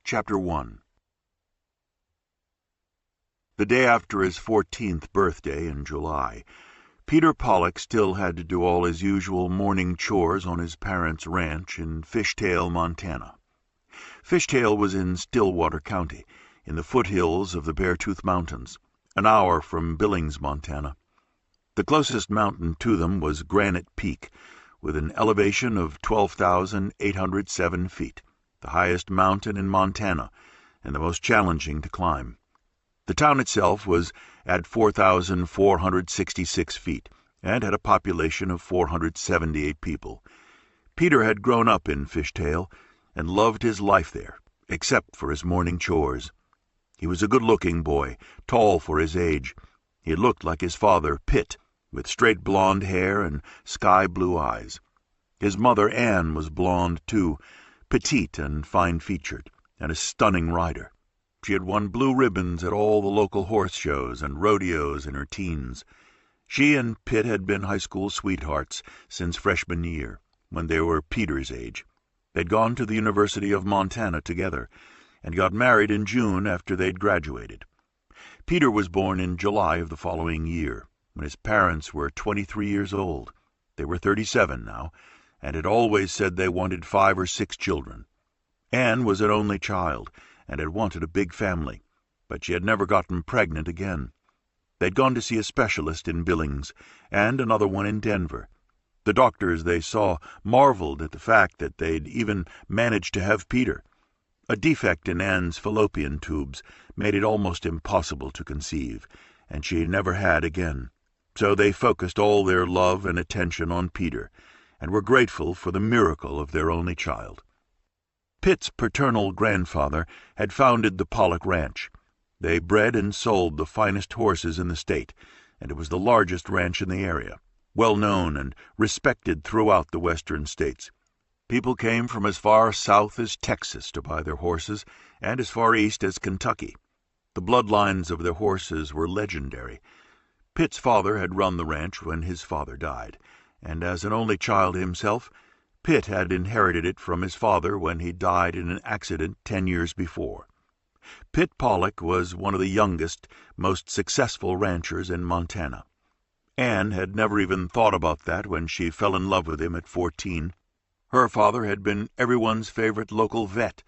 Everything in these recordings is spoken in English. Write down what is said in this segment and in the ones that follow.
Chapter 1. The day after his 14th birthday in July, Peter Pollock still had to do all his usual morning chores on his parents' ranch in Fishtail, Montana. Fishtail was in Stillwater County, in the foothills of the Beartooth Mountains, an hour from Billings, Montana. The closest mountain to them was Granite Peak, with an elevation of 12,807 feet, the highest mountain in Montana and the most challenging to climb. The town itself was at 4,466 feet and had a population of 478 people. Peter had grown up in Fishtail and loved his life there, except for his morning chores. He was a good-looking boy, tall for his age. He looked like his father, Pitt, with straight blonde hair and sky-blue eyes. His mother, Anne, was blonde, too, petite and fine-featured, and a stunning rider. She had won blue ribbons at all the local horse shows and rodeos in her teens. She and Pitt had been high school sweethearts since freshman year, when they were Peter's age. They'd gone to the University of Montana together, and got married in June after they'd graduated. Peter was born in July of the following year, when his parents were 23 years old. They were 37 now, and had always said they wanted 5 or 6 children. Anne was an only child, and had wanted a big family, but she had never gotten pregnant again. They'd gone to see a specialist in Billings, and another one in Denver. The doctors they saw marveled at the fact that they'd even managed to have Peter. A defect in Anne's fallopian tubes made it almost impossible to conceive, and she never had again. So they focused all their love and attention on Peter, and were grateful for the miracle of their only child. Pitt's paternal grandfather had founded the Pollock Ranch. They bred and sold the finest horses in the state, and it was the largest ranch in the area, well known and respected throughout the western states. People came from as far south as Texas to buy their horses, and as far east as Kentucky. The bloodlines of their horses were legendary. Pitt's father had run the ranch when his father died, and as an only child himself, Pitt had inherited it from his father when he died in an accident 10 years before. Pitt Pollock was one of the youngest, most successful ranchers in Montana. Anne had never even thought about that when she fell in love with him at 14. Her father had been everyone's favorite local vet,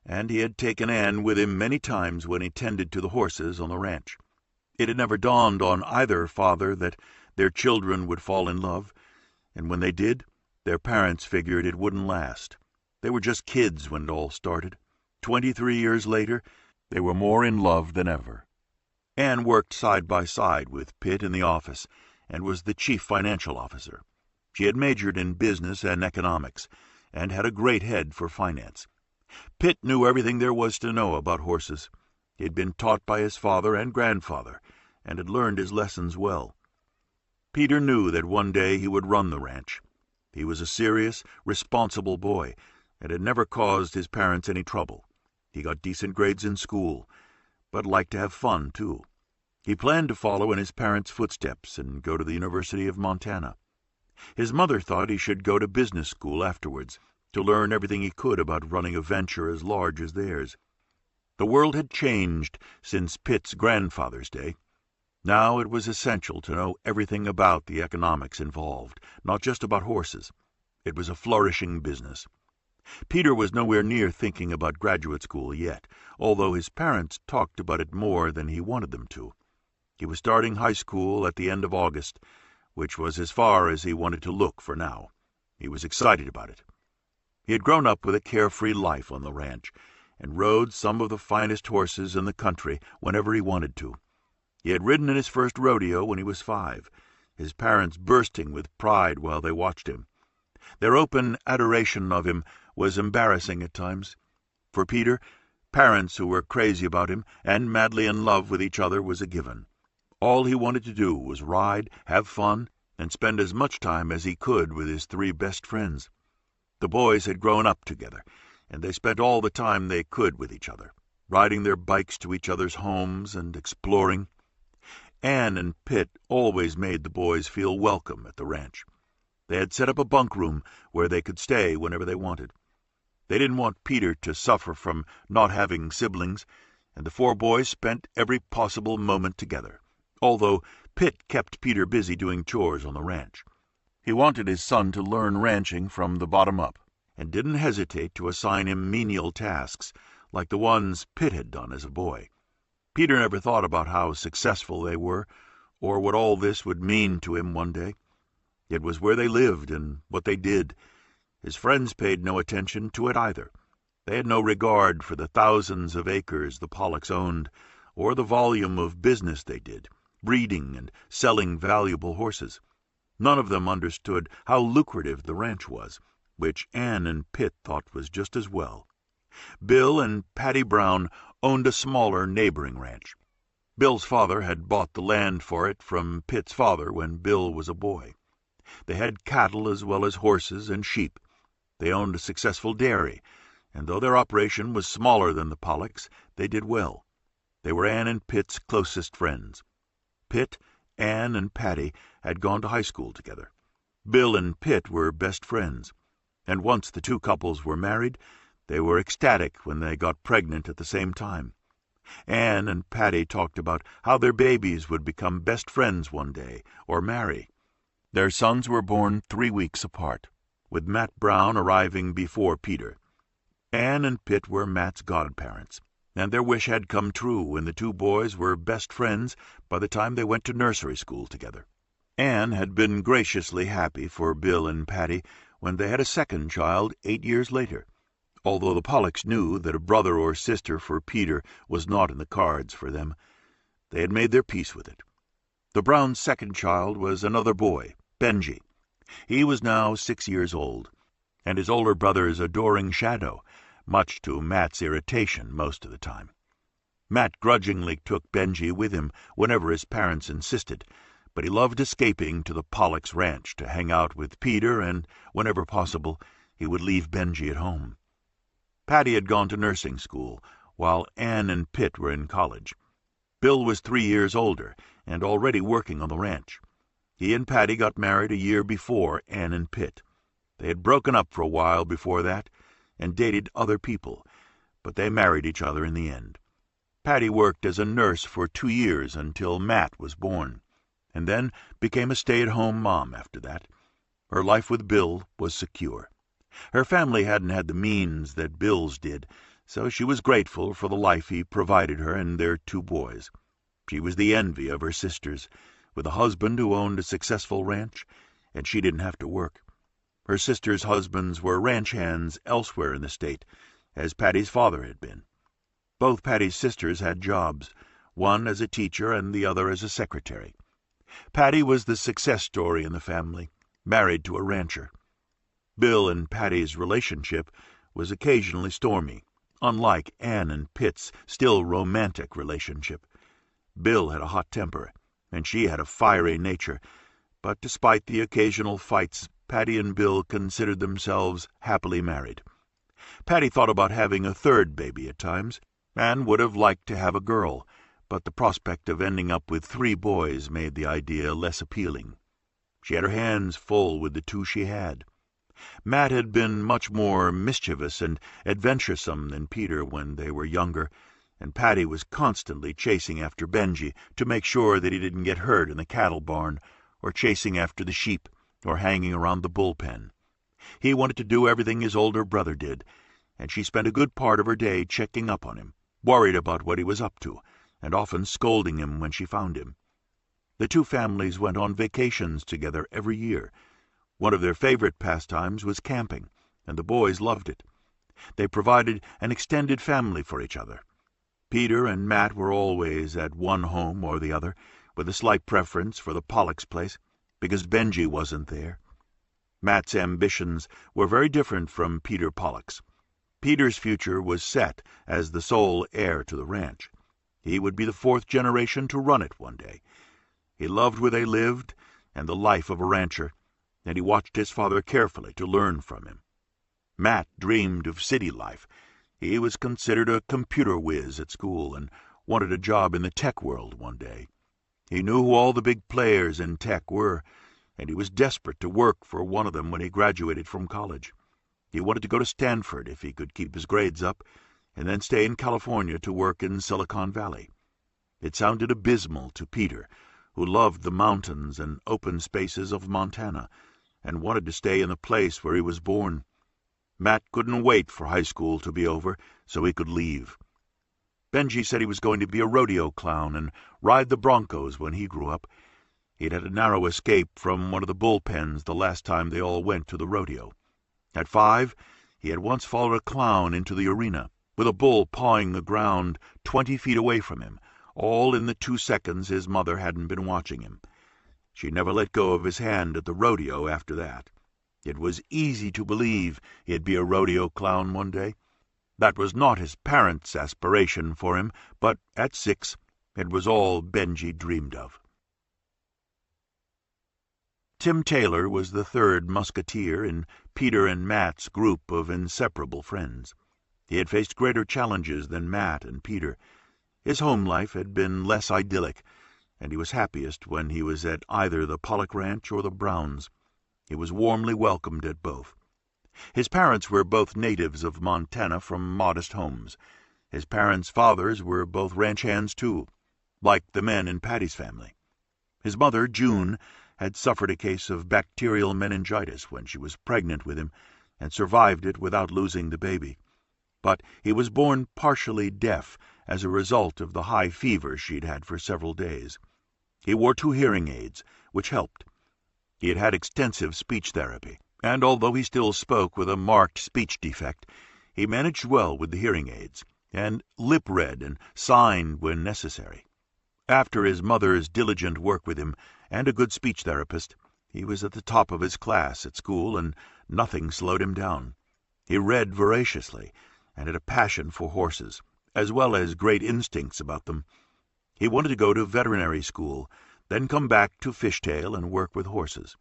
and he had taken Anne with him many times when he tended to the horses on the ranch. It had never dawned on either father that their children would fall in love, and when they did, their parents figured it wouldn't last. They were just kids when it all started. 23 years later, they were more in love than ever. Anne worked side by side with Pitt in the office and was the chief financial officer. She had majored in business and economics and had a great head for finance. Pitt knew everything there was to know about horses. He had been taught by his father and grandfather and had learned his lessons well. Peter knew that one day he would run the ranch. He was a serious, responsible boy and had never caused his parents any trouble. He got decent grades in school, but liked to have fun, too. He planned to follow in his parents' footsteps and go to the University of Montana. His mother thought he should go to business school afterwards, to learn everything he could about running a venture as large as theirs. The world had changed since Pitt's grandfather's day. Now it was essential to know everything about the economics involved, not just about horses. It was a flourishing business. Peter was nowhere near thinking about graduate school yet, although his parents talked about it more than he wanted them to. He was starting high school at the end of August, which was as far as he wanted to look for now. He was excited about it. He had grown up with a carefree life on the ranch, and rode some of the finest horses in the country whenever he wanted to. He had ridden in his first rodeo when he was 5, his parents bursting with pride while they watched him. Their open adoration of him was embarrassing at times. For Peter, parents who were crazy about him and madly in love with each other was a given. All he wanted to do was ride, have fun, and spend as much time as he could with his 3 best friends. The boys had grown up together, and they spent all the time they could with each other, riding their bikes to each other's homes and exploring. Anne and Pitt always made the boys feel welcome at the ranch. They had set up a bunk room where they could stay whenever they wanted. They didn't want Peter to suffer from not having siblings, and the four boys spent every possible moment together, although Pitt kept Peter busy doing chores on the ranch. He wanted his son to learn ranching from the bottom up, and didn't hesitate to assign him menial tasks like the ones Pitt had done as a boy. Peter never thought about how successful they were, or what all this would mean to him one day. It was where they lived and what they did. His friends paid no attention to it either. They had no regard for the thousands of acres the Pollocks owned, or the volume of business they did, breeding and selling valuable horses. None of them understood how lucrative the ranch was, which Anne and Pitt thought was just as well. Bill and Patty Brown owned a smaller neighboring ranch. Bill's father had bought the land for it from Pitt's father when Bill was a boy. They had cattle as well as horses and sheep. They owned a successful dairy, and though their operation was smaller than the Pollocks, they did well. They were Anne and Pitt's closest friends. Pitt, Anne, and Patty had gone to high school together. Bill and Pitt were best friends, and once the two couples were married, they were ecstatic when they got pregnant at the same time. Anne and Patty talked about how their babies would become best friends one day, or marry. Their sons were born 3 weeks apart, with Matt Brown arriving before Peter. Anne and Pitt were Matt's godparents, and their wish had come true when the two boys were best friends by the time they went to nursery school together. Anne had been graciously happy for Bill and Patty when they had a second child 8 years later, although the Pollocks knew that a brother or sister for Peter was not in the cards for them. They had made their peace with it. The Browns' second child was another boy, Benji. He was now 6 years old, and his older brother's adoring shadow, much to Matt's irritation most of the time. Matt grudgingly took Benji with him whenever his parents insisted, but he loved escaping to the Pollocks' ranch to hang out with Peter, and whenever possible he would leave Benji at home. Patty had gone to nursing school, while Anne and Pitt were in college. Bill was 3 years older and already working on the ranch. He and Patty got married a year before Anne and Pitt. They had broken up for a while before that and dated other people, but they married each other in the end. Patty worked as a nurse for 2 years until Matt was born, and then became a stay-at-home mom after that. Her life with Bill was secure. Her family hadn't had the means that Bill's did, so she was grateful for the life he provided her and their 2 boys. She was the envy of her sisters, with a husband who owned a successful ranch, and she didn't have to work. Her sisters' husbands were ranch hands elsewhere in the state, as Patty's father had been. Both Patty's sisters had jobs, one as a teacher and the other as a secretary. Patty was the success story in the family, married to a rancher. Bill and Patty's relationship was occasionally stormy, unlike Anne and Pitt's still romantic relationship. Bill had a hot temper, and she had a fiery nature, but despite the occasional fights, Patty and Bill considered themselves happily married. Patty thought about having a third baby at times, and would have liked to have a girl, but the prospect of ending up with 3 boys made the idea less appealing. She had her hands full with the 2 she had. Matt had been much more mischievous and adventuresome than Peter when they were younger, and Patty was constantly chasing after Benji to make sure that he didn't get hurt in the cattle barn, or chasing after the sheep, or hanging around the bullpen. He wanted to do everything his older brother did, and she spent a good part of her day checking up on him, worried about what he was up to, and often scolding him when she found him. The 2 families went on vacations together every year. One of their favorite pastimes was camping, and the boys loved it. They provided an extended family for each other. Peter and Matt were always at one home or the other, with a slight preference for the Pollocks' place, because Benji wasn't there. Matt's ambitions were very different from Peter Pollocks. Peter's future was set as the sole heir to the ranch. He would be the 4th generation to run it one day. He loved where they lived and the life of a rancher, and he watched his father carefully to learn from him. Matt dreamed of city life. He was considered a computer whiz at school and wanted a job in the tech world one day. He knew who all the big players in tech were, and he was desperate to work for one of them when he graduated from college. He wanted to go to Stanford if he could keep his grades up, and then stay in California to work in Silicon Valley. It sounded abysmal to Peter, who loved the mountains and open spaces of Montana, and wanted to stay in the place where he was born. Matt couldn't wait for high school to be over so he could leave. Benji said he was going to be a rodeo clown and ride the broncos when he grew up. He'd had a narrow escape from one of the bullpens the last time they all went to the rodeo. At 5, he had once followed a clown into the arena, with a bull pawing the ground 20 feet away from him, all in the 2 seconds his mother hadn't been watching him. She never let go of his hand at the rodeo after that. It was easy to believe he'd be a rodeo clown one day. That was not his parents' aspiration for him, but at 6, it was all Benji dreamed of. Tim Taylor was the third musketeer in Peter and Matt's group of inseparable friends. He had faced greater challenges than Matt and Peter. His home life had been less idyllic, and he was happiest when he was at either the Pollock Ranch or the Browns. He was warmly welcomed at both. His parents were both natives of Montana from modest homes. His parents' fathers were both ranch hands, too, like the men in Patty's family. His mother, June, had suffered a case of bacterial meningitis when she was pregnant with him and survived it without losing the baby. But he was born partially deaf as a result of the high fever she'd had for several days. He wore 2 hearing aids, which helped. He had had extensive speech therapy, and although he still spoke with a marked speech defect, he managed well with the hearing aids, and lip-read and signed when necessary. After his mother's diligent work with him and a good speech therapist, he was at the top of his class at school, and nothing slowed him down. He read voraciously and had a passion for horses, as well as great instincts about them. He wanted to go to veterinary school, then come back to Fishtail and work with horses.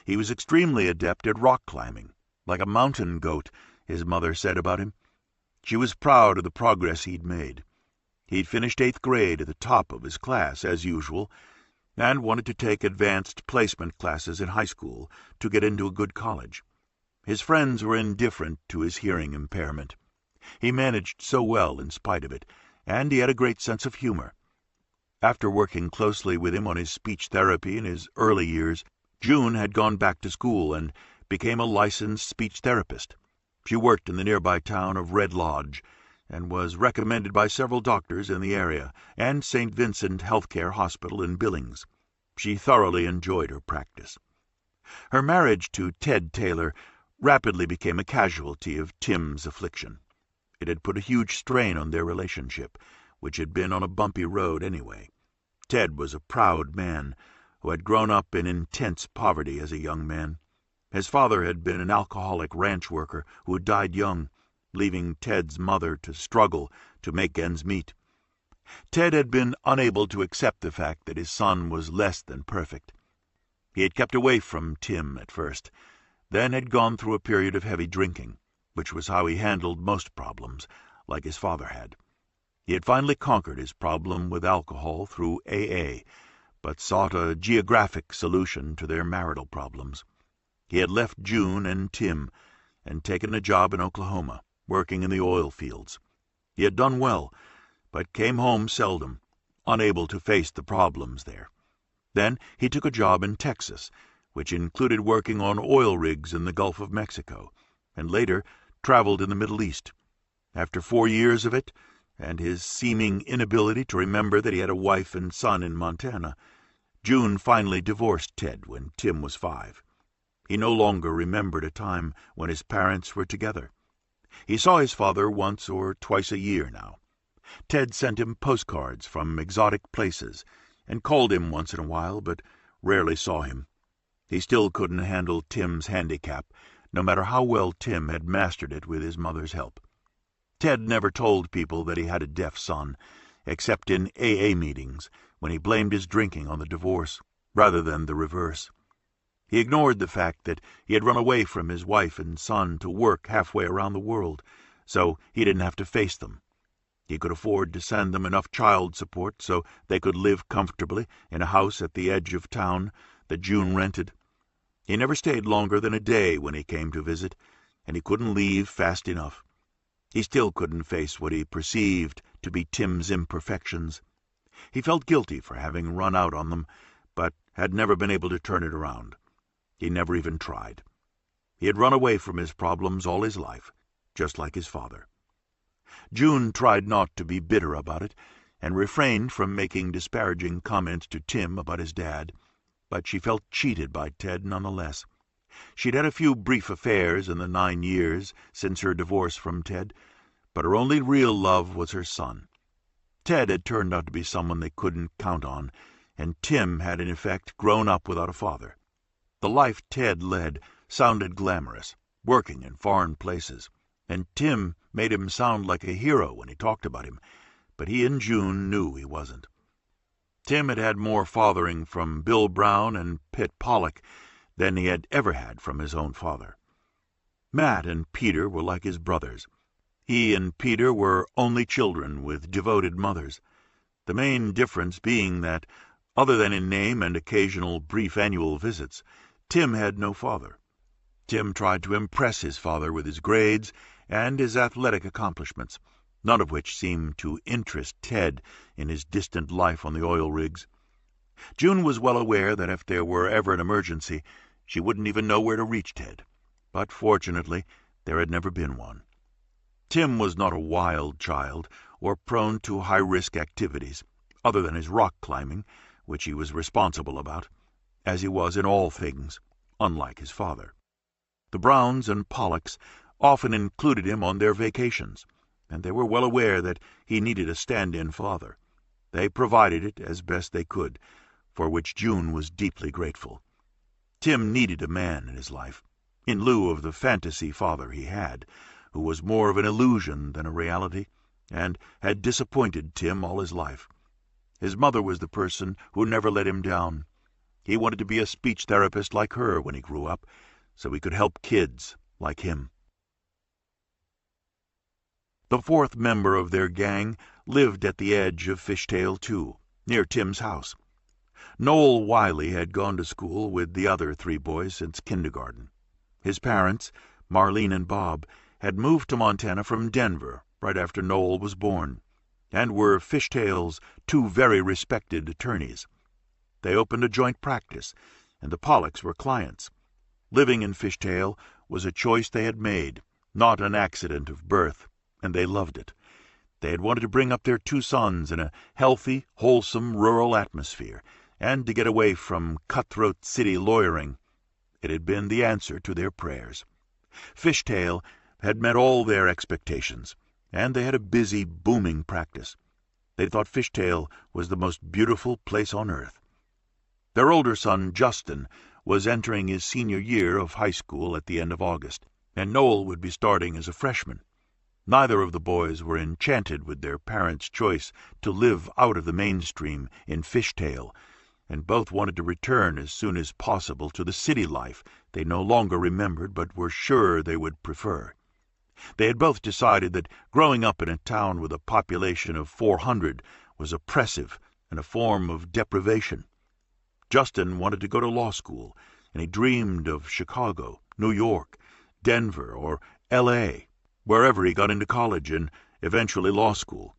He was extremely adept at rock climbing, like a mountain goat, his mother said about him. She was proud of the progress he'd made. He'd finished 8th grade at the top of his class, as usual, and wanted to take advanced placement classes in high school to get into a good college. His friends were indifferent to his hearing impairment. He managed so well in spite of it, and he had a great sense of humor. After working closely with him on his speech therapy in his early years, June had gone back to school and became a licensed speech therapist. She worked in the nearby town of Red Lodge and was recommended by several doctors in the area and St. Vincent Healthcare Hospital in Billings. She thoroughly enjoyed her practice. Her marriage to Ted Taylor rapidly became a casualty of Tim's affliction. It had put a huge strain on their relationship, which had been on a bumpy road anyway. Ted was a proud man who had grown up in intense poverty as a young man. His father had been an alcoholic ranch worker who had died young, leaving Ted's mother to struggle to make ends meet. Ted had been unable to accept the fact that his son was less than perfect. He had kept away from Tim at first, then had gone through a period of heavy drinking, which was how he handled most problems, like his father had. He had finally conquered his problem with alcohol through AA, but sought a geographic solution to their marital problems. He had left June and Tim and taken a job in Oklahoma, working in the oil fields. He had done well, but came home seldom, unable to face the problems there. Then he took a job in Texas, which included working on oil rigs in the Gulf of Mexico, and later traveled in the Middle East. After 4 years of it, and his seeming inability to remember that he had a wife and son in Montana, June finally divorced Ted when Tim was 5. He no longer remembered a time when his parents were together. He saw his father once or twice a year now. Ted sent him postcards from exotic places and called him once in a while, but rarely saw him. He still couldn't handle Tim's handicap, no matter how well Tim had mastered it with his mother's help. Ted never told people that he had a deaf son, except in AA meetings, when he blamed his drinking on the divorce, rather than the reverse. He ignored the fact that he had run away from his wife and son to work halfway around the world, so he didn't have to face them. He could afford to send them enough child support so they could live comfortably in a house at the edge of town that June rented. He never stayed longer than a day when he came to visit, and he couldn't leave fast enough. He still couldn't face what he perceived to be Tim's imperfections. He felt guilty for having run out on them, but had never been able to turn it around. He never even tried. He had run away from his problems all his life, just like his father. June tried not to be bitter about it, and refrained from making disparaging comments to Tim about his dad, but she felt cheated by Ted nonetheless. She'd had a few brief affairs in the 9 years since her divorce from Ted, but her only real love was her son. Ted had turned out to be someone they couldn't count on, and Tim had in effect grown up without a father. The life Ted led sounded glamorous, working in foreign places, and Tim made him sound like a hero when he talked about him, but he and June knew he wasn't. Tim had had more fathering from Bill Brown and Pitt Pollock than he had ever had from his own father. Matt and Peter were like his brothers. He and Peter were only children with devoted mothers, the main difference being that, other than in name and occasional brief annual visits, Tim had no father. Tim tried to impress his father with his grades and his athletic accomplishments, none of which seemed to interest Ted in his distant life on the oil rigs. June was well aware that if there were ever an emergency, she wouldn't even know where to reach Ted, but fortunately there had never been one. Tim was not a wild child or prone to high-risk activities, other than his rock climbing, which he was responsible about, as he was in all things, unlike his father. The Browns and Pollocks often included him on their vacations, and they were well aware that he needed a stand-in father. They provided it as best they could, for which June was deeply grateful. Tim needed a man in his life, in lieu of the fantasy father he had, who was more of an illusion than a reality, and had disappointed Tim all his life. His mother was the person who never let him down. He wanted to be a speech therapist like her when he grew up, so he could help kids like him. The fourth member of their gang lived at the edge of Fishtail, too, near Tim's house. Noel Wiley had gone to school with the other 3 boys since kindergarten. His parents, Marlene and Bob, had moved to Montana from Denver right after Noel was born, and were Fishtail's 2 very respected attorneys. They opened a joint practice, and the Pollocks were clients. Living in Fishtail was a choice they had made, not an accident of birth, and they loved it. They had wanted to bring up their 2 sons in a healthy, wholesome rural atmosphere, and to get away from cutthroat city lawyering. It had been the answer to their prayers. Fishtail had met all their expectations, and they had a busy, booming practice. They thought Fishtail was the most beautiful place on earth. Their older son, Justin, was entering his senior year of high school at the end of August, and Noel would be starting as a freshman. Neither of the boys were enchanted with their parents' choice to live out of the mainstream in Fishtail, and both wanted to return as soon as possible to the city life they no longer remembered but were sure they would prefer. They had both decided that growing up in a town with a population of 400 was oppressive and a form of deprivation. Justin wanted to go to law school, and he dreamed of Chicago, New York, Denver, or L.A., wherever he got into college and eventually law school.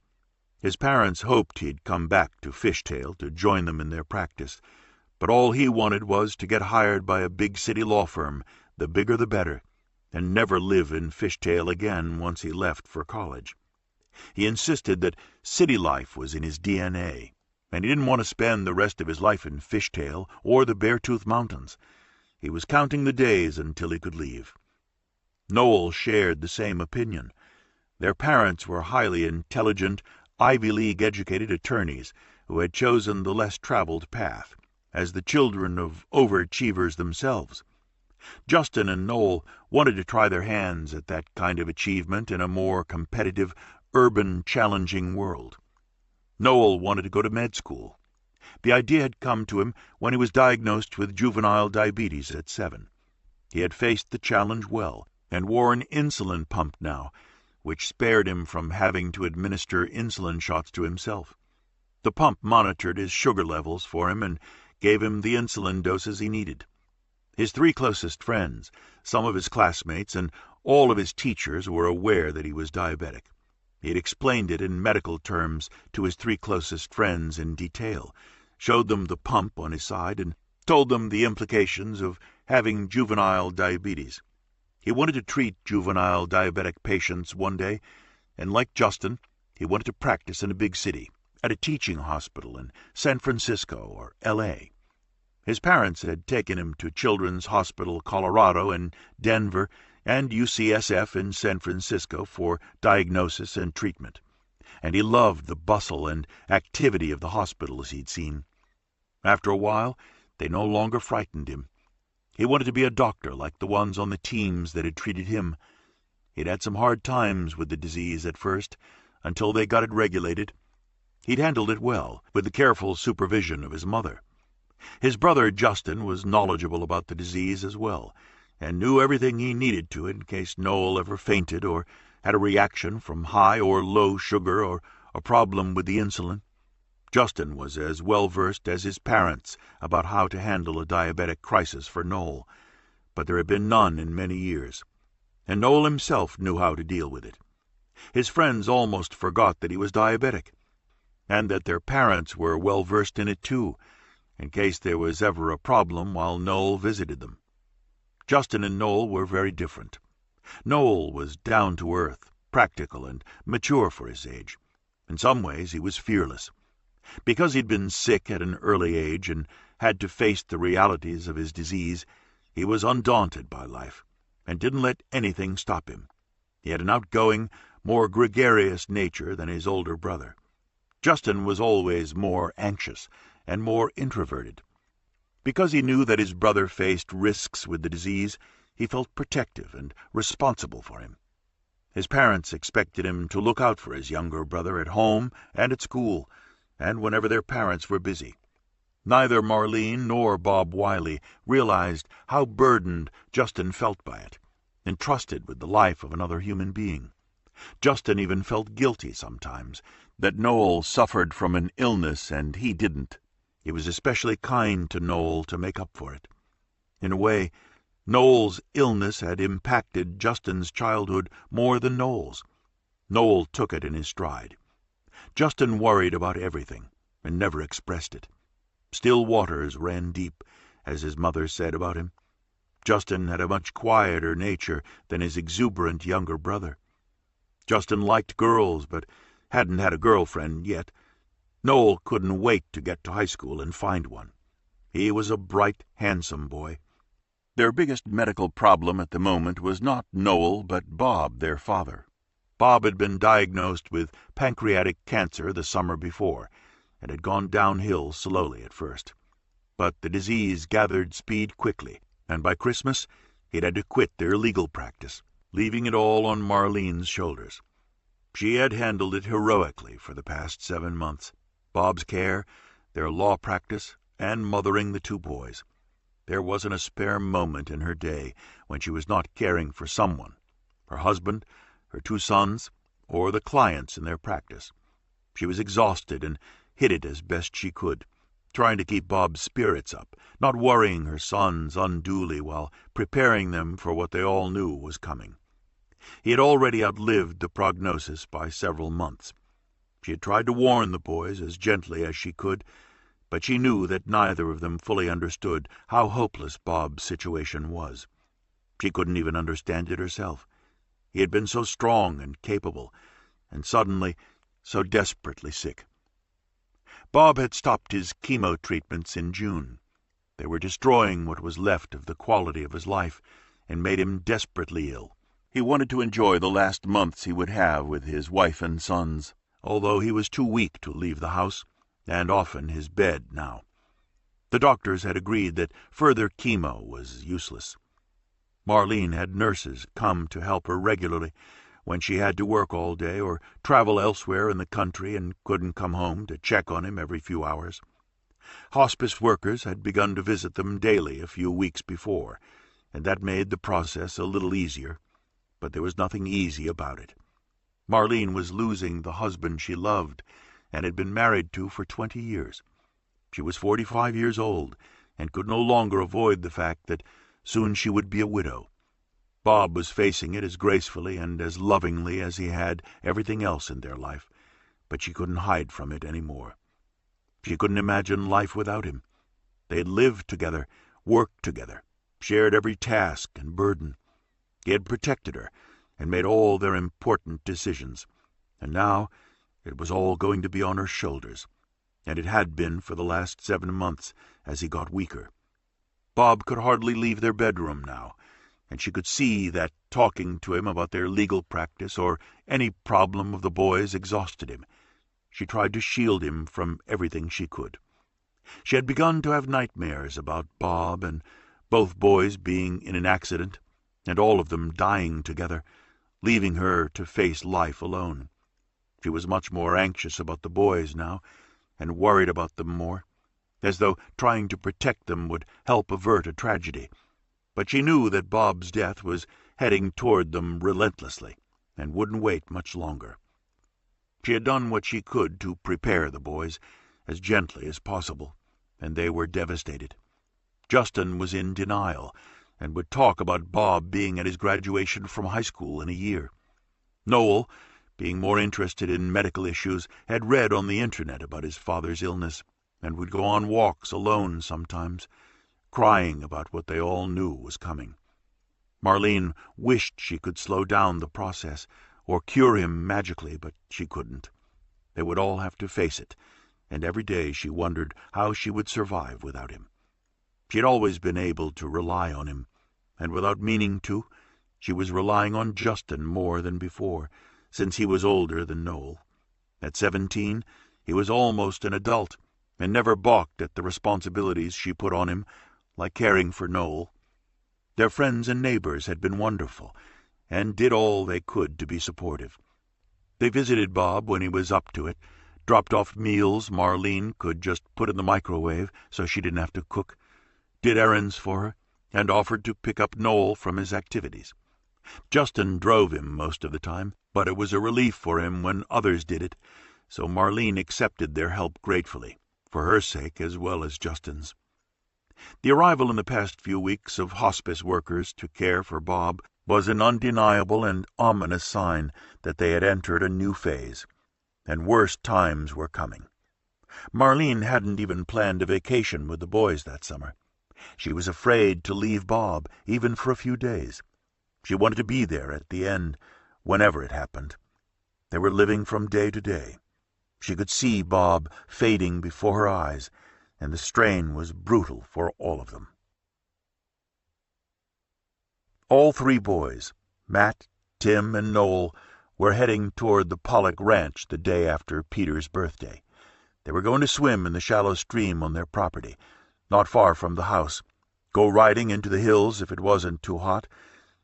His parents hoped he'd come back to Fishtail to join them in their practice, but all he wanted was to get hired by a big city law firm, the bigger the better, and never live in Fishtail again once he left for college. He insisted that city life was in his DNA, and he didn't want to spend the rest of his life in Fishtail or the Beartooth Mountains. He was counting the days until he could leave. Noel shared the same opinion. Their parents were highly intelligent, Ivy League-educated attorneys who had chosen the less traveled path, as the children of overachievers themselves. Justin and Noel wanted to try their hands at that kind of achievement in a more competitive, urban, challenging world. Noel wanted to go to med school. The idea had come to him when he was diagnosed with juvenile diabetes at 7. He had faced the challenge well, and wore an insulin pump now, which spared him from having to administer insulin shots to himself. The pump monitored his sugar levels for him and gave him the insulin doses he needed. His 3 closest friends, some of his classmates, and All of his teachers were aware that he was diabetic. He had explained it in medical terms to his 3 closest friends in detail, showed them the pump on his side, and told them the implications of having juvenile diabetes. He wanted to treat juvenile diabetic patients one day, and like Justin, he wanted to practice in a big city, at a teaching hospital in San Francisco or L.A. His parents had taken him to Children's Hospital Colorado and Denver and UCSF in San Francisco for diagnosis and treatment, and he loved the bustle and activity of the hospitals he'd seen. After a while, they no longer frightened him. He wanted to be a doctor like the ones on the teams that had treated him. He'd had some hard times with the disease at first, until they got it regulated. He'd handled it well, with the careful supervision of his mother. His brother Justin was knowledgeable about the disease as well, and knew everything he needed to in case Noel ever fainted or had a reaction from high or low sugar or a problem with the insulin. Justin was as well versed as his parents about how to handle a diabetic crisis for Noel, but there had been none in many years, and Noel himself knew how to deal with it. His friends almost forgot that he was diabetic, and that their parents were well versed in it too, in case there was ever a problem while Noel visited them. Justin and Noel were very different. Noel was down to earth, practical, and mature for his age. In some ways he was fearless. Because he'd been sick at an early age and had to face the realities of his disease, he was undaunted by life, and didn't let anything stop him. He had an outgoing, more gregarious nature than his older brother. Justin was always more anxious and more introverted. Because he knew that his brother faced risks with the disease, he felt protective and responsible for him. His parents expected him to look out for his younger brother at home and at school, and whenever their parents were busy. Neither Marlene nor Bob Wiley realized how burdened Justin felt by it, entrusted with the life of another human being. Justin even felt guilty sometimes that Noel suffered from an illness and he didn't. He was especially kind to Noel to make up for it. In a way, Noel's illness had impacted Justin's childhood more than Noel's. Noel took it in his stride. Justin worried about everything and never expressed it. Still waters ran deep, as his mother said about him. Justin had a much quieter nature than his exuberant younger brother. Justin liked girls, but hadn't had a girlfriend yet. Noel couldn't wait to get to high school and find one. He was a bright, handsome boy. Their biggest medical problem at the moment was not Noel, but Bob, their father. Bob had been diagnosed with pancreatic cancer the summer before, and had gone downhill slowly at first. But the disease gathered speed quickly, and by Christmas he'd had to quit their legal practice, leaving it all on Marlene's shoulders. She had handled it heroically for the past 7 months. Bob's care, their law practice, and mothering the 2 boys. There wasn't a spare moment in her day when she was not caring for someone, her husband, her 2 sons, or the clients in their practice. She was exhausted and hid it as best she could, trying to keep Bob's spirits up, not worrying her sons unduly while preparing them for what they all knew was coming. He had already outlived the prognosis by several months. She had tried to warn the boys as gently as she could, but she knew that neither of them fully understood how hopeless Bob's situation was. She couldn't even understand it herself. He had been so strong and capable, and suddenly so desperately sick. Bob had stopped his chemo treatments in June. They were destroying what was left of the quality of his life, and made him desperately ill. He wanted to enjoy the last months he would have with his wife and sons, although he was too weak to leave the house, and often his bed now. The doctors had agreed that further chemo was useless. Marlene had nurses come to help her regularly when she had to work all day or travel elsewhere in the country and couldn't come home to check on him every few hours. Hospice workers had begun to visit them daily a few weeks before, and that made the process a little easier, but there was nothing easy about it. Marlene was losing the husband she loved and had been married to for 20 years. She was 45 years old and could no longer avoid the fact that soon she would be a widow. Bob was facing it as gracefully and as lovingly as he had everything else in their life, but she couldn't hide from it any more. She couldn't imagine life without him. They had lived together, worked together, shared every task and burden. He had protected her and made all their important decisions, and now it was all going to be on her shoulders, and it had been for the last 7 months as he got weaker. Bob could hardly leave their bedroom now, and she could see that talking to him about their legal practice or any problem of the boys exhausted him. She tried to shield him from everything she could. She had begun to have nightmares about Bob and both boys being in an accident, and all of them dying together, leaving her to face life alone. She was much more anxious about the boys now, and worried about them more, as though trying to protect them would help avert a tragedy. But she knew that Bob's death was heading toward them relentlessly, and wouldn't wait much longer. She had done what she could to prepare the boys, as gently as possible, and they were devastated. Justin was in denial, and would talk about Bob being at his graduation from high school in a year. Noel, being more interested in medical issues, had read on the internet about his father's illness, and would go on walks alone sometimes, crying about what they all knew was coming. Marlene wished she could slow down the process, or cure him magically, but she couldn't. They would all have to face it, and every day she wondered how she would survive without him. She had always been able to rely on him, and without meaning to, she was relying on Justin more than before, since he was older than Noel. At 17, he was almost an adult, and never balked at the responsibilities she put on him, like caring for Noel. Their friends and neighbors had been wonderful, and did all they could to be supportive. They visited Bob when he was up to it, dropped off meals Marlene could just put in the microwave so she didn't have to cook, did errands for her, and offered to pick up Noel from his activities. Justin drove him most of the time, but it was a relief for him when others did it, so Marlene accepted their help gratefully, for her sake as well as Justin's. The arrival in the past few weeks of hospice workers to care for Bob was an undeniable and ominous sign that they had entered a new phase, and worse times were coming. Marlene hadn't even planned a vacation with the boys that summer. She was afraid to leave Bob, even for a few days. She wanted to be there at the end, whenever it happened. They were living from day to day. She could see Bob fading before her eyes, and the strain was brutal for all of them. All 3 boys, Matt, Tim, and Noel, were heading toward the Pollock Ranch the day after Peter's birthday. They were going to swim in the shallow stream on their property, not far from the house, go riding into the hills if it wasn't too hot,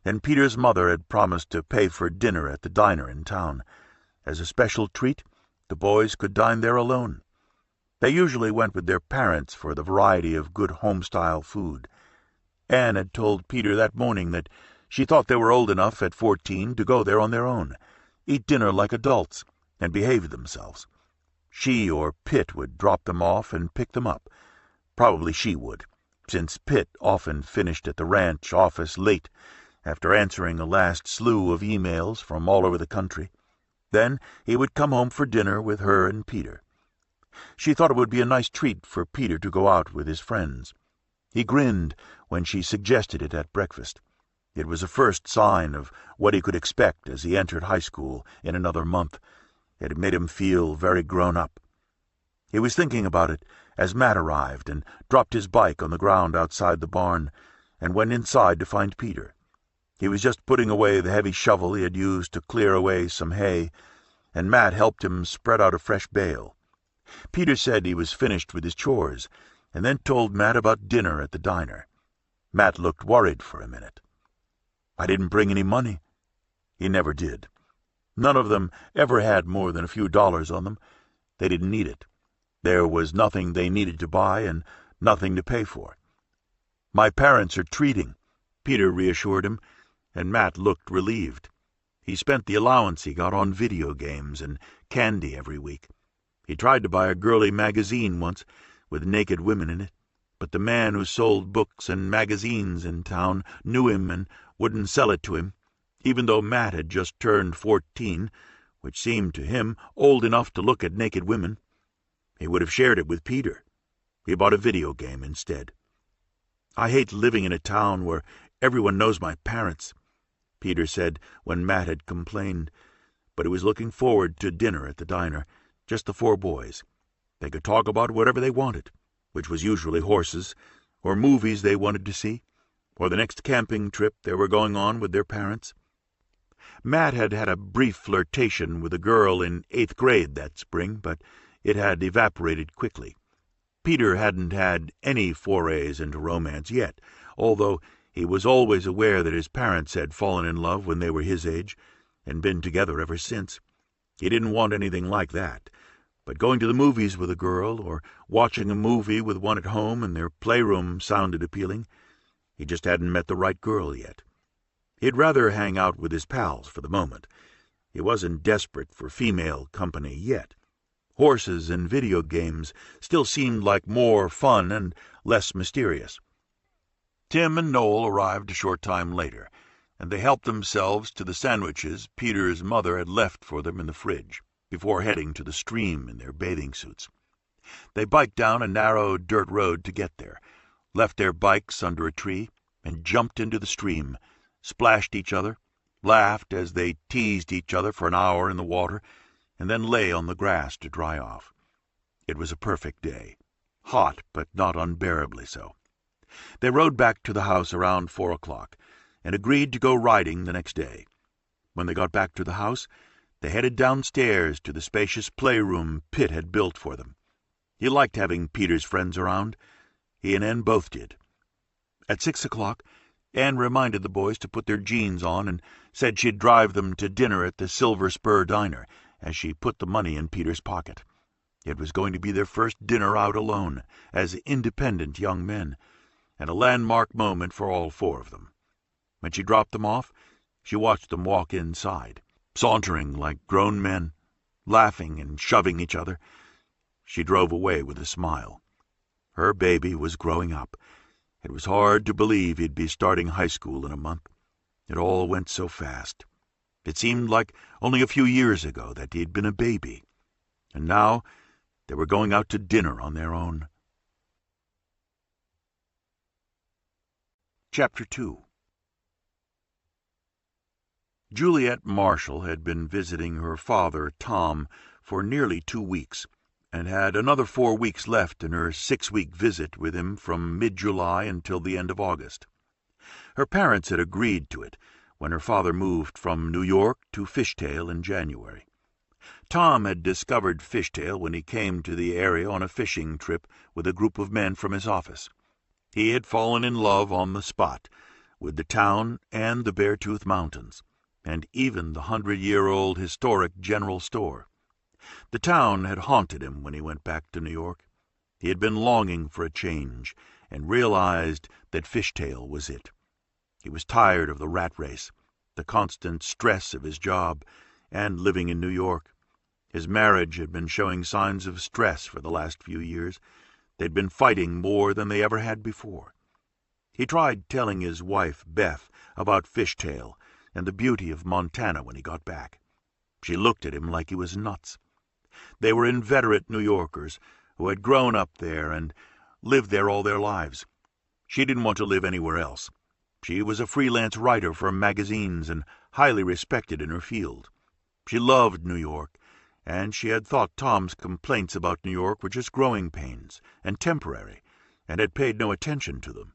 and Peter's mother had promised to pay for dinner at the diner in town. As a special treat, the boys could dine there alone. They usually went with their parents for the variety of good home-style food. Anne had told Peter that morning that she thought they were old enough at 14 to go there on their own, eat dinner like adults, and behave themselves. She or Pitt would drop them off and pick them up. Probably she would, since Pitt often finished at the ranch office late after answering a last slew of emails from all over the country. Then he would come home for dinner with her and Peter. She thought it would be a nice treat for Peter to go out with his friends. He grinned when she suggested it at breakfast. It was a first sign of what he could expect as he entered high school in another month. It made him feel very grown up. He was thinking about it as Matt arrived and dropped his bike on the ground outside the barn and went inside to find Peter. He was just putting away the heavy shovel he had used to clear away some hay, and Matt helped him spread out a fresh bale. Peter said he was finished with his chores, and then told Matt about dinner at the diner. Matt looked worried for a minute. "I didn't bring any money." He never did. None of them ever had more than a few dollars on them. They didn't need it. There was nothing they needed to buy and nothing to pay for. "My parents are treating," Peter reassured him, and Matt looked relieved. He spent the allowance he got on video games and candy every week. He tried to buy a girly magazine once, with naked women in it, But the man who sold books and magazines in town knew him and wouldn't sell it to him, even though Matt had just turned 14, which seemed to him old enough to look at naked women. He would have shared it with Peter. He bought a video game instead. "I hate living in a town where everyone knows my parents," Peter said when Matt had complained, but he was looking forward to dinner at the diner, just the 4 boys. They could talk about whatever they wanted, which was usually horses, or movies they wanted to see, or the next camping trip they were going on with their parents. Matt had had a brief flirtation with a girl in 8th grade that spring, but it had evaporated quickly. Peter hadn't had any forays into romance yet, although he was always aware that his parents had fallen in love when they were his age, and been together ever since. He didn't want anything like that, but going to the movies with a girl, or watching a movie with one at home in their playroom, sounded appealing. He just hadn't met the right girl yet. He'd rather hang out with his pals for the moment. He wasn't desperate for female company yet. Horses and video games still seemed like more fun and less mysterious. Tim and Noel arrived a short time later, and they helped themselves to the sandwiches Peter's mother had left for them in the fridge, before heading to the stream in their bathing suits. They biked down a narrow dirt road to get there, left their bikes under a tree, and jumped into the stream, splashed each other, laughed as they teased each other for an hour in the water, and then lay on the grass to dry off. It was a perfect day, hot but not unbearably so. They rode back to the house around 4 o'clock, and agreed to go riding the next day. When they got back to the house, they headed downstairs to the spacious playroom Pitt had built for them. He liked having Peter's friends around. He and Ann both did. At 6 o'clock, Ann reminded the boys to put their jeans on and said she'd drive them to dinner at the Silver Spur Diner, as she put the money in Peter's pocket. It was going to be their first dinner out alone, as independent young men, and a landmark moment for all 4 of them. When she dropped them off, she watched them walk inside, sauntering like grown men, laughing and shoving each other. She drove away with a smile. Her baby was growing up. It was hard to believe he'd be starting high school in a month. It all went so fast. It seemed like only a few years ago that he'd been a baby. And now they were going out to dinner on their own. Chapter 2. Juliet Marshall had been visiting her father, Tom, for nearly 2 weeks, and had another 4 weeks left in her 6-week visit with him from mid-July until the end of August. Her parents had agreed to it when her father moved from New York to Fishtail in January. Tom had discovered Fishtail when he came to the area on a fishing trip with a group of men from his office. He had fallen in love on the spot with the town and the Beartooth Mountains, and even the 100-year-old historic general store. The town had haunted him when he went back to New York. He had been longing for a change, and realized that Fishtail was it. He was tired of the rat race, the constant stress of his job, and living in New York. His marriage had been showing signs of stress for the last few years. They'd been fighting more than they ever had before. He tried telling his wife, Beth, about Fishtail and the beauty of Montana when he got back. She looked at him like he was nuts. They were inveterate New Yorkers who had grown up there and lived there all their lives. She didn't want to live anywhere else. She was a freelance writer for magazines and highly respected in her field. She loved New York, and she had thought Tom's complaints about New York were just growing pains and temporary, and had paid no attention to them.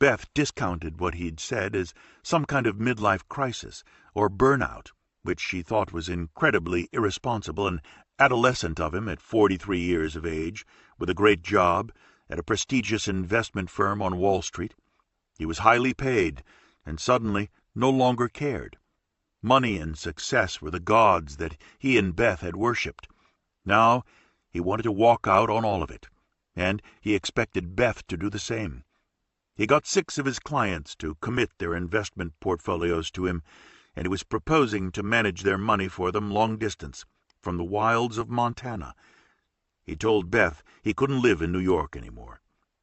Beth discounted what he'd said as some kind of midlife crisis or burnout, which she thought was incredibly irresponsible and adolescent of him at 43 years of age, with a great job at a prestigious investment firm on Wall Street. He was highly paid, and suddenly no longer cared. Money and success were the gods that he and Beth had worshipped. Now he wanted to walk out on all of it, and he expected Beth to do the same. He got 6 of his clients to commit their investment portfolios to him, and he was proposing to manage their money for them long distance, from the wilds of Montana. He told Beth he couldn't live in New York anymore.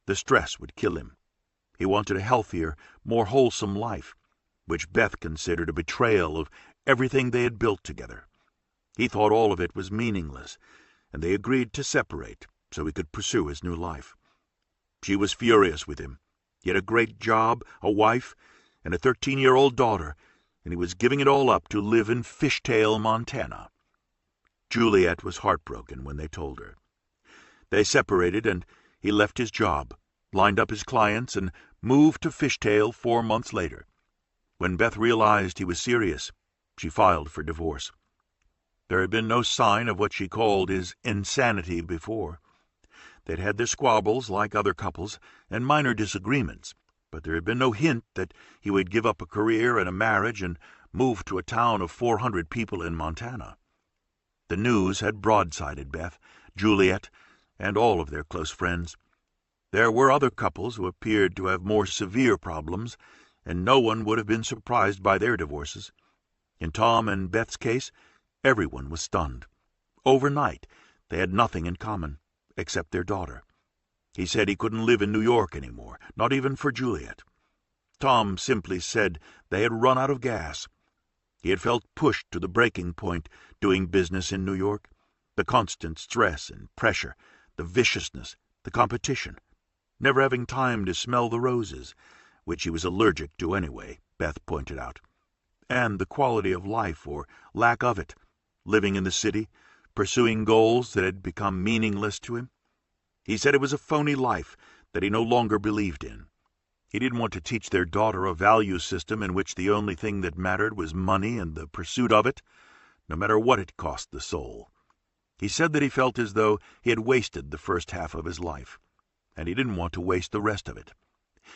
The stress would kill him. He wanted a healthier, more wholesome life, which Beth considered a betrayal of everything they had built together. He thought all of it was meaningless, and they agreed to separate so he could pursue his new life. She was furious with him. He had a great job, a wife, and a 13-year-old daughter, and he was giving it all up to live in Fishtail, Montana. Juliet was heartbroken when they told her. They separated, and he left his job, lined up his clients, and moved to Fishtail 4 months later. When Beth realized he was serious, she filed for divorce. There had been no sign of what she called his insanity before. They'd had their squabbles like other couples and minor disagreements, but there had been no hint that he would give up a career and a marriage and move to a town of 400 people in Montana. The news had broadsided Beth, Juliet, and all of their close friends. There were other couples who appeared to have more severe problems, and no one would have been surprised by their divorces. In Tom and Beth's case, everyone was stunned. Overnight, they had nothing in common, except their daughter. He said he couldn't live in New York anymore, not even for Juliet. Tom simply said they had run out of gas. He had felt pushed to the breaking point doing business in New York. The constant stress and pressure, the viciousness, the competition. Never having time to smell the roses, which he was allergic to anyway, Beth pointed out. And the quality of life, or lack of it, living in the city, pursuing goals that had become meaningless to him. He said it was a phony life that he no longer believed in. He didn't want to teach their daughter a value system in which the only thing that mattered was money and the pursuit of it, no matter what it cost the soul. He said that he felt as though he had wasted the first half of his life, and he didn't want to waste the rest of it.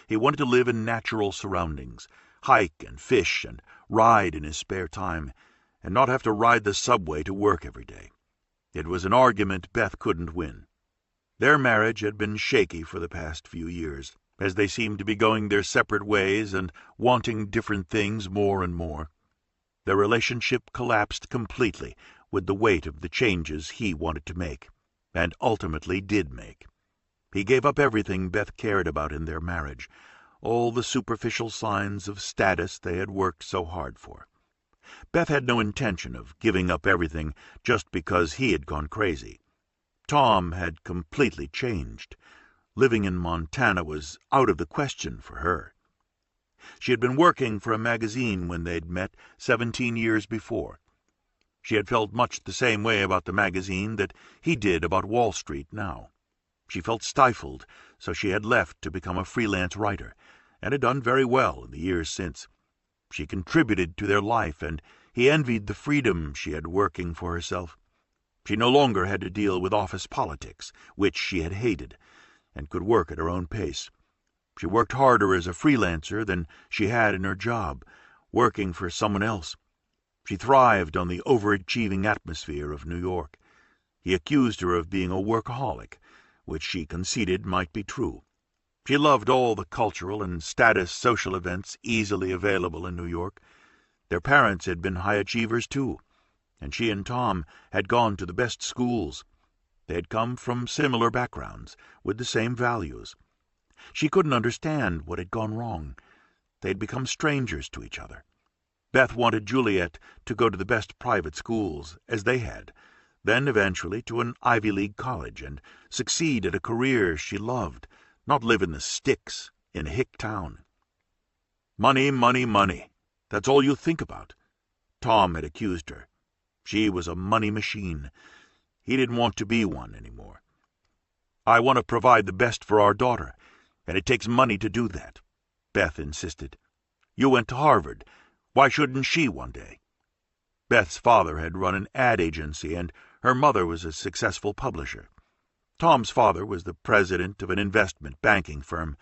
He wanted to live in natural surroundings, hike and fish and ride in his spare time, and not have to ride the subway to work every day. It was an argument Beth couldn't win. Their marriage had been shaky for the past few years, as they seemed to be going their separate ways and wanting different things more and more. Their relationship collapsed completely with the weight of the changes he wanted to make, and ultimately did make. He gave up everything Beth cared about in their marriage, all the superficial signs of status they had worked so hard for. Beth had no intention of giving up everything just because he had gone crazy. Tom had completely changed. Living in Montana was out of the question for her. She had been working for a magazine when they'd met 17 years before. She had felt much the same way about the magazine that he did about Wall Street now. She felt stifled, so she had left to become a freelance writer, and had done very well in the years since. She contributed to their life, and he envied the freedom she had working for herself. She no longer had to deal with office politics, which she had hated, and could work at her own pace. She worked harder as a freelancer than she had in her job, working for someone else. She thrived on the overachieving atmosphere of New York. He accused her of being a workaholic, which she conceded might be true. She loved all the cultural and status social events easily available in New York. Their parents had been high achievers too, and she and Tom had gone to the best schools. They had come from similar backgrounds, with the same values. She couldn't understand what had gone wrong. They had become strangers to each other. Beth wanted Juliet to go to the best private schools, as they had, then eventually to an Ivy League college and succeed at a career she loved, not live in the sticks in a hick town. Money, money, money. That's all you think about. Tom had accused her. She was a money machine. He didn't want to be one anymore. I want to provide the best for our daughter, and it takes money to do that, Beth insisted. You went to Harvard. Why shouldn't she one day? Beth's father had run an ad agency, and her mother was a successful publisher. Tom's father was the president of an investment banking firm.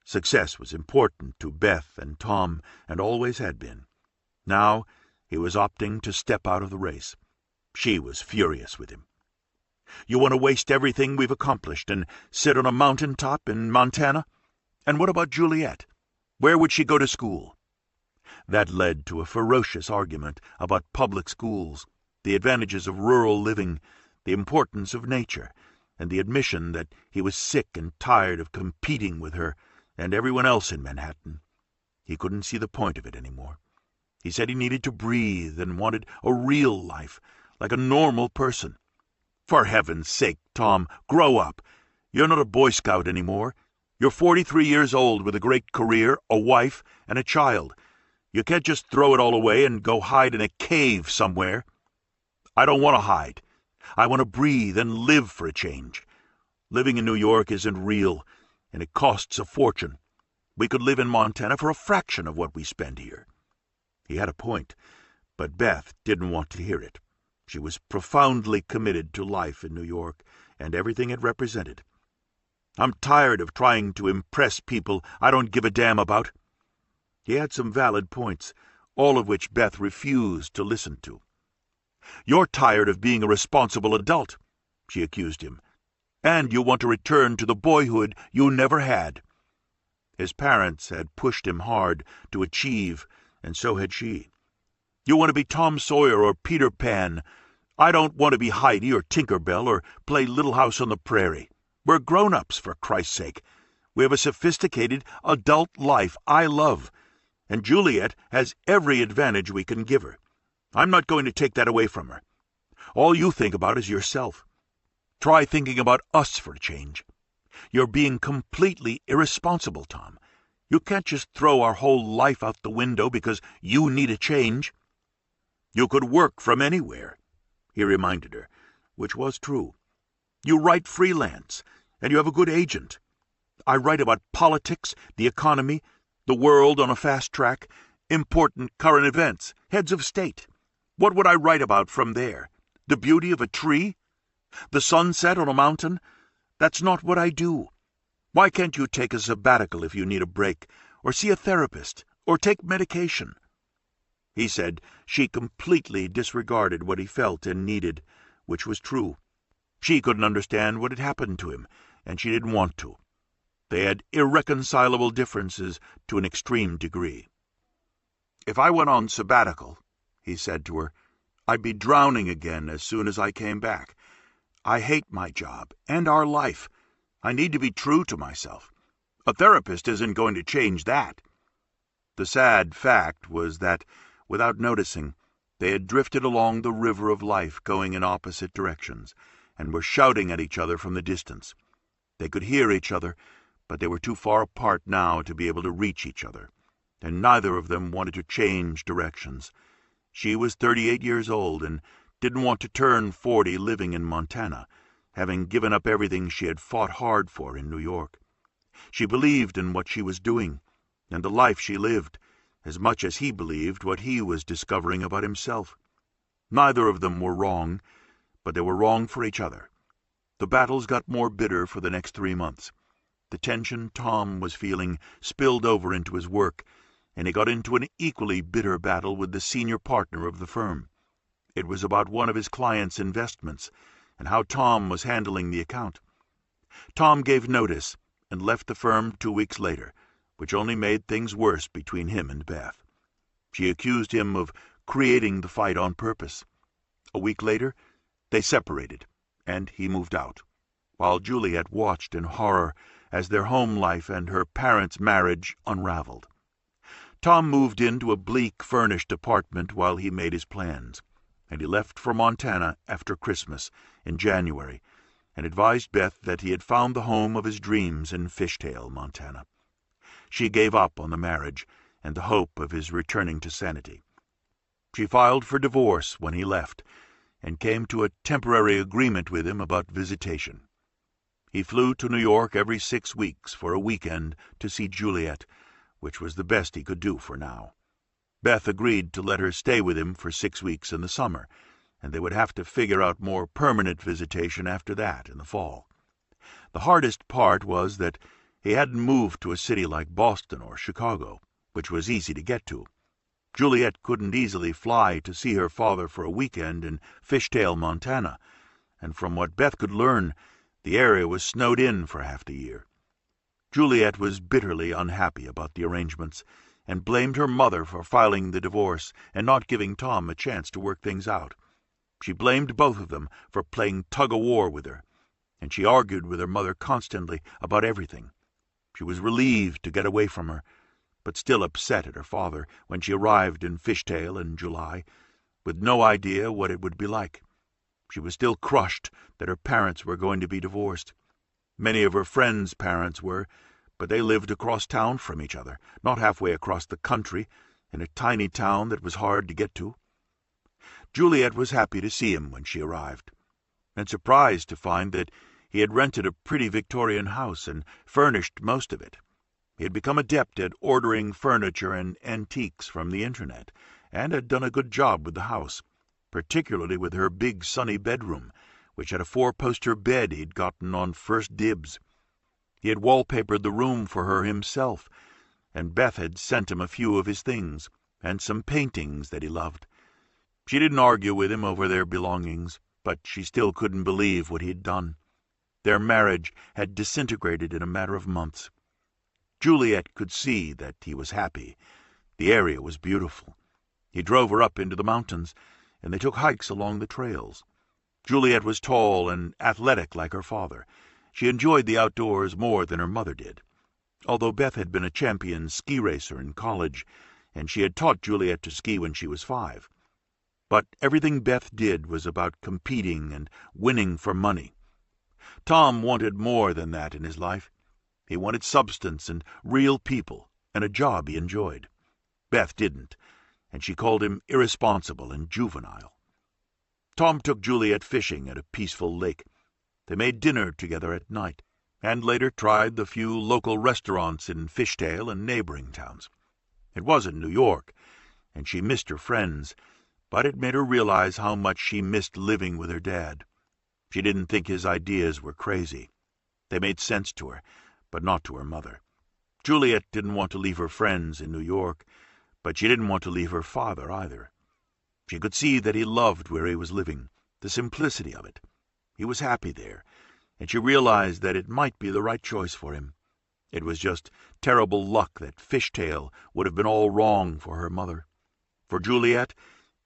Success was important to Beth and Tom, and always had been. Now he was opting to step out of the race. She was furious with him. You want to waste everything we've accomplished and sit on a mountain top in Montana? And what about Juliet? Where would she go to school? That led to a ferocious argument about public schools, the advantages of rural living, the importance of nature, and the admission that he was sick and tired of competing with her and everyone else in Manhattan. He couldn't see the point of it anymore. He said he needed to breathe and wanted a real life, like a normal person. For heaven's sake, Tom, grow up. You're not a Boy Scout anymore. You're 43 years old with a great career, a wife, and a child. You can't just throw it all away and go hide in a cave somewhere. I don't want to hide. I want to breathe and live for a change. Living in New York isn't real, and it costs a fortune. We could live in Montana for a fraction of what we spend here. He had a point, but Beth didn't want to hear it. She was profoundly committed to life in New York and everything it represented. I'm tired of trying to impress people I don't give a damn about. He had some valid points, all of which Beth refused to listen to. You're tired of being a responsible adult, she accused him, and you want to return to the boyhood you never had. His parents had pushed him hard to achieve, and so had she. You want to be Tom Sawyer or Peter Pan. I don't want to be Heidi or Tinker Bell or play Little House on the Prairie. We're grown-ups, for Christ's sake. We have a sophisticated, adult life I love, and Juliet has every advantage we can give her. I'm not going to take that away from her. All you think about is yourself. Try thinking about us for a change. You're being completely irresponsible, Tom. You can't just throw our whole life out the window because you need a change. You could work from anywhere, he reminded her, which was true. You write freelance, and you have a good agent. I write about politics, the economy, the world on a fast track, important current events, heads of state. What would I write about from there? The beauty of a tree? The sunset on a mountain? That's not what I do. Why can't you take a sabbatical if you need a break, or see a therapist, or take medication? He said she completely disregarded what he felt and needed, which was true. She couldn't understand what had happened to him, and she didn't want to. They had irreconcilable differences to an extreme degree. If I went on sabbatical, he said to her, I'd be drowning again as soon as I came back. I hate my job and our life. I need to be true to myself. A therapist isn't going to change that. The sad fact was that, without noticing, they had drifted along the river of life going in opposite directions, and were shouting at each other from the distance. They could hear each other, but they were too far apart now to be able to reach each other, and neither of them wanted to change directions. She was 38 years old and didn't want to turn 40 living in Montana, having given up everything she had fought hard for in New York. She believed in what she was doing, and the life she lived, as much as he believed what he was discovering about himself. Neither of them were wrong, but they were wrong for each other. The battles got more bitter for the next 3 months. The tension Tom was feeling spilled over into his work, and he got into an equally bitter battle with the senior partner of the firm. It was about one of his clients' investments, and how Tom was handling the account. Tom gave notice and left the firm 2 weeks later, which only made things worse between him and Beth. She accused him of creating the fight on purpose. A week later, they separated, and he moved out, while Juliet watched in horror as their home life and her parents' marriage unraveled. Tom moved into a bleak, furnished apartment while he made his plans, and he left for Montana after Christmas in January, and advised Beth that he had found the home of his dreams in Fishtail, Montana. She gave up on the marriage and the hope of his returning to sanity. She filed for divorce when he left, and came to a temporary agreement with him about visitation. He flew to New York every 6 weeks for a weekend to see Juliet, which was the best he could do for now. Beth agreed to let her stay with him for 6 weeks in the summer, and they would have to figure out more permanent visitation after that in the fall. The hardest part was that he hadn't moved to a city like Boston or Chicago, which was easy to get to. Juliet couldn't easily fly to see her father for a weekend in Fishtail, Montana, and from what Beth could learn, the area was snowed in for half the year. Juliet was bitterly unhappy about the arrangements, and blamed her mother for filing the divorce and not giving Tom a chance to work things out. She blamed both of them for playing tug-of-war with her, and she argued with her mother constantly about everything. She was relieved to get away from her, but still upset at her father when she arrived in Fishtail in July, with no idea what it would be like. She was still crushed that her parents were going to be divorced. Many of her friends' parents were, but they lived across town from each other, not halfway across the country, in a tiny town that was hard to get to. Juliet was happy to see him when she arrived, and surprised to find that he had rented a pretty Victorian house and furnished most of it. He had become adept at ordering furniture and antiques from the internet, and had done a good job with the house, particularly with her big sunny bedroom, which had a 4-poster bed he'd gotten on first dibs. He had wallpapered the room for her himself, and Beth had sent him a few of his things, and some paintings that he loved. She didn't argue with him over their belongings, but she still couldn't believe what he had done. Their marriage had disintegrated in a matter of months. Juliet could see that he was happy. The area was beautiful. He drove her up into the mountains, and they took hikes along the trails. Juliet was tall and athletic like her father. She enjoyed the outdoors more than her mother did, although Beth had been a champion ski racer in college, and she had taught Juliet to ski when she was 5. But everything Beth did was about competing and winning for money. Tom wanted more than that in his life. He wanted substance and real people and a job he enjoyed. Beth didn't, and she called him irresponsible and juvenile. Tom took Juliet fishing at a peaceful lake. They made dinner together at night, and later tried the few local restaurants in Fishtail and neighboring towns. It wasn't New York, and she missed her friends, but it made her realize how much she missed living with her dad. She didn't think his ideas were crazy. They made sense to her, but not to her mother. Juliet didn't want to leave her friends in New York, but she didn't want to leave her father either. She could see that he loved where he was living, the simplicity of it. He was happy there, and she realized that it might be the right choice for him. It was just terrible luck that Fishtail would have been all wrong for her mother. For Juliet,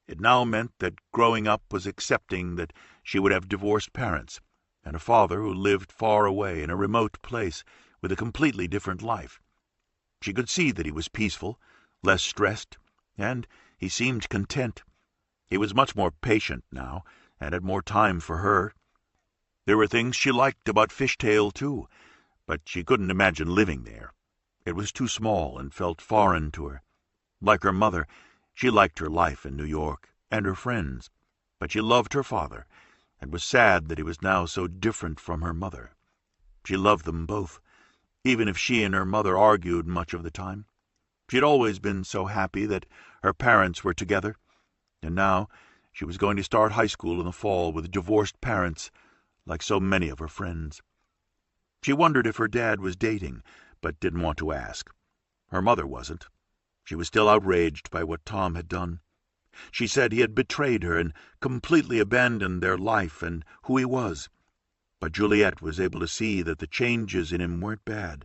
it now meant that growing up was accepting that she would have divorced parents, and a father who lived far away in a remote place with a completely different life. She could see that he was peaceful, less stressed, and he seemed content. He was much more patient now, and had more time for her. There were things she liked about Fishtail, too, but she couldn't imagine living there. It was too small and felt foreign to her. Like her mother, she liked her life in New York and her friends, but she loved her father and was sad that he was now so different from her mother. She loved them both, even if she and her mother argued much of the time. She had always been so happy that her parents were together, and now she was going to start high school in the fall with divorced parents, like so many of her friends. She wondered if her dad was dating, but didn't want to ask. Her mother wasn't. She was still outraged by what Tom had done. She said he had betrayed her and completely abandoned their life and who he was. But Juliet was able to see that the changes in him weren't bad.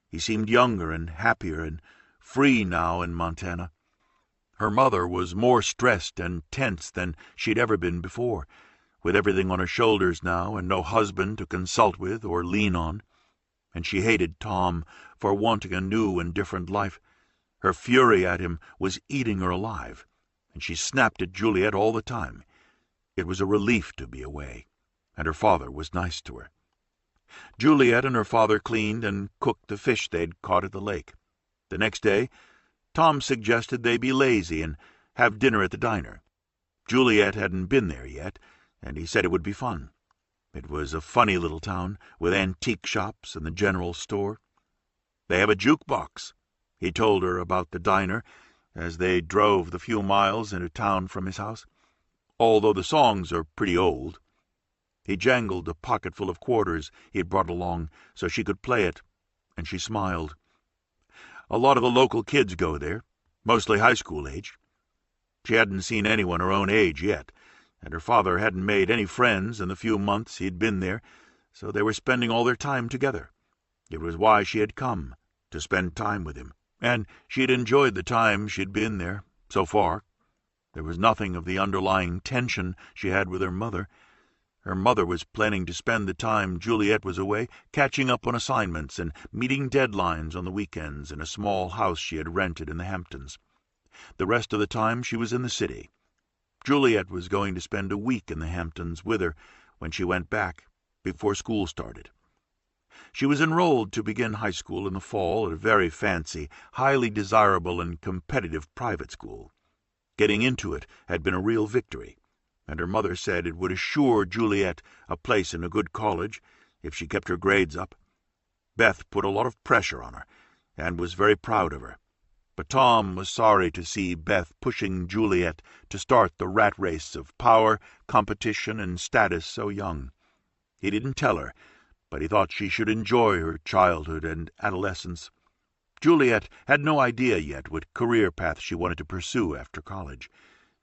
He seemed younger and happier and free now in Montana. Her mother was more stressed and tense than she'd ever been before, with everything on her shoulders now and no husband to consult with or lean on. And she hated Tom for wanting a new and different life. Her fury at him was eating her alive, and she snapped at Juliet all the time. It was a relief to be away, and her father was nice to her. Juliet and her father cleaned and cooked the fish they'd caught at the lake. The next day, Tom suggested they be lazy and have dinner at the diner. Juliet hadn't been there yet, and he said it would be fun. It was a funny little town, with antique shops and the general store. They have a jukebox. He told her about the diner as they drove the few miles into town from his house, although the songs are pretty old. He jangled a pocketful of quarters he had brought along so she could play it, and she smiled. A lot of the local kids go there, mostly high school age. She hadn't seen anyone her own age yet, and her father hadn't made any friends in the few months he'd been there, so they were spending all their time together. It was why she had come, to spend time with him, and she'd enjoyed the time she'd been there, so far. There was nothing of the underlying tension she had with her mother. Her mother was planning to spend the time Juliet was away catching up on assignments and meeting deadlines on the weekends in a small house she had rented in the Hamptons. The rest of the time she was in the city. Juliet was going to spend a week in the Hamptons with her when she went back, before school started. She was enrolled to begin high school in the fall at a very fancy, highly desirable and competitive private school. Getting into it had been a real victory, and her mother said it would assure Juliet a place in a good college if she kept her grades up. Beth put a lot of pressure on her, and was very proud of her. But Tom was sorry to see Beth pushing Juliet to start the rat race of power, competition, and status so young. He didn't tell her, but he thought she should enjoy her childhood and adolescence. Juliet had no idea yet what career path she wanted to pursue after college.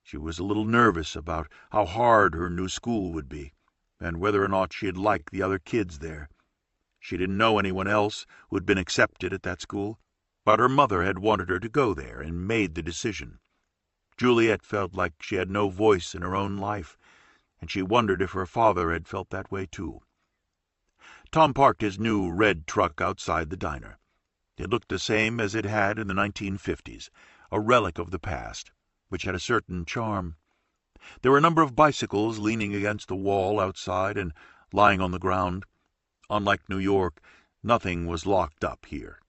She was a little nervous about how hard her new school would be, and whether or not she'd like the other kids there. She didn't know anyone else who had been accepted at that school, but her mother had wanted her to go there and made the decision. Juliet felt like she had no voice in her own life, and she wondered if her father had felt that way too. Tom parked his new red truck outside the diner. It looked the same as it had in the 1950s, a relic of the past, which had a certain charm. There were a number of bicycles leaning against the wall outside and lying on the ground. Unlike New York, nothing was locked up here.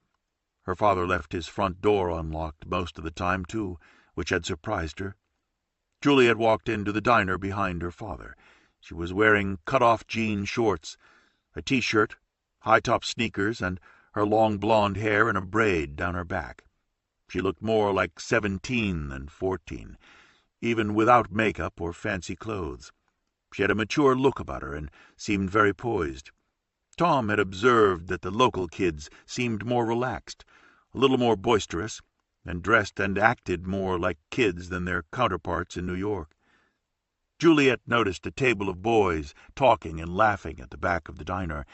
Her father left his front door unlocked most of the time, too, which had surprised her. Juliet walked into the diner behind her father. She was wearing cut-off jean shorts, a T-shirt, high-top sneakers, and her long blonde hair in a braid down her back. She looked more like 17 than 14, even without makeup or fancy clothes. She had a mature look about her and seemed very poised. Tom had observed that the local kids seemed more relaxed, a little more boisterous, and dressed and acted more like kids than their counterparts in New York. Juliet noticed a table of boys talking and laughing at the back of the diner,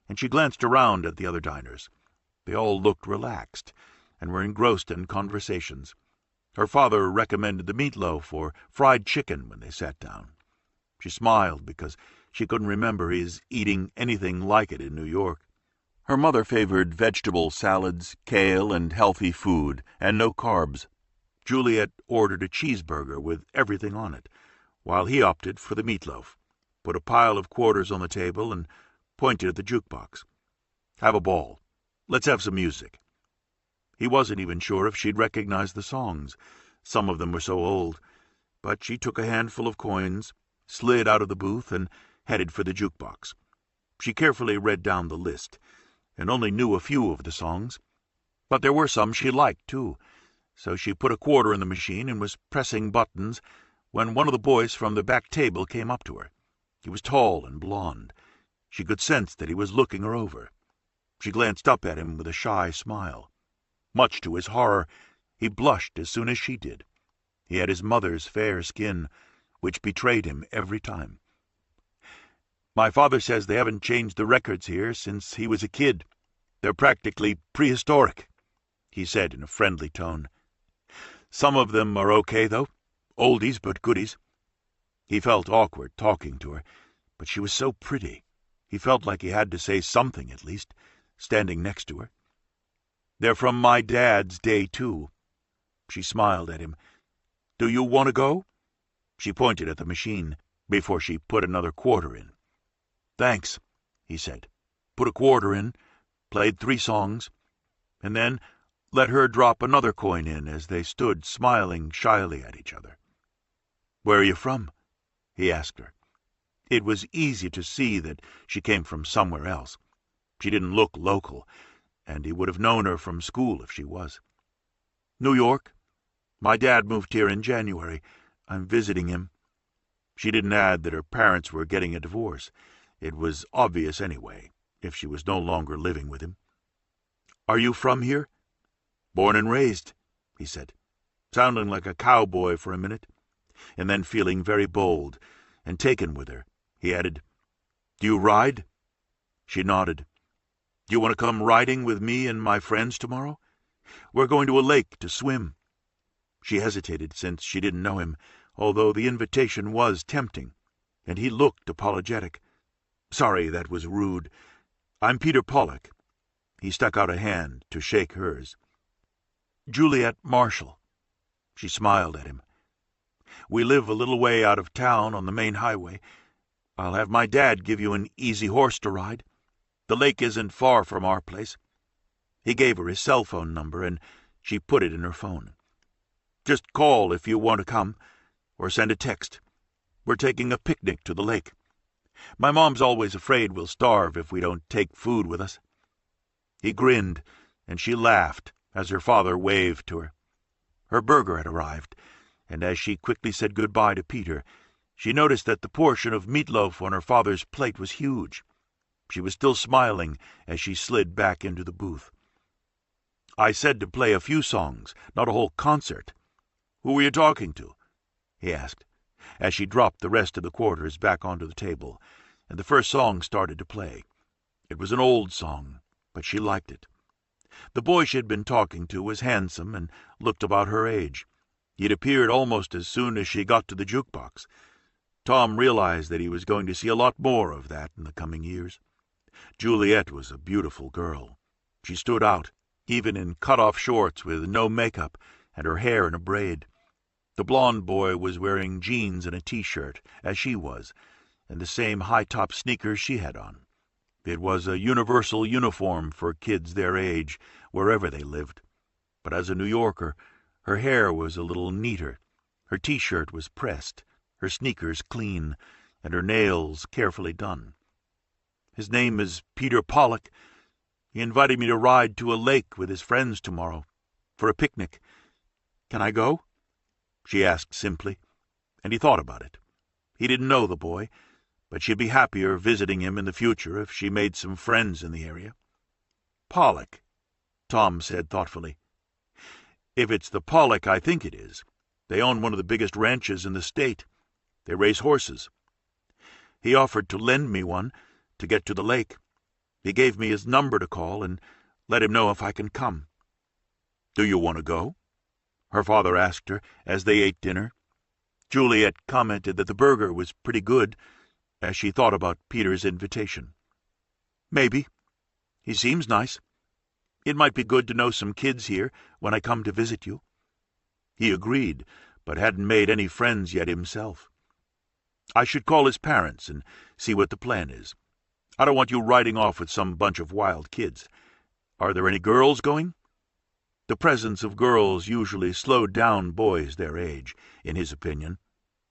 and she glanced around at the other diners. They all looked relaxed and were engrossed in conversations. Her father recommended the meatloaf or fried chicken when they sat down. She smiled because she couldn't remember his eating anything like it in New York. Her mother favored vegetable salads, kale, and healthy food, and no carbs. Juliet ordered a cheeseburger with everything on it, while he opted for the meatloaf, put a pile of quarters on the table, and pointed at the jukebox. "Have a ball. Let's have some music." He wasn't even sure if she'd recognize the songs. Some of them were so old. But she took a handful of coins, slid out of the booth, and headed for the jukebox. She carefully read down the list, and only knew a few of the songs. But there were some she liked, too. So she put a quarter in the machine and was pressing buttons when one of the boys from the back table came up to her. He was tall and blond. She could sense that he was looking her over. She glanced up at him with a shy smile. Much to his horror, he blushed as soon as she did. He had his mother's fair skin, which betrayed him every time. "My father says they haven't changed the records here since he was a kid. They're practically prehistoric," he said in a friendly tone. "Some of them are okay, though. Oldies but goodies." He felt awkward talking to her, but she was so pretty. He felt like he had to say something at least, standing next to her. "They're from my dad's day, too." She smiled at him. "Do you want to go?" She pointed at the machine before she put another quarter in. "Thanks," he said. Put a quarter in, played 3 songs, and then let her drop another coin in as they stood smiling shyly at each other. "Where are you from?" he asked her. It was easy to see that she came from somewhere else. She didn't look local, and he would have known her from school if she was. "New York. My dad moved here in January. I'm visiting him." She didn't add that her parents were getting a divorce. It was obvious anyway, if she was no longer living with him. "Are you from here?" "Born and raised," he said, sounding like a cowboy for a minute, and then feeling very bold and taken with her, he added, "Do you ride?" She nodded. "Do you want to come riding with me and my friends tomorrow? We're going to a lake to swim." She hesitated since she didn't know him, although the invitation was tempting. and he looked apologetic. "Sorry, that was rude. I'm Peter Pollock." He stuck out a hand to shake hers. "Juliet Marshall." She smiled at him. "We live a little way out of town on the main highway. I'll have my dad give you an easy horse to ride. The lake isn't far from our place." He gave her his cell phone number, and she put it in her phone. "Just call if you want to come, or send a text. We're taking a picnic to the lake. My mom's always afraid we'll starve if we don't take food with us." He grinned, and she laughed as her father waved to her. Her burger had arrived, and as she quickly said goodbye to Peter, she noticed that the portion of meatloaf on her father's plate was huge. She was still smiling as she slid back into the booth. "I said to play a few songs, not a whole concert." "Who were you talking to?" he asked, as she dropped the rest of the quarters back onto the table, and the first song started to play. It was an old song, but she liked it. The boy she had been talking to was handsome and looked about her age. He had appeared almost as soon as she got to the jukebox. Tom realized that he was going to see a lot more of that in the coming years. Juliet was a beautiful girl. She stood out, even in cut-off shorts with no makeup and her hair in a braid. The blond boy was wearing jeans and a T-shirt, as she was, and the same high-top sneakers she had on. It was a universal uniform for kids their age, wherever they lived. But as a New Yorker, her hair was a little neater. Her T-shirt was pressed, her sneakers clean, and her nails carefully done. "His name is Peter Pollock. He invited me to ride to a lake with his friends tomorrow, for a picnic. Can I go?" she asked simply, and he thought about it. He didn't know the boy, but she'd be happier visiting him in the future if she made some friends in the area. "Pollock," Tom said thoughtfully. "If it's the Pollock I think it is, they own one of the biggest ranches in the state. They raise horses. He offered to lend me one to get to the lake. He gave me his number to call and let him know if I can come." "Do you want to go?" her father asked her as they ate dinner. Juliet commented that the burger was pretty good as she thought about Peter's invitation. "Maybe. He seems nice. It might be good to know some kids here when I come to visit you." He agreed, but hadn't made any friends yet himself. "I should call his parents and see what the plan is. I don't want you riding off with some bunch of wild kids. Are there any girls going?" The presence of girls usually slowed down boys their age, in his opinion.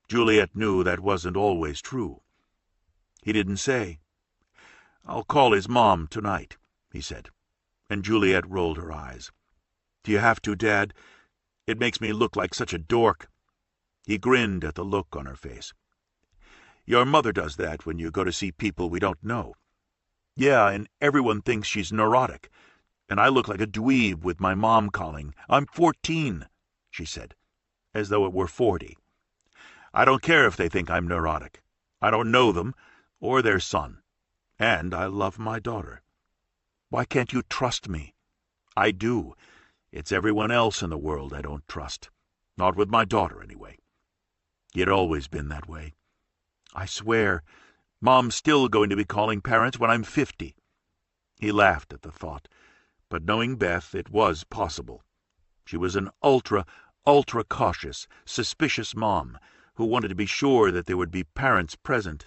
Juliet knew that wasn't always true. He didn't say. "I'll call his mom tonight," he said, and Juliet rolled her eyes. "Do you have to, Dad? It makes me look like such a dork." He grinned at the look on her face. "Your mother does that when you go to see people we don't know. Yeah, and everyone thinks she's neurotic, and I look like a dweeb with my mom calling. I'm 14, she said, as though it were 40. I don't care if they think I'm neurotic. I don't know them or their son, and I love my daughter. Why can't you trust me? I do. It's everyone else in the world I don't trust. Not with my daughter, anyway. It's always been that way. I swear, Mom's still going to be calling parents when I'm 50. He laughed at the thought, but knowing Beth, it was possible. She was an ultra cautious, suspicious mom who wanted to be sure that there would be parents present,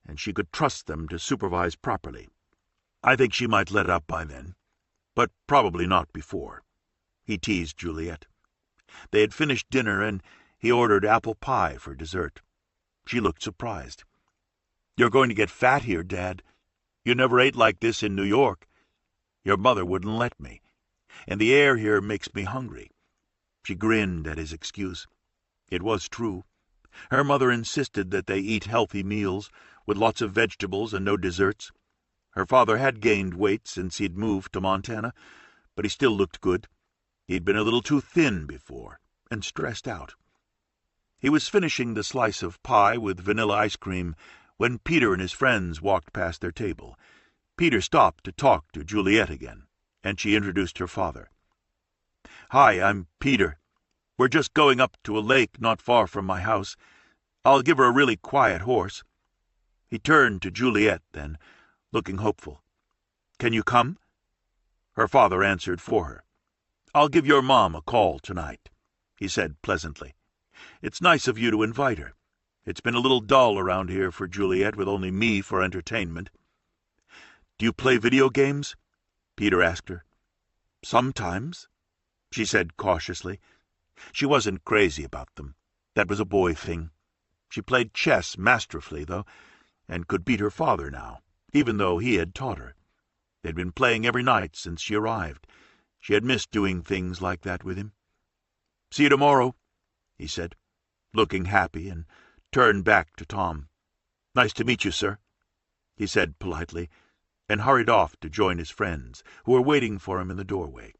and she could trust them to supervise properly. I think she might let up by then, but probably not before. He teased Juliet. They had finished dinner, and he ordered apple pie for dessert. She looked surprised. "You're going to get fat here, Dad. You never ate like this in New York. Your mother wouldn't let me, and the air here makes me hungry." She grinned at his excuse. It was true. Her mother insisted that they eat healthy meals, with lots of vegetables and no desserts. Her father had gained weight since he'd moved to Montana, but he still looked good. He'd been a little too thin before, and stressed out. He was finishing the slice of pie with vanilla ice cream when Peter and his friends walked past their table. Peter stopped to talk to Juliet again, and she introduced her father. "Hi, I'm Peter. We're just going up to a lake not far from my house. I'll give her a really quiet horse. He turned to Juliet then, looking hopeful. "Can you come?" Her father answered for her. "I'll give your mom a call tonight," he said pleasantly. "It's nice of you to invite her. It's been a little dull around here for Juliet with only me for entertainment." "Do you play video games?" Peter asked her. "Sometimes," she said cautiously. She wasn't crazy about them. That was a boy thing. She played chess masterfully, though, and could beat her father now, even though he had taught her. They'd been playing every night since she arrived. She had missed doing things like that with him. "See you tomorrow," he said, looking happy, and turned back to Tom. "Nice to meet you, sir," he said politely, and hurried off to join his friends, who were waiting for him in the doorway.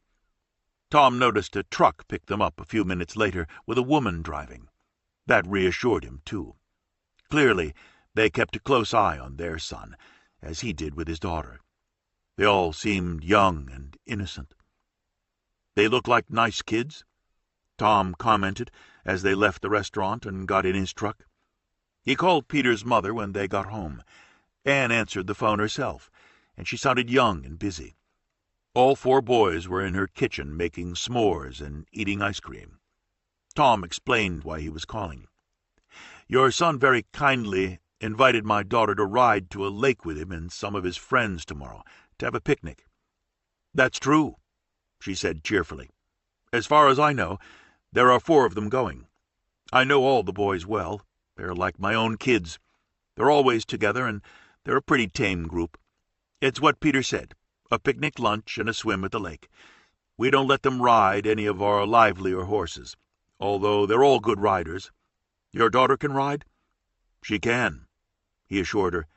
Tom noticed a truck pick them up a few minutes later with a woman driving. That reassured him, too. Clearly, they kept a close eye on their son, as he did with his daughter. They all seemed young and innocent. "They look like nice kids," Tom commented as they left the restaurant and got in his truck. He called Peter's mother when they got home. Anne answered the phone herself, and she sounded young and busy. All 4 boys were in her kitchen making s'mores and eating ice cream. Tom explained why he was calling. "Your son very kindly invited my daughter to ride to a lake with him and some of his friends tomorrow to have a picnic." "That's true," she said cheerfully. "As far as I know, there are 4 of them going. I know all the boys well. They're like my own kids. They're always together, and they're a pretty tame group. It's what Peter said, a picnic lunch and a swim at the lake. We don't let them ride any of our livelier horses, although they're all good riders. Your daughter can ride?" "She can," he assured her.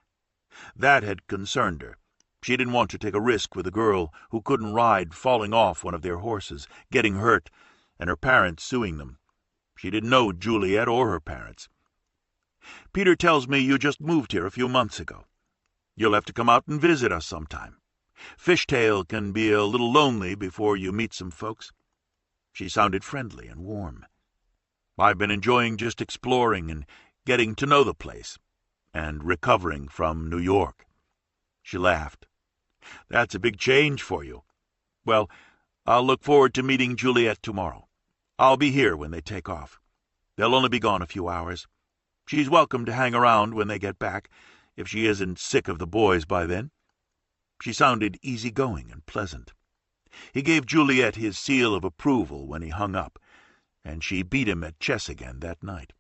That had concerned her. She didn't want to take a risk with a girl who couldn't ride falling off one of their horses, getting hurt, and her parents suing them. She didn't know Juliet or her parents. "Peter tells me you just moved here a few months ago. You'll have to come out and visit us sometime. Fishtail can be a little lonely before you meet some folks." She sounded friendly and warm. "I've been enjoying just exploring and getting to know the place, and recovering from New York." She laughed. "That's a big change for you. Well, I'll look forward to meeting Juliet tomorrow. I'll be here when they take off. They'll only be gone a few hours. She's welcome to hang around when they get back, if she isn't sick of the boys by then." She sounded easygoing and pleasant. He gave Juliet his seal of approval when he hung up, and she beat him at chess again that night.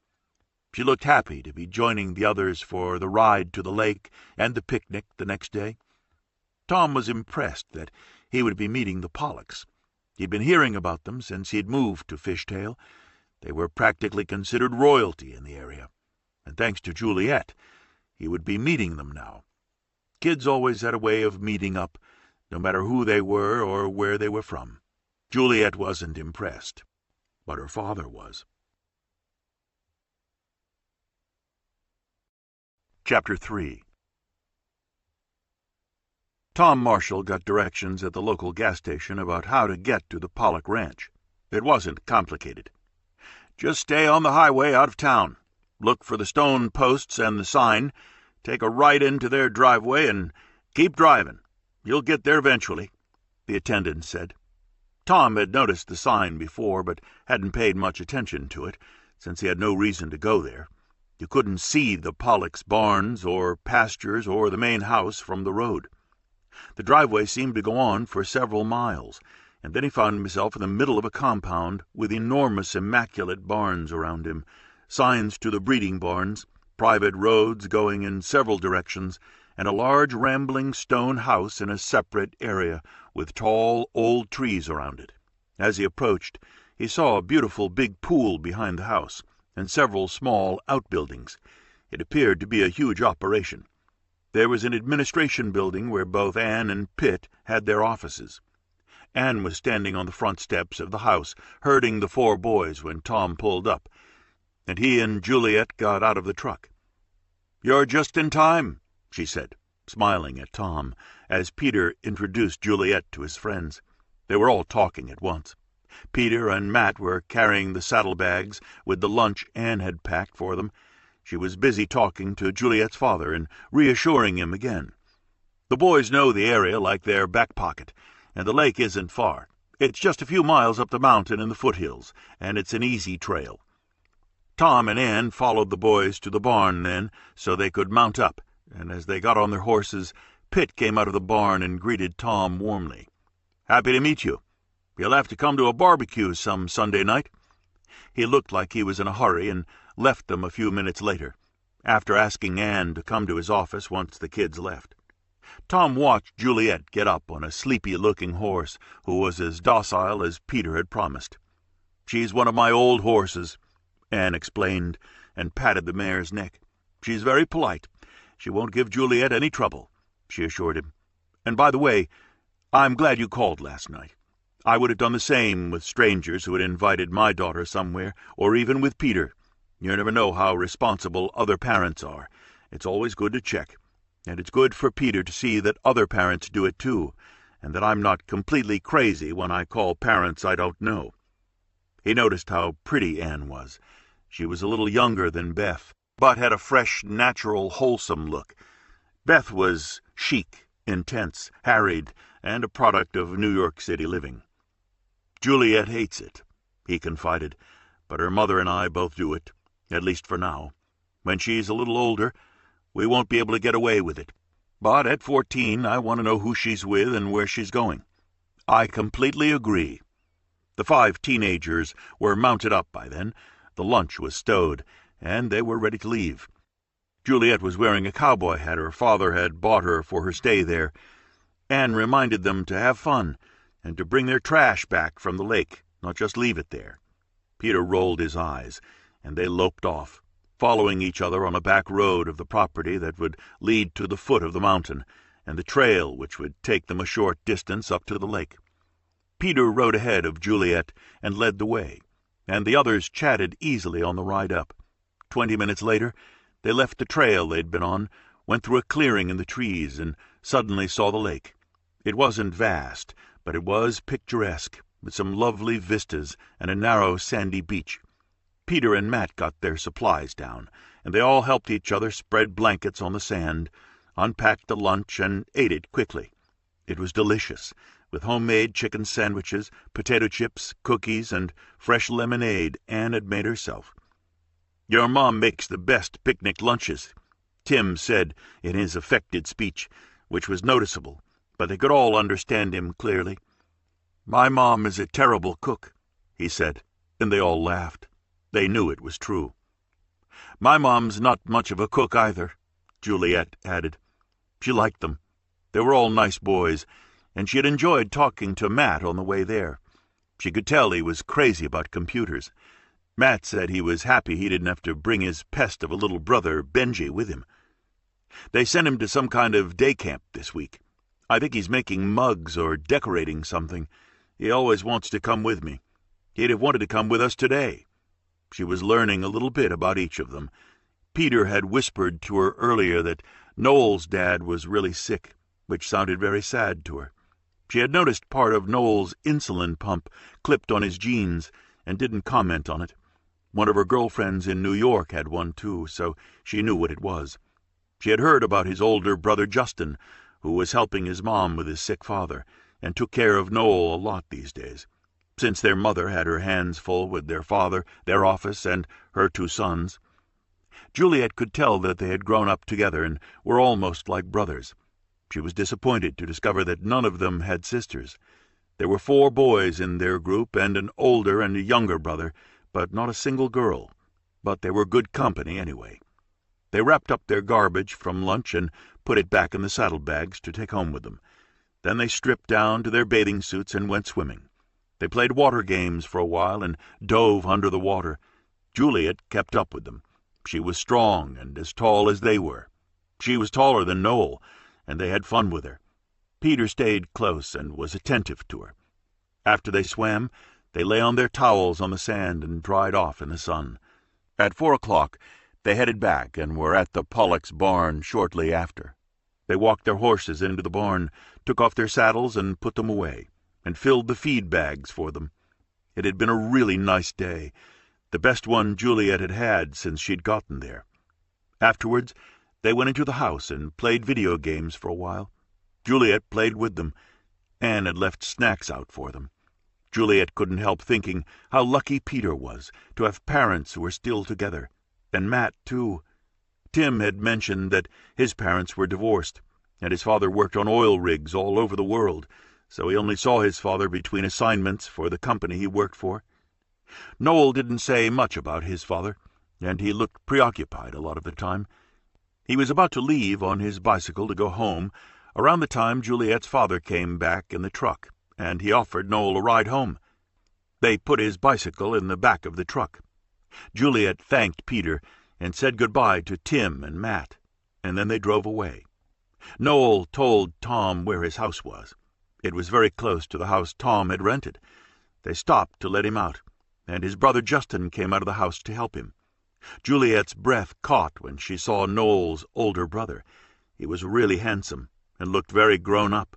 She looked happy to be joining the others for the ride to the lake and the picnic the next day. Tom was impressed that he would be meeting the Pollocks. He'd been hearing about them since he'd moved to Fishtail. They were practically considered royalty in the area, and thanks to Juliet, he would be meeting them now. Kids always had a way of meeting up, no matter who they were or where they were from. Juliet wasn't impressed, but her father was. Chapter 3. Tom Marshall got directions at the local gas station about how to get to the Pollock Ranch. It wasn't complicated. "Just stay on the highway out of town. Look for the stone posts and the sign. Take a right into their driveway and keep driving. You'll get there eventually," the attendant said. Tom had noticed the sign before, but hadn't paid much attention to it, since he had no reason to go there. You couldn't see the Pollocks' barns or pastures or the main house from the road. The driveway seemed to go on for several miles, and then he found himself in the middle of a compound with enormous immaculate barns around him, signs to the breeding barns, private roads going in several directions, and a large rambling stone house in a separate area with tall old trees around it. As he approached, he saw a beautiful big pool behind the house, and several small outbuildings. It appeared to be a huge operation. There was an administration building where both Anne and Pitt had their offices. Anne was standing on the front steps of the house, herding the 4 boys when Tom pulled up, and he and Juliet got out of the truck. "You're just in time," she said, smiling at Tom, as Peter introduced Juliet to his friends. They were all talking at once. Peter and Matt were carrying the saddlebags with the lunch Anne had packed for them. She was busy talking to Juliet's father and reassuring him again. The boys know the area like their back pocket, and the lake isn't far. It's just a few miles up the mountain in the foothills, and it's an easy trail. Tom and Ann followed the boys to the barn then, so they could mount up, and as they got on their horses, Pitt came out of the barn and greeted Tom warmly. "Happy to meet you. You'll have to come to a barbecue some Sunday night." He looked like he was in a hurry and left them a few minutes later, after asking Ann to come to his office once the kids left. Tom watched Juliet get up on a sleepy-looking horse who was as docile as Peter had promised. "She's one of my old horses," Ann explained, and patted the mare's neck. "She's very polite. She won't give Juliet any trouble," she assured him. "And by the way, I'm glad you called last night. I would have done the same with strangers who had invited my daughter somewhere, or even with Peter. You never know how responsible other parents are. It's always good to check. And it's good for Peter to see that other parents do it too, and that I'm not completely crazy when I call parents I don't know." He noticed how pretty Ann was. She was a little younger than Beth, but had a fresh, natural, wholesome look. Beth was chic, intense, harried, and a product of New York City living. "Juliet hates it," he confided, "but her mother and I both do it, at least for now. When she's a little older, we won't be able to get away with it. But at 14, I want to know who she's with and where she's going." "I completely agree." The 5 teenagers were mounted up by then. The lunch was stowed, and they were ready to leave. Juliet was wearing a cowboy hat her father had bought her for her stay there. Ann reminded them to have fun and to bring their trash back from the lake, not just leave it there. Peter rolled his eyes, and they loped off, following each other on a back road of the property that would lead to the foot of the mountain, and the trail which would take them a short distance up to the lake. Peter rode ahead of Juliet and led the way, and the others chatted easily on the ride up. 20 minutes later, they left the trail they'd been on, went through a clearing in the trees, and suddenly saw the lake. It wasn't vast, but it was picturesque, with some lovely vistas and a narrow sandy beach. Peter and Matt got their supplies down, and they all helped each other spread blankets on the sand, unpacked the lunch, and ate it quickly. It was delicious, with homemade chicken sandwiches, potato chips, cookies, and fresh lemonade Ann had made herself. "Your mom makes the best picnic lunches," Tim said in his affected speech, which was noticeable, but they could all understand him clearly. "My mom is a terrible cook," he said, and they all laughed. They knew it was true. "My mom's not much of a cook either," Juliet added. She liked them. They were all nice boys, and she had enjoyed talking to Matt on the way there. She could tell he was crazy about computers. Matt said he was happy he didn't have to bring his pest of a little brother, Benji, with him. "They sent him to some kind of day camp this week. I think he's making mugs or decorating something. He always wants to come with me. He'd have wanted to come with us today." She was learning a little bit about each of them. Peter had whispered to her earlier that Noel's dad was really sick, which sounded very sad to her. She had noticed part of Noel's insulin pump clipped on his jeans and didn't comment on it. One of her girlfriends in New York had one too, so she knew what it was. She had heard about his older brother Justin, who was helping his mom with his sick father, and took care of Noel a lot these days, since their mother had her hands full with their father, their office, and her 2 sons. Juliet could tell that they had grown up together and were almost like brothers. She was disappointed to discover that none of them had sisters. There were 4 boys in their group and an older and a younger brother, but not a single girl. But they were good company anyway. They wrapped up their garbage from lunch and put it back in the saddlebags to take home with them. Then they stripped down to their bathing suits and went swimming. They played water games for a while and dove under the water. Juliet kept up with them. She was strong and as tall as they were. She was taller than Noel, and they had fun with her. Peter stayed close and was attentive to her. After they swam, they lay on their towels on the sand and dried off in the sun. At 4 o'clock, they headed back and were at the Pollocks' barn shortly after. They walked their horses into the barn, took off their saddles and put them away, and filled the feed bags for them. It had been a really nice day, the best one Juliet had had since she'd gotten there. Afterwards, they went into the house and played video games for a while. Juliet played with them. Anne had left snacks out for them. Juliet couldn't help thinking how lucky Peter was to have parents who were still together, and Matt, too. Tim had mentioned that his parents were divorced, and his father worked on oil rigs all over the world, so he only saw his father between assignments for the company he worked for. Noel didn't say much about his father, and he looked preoccupied a lot of the time. He was about to leave on his bicycle to go home around the time Juliet's father came back in the truck, and he offered Noel a ride home. They put his bicycle in the back of the truck. Juliet thanked Peter and said goodbye to Tim and Matt, and then they drove away. Noel told Tom where his house was. It was very close to the house Tom had rented. They stopped to let him out, and his brother Justin came out of the house to help him. Juliet's breath caught when she saw Noel's older brother. He was really handsome and looked very grown up,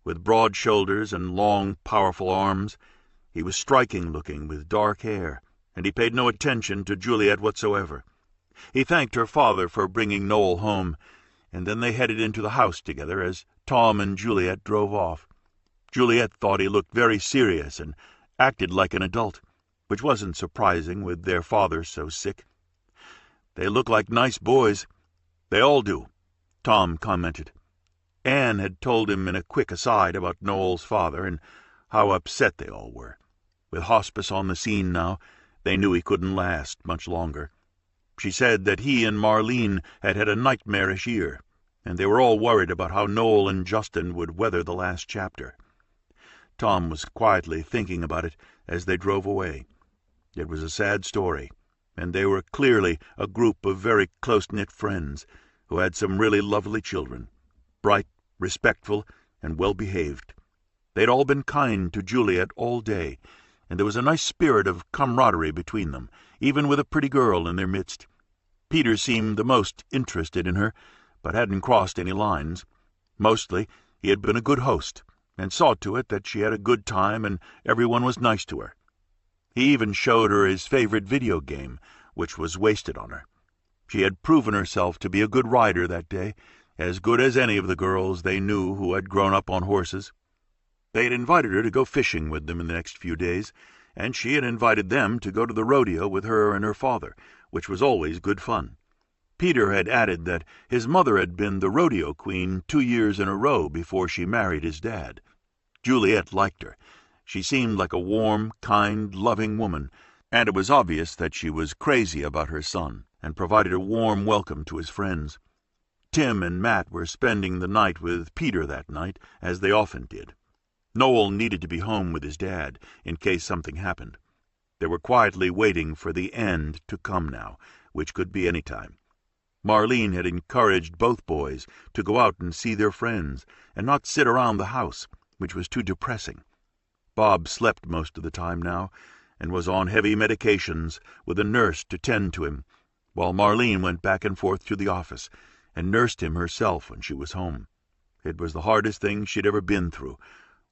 with broad shoulders and long, powerful arms. He was striking-looking with dark hair, and he paid no attention to Juliet whatsoever. He thanked her father for bringing Noel home, and then they headed into the house together as Tom and Juliet drove off. Juliet thought he looked very serious and acted like an adult, which wasn't surprising with their father so sick. "They look like nice boys. They all do," Tom commented. Anne had told him in a quick aside about Noel's father and how upset they all were. With hospice on the scene now, they knew he couldn't last much longer. She said that he and Marlene had had a nightmarish year, and they were all worried about how Noel and Justin would weather the last chapter. Tom was quietly thinking about it as they drove away. It was a sad story, and they were clearly a group of very close-knit friends who had some really lovely children, bright, respectful, and well-behaved. They'd all been kind to Juliet all day, and there was a nice spirit of camaraderie between them, even with a pretty girl in their midst. Peter seemed the most interested in her, but hadn't crossed any lines. Mostly, he had been a good host, and saw to it that she had a good time and everyone was nice to her. He even showed her his favorite video game, which was wasted on her. She had proven herself to be a good rider that day, as good as any of the girls they knew who had grown up on horses. They had invited her to go fishing with them in the next few days, and she had invited them to go to the rodeo with her and her father, which was always good fun. Peter had added that his mother had been the rodeo queen 2 years in a row before she married his dad. Juliet liked her. She seemed like a warm, kind, loving woman, and it was obvious that she was crazy about her son and provided a warm welcome to his friends. Tim and Matt were spending the night with Peter that night, as they often did. Noel needed to be home with his dad in case something happened. They were quietly waiting for the end to come now, which could be any time. Marlene had encouraged both boys to go out and see their friends and not sit around the house, which was too depressing. Bob slept most of the time now and was on heavy medications with a nurse to tend to him, while Marlene went back and forth to the office and nursed him herself when she was home. It was the hardest thing she'd ever been through,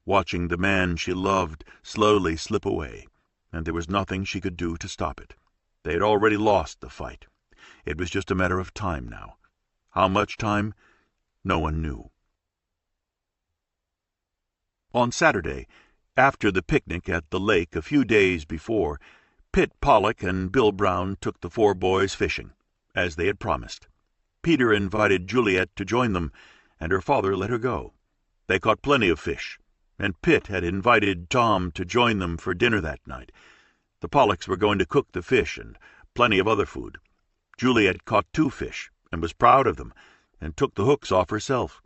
watching the man she loved slowly slip away, and there was nothing she could do to stop it. They had already lost the fight. It was just a matter of time now. How much time? No one knew. On Saturday, after the picnic at the lake a few days before, Pitt Pollock and Bill Brown took the 4 boys fishing, as they had promised. Peter invited Juliet to join them, and her father let her go. They caught plenty of fish, and Pitt had invited Tom to join them for dinner that night. The Pollocks were going to cook the fish and plenty of other food. Juliet caught 2 fish and was proud of them, and took the hooks off herself.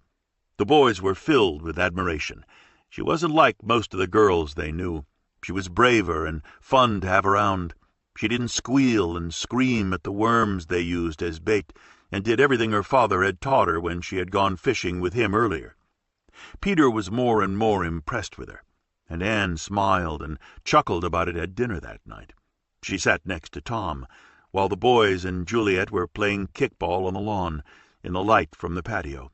The boys were filled with admiration. She wasn't like most of the girls they knew. She was braver and fun to have around. She didn't squeal and scream at the worms they used as bait, and did everything her father had taught her when she had gone fishing with him earlier. Peter was more and more impressed with her, and Anne smiled and chuckled about it at dinner that night. She sat next to Tom, while the boys and Juliet were playing kickball on the lawn, in the light from the patio.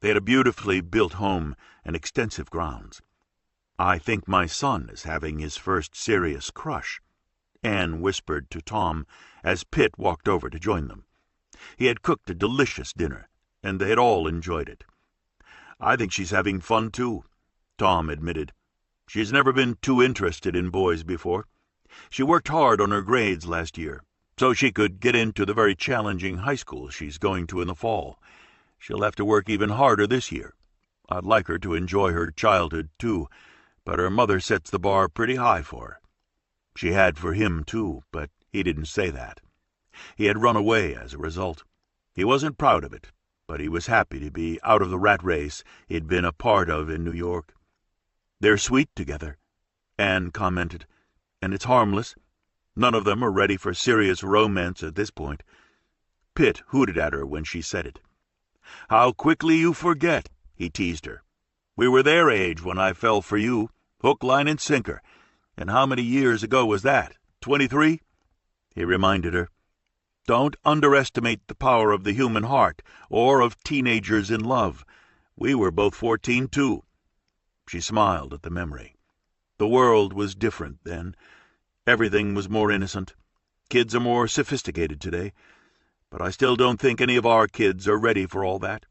They had a beautifully built home and extensive grounds. "I think my son is having his first serious crush," Anne whispered to Tom as Pitt walked over to join them. He had cooked a delicious dinner, and they had all enjoyed it. "I think she's having fun, too," Tom admitted. "She's never been too interested in boys before. She worked hard on her grades last year, so she could get into the very challenging high school she's going to in the fall. She'll have to work even harder this year. I'd like her to enjoy her childhood, too, but her mother sets the bar pretty high for her." She had for him, too, but he didn't say that. He had run away as a result. He wasn't proud of it, but he was happy to be out of the rat race he'd been a part of in New York. "They're sweet together," Anne commented, "and it's harmless. None of them are ready for serious romance at this point." Pitt hooted at her when she said it. "How quickly you forget," he teased her. "We were their age when I fell for you, hook, line, and sinker. And how many years ago was that? 23? He reminded her. "Don't underestimate the power of the human heart, or of teenagers in love. We were both 14, too." She smiled at the memory. The world was different then. Everything was more innocent. Kids are more sophisticated today. But I still don't think any of our kids are ready for all that.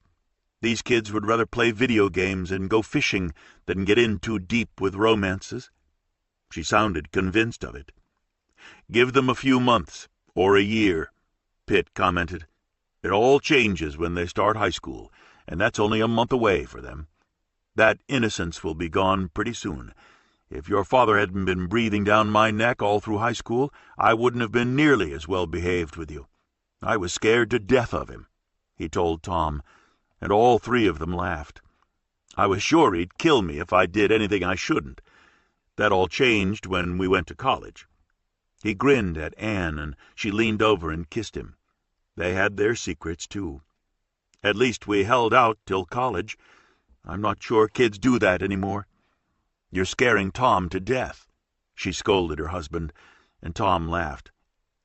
These kids would rather play video games and go fishing than get in too deep with romances. She sounded convinced of it. "Give them a few months, or a year," Pitt commented. "It all changes when they start high school, and that's only a month away for them. That innocence will be gone pretty soon. If your father hadn't been breathing down my neck all through high school, I wouldn't have been nearly as well behaved with you. I was scared to death of him," he told Tom, and all three of them laughed. "I was sure he'd kill me if I did anything I shouldn't. That all changed when we went to college." He grinned at Anne, and she leaned over and kissed him. They had their secrets, too. "At least we held out till college. I'm not sure kids do that anymore." "You're scaring Tom to death," she scolded her husband, and Tom laughed.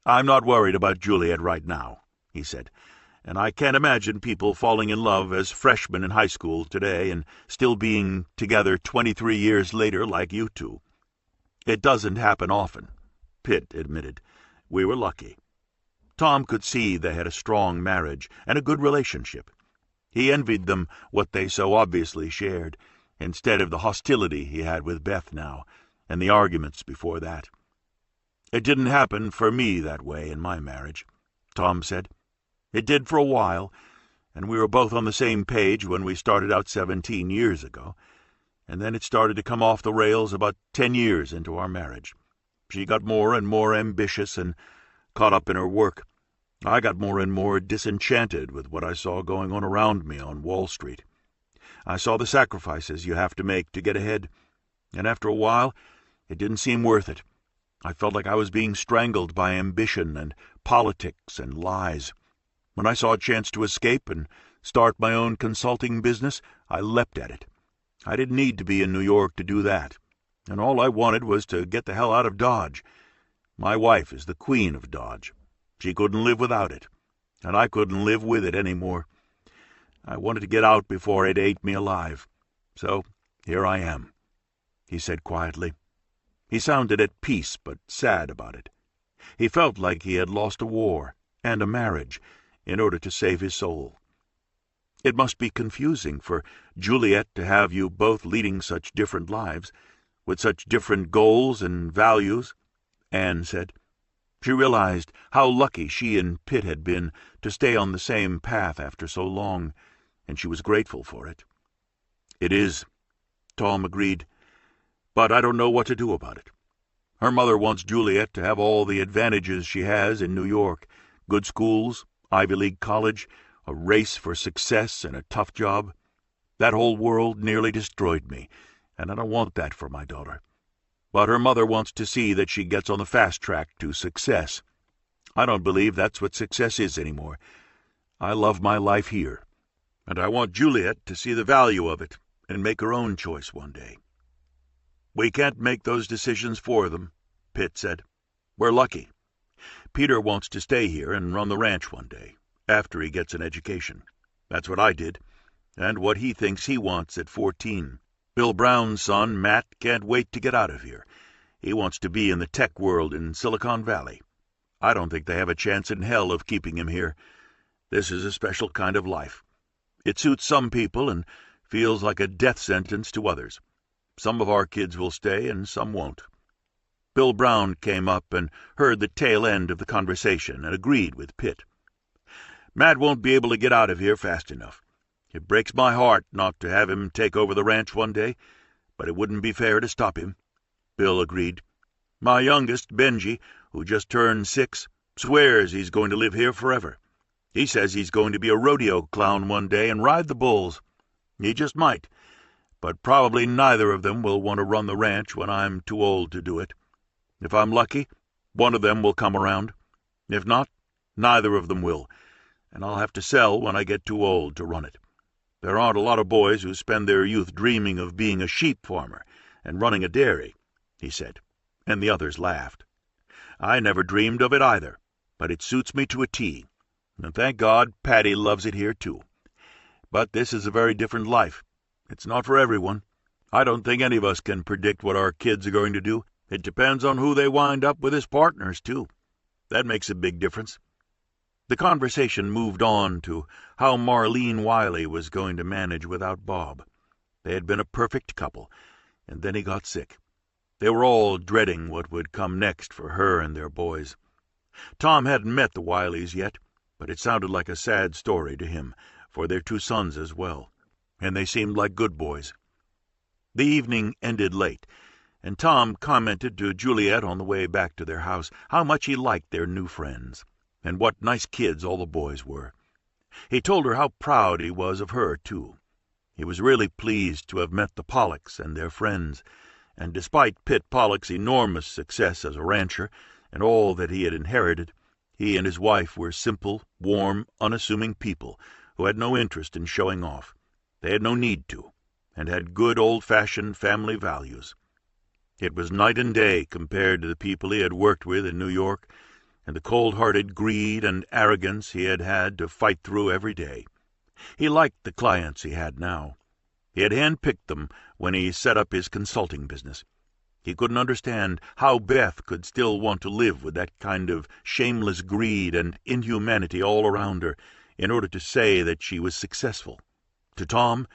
"I'm not worried about Juliet right now," he said, "and I can't imagine people falling in love as freshmen in high school today and still being together 23 years later like you two." "It doesn't happen often," Pitt admitted. "We were lucky." Tom could see they had a strong marriage and a good relationship. He envied them what they so obviously shared, instead of the hostility he had with Beth now, and the arguments before that. "It didn't happen for me that way in my marriage," Tom said. "It did for a while, and we were both on the same page when we started out 17 years ago, and then it started to come off the rails about 10 years into our marriage. She got more and more ambitious and caught up in her work. I got more and more disenchanted with what I saw going on around me on Wall Street. I saw the sacrifices you have to make to get ahead, and after a while it didn't seem worth it. I felt like I was being strangled by ambition and politics and lies. When I saw a chance to escape and start my own consulting business, I leapt at it. I didn't need to be in New York to do that, and all I wanted was to get the hell out of Dodge. My wife is the queen of Dodge. She couldn't live without it, and I couldn't live with it any more. I wanted to get out before it ate me alive. So here I am," he said quietly. He sounded at peace, but sad about it. He felt like he had lost a war and a marriage in order to save his soul. "It must be confusing for Juliet to have you both leading such different lives, with such different goals and values," Anne said. She realized how lucky she and Pitt had been to stay on the same path after so long, and she was grateful for it. "It is," Tom agreed, "but I don't know what to do about it. Her mother wants Juliet to have all the advantages she has in New York, good schools, Ivy League college, a race for success and a tough job. That whole world nearly destroyed me, and I don't want that for my daughter. But her mother wants to see that she gets on the fast track to success. I don't believe that's what success is anymore. I love my life here, and I want Juliet to see the value of it and make her own choice one day." "We can't make those decisions for them," Pitt said. "We're lucky. Peter wants to stay here and run the ranch one day, after he gets an education. That's what I did, and what he thinks he wants at 14. Bill Brown's son, Matt, can't wait to get out of here. He wants to be in the tech world in Silicon Valley. I don't think they have a chance in hell of keeping him here. This is a special kind of life. It suits some people and feels like a death sentence to others. Some of our kids will stay and some won't." Bill Brown came up and heard the tail end of the conversation and agreed with Pitt. "Matt won't be able to get out of here fast enough. It breaks my heart not to have him take over the ranch one day, but it wouldn't be fair to stop him." Bill agreed. "My youngest, Benji, who just turned 6, swears he's going to live here forever. He says he's going to be a rodeo clown one day and ride the bulls. He just might, but probably neither of them will want to run the ranch when I'm too old to do it. If I'm lucky, one of them will come around. If not, neither of them will, and I'll have to sell when I get too old to run it. There aren't a lot of boys who spend their youth dreaming of being a sheep farmer and running a dairy," he said, and the others laughed. "I never dreamed of it either, but it suits me to a T, and thank God Patty loves it here too. But this is a very different life. It's not for everyone. I don't think any of us can predict what our kids are going to do. It depends on who they wind up with as partners, too. That makes a big difference." The conversation moved on to how Marlene Wiley was going to manage without Bob. They had been a perfect couple, and then he got sick. They were all dreading what would come next for her and their boys. Tom hadn't met the Wileys yet, but it sounded like a sad story to him, for their 2 sons as well, and they seemed like good boys. The evening ended late, and Tom commented to Juliet on the way back to their house how much he liked their new friends, and what nice kids all the boys were. He told her how proud he was of her, too. He was really pleased to have met the Pollocks and their friends, and despite Pitt Pollock's enormous success as a rancher and all that he had inherited, he and his wife were simple, warm, unassuming people who had no interest in showing off. They had no need to, and had good old-fashioned family values. It was night and day compared to the people he had worked with in New York, and the cold-hearted greed and arrogance he had had to fight through every day. He liked the clients he had now. He had hand-picked them when he set up his consulting business. He couldn't understand how Beth could still want to live with that kind of shameless greed and inhumanity all around her in order to say that she was successful. To Tom,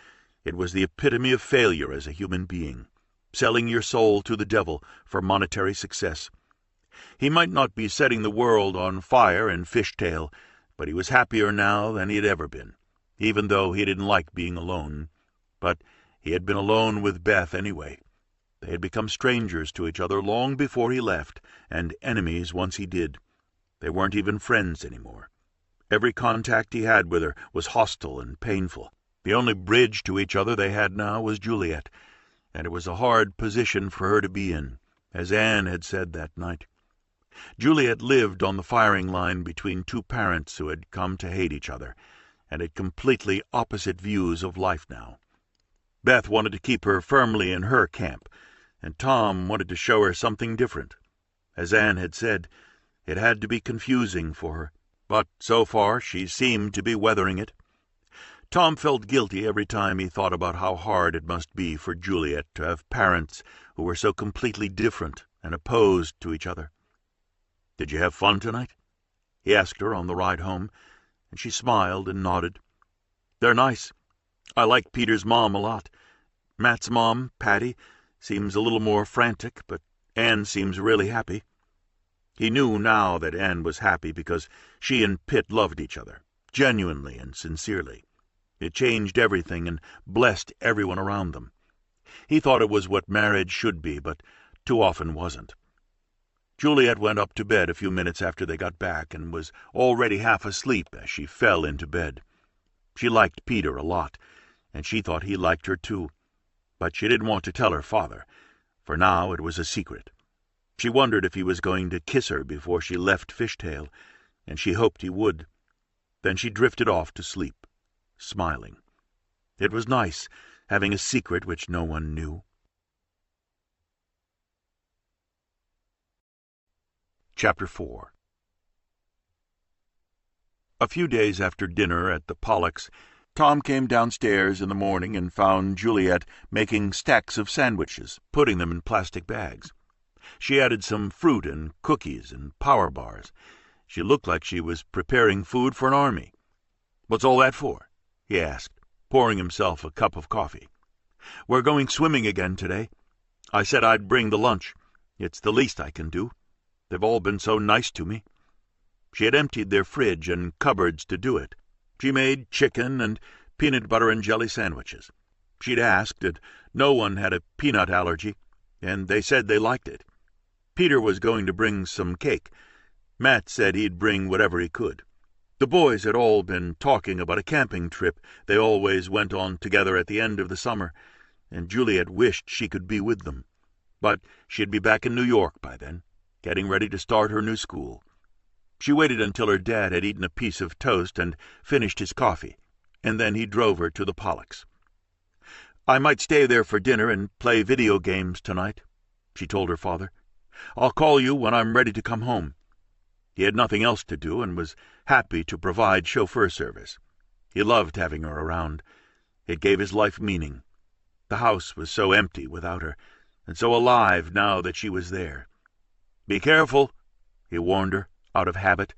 it was the epitome of failure as a human being, selling your soul to the devil for monetary success. He might not be setting the world on fire in Fishtail, but he was happier now than he had ever been, even though he didn't like being alone. But he had been alone with Beth anyway. They had become strangers to each other long before he left, and enemies once he did. They weren't even friends anymore. Every contact he had with her was hostile and painful. The only bridge to each other they had now was Juliet, and it was a hard position for her to be in, as Anne had said that night. Juliet lived on the firing line between 2 parents who had come to hate each other, and had completely opposite views of life now. Beth wanted to keep her firmly in her camp, and Tom wanted to show her something different. As Anne had said, it had to be confusing for her, but so far she seemed to be weathering it. Tom felt guilty every time he thought about how hard it must be for Juliet to have parents who were so completely different and opposed to each other. "Did you have fun tonight?" he asked her on the ride home, and she smiled and nodded. "They're nice. I like Peter's mom a lot. Matt's mom, Patty, seems a little more frantic, but Anne seems really happy." He knew now that Anne was happy because she and Pitt loved each other, genuinely and sincerely. It changed everything and blessed everyone around them. He thought it was what marriage should be, but too often wasn't. Juliet went up to bed a few minutes after they got back and was already half asleep as she fell into bed. She liked Peter a lot, and she thought he liked her too, but she didn't want to tell her father, for now it was a secret. She wondered if he was going to kiss her before she left Fishtail, and she hoped he would. Then she drifted off to sleep, smiling. It was nice, having a secret which no one knew. Chapter 4. A few days after dinner at the Pollocks, Tom came downstairs in the morning and found Juliet making stacks of sandwiches, putting them in plastic bags. She added some fruit and cookies and power bars. She looked like she was preparing food for an army. "What's all that for?" he asked, pouring himself a cup of coffee. "We're going swimming again today. I said I'd bring the lunch. It's the least I can do. They've all been so nice to me." She had emptied their fridge and cupboards to do it. She made chicken and peanut butter and jelly sandwiches. She'd asked that no one had a peanut allergy, and they said they liked it. Peter was going to bring some cake. Matt said he'd bring whatever he could. The boys had all been talking about a camping trip they always went on together at the end of the summer, and Juliet wished she could be with them. But she'd be back in New York by then, getting ready to start her new school. She waited until her dad had eaten a piece of toast and finished his coffee, and then he drove her to the Pollocks. "I might stay there for dinner and play video games tonight," she told her father. "I'll call you when I'm ready to come home." He had nothing else to do and was happy to provide chauffeur service. He loved having her around. It gave his life meaning. The house was so empty without her, and so alive now that she was there. "Be careful," he warned her, out of habit,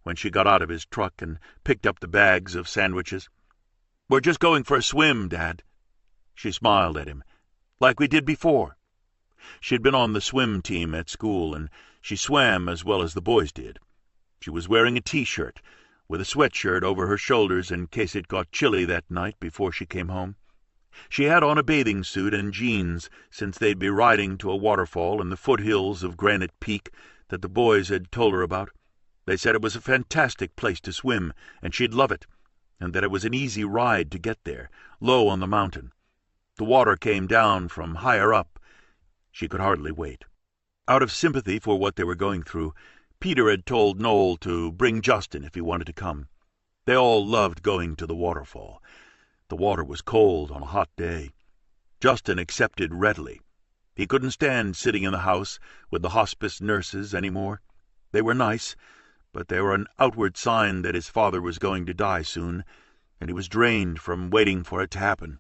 when she got out of his truck and picked up the bags of sandwiches. "We're just going for a swim, Dad." She smiled at him, "like we did before." She'd been on the swim team at school, and she swam as well as the boys did. She was wearing a T-shirt, with a sweatshirt over her shoulders in case it got chilly that night before she came home. She had on a bathing suit and jeans, since they'd be riding to a waterfall in the foothills of Granite Peak that the boys had told her about. They said it was a fantastic place to swim, and she'd love it, and that it was an easy ride to get there, low on the mountain. The water came down from higher up. She could hardly wait. Out of sympathy for what they were going through, Peter had told Noel to bring Justin if he wanted to come. They all loved going to the waterfall. The water was cold on a hot day. Justin accepted readily. He couldn't stand sitting in the house with the hospice nurses any more. They were nice, but they were an outward sign that his father was going to die soon, and he was drained from waiting for it to happen.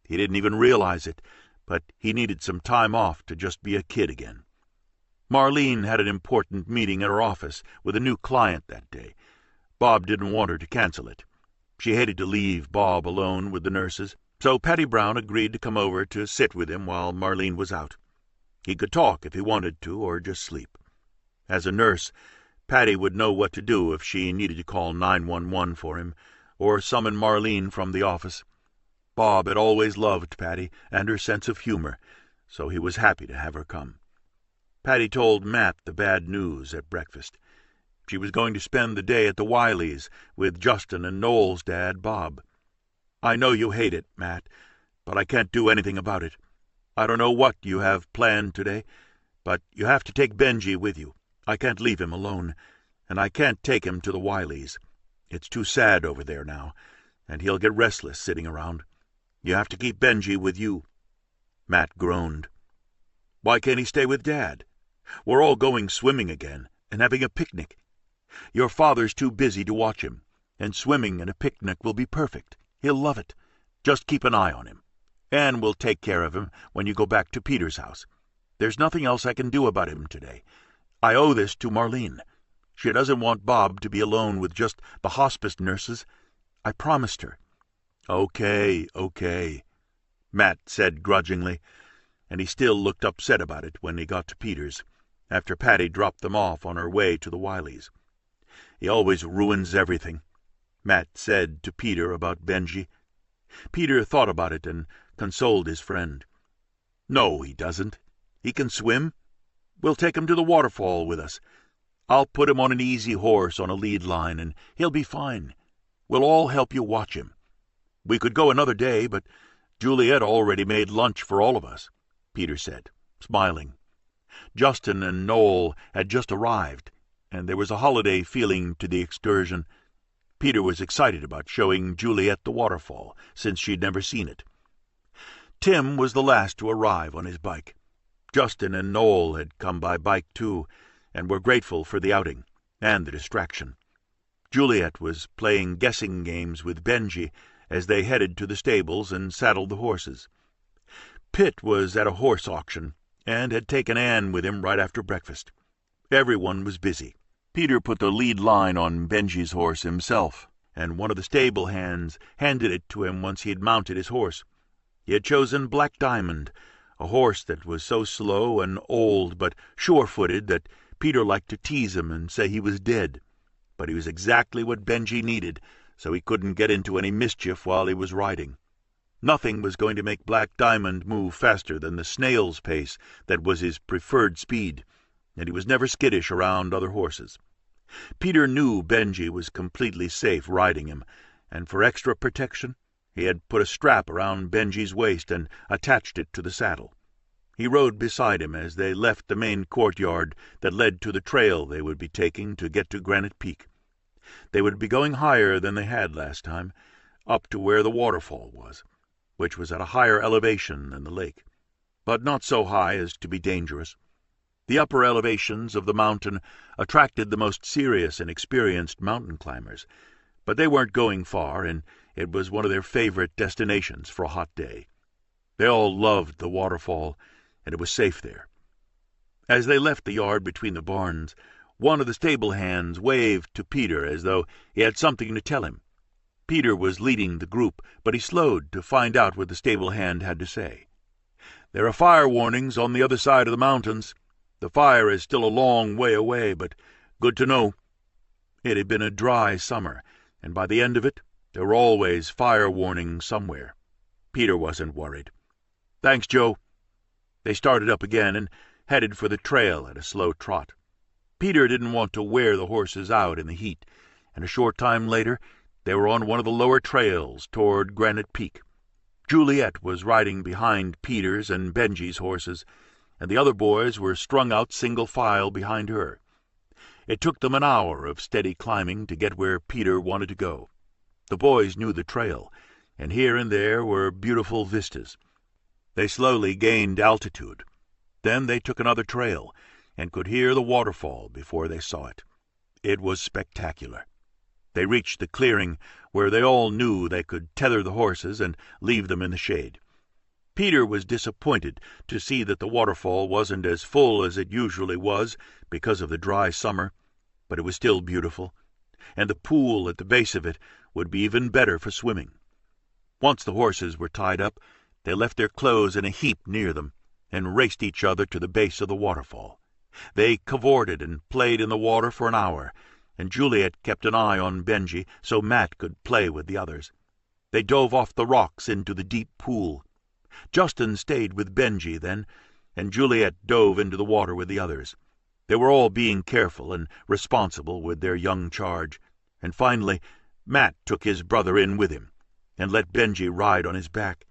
He didn't even realize it, but he needed some time off to just be a kid again. Marlene had an important meeting at her office with a new client that day. Bob didn't want her to cancel it. She hated to leave Bob alone with the nurses, so Patty Brown agreed to come over to sit with him while Marlene was out. He could talk if he wanted to, or just sleep. As a nurse, Patty would know what to do if she needed to call 911 for him, or summon Marlene from the office. Bob had always loved Patty and her sense of humor, so he was happy to have her come. Patty told Matt the bad news at breakfast. She was going to spend the day at the Wileys with Justin and Noel's dad, Bob. "I know you hate it, Matt, but I can't do anything about it. I don't know what you have planned today, but you have to take Benji with you. I can't leave him alone, and I can't take him to the Wileys. It's too sad over there now, and he'll get restless sitting around. You have to keep Benji with you." Matt groaned. "Why can't he stay with Dad? We're all going swimming again and having a picnic. Your father's too busy to watch him, and swimming and a picnic will be perfect. He'll love it. Just keep an eye on him. Anne will take care of him when you go back to Peter's house. There's nothing else I can do about him today. I owe this to Marlene. She doesn't want Bob to be alone with just the hospice nurses. I promised her." Okay, Matt said grudgingly, and he still looked upset about it when he got to Peter's, after Patty dropped them off on her way to the Wileys. "He always ruins everything," Matt said to Peter about Benji. Peter thought about it and consoled his friend. "No, he doesn't. He can swim. We'll take him to the waterfall with us. I'll put him on an easy horse on a lead line, and he'll be fine. We'll all help you watch him. We could go another day, but Juliet already made lunch for all of us," Peter said, smiling. Justin and Noel had just arrived, and there was a holiday feeling to the excursion. Peter was excited about showing Juliet the waterfall, since she'd never seen it. Tim was the last to arrive on his bike. Justin and Noel had come by bike too, and were grateful for the outing and the distraction. Juliet was playing guessing games with Benji as they headed to the stables and saddled the horses. Pitt was at a horse auction and had taken Anne with him right after breakfast. Everyone was busy. Peter put the lead line on Benji's horse himself, and one of the stable hands handed it to him once he had mounted his horse. He had chosen Black Diamond, a horse that was so slow and old but sure-footed that Peter liked to tease him and say he was dead. But he was exactly what Benji needed, so he couldn't get into any mischief while he was riding. Nothing was going to make Black Diamond move faster than the snail's pace that was his preferred speed, and he was never skittish around other horses. Peter knew Benji was completely safe riding him, and for extra protection he had put a strap around Benji's waist and attached it to the saddle. He rode beside him as they left the main courtyard that led to the trail they would be taking to get to Granite Peak. They would be going higher than they had last time, up to where the waterfall was, which was at a higher elevation than the lake, but not so high as to be dangerous. The upper elevations of the mountain attracted the most serious and experienced mountain climbers, but they weren't going far, and it was one of their favorite destinations for a hot day. They all loved the waterfall, and it was safe there. As they left the yard between the barns, one of the stable hands waved to Peter as though he had something to tell him. Peter was leading the group, but he slowed to find out what the stable hand had to say. "There are fire warnings on the other side of the mountains. The fire is still a long way away, but good to know." It had been a dry summer, and by the end of it, there were always fire warnings somewhere. Peter wasn't worried. "Thanks, Joe." They started up again and headed for the trail at a slow trot. Peter didn't want to wear the horses out in the heat, and a short time later they were on one of the lower trails toward Granite Peak. Juliet was riding behind Peter's and Benji's horses, and the other boys were strung out single file behind her. It took them an hour of steady climbing to get where Peter wanted to go. The boys knew the trail, and here and there were beautiful vistas. They slowly gained altitude. Then they took another trail, and could hear the waterfall before they saw it. It was spectacular. They reached the clearing where they all knew they could tether the horses and leave them in the shade. Peter was disappointed to see that the waterfall wasn't as full as it usually was because of the dry summer, but it was still beautiful, and the pool at the base of it would be even better for swimming. Once the horses were tied up, they left their clothes in a heap near them and raced each other to the base of the waterfall. They cavorted and played in the water for an hour, and Juliet kept an eye on Benji so Matt could play with the others. They dove off the rocks into the deep pool. Justin stayed with Benji then, and Juliet dove into the water with the others. They were all being careful and responsible with their young charge, and finally Matt took his brother in with him and let Benji ride on his back.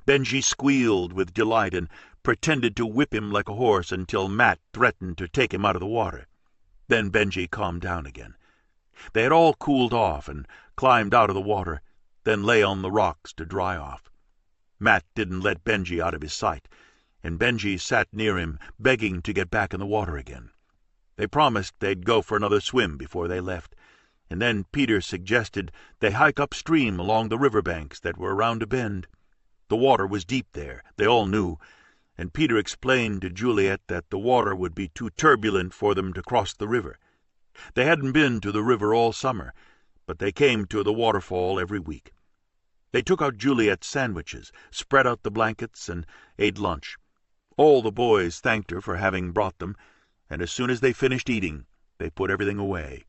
Benji squealed with delight and pretended to whip him like a horse until Matt threatened to take him out of the water. Then Benji calmed down again. They had all cooled off and climbed out of the water, then lay on the rocks to dry off. Matt didn't let Benji out of his sight, and Benji sat near him, begging to get back in the water again. They promised they'd go for another swim before they left, and then Peter suggested they hike upstream along the riverbanks that were around a bend. The water was deep there, they all knew, and Peter explained to Juliet that the water would be too turbulent for them to cross the river. They hadn't been to the river all summer, but they came to the waterfall every week. They took out Juliet's sandwiches, spread out the blankets, and ate lunch. All the boys thanked her for having brought them, and as soon as they finished eating, they put everything away.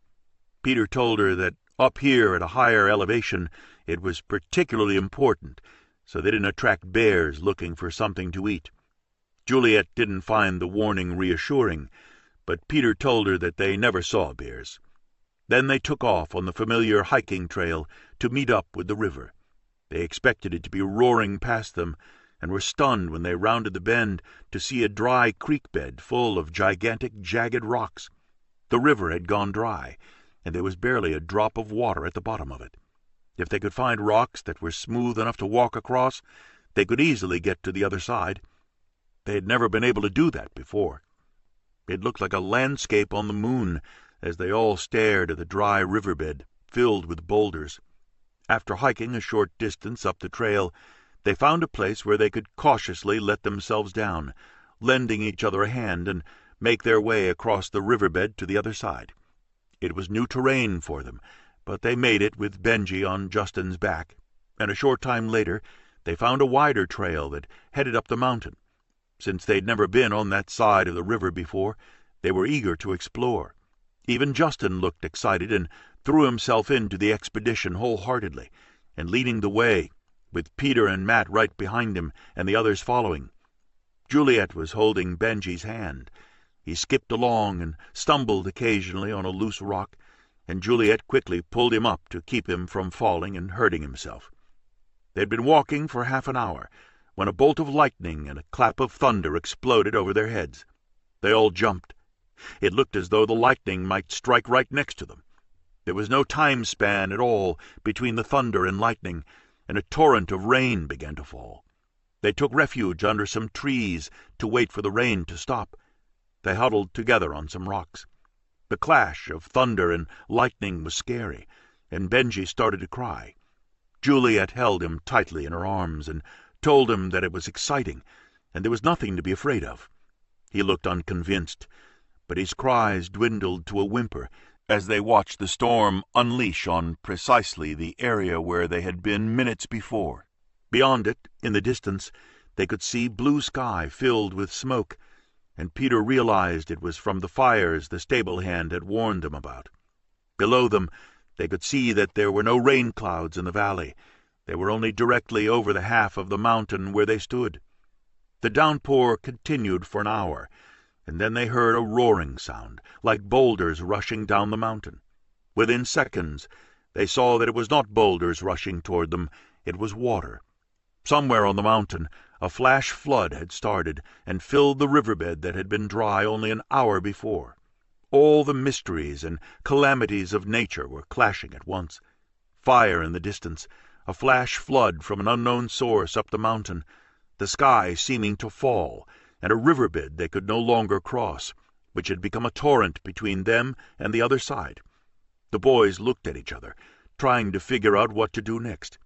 Peter told her that up here at a higher elevation it was particularly important, so they didn't attract bears looking for something to eat. Juliet didn't find the warning reassuring, but Peter told her that they never saw bears. Then they took off on the familiar hiking trail to meet up with the river. They expected it to be roaring past them, and were stunned when they rounded the bend to see a dry creek bed full of gigantic, jagged rocks. The river had gone dry, and there was barely a drop of water at the bottom of it. If they could find rocks that were smooth enough to walk across, they could easily get to the other side. They had never been able to do that before. It looked like a landscape on the moon as they all stared at the dry riverbed filled with boulders. After hiking a short distance up the trail, they found a place where they could cautiously let themselves down, lending each other a hand, and make their way across the riverbed to the other side. It was new terrain for them, but they made it with Benji on Justin's back, and a short time later they found a wider trail that headed up the mountain. Since they'd never been on that side of the river before, they were eager to explore. Even Justin looked excited and threw himself into the expedition wholeheartedly, and leading the way, with Peter and Matt right behind him and the others following. Juliet was holding Benji's hand. He skipped along and stumbled occasionally on a loose rock, and Juliet quickly pulled him up to keep him from falling and hurting himself. They'd been walking for half an hour when a bolt of lightning and a clap of thunder exploded over their heads. They all jumped. It looked as though the lightning might strike right next to them. There was no time span at all between the thunder and lightning, and a torrent of rain began to fall. They took refuge under some trees to wait for the rain to stop. They huddled together on some rocks. The clash of thunder and lightning was scary, and Benji started to cry. Juliet held him tightly in her arms and told him that it was exciting, and there was nothing to be afraid of. He looked unconvinced, but his cries dwindled to a whimper as they watched the storm unleash on precisely the area where they had been minutes before. Beyond it, in the distance, they could see blue sky filled with smoke, and Peter realized it was from the fires the stable hand had warned them about. Below them, they could see that there were no rain clouds in the valley. They were only directly over the half of the mountain where they stood. The downpour continued for an hour, and then they heard a roaring sound, like boulders rushing down the mountain. Within seconds, they saw that it was not boulders rushing toward them, it was water. Somewhere on the mountain, a flash flood had started and filled the riverbed that had been dry only an hour before. All the mysteries and calamities of nature were clashing at once. Fire in the distance, a flash flood from an unknown source up the mountain, the sky seeming to fall, and a riverbed they could no longer cross, which had become a torrent between them and the other side. The boys looked at each other, trying to figure out what to do next.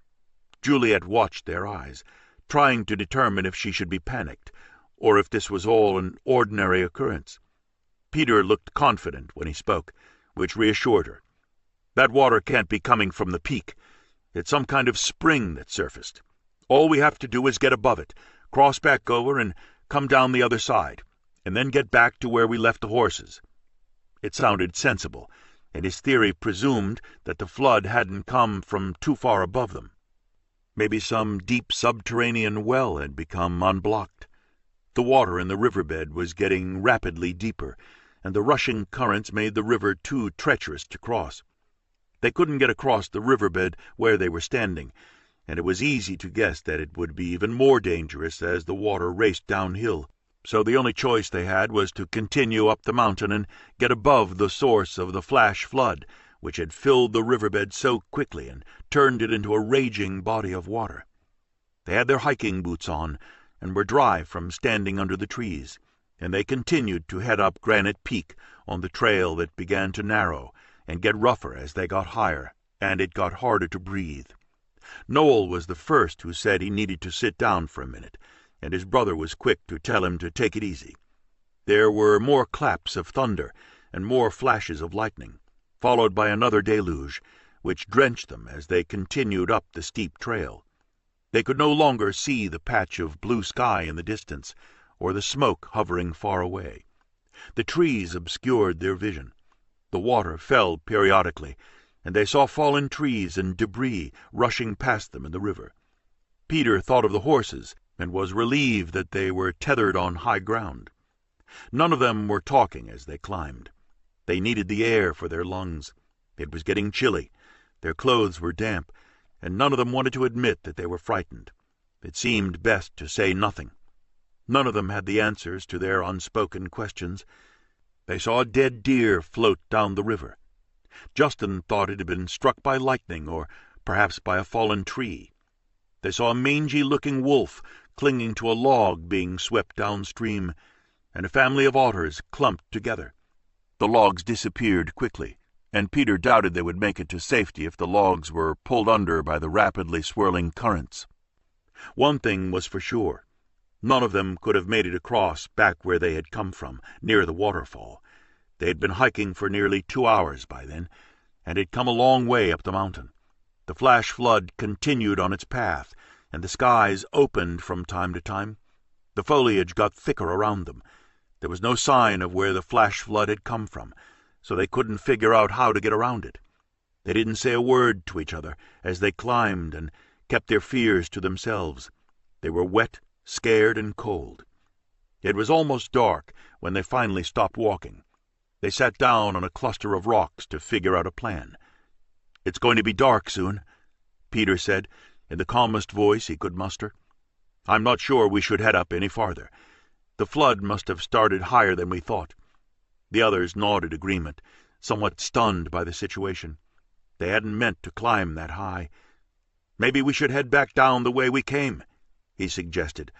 Juliet watched their eyes, trying to determine if she should be panicked, or if this was all an ordinary occurrence. Peter looked confident when he spoke, which reassured her. "That water can't be coming from the peak. It's some kind of spring that surfaced. All we have to do is get above it, cross back over and come down the other side, and then get back to where we left the horses." It sounded sensible, and his theory presumed that the flood hadn't come from too far above them. Maybe some deep subterranean well had become unblocked. The water in the riverbed was getting rapidly deeper, and the rushing currents made the river too treacherous to cross. They couldn't get across the riverbed where they were standing, and it was easy to guess that it would be even more dangerous as the water raced downhill. So the only choice they had was to continue up the mountain and get above the source of the flash flood, which had filled the riverbed so quickly and turned it into a raging body of water. They had their hiking boots on and were dry from standing under the trees, and they continued to head up Granite Peak on the trail that began to narrow and get rougher as they got higher, and it got harder to breathe. Noel was the first who said he needed to sit down for a minute, and his brother was quick to tell him to take it easy. There were more claps of thunder and more flashes of lightning, followed by another deluge, which drenched them as they continued up the steep trail. They could no longer see the patch of blue sky in the distance, or the smoke hovering far away. The trees obscured their vision. The water fell periodically, and they saw fallen trees and debris rushing past them in the river. Peter thought of the horses and was relieved that they were tethered on high ground. None of them were talking as they climbed. They needed the air for their lungs. It was getting chilly. Their clothes were damp, and none of them wanted to admit that they were frightened. It seemed best to say nothing. None of them had the answers to their unspoken questions. They saw a dead deer float down the river. Justin thought it had been struck by lightning or perhaps by a fallen tree. They saw a mangy-looking wolf clinging to a log being swept downstream, and a family of otters clumped together. The logs disappeared quickly, and Peter doubted they would make it to safety if the logs were pulled under by the rapidly swirling currents. One thing was for sure. None of them could have made it across back where they had come from, near the waterfall. They had been hiking for nearly 2 hours by then, and had come a long way up the mountain. The flash flood continued on its path, and the skies opened from time to time. The foliage got thicker around them. There was no sign of where the flash flood had come from, so they couldn't figure out how to get around it. They didn't say a word to each other as they climbed and kept their fears to themselves. They were wet, scared, and cold. It was almost dark when they finally stopped walking. They sat down on a cluster of rocks to figure out a plan. "It's going to be dark soon," Peter said, in the calmest voice he could muster. "I'm not sure we should head up any farther. The flood must have started higher than we thought." The others nodded agreement, somewhat stunned by the situation. They hadn't meant to climb that high. "Maybe we should head back down the way we came," he suggested,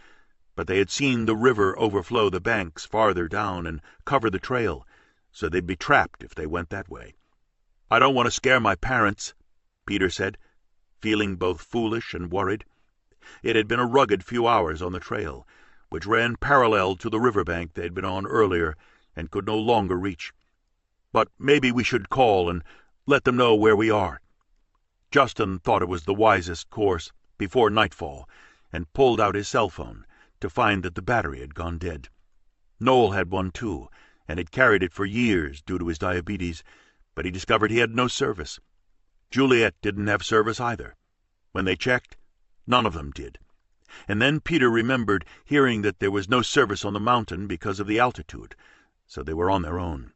but they had seen the river overflow the banks farther down and cover the trail, so they'd be trapped if they went that way. "I don't want to scare my parents," Peter said, feeling both foolish and worried. It had been a rugged few hours on the trail, which ran parallel to the riverbank they had been on earlier and could no longer reach. "But maybe we should call and let them know where we are." Justin thought it was the wisest course before nightfall and pulled out his cell phone to find that the battery had gone dead. Noel had one too, and had carried it for years due to his diabetes, but he discovered he had no service. Juliet didn't have service either. When they checked, none of them did. And then Peter remembered hearing that there was no service on the mountain because of the altitude, so they were on their own.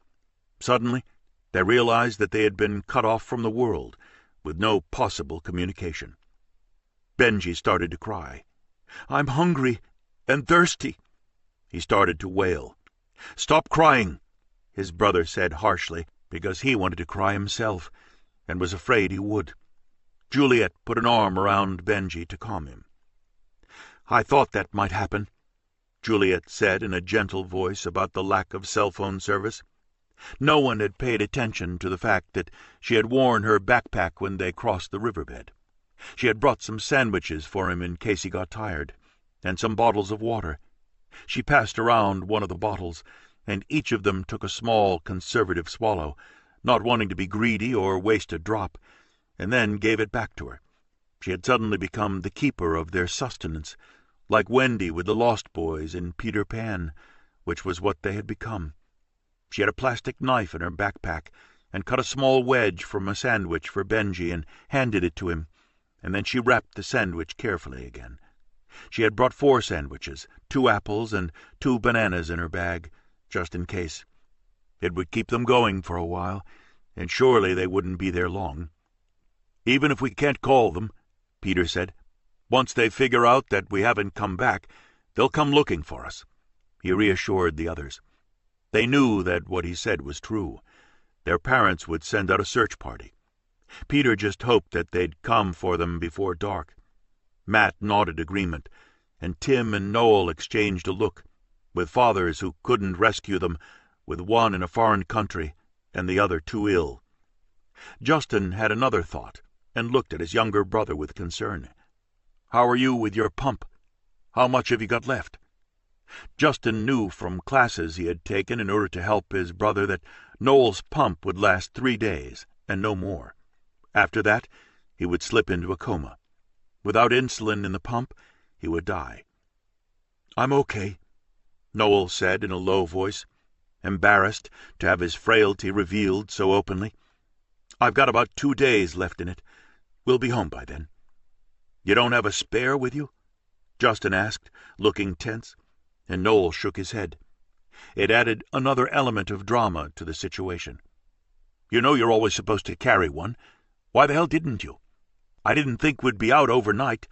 Suddenly, they realized that they had been cut off from the world, with no possible communication. Benji started to cry. "I'm hungry and thirsty." He started to wail. "Stop crying," his brother said harshly, because he wanted to cry himself, and was afraid he would. Juliet put an arm around Benji to calm him. "I thought that might happen," Juliet said in a gentle voice about the lack of cell phone service. No one had paid attention to the fact that she had worn her backpack when they crossed the riverbed. She had brought some sandwiches for him in case he got tired, and some bottles of water. She passed around one of the bottles, and each of them took a small, conservative swallow, not wanting to be greedy or waste a drop, and then gave it back to her. She had suddenly become the keeper of their sustenance, like Wendy with the Lost Boys in Peter Pan, which was what they had become. She had a plastic knife in her backpack and cut a small wedge from a sandwich for Benji and handed it to him, and then she wrapped the sandwich carefully again. She had brought 4 sandwiches, 2 apples and 2 bananas in her bag, just in case. It would keep them going for a while, and surely they wouldn't be there long. "Even if we can't call them," Peter said, "once they figure out that we haven't come back, they'll come looking for us." He reassured the others. They knew that what he said was true. Their parents would send out a search party. Peter just hoped that they'd come for them before dark. Matt nodded agreement, and Tim and Noel exchanged a look, with fathers who couldn't rescue them, with one in a foreign country and the other too ill. Justin had another thought and looked at his younger brother with concern. "How are you with your pump? How much have you got left?" Justin knew from classes he had taken in order to help his brother that Noel's pump would last 3 days and no more. After that, he would slip into a coma. Without insulin in the pump, he would die. "I'm okay," Noel said in a low voice, embarrassed to have his frailty revealed so openly. "I've got about 2 days left in it. We'll be home by then." "You don't have a spare with you?" Justin asked, looking tense, and Noel shook his head. It added another element of drama to the situation. "You know you're always supposed to carry one. Why the hell didn't you?" "I didn't think we'd be out overnight,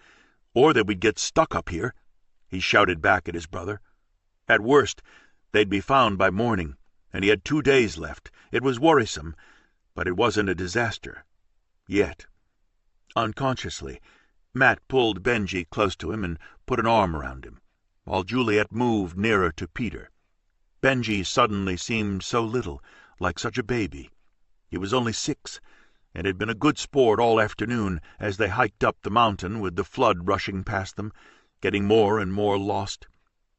or that we'd get stuck up here," he shouted back at his brother. At worst, they'd be found by morning, and he had 2 days left. It was worrisome, but it wasn't a disaster. Yet. Unconsciously, Matt pulled Benji close to him and put an arm around him, while Juliet moved nearer to Peter. Benji suddenly seemed so little, like such a baby. He was only 6, and had been a good sport all afternoon as they hiked up the mountain with the flood rushing past them, getting more and more lost.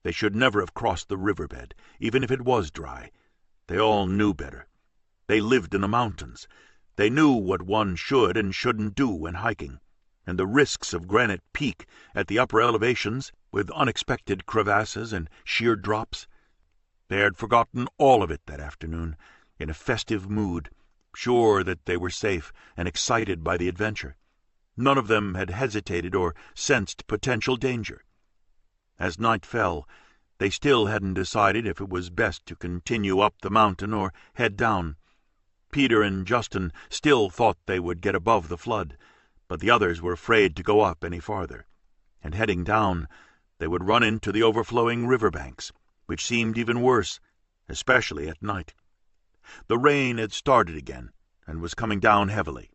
They should never have crossed the riverbed, even if it was dry. They all knew better. They lived in the mountains. They knew what one should and shouldn't do when hiking, and the risks of Granite Peak at the upper elevations, with unexpected crevasses and sheer drops. They had forgotten all of it that afternoon, in a festive mood, sure that they were safe and excited by the adventure. None of them had hesitated or sensed potential danger. As night fell, they still hadn't decided if it was best to continue up the mountain or head down. Peter and Justin still thought they would get above the flood, but the others were afraid to go up any farther, and heading down, they would run into the overflowing riverbanks, which seemed even worse, especially at night. The rain had started again and was coming down heavily.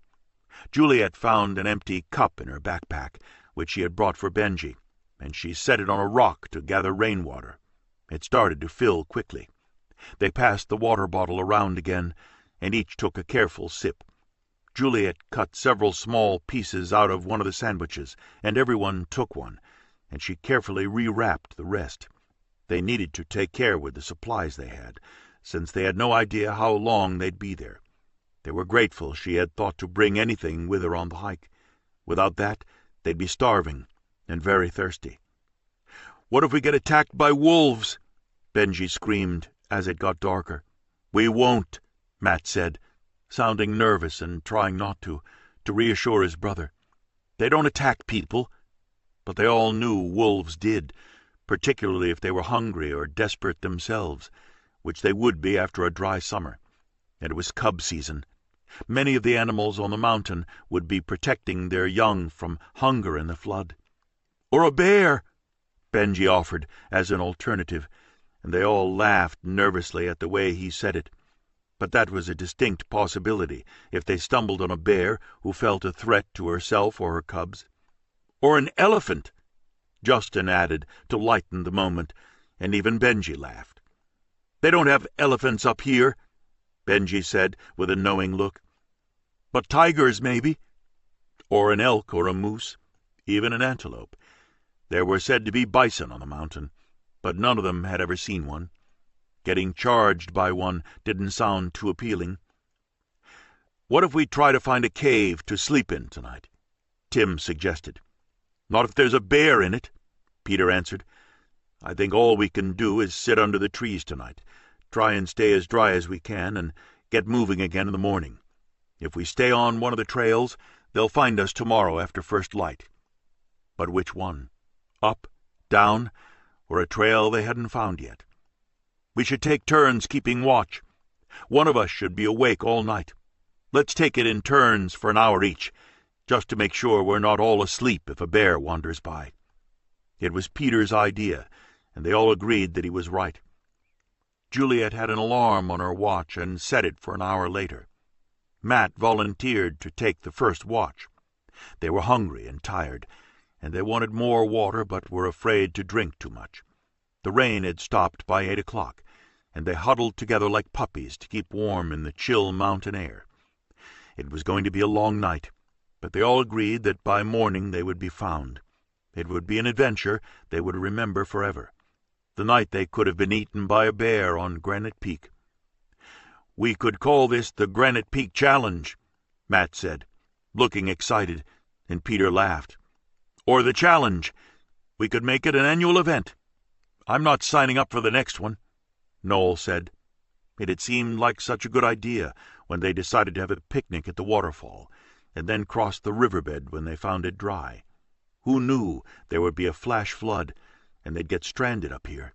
Juliet found an empty cup in her backpack, which she had brought for Benji, and she set it on a rock to gather rainwater. It started to fill quickly. They passed the water bottle around again, and each took a careful sip. Juliet cut several small pieces out of one of the sandwiches, and everyone took one, and she carefully rewrapped the rest. They needed to take care with the supplies they had, since they had no idea how long they'd be there. They were grateful she had thought to bring anything with her on the hike. Without that, they'd be starving and very thirsty. "What if we get attacked by wolves?" Benji screamed as it got darker. "We won't," Matt said, sounding nervous and trying not to reassure his brother. "They don't attack people." But they all knew wolves did, particularly if they were hungry or desperate themselves, which they would be after a dry summer. And it was cub season. Many of the animals on the mountain would be protecting their young from hunger in the flood. "Or a bear," Benji offered as an alternative, and they all laughed nervously at the way he said it. But that was a distinct possibility if they stumbled on a bear who felt a threat to herself or her cubs. "Or an elephant," Justin added to lighten the moment, and even Benji laughed. "They don't have elephants up here," Benji said with a knowing look. "But tigers, maybe. Or an elk or a moose, even an antelope. There were said to be bison on the mountain, but none of them had ever seen one. Getting charged by one didn't sound too appealing. "What if we try to find a cave to sleep in tonight?" Tim suggested. "Not if there's a bear in it," Peter answered. "I think all we can do is sit under the trees tonight, try and stay as dry as we can, and get moving again in the morning. If we stay on one of the trails, they'll find us tomorrow after first light." But which one? Up, down, or a trail they hadn't found yet? "We should take turns keeping watch. One of us should be awake all night. Let's take it in turns for an hour each, just to make sure we're not all asleep if a bear wanders by." It was Peter's idea, and they all agreed that he was right. Juliet had an alarm on her watch and set it for an hour later. Matt volunteered to take the first watch. They were hungry and tired, and they wanted more water but were afraid to drink too much. The rain had stopped by 8 o'clock, and they huddled together like puppies to keep warm in the chill mountain air. It was going to be a long night, but they all agreed that by morning they would be found. It would be an adventure they would remember forever. The night they could have been eaten by a bear on Granite Peak. "We could call this the Granite Peak Challenge," Matt said, looking excited, and Peter laughed. "Or the Challenge. We could make it an annual event." "I'm not signing up for the next one," Noel said. It had seemed like such a good idea when they decided to have a picnic at the waterfall, and then cross the riverbed when they found it dry. Who knew there would be a flash flood, and they'd get stranded up here?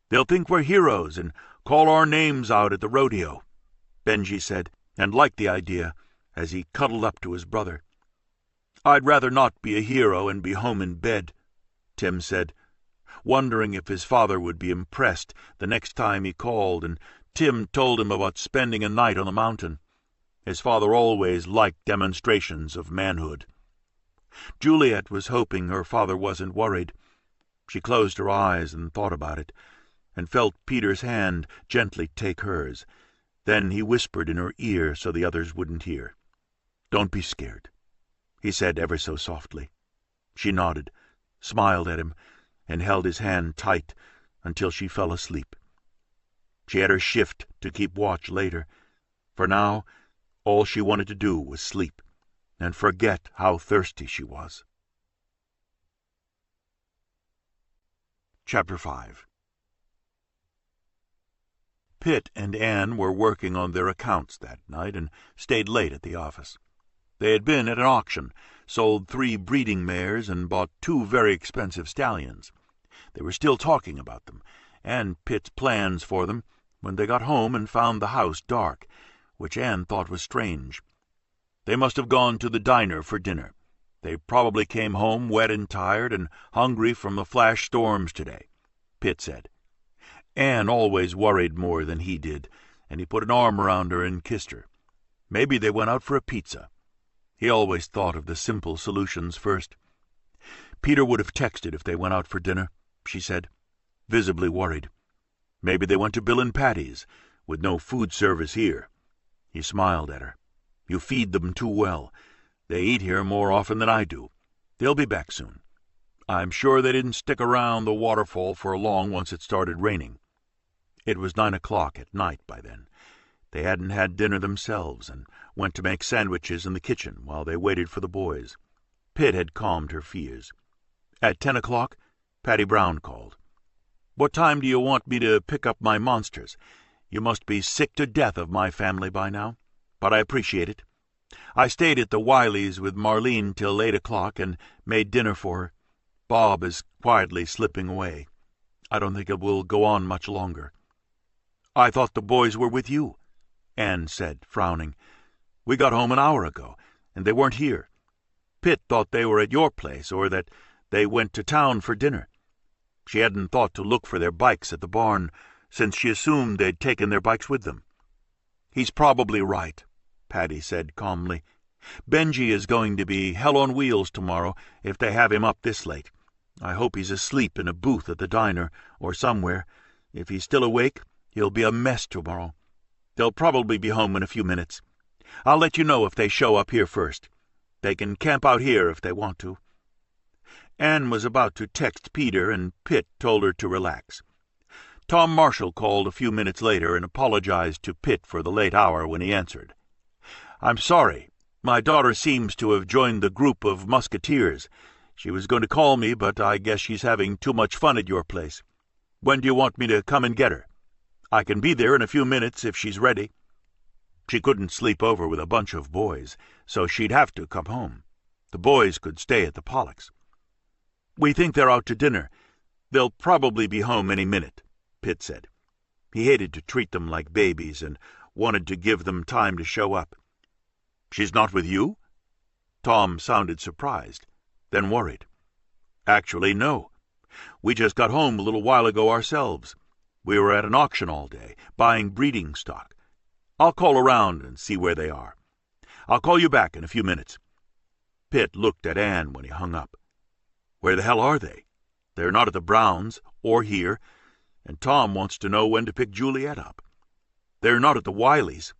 "They'll think we're heroes and call our names out at the rodeo," Benji said, and liked the idea as he cuddled up to his brother. "I'd rather not be a hero and be home in bed," Tim said, wondering if his father would be impressed the next time he called, and Tim told him about spending a night on the mountain. His father always liked demonstrations of manhood. Juliet was hoping her father wasn't worried. She closed her eyes and thought about it, and felt Peter's hand gently take hers. Then he whispered in her ear so the others wouldn't hear. "Don't be scared," he said ever so softly. She nodded, smiled at him, and held his hand tight until she fell asleep. She had her shift to keep watch later. For now, All she wanted to do was sleep and forget how thirsty she was. Chapter 5. Pitt and Anne were working on their accounts that night and stayed late at the office. They had been at an auction, sold 3 breeding mares, and bought 2 very expensive stallions. They were still talking about them, and Pitt's plans for them, when they got home and found the house dark, which Anne thought was strange. They must have gone to the diner for dinner. They probably came home wet and tired and hungry from the flash storms today, Pitt said. Anne always worried more than he did, and he put an arm around her and kissed her. Maybe they went out for a pizza. He always thought of the simple solutions first. Peter would have texted if they went out for dinner, she said, visibly worried. Maybe they went to Bill and Patty's, with no food service here. He smiled at her. You feed them too well. They eat here more often than I do. They'll be back soon. I'm sure they didn't stick around the waterfall for long once it started raining. It was 9 o'clock at night by then. They hadn't had dinner themselves and went to make sandwiches in the kitchen while they waited for the boys. Pitt had calmed her fears. At 10 o'clock, Patty Brown called. What time do you want me to pick up my monsters? You must be sick to death of my family by now, but I appreciate it. I stayed at the Wileys with Marlene till 8 o'clock and made dinner for her. Bob is quietly slipping away. I don't think it will go on much longer. I thought the boys were with you, Anne said, frowning. We got home an hour ago, and they weren't here. Pitt thought they were at your place or that they went to town for dinner. She hadn't thought to look for their bikes at the barn, since she assumed they'd taken their bikes with them. He's probably right, Patty said calmly. Benji is going to be hell on wheels tomorrow if they have him up this late. I hope he's asleep in a booth at the diner or somewhere. If he's still awake, he'll be a mess tomorrow. They'll probably be home in a few minutes. I'll let you know if they show up here first. They can camp out here if they want to. Anne was about to text Peter, and Pitt told her to relax. Tom Marshall called a few minutes later and apologized to Pitt for the late hour when he answered. I'm sorry. My daughter seems to have joined the group of musketeers. She was going to call me, but I guess she's having too much fun at your place. When do you want me to come and get her? I can be there in a few minutes if she's ready. She couldn't sleep over with a bunch of boys, so she'd have to come home. The boys could stay at the Pollocks. We think they're out to dinner. They'll probably be home any minute, Pitt said. He hated to treat them like babies and wanted to give them time to show up. She's not with you? Tom sounded surprised, then worried. Actually, no. We just got home a little while ago ourselves. We were at an auction all day, buying breeding stock. I'll call around and see where they are. I'll call you back in a few minutes. Pitt looked at Anne when he hung up. Where the hell are they? They're not at the Browns or here, and Tom wants to know when to pick Juliet up. They're not at the Wileys.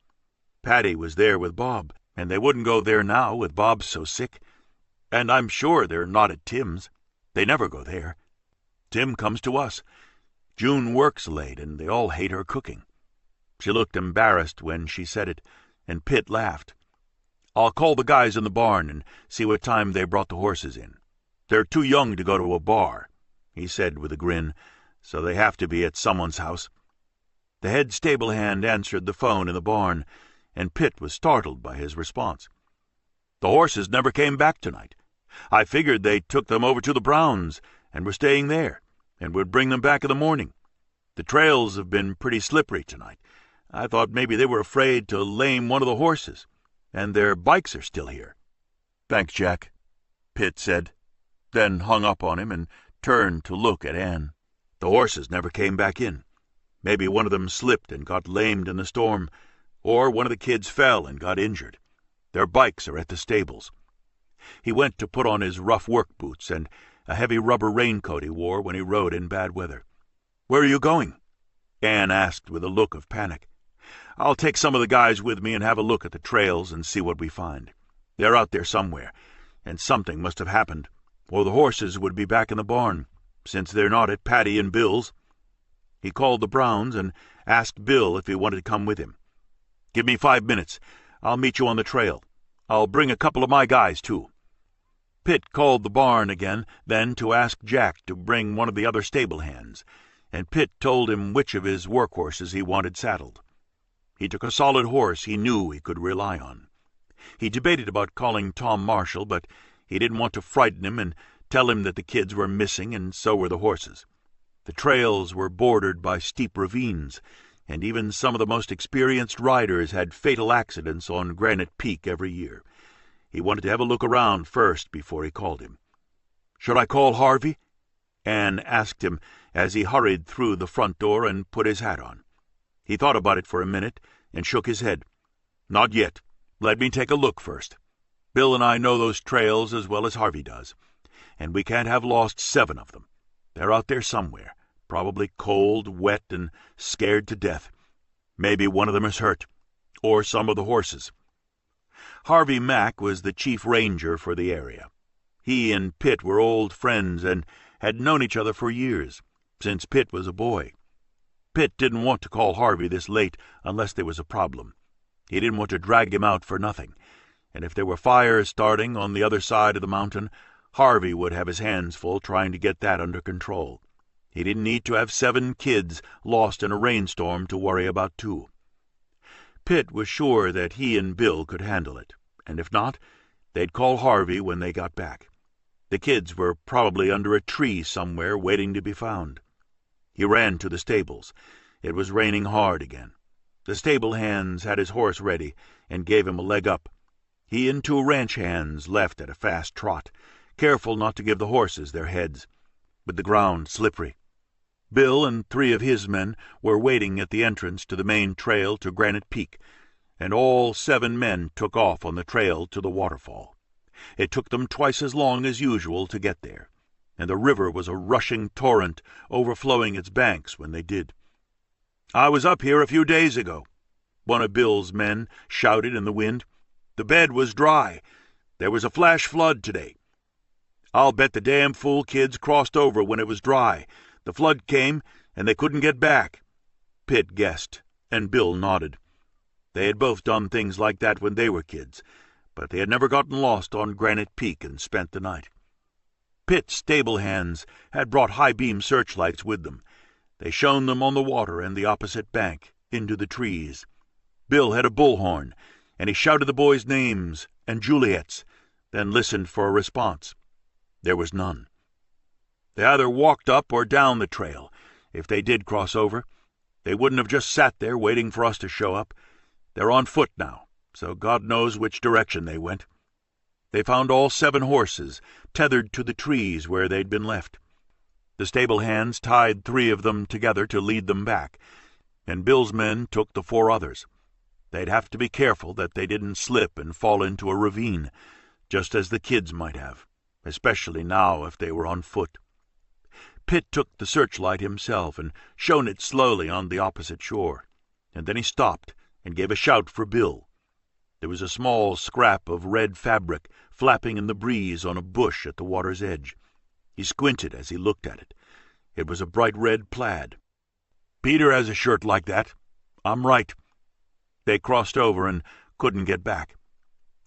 Patty was there with Bob, and they wouldn't go there now with Bob so sick. And I'm sure they're not at Tim's. They never go there. Tim comes to us. June works late, and they all hate her cooking. She looked embarrassed when she said it, and Pitt laughed. I'll call the guys in the barn and see what time they brought the horses in. They're too young to go to a bar, he said with a grin, so they have to be at someone's house. The head stable hand answered the phone in the barn, and Pitt was startled by his response. The horses never came back tonight. I figured they took them over to the Browns and were staying there, and would bring them back in the morning. The trails have been pretty slippery tonight. I thought maybe they were afraid to lame one of the horses, and their bikes are still here. Thanks, Jack, Pitt said, then hung up on him and turned to look at Anne. The horses never came back in. Maybe one of them slipped and got lamed in the storm, or one of the kids fell and got injured. Their bikes are at the stables. He went to put on his rough work boots and a heavy rubber raincoat he wore when he rode in bad weather. Where are you going? Anne asked with a look of panic. I'll take some of the guys with me and have a look at the trails and see what we find. They're out there somewhere, and something must have happened, or the horses would be back in the barn, since they're not at Patty and Bill's. He called the Browns and asked Bill if he wanted to come with him. Give me 5 minutes. I'll meet you on the trail. I'll bring a couple of my guys, too." Pitt called the barn again, then to ask Jack to bring one of the other stable hands, and Pitt told him which of his workhorses he wanted saddled. He took a solid horse he knew he could rely on. He debated about calling Tom Marshall, but he didn't want to frighten him and tell him that the kids were missing, and so were the horses. The trails were bordered by steep ravines, and even some of the most experienced riders had fatal accidents on Granite Peak every year. He wanted to have a look around first before he called him. "Should I call Harvey?" Anne asked him as he hurried through the front door and put his hat on. He thought about it for a minute and shook his head. "Not yet. Let me take a look first. Bill and I know those trails as well as Harvey does, and we can't have lost 7 of them. They're out there somewhere, probably cold, wet, and scared to death. Maybe one of them is hurt, or some of the horses." Harvey Mack was the chief ranger for the area. He and Pitt were old friends and had known each other for years, since Pitt was a boy. Pitt didn't want to call Harvey this late unless there was a problem. He didn't want to drag him out for nothing, and if there were fires starting on the other side of the mountain, Harvey would have his hands full trying to get that under control. He didn't need to have 7 kids lost in a rainstorm to worry about 2. Pitt was sure that he and Bill could handle it, and if not, they'd call Harvey when they got back. The kids were probably under a tree somewhere waiting to be found. He ran to the stables. It was raining hard again. The stable hands had his horse ready and gave him a leg up. He and 2 ranch hands left at a fast trot, careful not to give the horses their heads, with the ground slippery. Bill and 3 of his men were waiting at the entrance to the main trail to Granite Peak, and all 7 men took off on the trail to the waterfall. It took them twice as long as usual to get there, and the river was a rushing torrent overflowing its banks when they did. "I was up here a few days ago," one of Bill's men shouted in the wind. "The bed was dry. There was a flash flood today. I'll bet the damn fool kids crossed over when it was dry. The flood came, and they couldn't get back." Pitt guessed, and Bill nodded. They had both done things like that when they were kids, but they had never gotten lost on Granite Peak and spent the night. Pitt's stable hands had brought high-beam searchlights with them. They shone them on the water and the opposite bank, into the trees. Bill had a bullhorn, and he shouted the boys' names and Juliet's, then listened for a response. There was none. They either walked up or down the trail. If they did cross over, they wouldn't have just sat there waiting for us to show up. They're on foot now, so God knows which direction they went. They found all 7 horses tethered to the trees where they'd been left. The stable hands tied 3 of them together to lead them back, and Bill's men took the 4 others. They'd have to be careful that they didn't slip and fall into a ravine, just as the kids might have, especially now if they were on foot. Pitt took the searchlight himself and shone it slowly on the opposite shore, and then he stopped and gave a shout for Bill. There was a small scrap of red fabric flapping in the breeze on a bush at the water's edge. He squinted as he looked at it. It was a bright red plaid. "Peter has a shirt like that. I'm right." They crossed over and couldn't get back.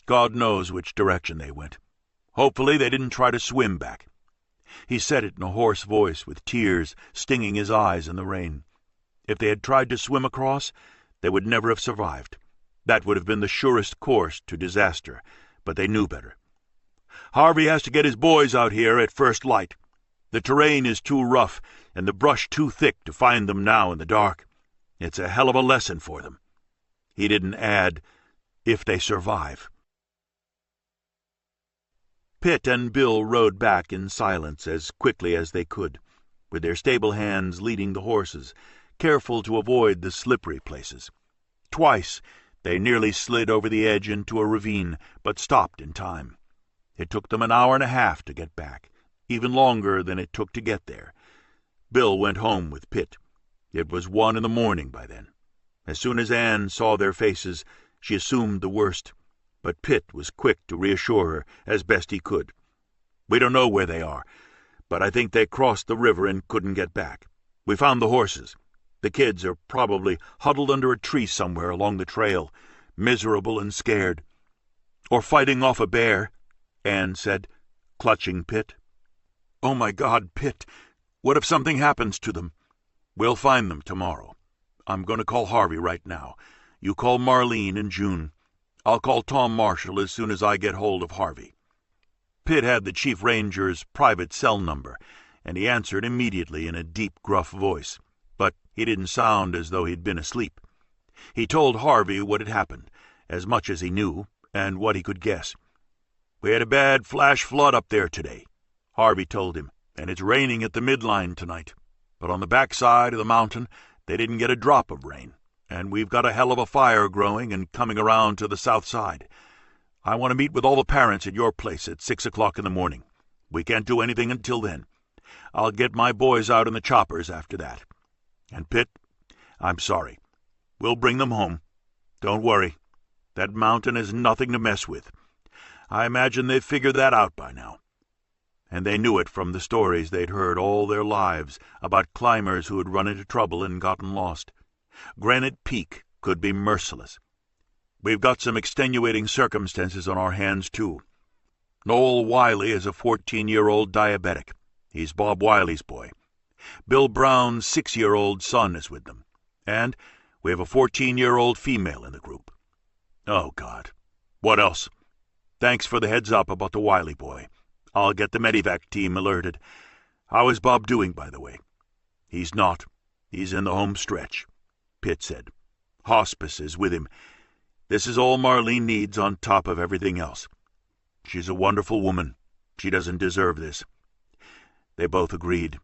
God knows which direction they went. Hopefully they didn't try to swim back. He said it in a hoarse voice with tears stinging his eyes in the rain. If they had tried to swim across, they would never have survived. That would have been the surest course to disaster, but they knew better. "Harvey has to get his boys out here at first light. The terrain is too rough and the brush too thick to find them now in the dark. It's a hell of a lesson for them." He didn't add, "if they survive." Pitt and Bill rode back in silence as quickly as they could, with their stable hands leading the horses, careful to avoid the slippery places. Twice they nearly slid over the edge into a ravine, but stopped in time. It took them an hour and a half to get back, even longer than it took to get there. Bill went home with Pitt. It was 1 a.m. by then. As soon as Anne saw their faces, she assumed the worst, but Pitt was quick to reassure her as best he could. "We don't know where they are, but I think they crossed the river and couldn't get back. We found the horses. The kids are probably huddled under a tree somewhere along the trail. miserable and scared. Or fighting off a bear, Anne said, clutching Pitt. Oh, my God, Pitt, what if something happens to them? We'll find them tomorrow. I'm going to call Harvey right now. You call Marlene and June. I'll call Tom Marshall as soon as I get hold of Harvey. Pitt had the chief ranger's private cell number, and he answered immediately in a deep, gruff voice. But he didn't sound as though he'd been asleep. He told Harvey what had happened, as much as he knew, and what he could guess. We had a bad flash flood up there today, Harvey told him, and it's raining at the midline tonight. But on the backside of the mountain, they didn't get a drop of rain, and we've got a hell of a fire growing and coming around to the south side. I want to meet with all the parents at your place at 6 o'clock in the morning. We can't do anything until then. I'll get my boys out in the choppers after that. And Pitt, I'm sorry. We'll bring them home. Don't worry. That mountain is nothing to mess with. I imagine they've figured that out by now. And they knew it from the stories they'd heard all their lives about climbers who had run into trouble and gotten lost. Granite Peak could be merciless. We've got some extenuating circumstances on our hands, too. Noel Wiley is a 14-year-old diabetic. He's Bob Wiley's boy. Bill Brown's 6-year-old son is with them. And we have a 14-year-old female in the group. Oh, God. What else? Thanks for the heads up about the Wiley boy. I'll get the medevac team alerted. How is Bob doing, by the way? He's not. He's in the home stretch, Pitt said. Hospice is with him. This is all Marlene needs on top of everything else. She's a wonderful woman. She doesn't deserve this. They both agreed.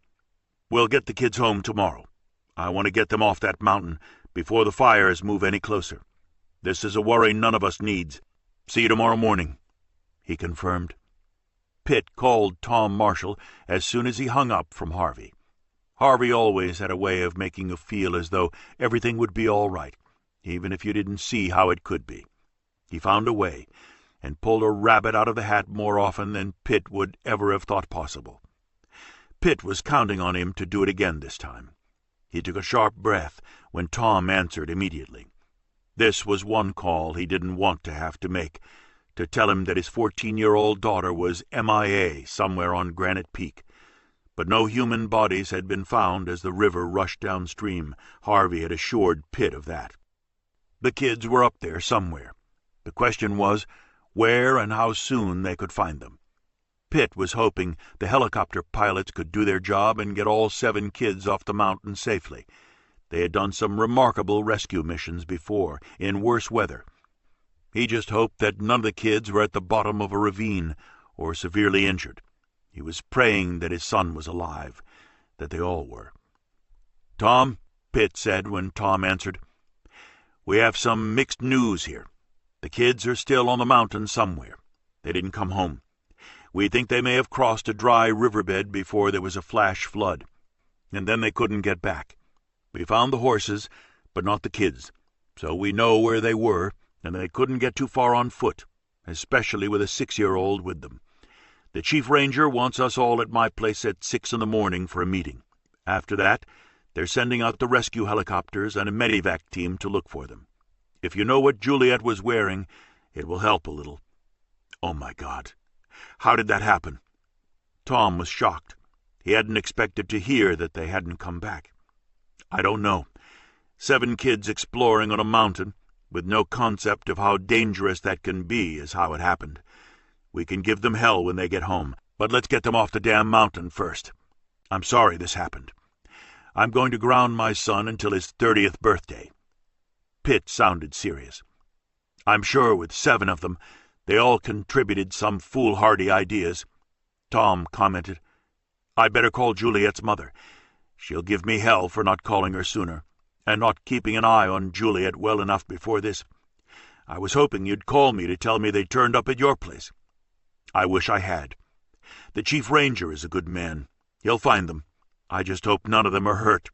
We'll get the kids home tomorrow. I want to get them off that mountain before the fires move any closer. This is a worry none of us needs. See you tomorrow morning, he confirmed. Pitt called Tom Marshall as soon as he hung up from Harvey. Harvey always had a way of making you feel as though everything would be all right, even if you didn't see how it could be. He found a way, and pulled a rabbit out of the hat more often than Pitt would ever have thought possible. Pitt was counting on him to do it again this time. He took a sharp breath when Tom answered immediately. This was one call he didn't want to have to make, to tell him that his 14-year-old daughter was MIA somewhere on Granite Peak. But no human bodies had been found as the river rushed downstream. Harvey had assured Pitt of that. The kids were up there somewhere. The question was where and how soon they could find them. Pitt was hoping the helicopter pilots could do their job and get all 7 kids off the mountain safely. They had done some remarkable rescue missions before, in worse weather. He just hoped that none of the kids were at the bottom of a ravine or severely injured. He was praying that his son was alive, that they all were. Tom, Pitt said when Tom answered, we have some mixed news here. The kids are still on the mountain somewhere. They didn't come home. We think they may have crossed a dry riverbed before there was a flash flood, and then they couldn't get back. We found the horses, but not the kids, so we know where they were, and they couldn't get too far on foot, especially with a 6-year-old with them. The chief ranger wants us all at my place at 6 in the morning for a meeting. After that, they're sending out the rescue helicopters and a medevac team to look for them. If you know what Juliet was wearing, it will help a little. Oh, my God. How did that happen? Tom was shocked. He hadn't expected to hear that they hadn't come back. I don't know. 7 kids exploring on a mountain, with no concept of how dangerous that can be, is how it happened. We can give them hell when they get home, but let's get them off the damn mountain first. I'm sorry this happened. I'm going to ground my son until his 30th birthday. Pitt sounded serious. I'm sure with 7 of them, they all contributed some foolhardy ideas. Tom commented, I'd better call Juliet's mother. She'll give me hell for not calling her sooner, and not keeping an eye on Juliet well enough before this. I was hoping you'd call me to tell me they turned up at your place. I wish I had. The chief ranger is a good man. He'll find them. I just hope none of them are hurt.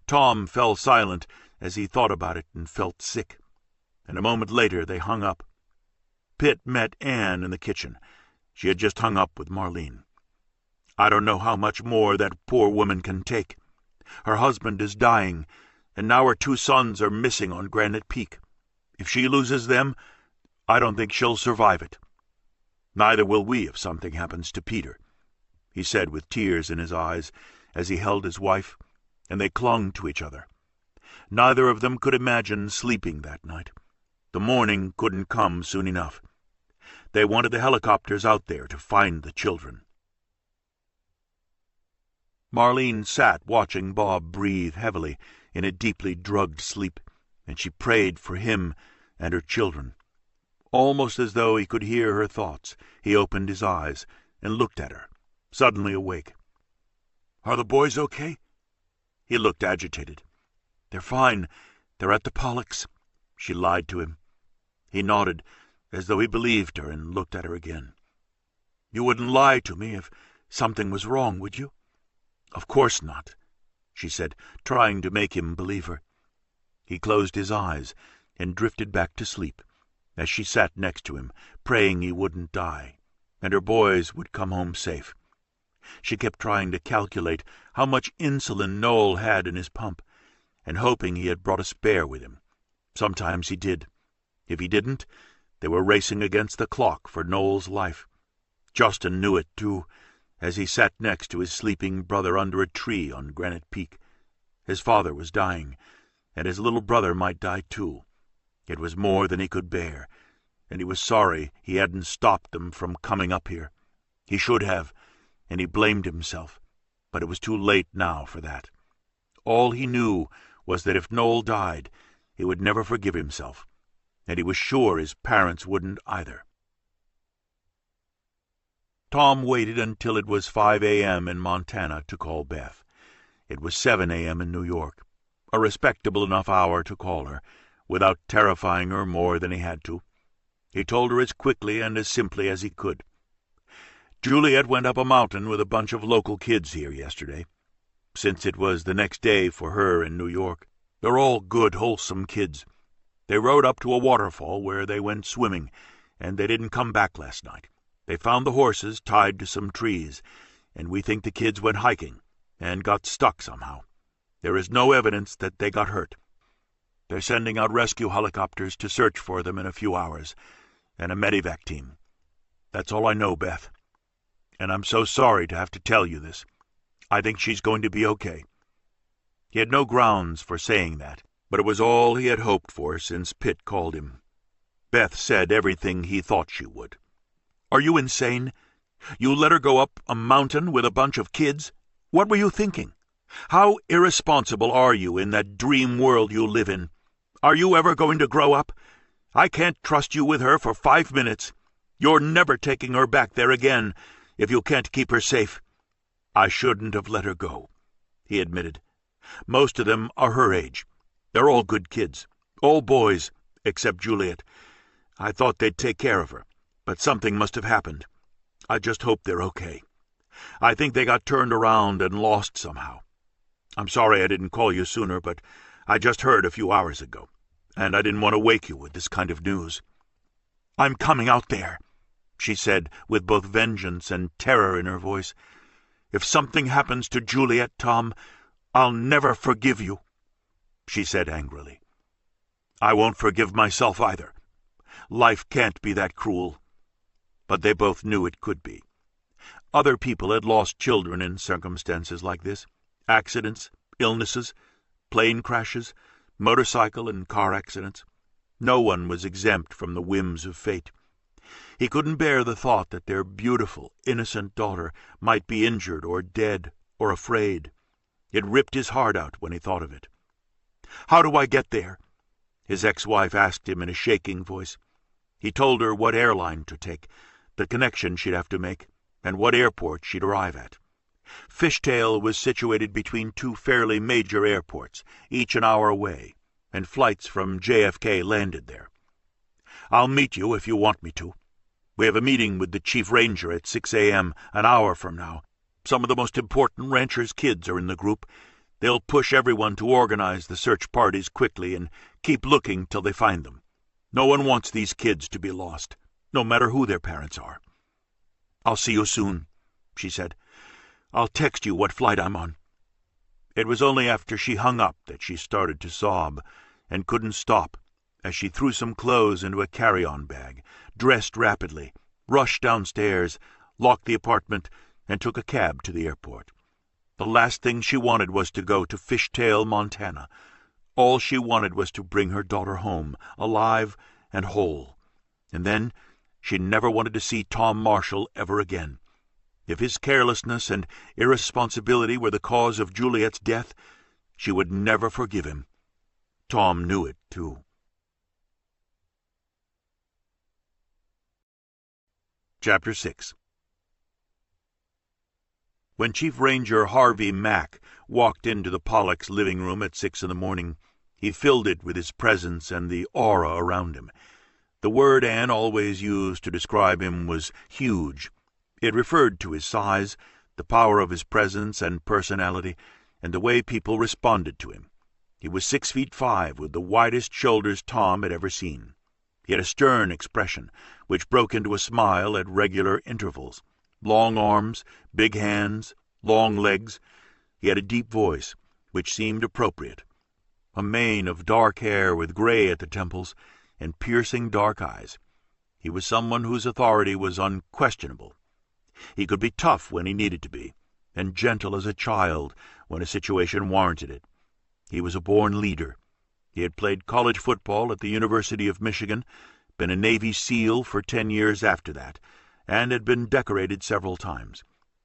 Tom fell silent as he thought about it and felt sick, and a moment later they hung up. Pitt met Anne in the kitchen. She had just hung up with Marlene. I don't know how much more that poor woman can take. Her husband is dying, and now her 2 sons are missing on Granite Peak. If she loses them, I don't think she'll survive it. Neither will we if something happens to Peter," he said with tears in his eyes as he held his wife, and they clung to each other. Neither of them could imagine sleeping that night. The morning couldn't come soon enough. They wanted the helicopters out there to find the children. Marlene sat watching Bob breathe heavily in a deeply drugged sleep, and she prayed for him and her children. Almost as though he could hear her thoughts, he opened his eyes and looked at her, suddenly awake. "Are the boys okay?" He looked agitated. "They're fine. They're at the Pollocks," she lied to him. He nodded, as though he believed her, and looked at her again. "You wouldn't lie to me if something was wrong, would you?" "Of course not," she said, trying to make him believe her. He closed his eyes and drifted back to sleep, as she sat next to him, praying he wouldn't die, and her boys would come home safe. She kept trying to calculate how much insulin Noel had in his pump, and hoping he had brought a spare with him. Sometimes he did. If he didn't, they were racing against the clock for Noel's life. Justin knew it, too, as he sat next to his sleeping brother under a tree on Granite Peak. His father was dying, and his little brother might die, too. It was more than he could bear, and he was sorry he hadn't stopped them from coming up here. He should have, and he blamed himself, but it was too late now for that. All he knew was that if Noel died, he would never forgive himself, and he was sure his parents wouldn't either. Tom waited until it was 5 a.m. in Montana to call Beth. It was 7 a.m. in New York, a respectable enough hour to call her, without terrifying her more than he had to. He told her as quickly and as simply as he could. "Juliet went up a mountain with a bunch of local kids here yesterday, since it was the next day for her in New York. They're all good, wholesome kids. They rode up to a waterfall where they went swimming, and they didn't come back last night. They found the horses tied to some trees, and we think the kids went hiking and got stuck somehow. There is no evidence that they got hurt. They're sending out rescue helicopters to search for them in a few hours, and a medevac team. That's all I know, Beth. And I'm so sorry to have to tell you this. I think she's going to be okay." He had no grounds for saying that, but it was all he had hoped for since Pitt called him. Beth said everything he thought she would. "Are you insane? You let her go up a mountain with a bunch of kids? What were you thinking? How irresponsible are you in that dream world you live in? Are you ever going to grow up? I can't trust you with her for 5 minutes. You're never taking her back there again if you can't keep her safe." "I shouldn't have let her go," he admitted. "Most of them are her age. They're all good kids, all boys, except Juliet. I thought they'd take care of her, but something must have happened. I just hope they're okay. I think they got turned around and lost somehow. I'm sorry I didn't call you sooner, but I just heard a few hours ago, and I didn't want to wake you with this kind of news." "I'm coming out there," she said, with both vengeance and terror in her voice. "If something happens to Juliet, Tom, I'll never forgive you," she said angrily. "I won't forgive myself either. Life can't be that cruel." But they both knew it could be. Other people had lost children in circumstances like this. Accidents, illnesses, plane crashes, motorcycle and car accidents. No one was exempt from the whims of fate. He couldn't bear the thought that their beautiful, innocent daughter might be injured or dead or afraid. It ripped his heart out when he thought of it. "How do I get there?" his ex-wife asked him in a shaking voice. He told her what airline to take, the connection she'd have to make, and what airport she'd arrive at. Fishtail was situated between two fairly major airports, each an hour away, and flights from JFK landed there. "I'll meet you if you want me to. We have a meeting with the chief ranger at 6 a.m. an hour from now. Some of the most important ranchers' kids are in the group. They'll push everyone to organize the search parties quickly and keep looking till they find them. No one wants these kids to be lost, no matter who their parents are." "I'll see you soon," she said. "I'll text you what flight I'm on." It was only after she hung up that she started to sob and couldn't stop, as she threw some clothes into a carry-on bag, dressed rapidly, rushed downstairs, locked the apartment, and took a cab to the airport. The last thing she wanted was to go to Fishtail, Montana. All she wanted was to bring her daughter home, alive and whole. And then she never wanted to see Tom Marshall ever again. If his carelessness and irresponsibility were the cause of Juliet's death, she would never forgive him. Tom knew it, too. Chapter 6. When Chief Ranger Harvey Mack walked into the Pollocks' living room at 6 in the morning, he filled it with his presence and the aura around him. The word Anne always used to describe him was huge. It referred to his size, the power of his presence and personality, and the way people responded to him. He was 6'5", with the widest shoulders Tom had ever seen. He had a stern expression, which broke into a smile at regular intervals. Long arms, big hands, long legs. He had a deep voice, which seemed appropriate. A mane of dark hair with gray at the temples, and piercing dark eyes. He was someone whose authority was unquestionable. He could be tough when he needed to be, and gentle as a child when a situation warranted it. He was a born leader. He had played college football at the University of Michigan, been a Navy SEAL for 10 years after that, and had been decorated several times.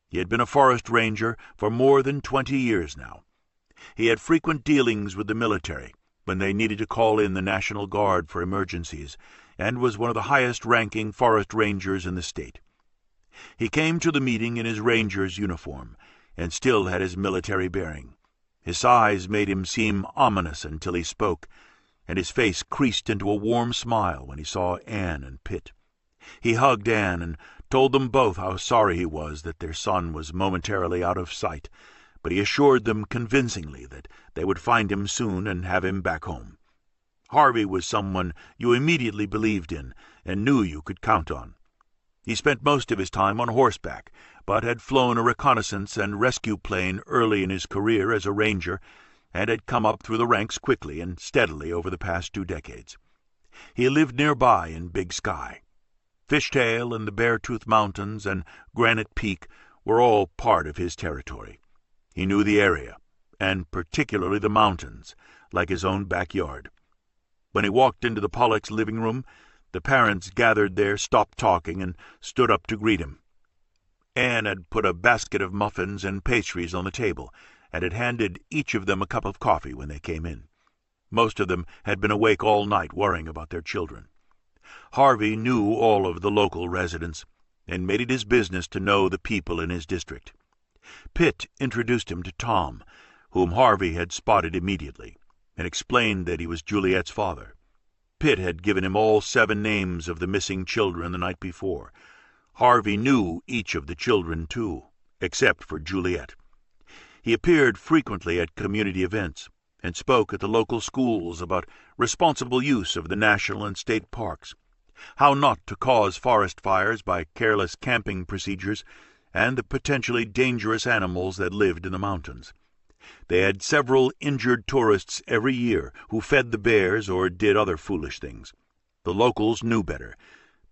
He had been a forest ranger for more than 20 years now. He had frequent dealings with the military when they needed to call in the National Guard for emergencies, and was one of the highest-ranking forest rangers in the state. He came to the meeting in his ranger's uniform, and still had his military bearing. His size made him seem ominous until he spoke, and his face creased into a warm smile when he saw Anne and Pitt. He hugged Anne and told them both how sorry he was that their son was momentarily out of sight, but he assured them convincingly that they would find him soon and have him back home. Harvey was someone you immediately believed in and knew you could count on. He spent most of his time on horseback, but had flown a reconnaissance and rescue plane early in his career as a ranger, and had come up through the ranks quickly and steadily over the past 2 decades. He lived nearby in Big Sky. Fishtail and the Beartooth Mountains and Granite Peak were all part of his territory. He knew the area, and particularly the mountains, like his own backyard. When he walked into the Pollocks' living room, the parents gathered there, stopped talking, and stood up to greet him. Anne had put a basket of muffins and pastries on the table, and had handed each of them a cup of coffee when they came in. Most of them had been awake all night worrying about their children. Harvey knew all of the local residents, and made it his business to know the people in his district. Pitt introduced him to Tom, whom Harvey had spotted immediately, and explained that he was Juliet's father. Pitt had given him all 7 names of the missing children the night before. Harvey knew each of the children, too, except for Juliet. He appeared frequently at community events and spoke at the local schools about responsible use of the national and state parks, how not to cause forest fires by careless camping procedures, and the potentially dangerous animals that lived in the mountains. They had several injured tourists every year who fed the bears or did other foolish things. The locals knew better,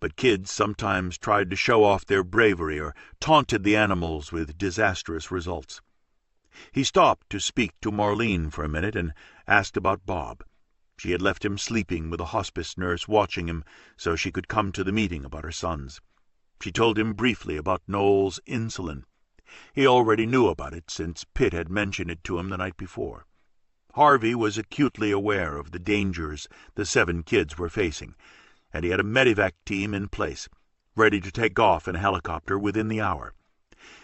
but kids sometimes tried to show off their bravery or taunted the animals with disastrous results. He stopped to speak to Marlene for a minute and asked about Bob. She had left him sleeping with a hospice nurse watching him so she could come to the meeting about her sons. She told him briefly about Noel's insulin. He already knew about it since Pitt had mentioned it to him the night before. Harvey was acutely aware of the dangers the 7 kids were facing, and he had a medevac team in place, ready to take off in a helicopter within the hour.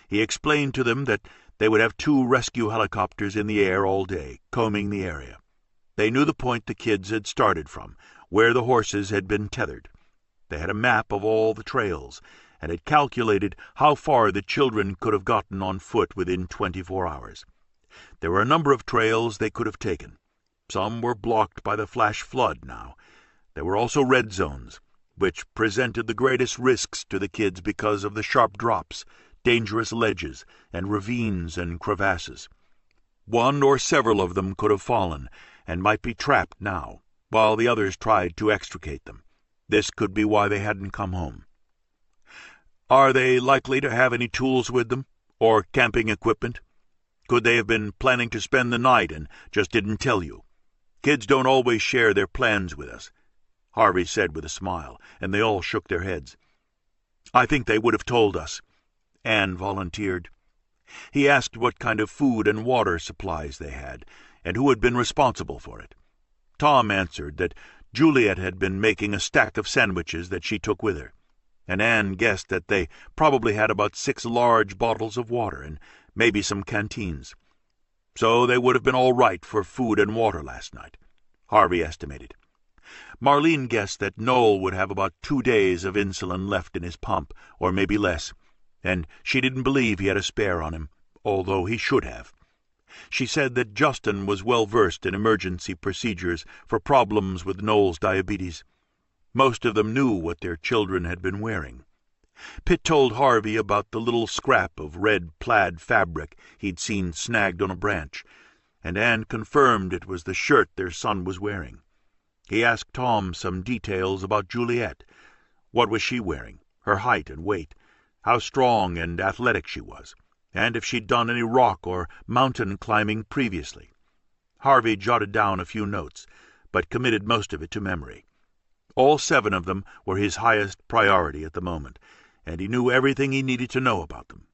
He explained to them that they would have 2 rescue helicopters in the air all day, combing the area. They knew the point the kids had started from, where the horses had been tethered. They had a map of all the trails, and had calculated how far the children could have gotten on foot within 24 hours. There were a number of trails they could have taken. Some were blocked by the flash flood now. There were also red zones, which presented the greatest risks to the kids because of the sharp drops, dangerous ledges, and ravines and crevasses. One or several of them could have fallen, and might be trapped now. while the others tried to extricate them. This could be why they hadn't come home. "Are they likely to have any tools with them, or camping equipment? Could they have been planning to spend the night and just didn't tell you? Kids don't always share their plans with us," Harvey said with a smile, and they all shook their heads. "I think they would have told us," Anne volunteered. He asked what kind of food and water supplies they had, and who had been responsible for it. Tom answered that Juliet had been making a stack of sandwiches that she took with her, and Anne guessed that they probably had about 6 large bottles of water and maybe some canteens. So they would have been all right for food and water last night, Harvey estimated. Marlene guessed that Noel would have about 2 days of insulin left in his pump, or maybe less, and she didn't believe he had a spare on him, although he should have. She said that Justin was well versed in emergency procedures for problems with Noel's diabetes. Most of them knew what their children had been wearing. Pitt told Harvey about the little scrap of red plaid fabric he'd seen snagged on a branch, and Anne confirmed it was the shirt their son was wearing. He asked Tom some details about Juliet. What was she wearing? Her height and weight, how strong and athletic she was, and if she'd done any rock or mountain climbing previously. Harvey jotted down a few notes, but committed most of it to memory. All 7 of them were his highest priority at the moment, and he knew everything he needed to know about them.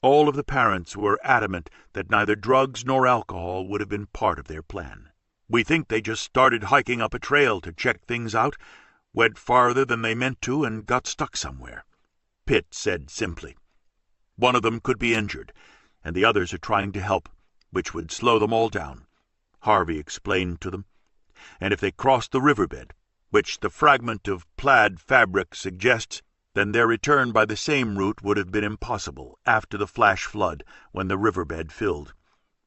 All of the parents were adamant that neither drugs nor alcohol would have been part of their plan. "We think they just started hiking up a trail to check things out, went farther than they meant to, and got stuck somewhere," Pitt said simply. "One of them could be injured, and the others are trying to help, which would slow them all down," Harvey explained to them. "And if they crossed the riverbed, which the fragment of plaid fabric suggests, then their return by the same route would have been impossible after the flash flood when the riverbed filled.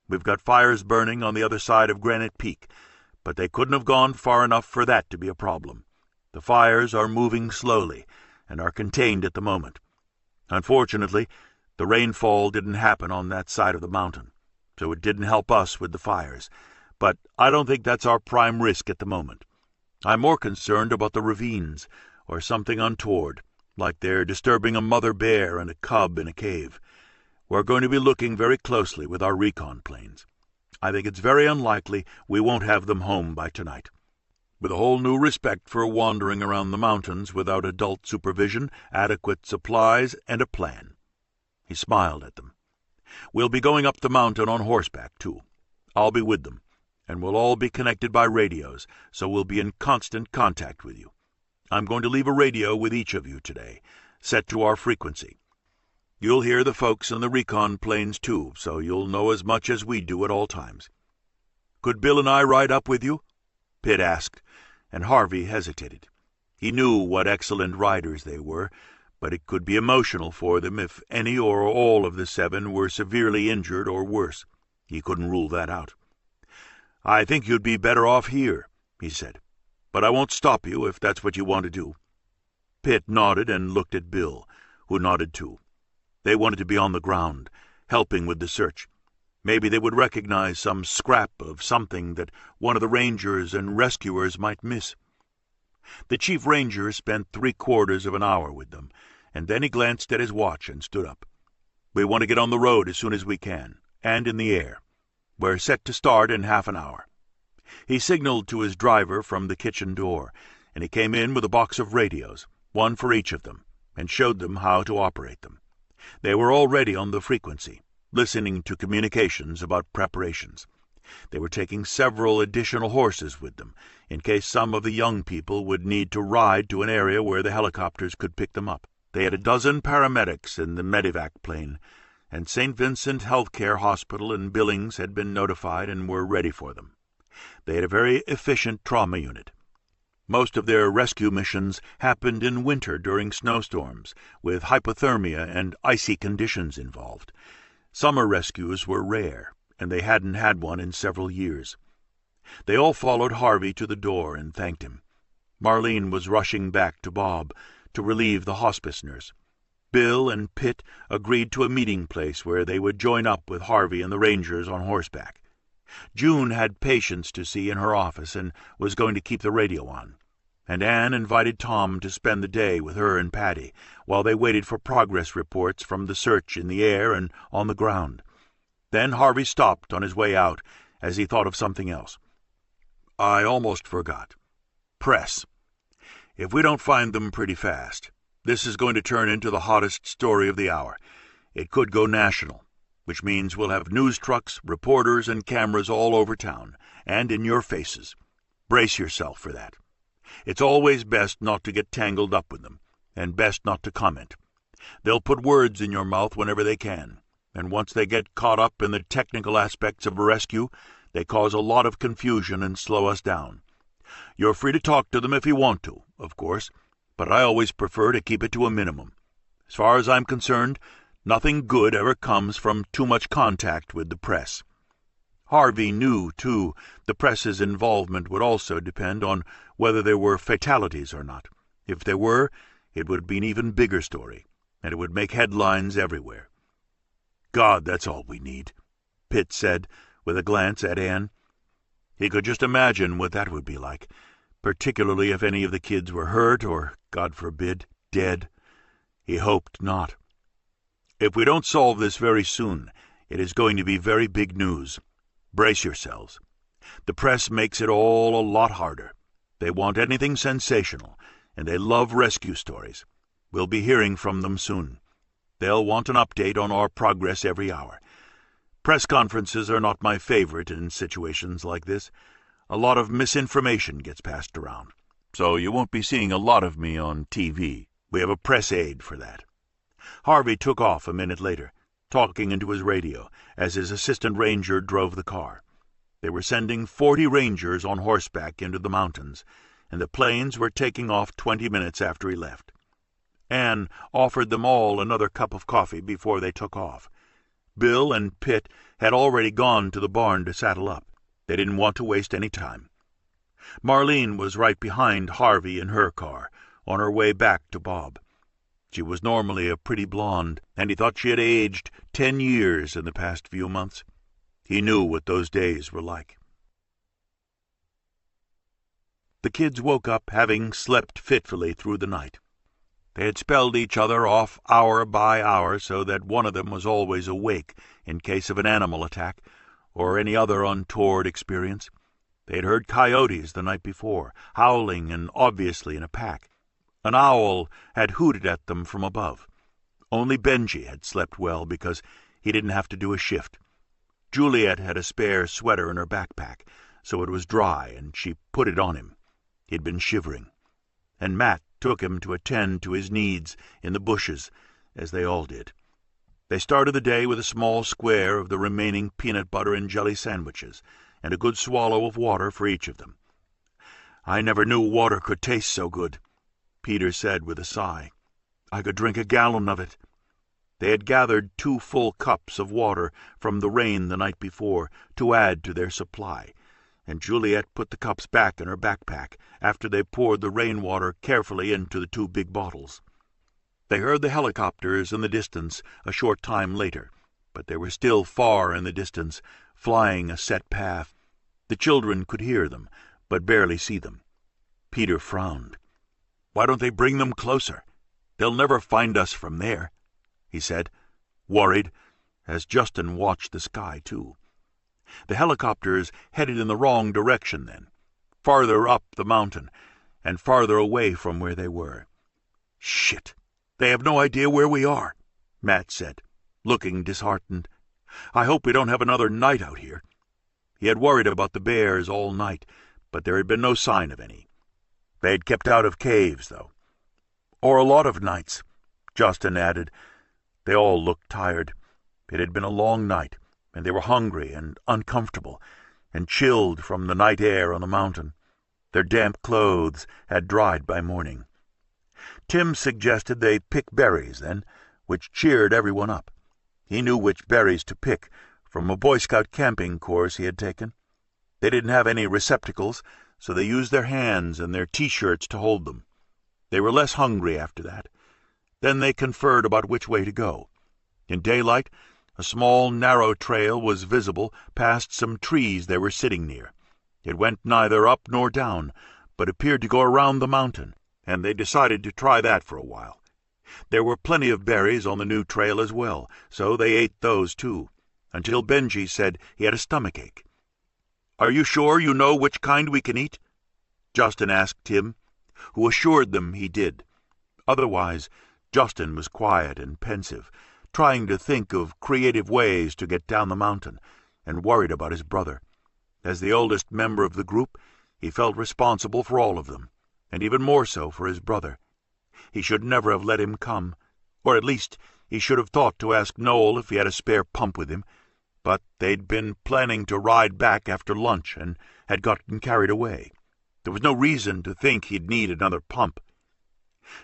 We've got fires burning on the other side of Granite Peak, but they couldn't have gone far enough for that to be a problem. The fires are moving slowly and are contained at the moment. Unfortunately, the rainfall didn't happen on that side of the mountain, so it didn't help us with the fires, but I don't think that's our prime risk at the moment. I'm more concerned about the ravines, or something untoward, like they're disturbing a mother bear and a cub in a cave. We're going to be looking very closely with our recon planes. I think it's very unlikely we won't have them home by tonight. With a whole new respect for wandering around the mountains without adult supervision, adequate supplies, and a plan." He smiled at them. "We'll be going up the mountain on horseback, too. I'll be with them, and we'll all be connected by radios, so we'll be in constant contact with you. I'm going to leave a radio with each of you today, set to our frequency. You'll hear the folks in the recon planes, too, so you'll know as much as we do at all times." "Could Bill and I ride up with you?" Pitt asked, and Harvey hesitated. He knew what excellent riders they were, but it could be emotional for them if any or all of the 7 were severely injured or worse. He couldn't rule that out. "I think you'd be better off here," he said, "but I won't stop you if that's what you want to do." Pitt nodded and looked at Bill, who nodded too. They wanted to be on the ground, helping with the search. Maybe they would recognize some scrap of something that one of the rangers and rescuers might miss. The chief ranger spent 3/4 of an hour with them, and then he glanced at his watch and stood up. "We want to get on the road as soon as we can, and in the air. We're set to start in half an hour." He signaled to his driver from the kitchen door, and he came in with a box of radios, one for each of them, and showed them how to operate them. They were already on the frequency, listening to communications about preparations. They were taking several additional horses with them, in case some of the young people would need to ride to an area where the helicopters could pick them up. They had 12 paramedics in the medevac plane, and St. Vincent Healthcare Hospital in Billings had been notified and were ready for them. They had a very efficient trauma unit. Most of their rescue missions happened in winter during snowstorms, with hypothermia and icy conditions involved. Summer rescues were rare, and they hadn't had one in several years. They all followed Harvey to the door and thanked him. Marlene was rushing back to Bob to relieve the hospice nurse. Bill and Pitt agreed to a meeting place where they would join up with Harvey and the rangers on horseback. June had patients to see in her office and was going to keep the radio on, and Anne invited Tom to spend the day with her and Patty while they waited for progress reports from the search in the air and on the ground. Then Harvey stopped on his way out as he thought of something else. "I almost forgot. Press. If we don't find them pretty fast, this is going to turn into the hottest story of the hour. It could go national, which means we'll have news trucks, reporters, and cameras all over town, and in your faces. Brace yourself for that. It's always best not to get tangled up with them, and best not to comment. They'll put words in your mouth whenever they can, and once they get caught up in the technical aspects of a rescue, they cause a lot of confusion and slow us down. You're free to talk to them if you want to, of course, but I always prefer to keep it to a minimum. As far as I'm concerned, nothing good ever comes from too much contact with the press." Harvey knew, too, the press's involvement would also depend on whether there were fatalities or not. If there were, it would be an even bigger story, and it would make headlines everywhere. "God, that's all we need," Pitt said, with a glance at Anne. He could just imagine what that would be like, particularly if any of the kids were hurt or, God forbid, dead. He hoped not. "If we don't solve this very soon, it is going to be very big news. Brace yourselves. The press makes it all a lot harder. They want anything sensational, and they love rescue stories. We'll be hearing from them soon. They'll want an update on our progress every hour. Press conferences are not my favorite in situations like this. A lot of misinformation gets passed around, so you won't be seeing a lot of me on TV. We have a press aide for that." Harvey took off a minute later, talking into his radio, as his assistant ranger drove the car. They were sending 40 rangers on horseback into the mountains, and the planes were taking off 20 minutes after he left. Anne offered them all another cup of coffee before they took off. Bill and Pitt had already gone to the barn to saddle up. They didn't want to waste any time. Marlene was right behind Harvey in her car, on her way back to Bob. She was normally a pretty blonde, and he thought she had aged 10 years in the past few months. He knew what those days were like. The kids woke up having slept fitfully through the night. They had spelled each other off hour by hour so that one of them was always awake in case of an animal attack or any other untoward experience. They had heard coyotes the night before, howling and obviously in a pack. An owl had hooted at them from above. Only Benji had slept well because he didn't have to do a shift. Juliet had a spare sweater in her backpack, so it was dry, and she put it on him. He'd been shivering. And Matt took him to attend to his needs in the bushes, as they all did. They started the day with a small square of the remaining peanut butter and jelly sandwiches, and a good swallow of water for each of them. "I never knew water could taste so good," Peter said with a sigh. "I could drink a gallon of it." They had gathered 2 full cups of water from the rain the night before to add to their supply, and Juliet put the cups back in her backpack after they poured the rainwater carefully into the 2 big bottles. They heard the helicopters in the distance a short time later, but they were still far in the distance, flying a set path. The children could hear them, but barely see them. Peter frowned. "Why don't they bring them closer? They'll never find us from there," he said, worried, as Justin watched the sky, too. The helicopters headed in the wrong direction then, farther up the mountain and farther away from where they were. "Shit! They have no idea where we are," Matt said, looking disheartened. "I hope we don't have another night out here." He had worried about the bears all night, but there had been no sign of any. They had kept out of caves, though. "Or a lot of nights," Justin added. They all looked tired. It had been a long night, and they were hungry and uncomfortable, and chilled from the night air on the mountain. Their damp clothes had dried by morning. Tim suggested they pick berries then, which cheered everyone up. He knew which berries to pick from a Boy Scout camping course he had taken. They didn't have any receptacles, so they used their hands and their T-shirts to hold them. They were less hungry after that. Then they conferred about which way to go. In daylight, A small, narrow trail was visible past some trees they were sitting near. It went neither up nor down, but appeared to go around the mountain, and they decided to try that for a while. There were plenty of berries on the new trail as well, so they ate those too, until Benji said he had a stomachache. "Are you sure you know which kind we can eat?" Justin asked Tim, who assured them he did. Otherwise, Justin was quiet and pensive, trying to think of creative ways to get down the mountain, and worried about his brother. As the oldest member of the group, he felt responsible for all of them, and even more so for his brother. He should never have let him come, or at least he should have thought to ask Noel if he had a spare pump with him, but they'd been planning to ride back after lunch and had gotten carried away. There was no reason to think he'd need another pump.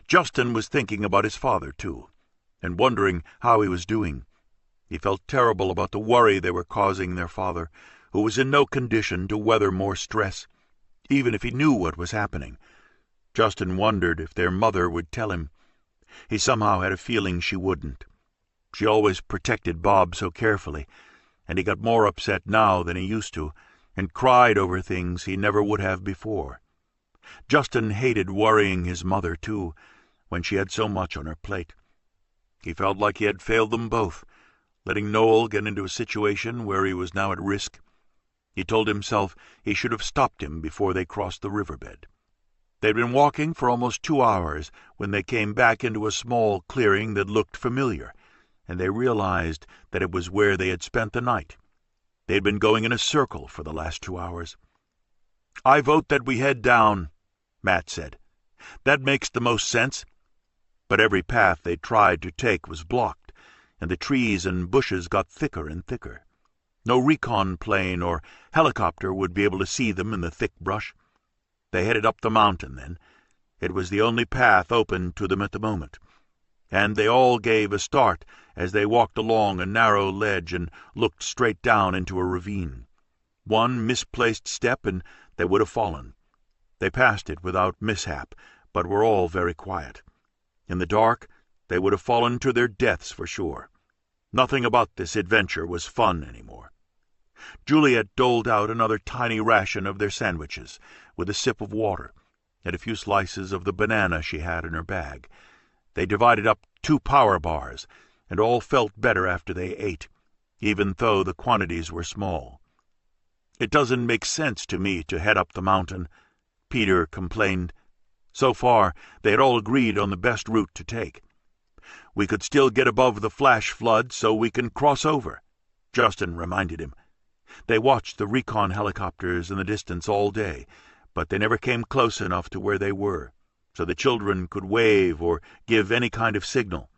Justin was thinking about his father, too, and wondering how he was doing. He felt terrible about the worry they were causing their father, who was in no condition to weather more stress, even if he knew what was happening. Justin wondered if their mother would tell him. He somehow had a feeling she wouldn't. She always protected Bob so carefully, and he got more upset now than he used to, and cried over things he never would have before. Justin hated worrying his mother, too, when she had so much on her plate. He felt like he had failed them both, letting Noel get into a situation where he was now at risk. He told himself he should have stopped him before they crossed the riverbed. They'd been walking for almost 2 hours when they came back into a small clearing that looked familiar, and they realized that it was where they had spent the night. They'd been going in a circle for the last 2 hours. "I vote that we head down," Matt said. "That makes the most sense." But every path they tried to take was blocked, and the trees and bushes got thicker and thicker. No recon plane or helicopter would be able to see them in the thick brush. They headed up the mountain then. It was the only path open to them at the moment, and they all gave a start as they walked along a narrow ledge and looked straight down into a ravine. One misplaced step and they would have fallen. They passed it without mishap, but were all very quiet. In the dark, they would have fallen to their deaths for sure. Nothing about this adventure was fun anymore. Juliet doled out another tiny ration of their sandwiches, with a sip of water, and a few slices of the banana she had in her bag. They divided up 2 power bars, and all felt better after they ate, even though the quantities were small. "It doesn't make sense to me to head up the mountain," Peter complained. So far, they had all agreed on the best route to take. "We could still get above the flash flood so we can cross over," Justin reminded him. They watched the recon helicopters in the distance all day, but they never came close enough to where they were, so the children could wave or give any kind of signal.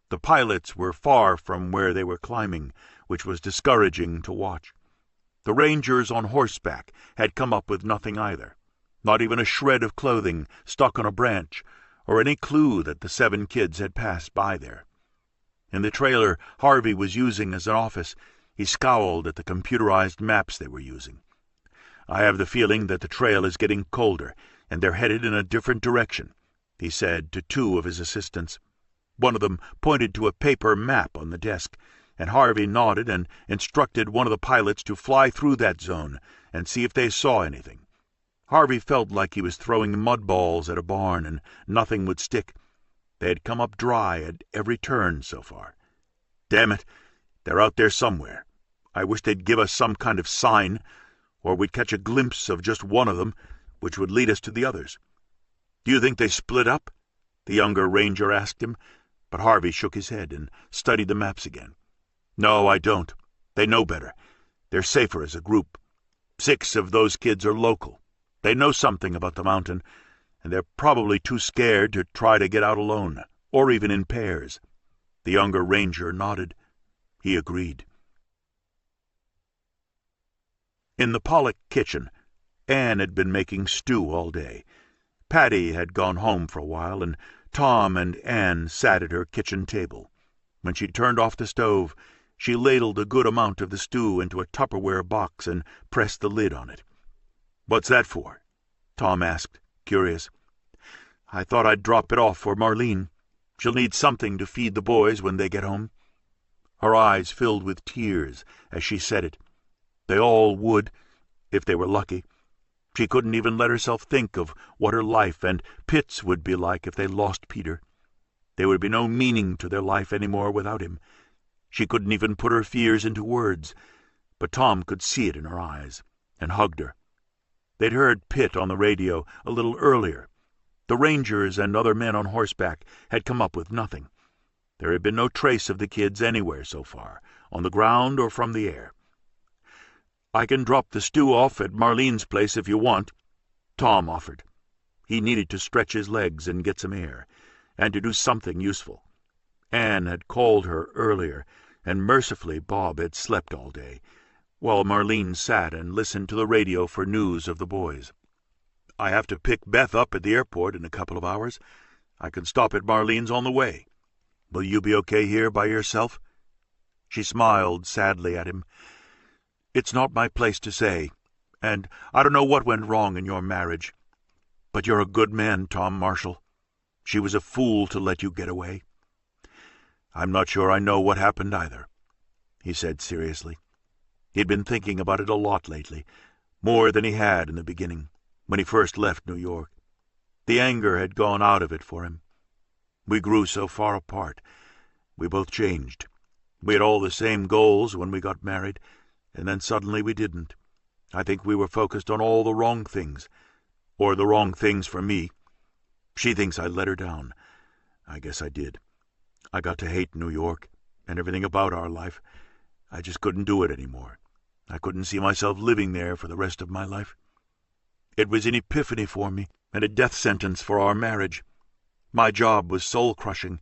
The pilots were far from where they were climbing, which was discouraging to watch. The rangers on horseback had come up with nothing either, not even a shred of clothing stuck on a branch, or any clue that the 7 kids had passed by there. In the trailer Harvey was using as an office, he scowled at the computerized maps they were using. "I have the feeling that the trail is getting colder, and they're headed in a different direction," he said to 2 of his assistants. One of them pointed to a paper map on the desk, and Harvey nodded and instructed one of the pilots to fly through that zone and see if they saw anything. Harvey felt like he was throwing mud balls at a barn, and nothing would stick. They had come up dry at every turn so far. "Damn it, they're out there somewhere. I wish they'd give us some kind of sign, or we'd catch a glimpse of just one of them, which would lead us to the others." "Do you think they split up?" the younger ranger asked him, but Harvey shook his head and studied the maps again. "No, I don't. They know better. They're safer as a group. 6 of those kids are local. They know something about the mountain, and they're probably too scared to try to get out alone, or even in pairs." The younger ranger nodded. He agreed. In the Pollock kitchen, Anne had been making stew all day. Patty had gone home for a while, and Tom and Anne sat at her kitchen table. When she turned off the stove, she ladled a good amount of the stew into a Tupperware box and pressed the lid on it. "What's that for?" Tom asked, curious. "I thought I'd drop it off for Marlene. She'll need something to feed the boys when they get home." Her eyes filled with tears as she said it. They all would, if they were lucky. She couldn't even let herself think of what her life and Pitt's would be like if they lost Peter. There would be no meaning to their life any more without him. She couldn't even put her fears into words, but Tom could see it in her eyes, and hugged her. They'd heard Pitt on the radio a little earlier. The rangers and other men on horseback had come up with nothing. There had been no trace of the kids anywhere so far, on the ground or from the air. "I can drop the stew off at Marlene's place if you want," Tom offered. He needed to stretch his legs and get some air, and to do something useful. Anne had called her earlier, and mercifully Bob had slept all day, while Marlene sat and listened to the radio for news of the boys. "I have to pick Beth up at the airport in a couple of hours. I can stop at Marlene's on the way. Will you be okay here by yourself?" She smiled sadly at him. "It's not my place to say, and I don't know what went wrong in your marriage. But you're a good man, Tom Marshall. She was a fool to let you get away." "I'm not sure I know what happened either," he said seriously. He'd been thinking about it a lot lately, more than he had in the beginning, when he first left New York. The anger had gone out of it for him. We grew so far apart. We both changed. We had all the same goals when we got married, and then suddenly we didn't. I think we were focused on all the wrong things, or the wrong things for me. She thinks I let her down. I guess I did. I got to hate New York and everything about our life. I just couldn't do it anymore. I couldn't see myself living there for the rest of my life. It was an epiphany for me, and a death sentence for our marriage. My job was soul-crushing.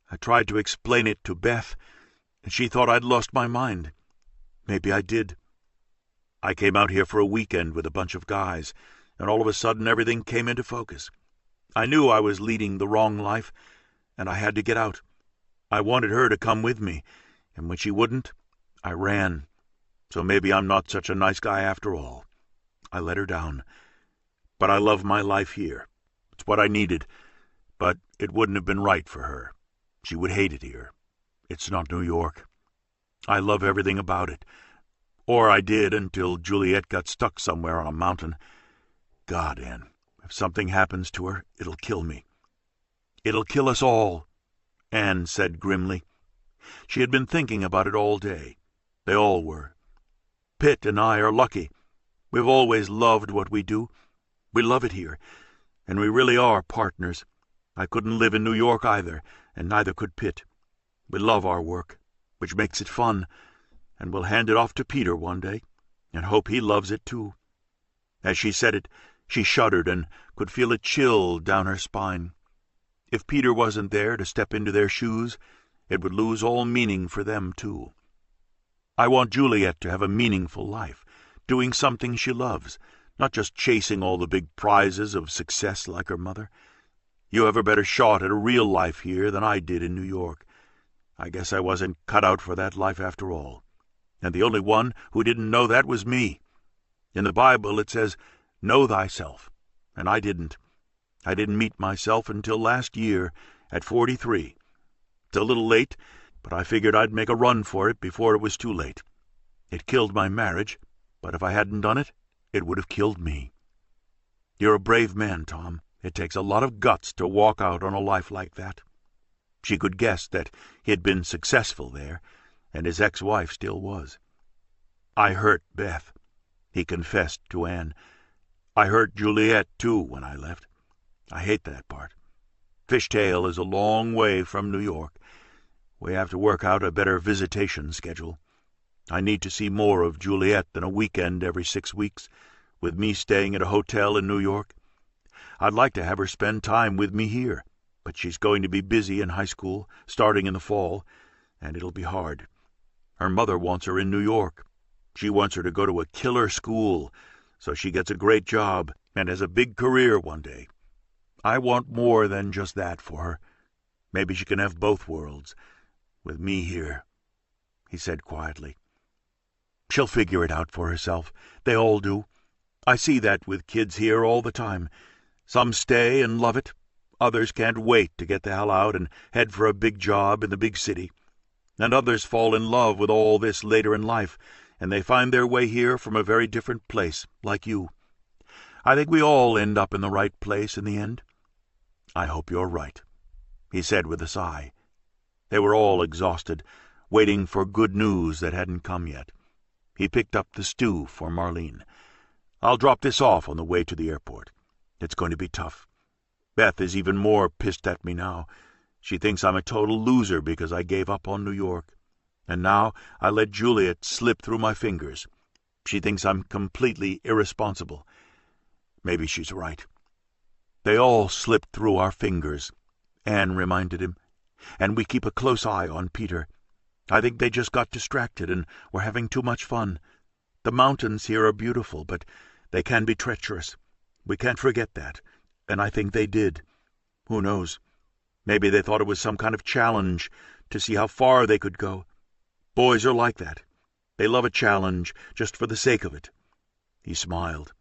I tried to explain it to Beth, and she thought I'd lost my mind. Maybe I did. I came out here for a weekend with a bunch of guys, and all of a sudden everything came into focus. I knew I was leading the wrong life, and I had to get out. I wanted her to come with me, and when she wouldn't, I ran. So maybe I'm not such a nice guy after all. I let her down. But I love my life here. It's what I needed, but it wouldn't have been right for her. She would hate it here. It's not New York. I love everything about it. Or I did until Juliet got stuck somewhere on a mountain. God, Anne, if something happens to her, it'll kill me. It'll kill us all, Anne said grimly. She had been thinking about it all day. They all were. Pitt and I are lucky. We've always loved what we do. We love it here, and we really are partners. I couldn't live in New York either, and neither could Pitt. We love our work, which makes it fun, and we'll hand it off to Peter one day, and hope he loves it too. As she said it, she shuddered and could feel a chill down her spine. If Peter wasn't there to step into their shoes, it would lose all meaning for them too. I want Juliet to have a meaningful life, doing something she loves, not just chasing all the big prizes of success like her mother. You have a better shot at a real life here than I did in New York. I guess I wasn't cut out for that life after all. And the only one who didn't know that was me. In the Bible it says, "Know thyself," and I didn't. I didn't meet myself until last year, at 43. It's a little late, but I figured I'd make a run for it before it was too late. It killed my marriage, but if I hadn't done it, it would have killed me. You're a brave man, Tom. It takes a lot of guts to walk out on a life like that. She could guess that he had been successful there, and his ex-wife still was. I hurt Beth, he confessed to Anne. I hurt Juliet, too, when I left. I hate that part. Fishtail is a long way from New York. We have to work out a better visitation schedule. I need to see more of Juliet than a weekend every 6 weeks, with me staying at a hotel in New York. I'd like to have her spend time with me here, but she's going to be busy in high school, starting in the fall, and it'll be hard. Her mother wants her in New York. She wants her to go to a killer school, so she gets a great job and has a big career one day. I want more than just that for her. Maybe she can have both worlds, with me here, he said quietly. She'll figure it out for herself. They all do. I see that with kids here all the time. Some stay and love it. Others can't wait to get the hell out and head for a big job in the big city. And others fall in love with all this later in life, and they find their way here from a very different place, like you. I think we all end up in the right place in the end. I hope you're right," he said with a sigh. They were all exhausted, waiting for good news that hadn't come yet. He picked up the stew for Marlene. "I'll drop this off on the way to the airport. It's going to be tough. Beth is even more pissed at me now. She thinks I'm a total loser because I gave up on New York. And now I let Juliet slip through my fingers. She thinks I'm completely irresponsible. Maybe she's right. They all slip through our fingers," Anne reminded him. "And we keep a close eye on Peter. I think they just got distracted and were having too much fun. The mountains here are beautiful, but they can be treacherous. We can't forget that, and I think they did. Who knows? Maybe they thought it was some kind of challenge to see how far they could go. Boys are like that. They love a challenge just for the sake of it." He smiled.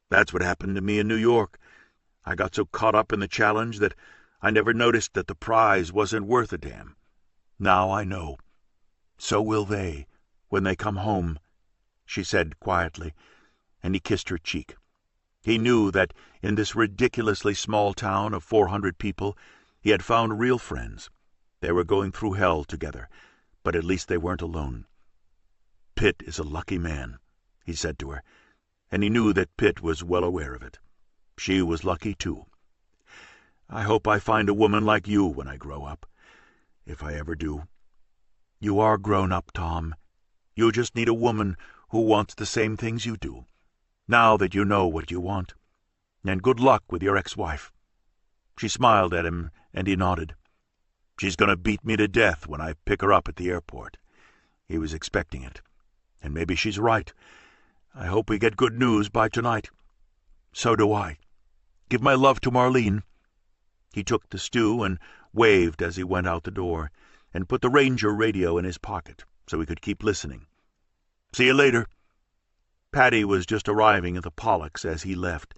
"That's what happened to me in New York. I got so caught up in the challenge that I never noticed that the prize wasn't worth a damn. Now I know. So will they, when they come home," she said quietly, and he kissed her cheek. He knew that in this ridiculously small town of 400 people he had found real friends. They were going through hell together, but at least they weren't alone. "Pitt is a lucky man," he said to her, and he knew that Pitt was well aware of it. She was lucky, too. "I hope I find a woman like you when I grow up, if I ever do." "You are grown up, Tom. You just need a woman who wants the same things you do, now that you know what you want. And good luck with your ex-wife." She smiled at him, and he nodded. "She's going to beat me to death when I pick her up at the airport." He was expecting it. And maybe she's right. I hope we get good news by tonight. So do I. Give my love to Marlene. He took the stew and waved as he went out the door, and put the Ranger radio in his pocket so he could keep listening. "See you later." Patty was just arriving at the Pollocks as he left,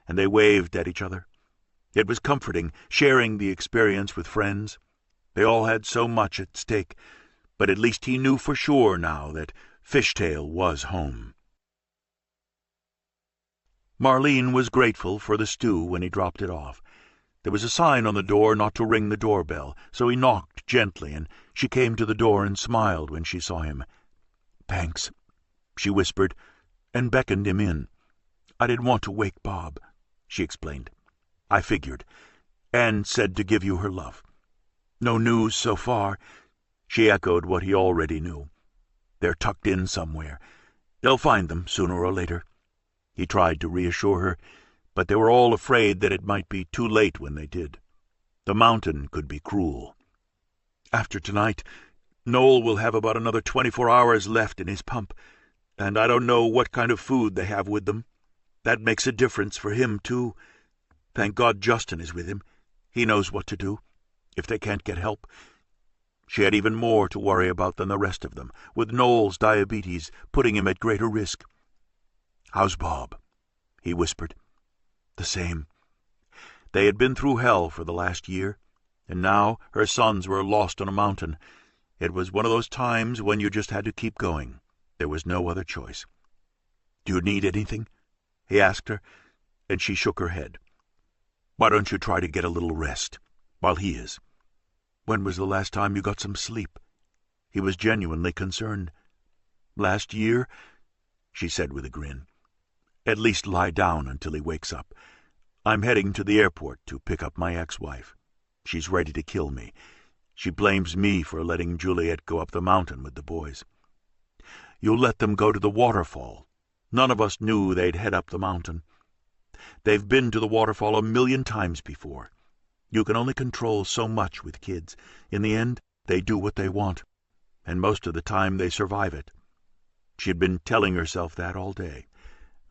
and they waved at each other. It was comforting, sharing the experience with friends. They all had so much at stake, but at least he knew for sure now that Fishtail was home. Marlene was grateful for the stew when he dropped it off. There was a sign on the door not to ring the doorbell, so he knocked gently, and she came to the door and smiled when she saw him. "Thanks," she whispered, and beckoned him in. "I didn't want to wake Bob," she explained. "I figured. Anne said to give you her love. No news so far." She echoed what he already knew. "They're tucked in somewhere. They'll find them sooner or later." He tried to reassure her, but they were all afraid that it might be too late when they did. The mountain could be cruel. "After tonight, Noel will have about another 24 hours left in his pump, and I don't know what kind of food they have with them. That makes a difference for him, too. Thank God Justin is with him. He knows what to do, if they can't get help." She had even more to worry about than the rest of them, with Noel's diabetes putting him at greater risk. "How's Bob?" he whispered. "The same." They had been through hell for the last year, and now her sons were lost on a mountain. It was one of those times when you just had to keep going. There was no other choice. "Do you need anything?" he asked her, and she shook her head. "Why don't you try to get a little rest, while he is? When was the last time you got some sleep?" He was genuinely concerned. "Last year," she said with a grin. "At least lie down until he wakes up. I'm heading to the airport to pick up my ex-wife. She's ready to kill me. She blames me for letting Juliet go up the mountain with the boys. You'll let them go to the waterfall. None of us knew they'd head up the mountain. They've been to the waterfall 1,000,000 times before. You can only control so much with kids. In the end, they do what they want, and most of the time they survive it." She'd been telling herself that all day.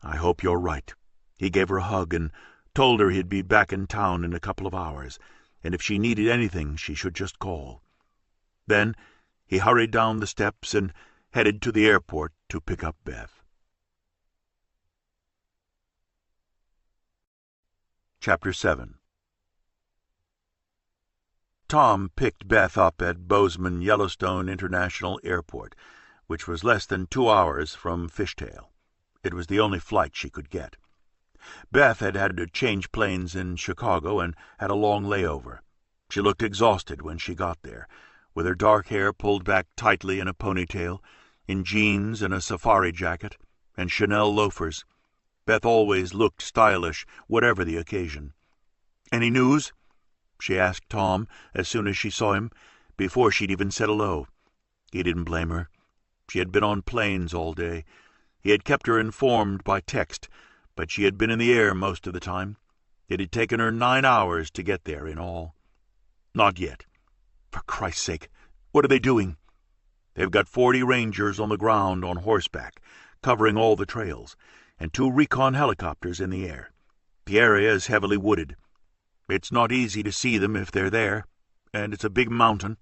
"I hope you're right." He gave her a hug and told her he'd be back in town in a couple of hours, and if she needed anything she should just call. Then he hurried down the steps and headed to the airport to pick up Beth. Chapter 7. Tom picked Beth up at Bozeman Yellowstone International Airport, which was less than 2 hours from Fishtail. It was the only flight she could get. Beth had had to change planes in Chicago and had a long layover. She looked exhausted when she got there, with her dark hair pulled back tightly in a ponytail, in jeans and a safari jacket, and Chanel loafers. Beth always looked stylish, whatever the occasion. "Any news?" she asked Tom as soon as she saw him, before she'd even said hello. He didn't blame her. She had been on planes all day. He had kept her informed by text, but she had been in the air most of the time. It had taken her 9 hours to get there in all. "Not yet." "For Christ's sake, what are they doing?" "They've got 40 Rangers on the ground on horseback, covering all the trails, and 2 recon helicopters in the air. The area is heavily wooded. It's not easy to see them if they're there, and it's a big mountain."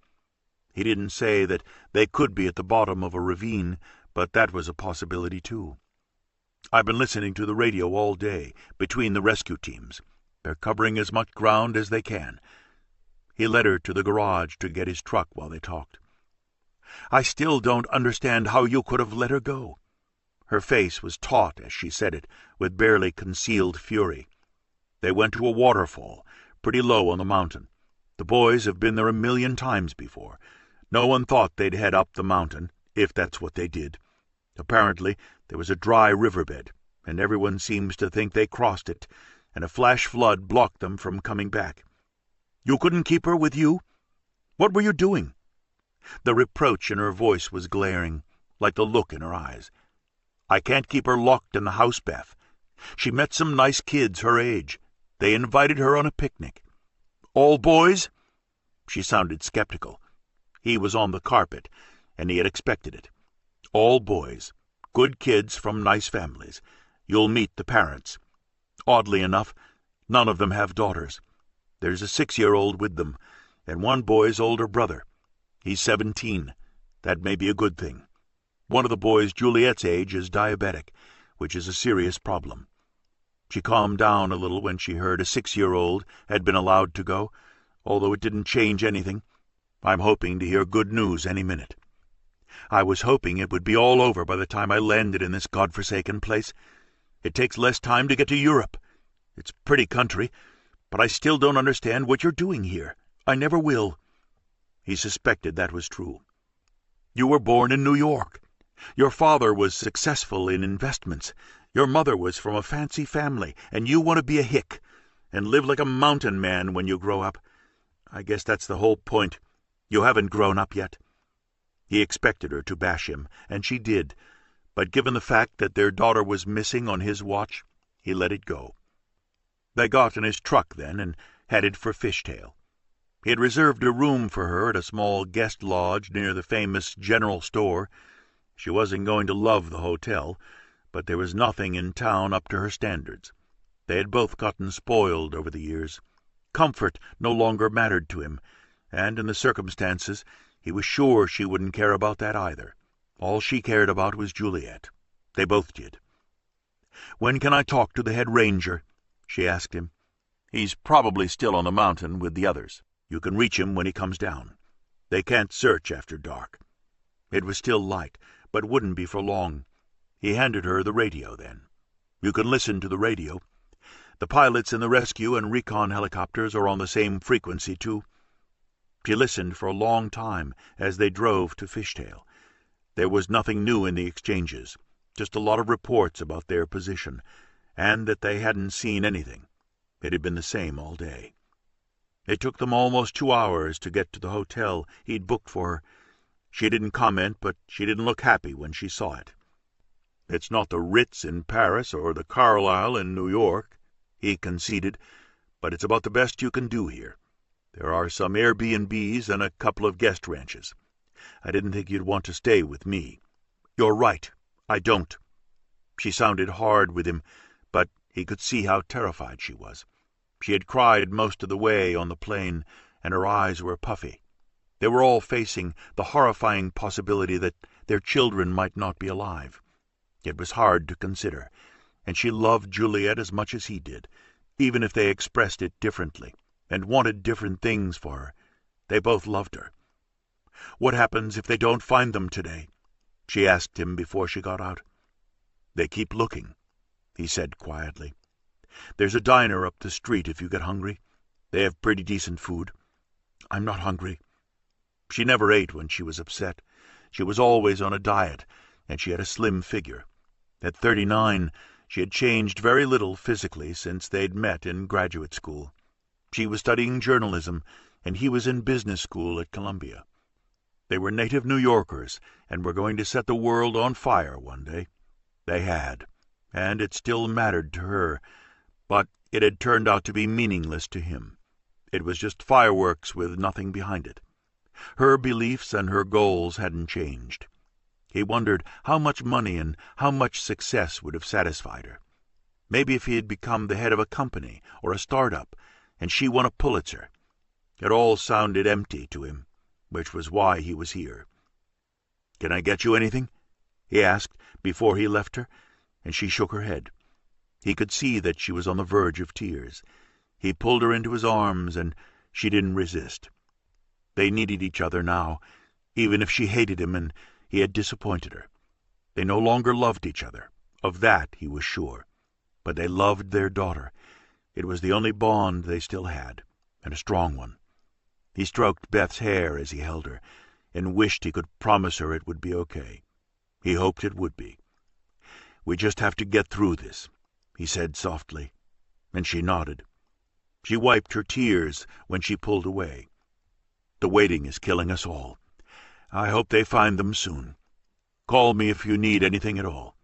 He didn't say that they could be at the bottom of a ravine, but that was a possibility too. "I've been listening to the radio all day, between the rescue teams. They're covering as much ground as they can." He led her to the garage to get his truck while they talked. "I still don't understand how you could have let her go." Her face was taut as she said it, with barely concealed fury. "They went to a waterfall, pretty low on the mountain. The boys have been there 1,000,000 times before. No one thought they'd head up the mountain, if that's what they did. Apparently there was a dry riverbed, and everyone seems to think they crossed it, and a flash flood blocked them from coming back. You couldn't keep her with you? What were you doing?" The reproach in her voice was glaring, like the look in her eyes. "I can't keep her locked in the house, Beth. She met some nice kids her age. They invited her on a picnic." "All boys?" She sounded skeptical. He was on the carpet, and he had expected it. "All boys. Good kids from nice families. You'll meet the parents. Oddly enough, none of them have daughters. There's a 6-year-old with them, and one boy's older brother. He's 17. That may be a good thing. One of the boys Juliet's age is diabetic, which is a serious problem." She calmed down a little when she heard a 6-year-old had been allowed to go, although it didn't change anything. "I'm hoping to hear good news any minute. I was hoping it would be all over by the time I landed in this godforsaken place. It takes less time to get to Europe. It's pretty country, but I still don't understand what you're doing here. I never will." He suspected that was true. "You were born in New York. Your father was successful in investments. Your mother was from a fancy family, and you want to be a hick and live like a mountain man when you grow up. I guess that's the whole point. You haven't grown up yet." He expected her to bash him, and she did, but given the fact that their daughter was missing on his watch, he let it go. They got in his truck then and headed for Fishtail. He had reserved a room for her at a small guest lodge near the famous general store. She wasn't going to love the hotel, but there was nothing in town up to her standards. They had both gotten spoiled over the years. Comfort no longer mattered to him, and in the circumstances he was sure she wouldn't care about that either. All she cared about was Juliet. They both did. "When can I talk to the head ranger?" she asked him. "He's probably still on the mountain with the others. You can reach him when he comes down. They can't search after dark." It was still light, but wouldn't be for long. He handed her the radio then. "You can listen to the radio. The pilots in the rescue and recon helicopters are on the same frequency, too." She listened for a long time as they drove to Fishtail. There was nothing new in the exchanges, just a lot of reports about their position, and that they hadn't seen anything. It had been the same all day. It took them almost 2 hours to get to the hotel he'd booked for her. She didn't comment, but she didn't look happy when she saw it. "It's not the Ritz in Paris or the Carlyle in New York," he conceded, "but it's about the best you can do here. There are some Airbnbs and a couple of guest ranches. I didn't think you'd want to stay with me." "You're right. I don't." She sounded hard with him, but he could see how terrified she was. She had cried most of the way on the plane, and her eyes were puffy. They were all facing the horrifying possibility that their children might not be alive. It was hard to consider, and she loved Juliet as much as he did, even if they expressed it differently and wanted different things for her. They both loved her. "What happens if they don't find them today?" she asked him before she got out. "They keep looking," he said quietly. "There's a diner up the street if you get hungry. They have pretty decent food." "I'm not hungry." She never ate when she was upset. She was always on a diet, and she had a slim figure. At 39, she had changed very little physically since they'd met in graduate school. She was studying journalism, and he was in business school at Columbia. They were native New Yorkers and were going to set the world on fire one day. They had, and it still mattered to her, but it had turned out to be meaningless to him. It was just fireworks with nothing behind it. Her beliefs and her goals hadn't changed. He wondered how much money and how much success would have satisfied her. Maybe if he had become the head of a company or a startup, and she won a Pulitzer. It all sounded empty to him, which was why he was here. "Can I get you anything?" he asked before he left her, and she shook her head. He could see that she was on the verge of tears. He pulled her into his arms, and she didn't resist. They needed each other now, even if she hated him and he had disappointed her. They no longer loved each other. Of that he was sure. But they loved their daughter. It was the only bond they still had, and a strong one. He stroked Beth's hair as he held her, and wished he could promise her it would be okay. He hoped it would be. "We just have to get through this," he said softly, and she nodded. She wiped her tears when she pulled away. "The waiting is killing us all. I hope they find them soon. Call me if you need anything at all.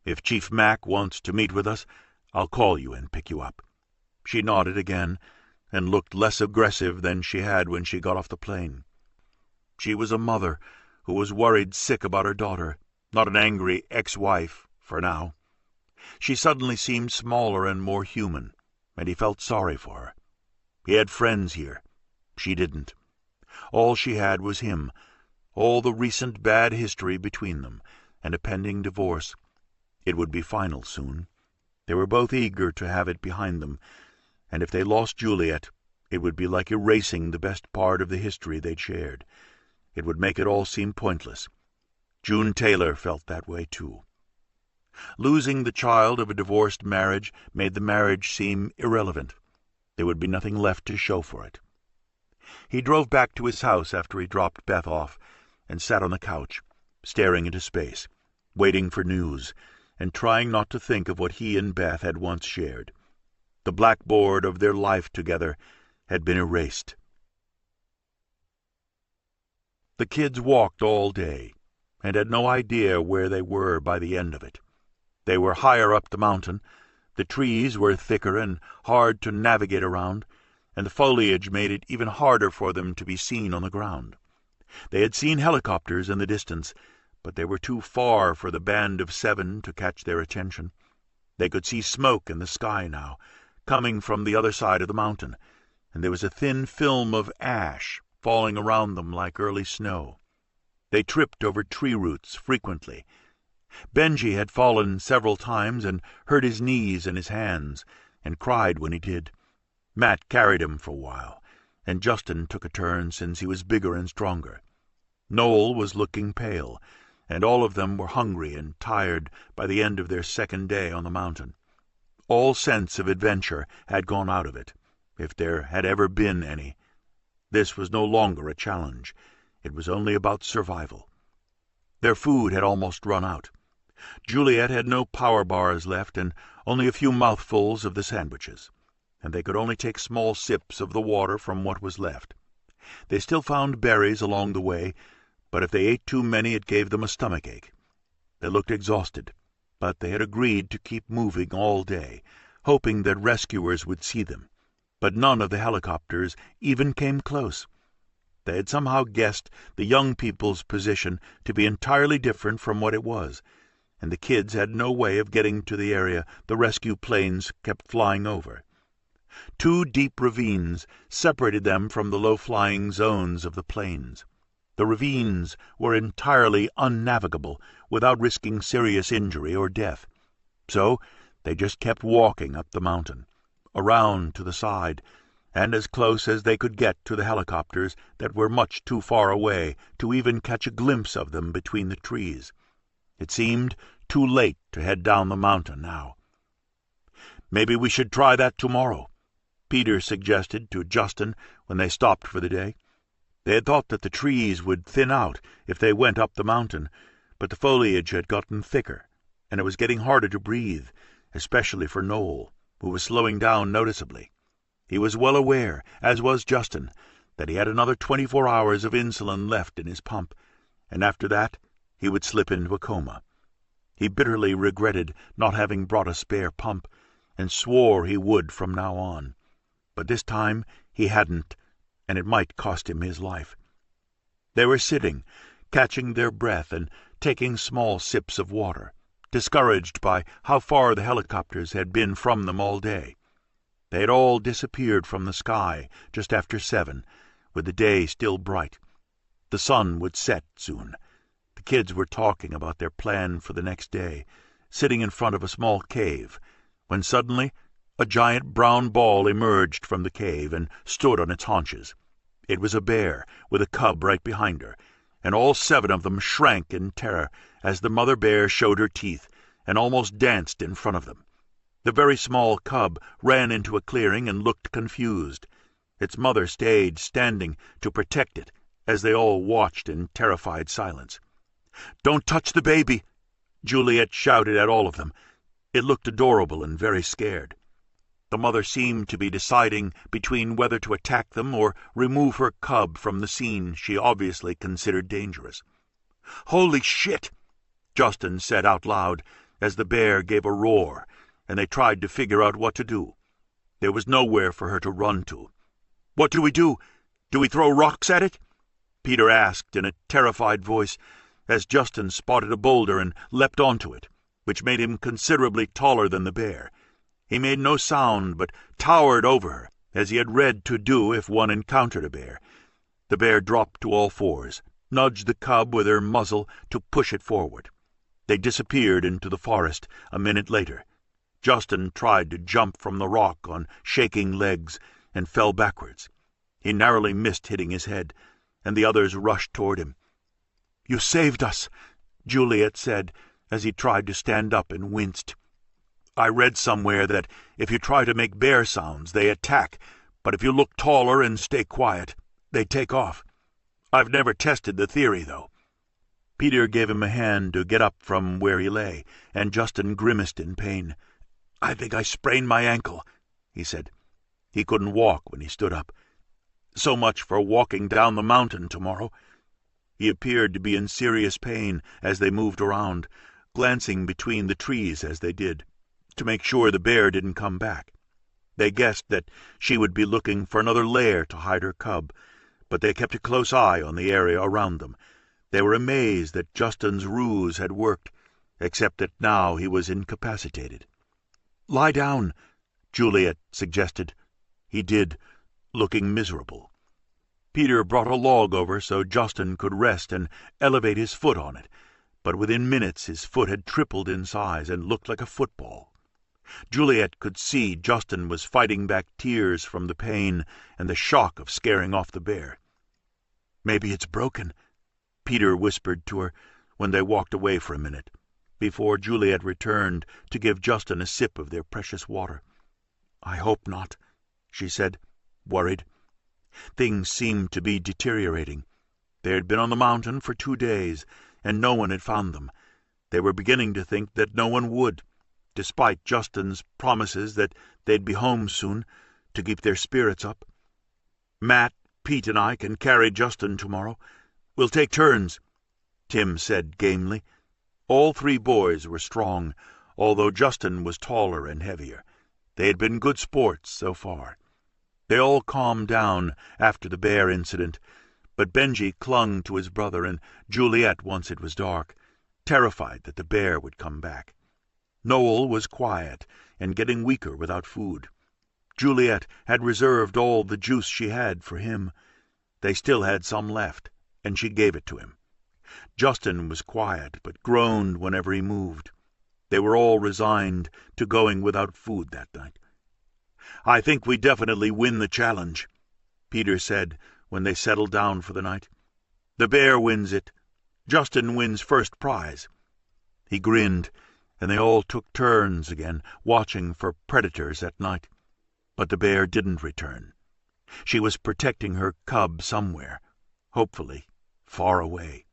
If Chief Mack wants to meet with us, I'll call you and pick you up." She nodded again, and looked less aggressive than she had when she got off the plane. She was a mother who was worried sick about her daughter, not an angry ex-wife, for now. She suddenly seemed smaller and more human, and he felt sorry for her. He had friends here. She didn't. All she had was him, all the recent bad history between them, and a pending divorce. It would be final soon. They were both eager to have it behind them, and if they lost Juliet, it would be like erasing the best part of the history they'd shared. It would make it all seem pointless. June Taylor felt that way too. Losing the child of a divorced marriage made the marriage seem irrelevant. There would be nothing left to show for it. He drove back to his house after he dropped Beth off, and sat on the couch, staring into space, waiting for news, and trying not to think of what he and Beth had once shared. The blackboard of their life together had been erased. The kids walked all day, and had no idea where they were by the end of it. They were higher up the mountain, the trees were thicker and hard to navigate around, and the foliage made it even harder for them to be seen on the ground. They had seen helicopters in the distance, but they were too far for the band of 7 to catch their attention. They could see smoke in the sky now, coming from the other side of the mountain, and there was a thin film of ash falling around them like early snow. They tripped over tree roots frequently. Benji had fallen several times and hurt his knees and his hands, and cried when he did. Matt carried him for a while, and Justin took a turn since he was bigger and stronger. Noel was looking pale, and all of them were hungry and tired by the end of their second day on the mountain. All sense of adventure had gone out of it, if there had ever been any. This was no longer a challenge. It was only about survival. Their food had almost run out. Juliet had no power bars left and only a few mouthfuls of the sandwiches, and they could only take small sips of the water from what was left. They still found berries along the way, but if they ate too many it gave them a stomachache. They looked exhausted, but they had agreed to keep moving all day, hoping that rescuers would see them. But none of the helicopters even came close. They had somehow guessed the young people's position to be entirely different from what it was, and the kids had no way of getting to the area the rescue planes kept flying over. 2 deep ravines separated them from the low-flying zones of the plains. The ravines were entirely unnavigable without risking serious injury or death. So they just kept walking up the mountain, around to the side, and as close as they could get to the helicopters that were much too far away to even catch a glimpse of them between the trees. It seemed too late to head down the mountain now. "Maybe we should try that tomorrow," Peter suggested to Justin when they stopped for the day. They had thought that the trees would thin out if they went up the mountain, but the foliage had gotten thicker, and it was getting harder to breathe, especially for Noel, who was slowing down noticeably. He was well aware, as was Justin, that he had another 24 hours of insulin left in his pump, and after that he would slip into a coma. He bitterly regretted not having brought a spare pump, and swore he would from now on. But this time he hadn't, and it might cost him his life. They were sitting, catching their breath and taking small sips of water, discouraged by how far the helicopters had been from them all day. They had all disappeared from the sky just after 7, with the day still bright. The sun would set soon. The kids were talking about their plan for the next day, sitting in front of a small cave, when suddenly a giant brown ball emerged from the cave and stood on its haunches. It was a bear, with a cub right behind her, and all 7 of them shrank in terror as the mother bear showed her teeth and almost danced in front of them. The very small cub ran into a clearing and looked confused. Its mother stayed standing to protect it as they all watched in terrified silence. "Don't touch the baby!" Juliet shouted at all of them. It looked adorable and very scared. The mother seemed to be deciding between whether to attack them or remove her cub from the scene she obviously considered dangerous. "Holy shit!" Justin said out loud as the bear gave a roar, and they tried to figure out what to do. There was nowhere for her to run to. "What do we do? Do we throw rocks at it?" Peter asked in a terrified voice, as Justin spotted a boulder and leapt onto it, which made him considerably taller than the bear. He made no sound, but towered over her, as he had read to do if one encountered a bear. The bear dropped to all fours, nudged the cub with her muzzle to push it forward. They disappeared into the forest a minute later. Justin tried to jump from the rock on shaking legs and fell backwards. He narrowly missed hitting his head, and the others rushed toward him. "You saved us," Juliet said, as he tried to stand up and winced. "I read somewhere that if you try to make bear sounds, they attack, but if you look taller and stay quiet, they take off. I've never tested the theory, though." Peter gave him a hand to get up from where he lay, and Justin grimaced in pain. "I think I sprained my ankle," he said. He couldn't walk when he stood up. So much for walking down the mountain tomorrow. He appeared to be in serious pain as they moved around, glancing between the trees as they did, to make sure the bear didn't come back. They guessed that she would be looking for another lair to hide her cub, but they kept a close eye on the area around them. They were amazed that Justin's ruse had worked, except that now he was incapacitated. "Lie down," Juliet suggested. He did, looking miserable. Peter brought a log over so Justin could rest and elevate his foot on it, but within minutes his foot had tripled in size and looked like a football. Juliet could see Justin was fighting back tears from the pain and the shock of scaring off the bear. "Maybe it's broken," Peter whispered to her when they walked away for a minute, before Juliet returned to give Justin a sip of their precious water. "I hope not," she said, worried. Things seemed to be deteriorating. They had been on the mountain for 2 days, and no one had found them. They were beginning to think that no one would, despite Justin's promises that they'd be home soon, to keep their spirits up. "Matt, Pete, and I can carry Justin tomorrow. We'll take turns," Tim said gamely. All 3 boys were strong, although Justin was taller and heavier. They had been good sports so far. They all calmed down after the bear incident, but Benji clung to his brother and Juliet once it was dark, terrified that the bear would come back. Noel was quiet and getting weaker without food. Juliet had reserved all the juice she had for him. They still had some left, and she gave it to him. Justin was quiet, but groaned whenever he moved. They were all resigned to going without food that night. "I think we definitely win the challenge," Peter said when they settled down for the night. "The bear wins it. Justin wins first prize." He grinned, and they all took turns again, watching for predators at night. But the bear didn't return. She was protecting her cub somewhere, hopefully far away.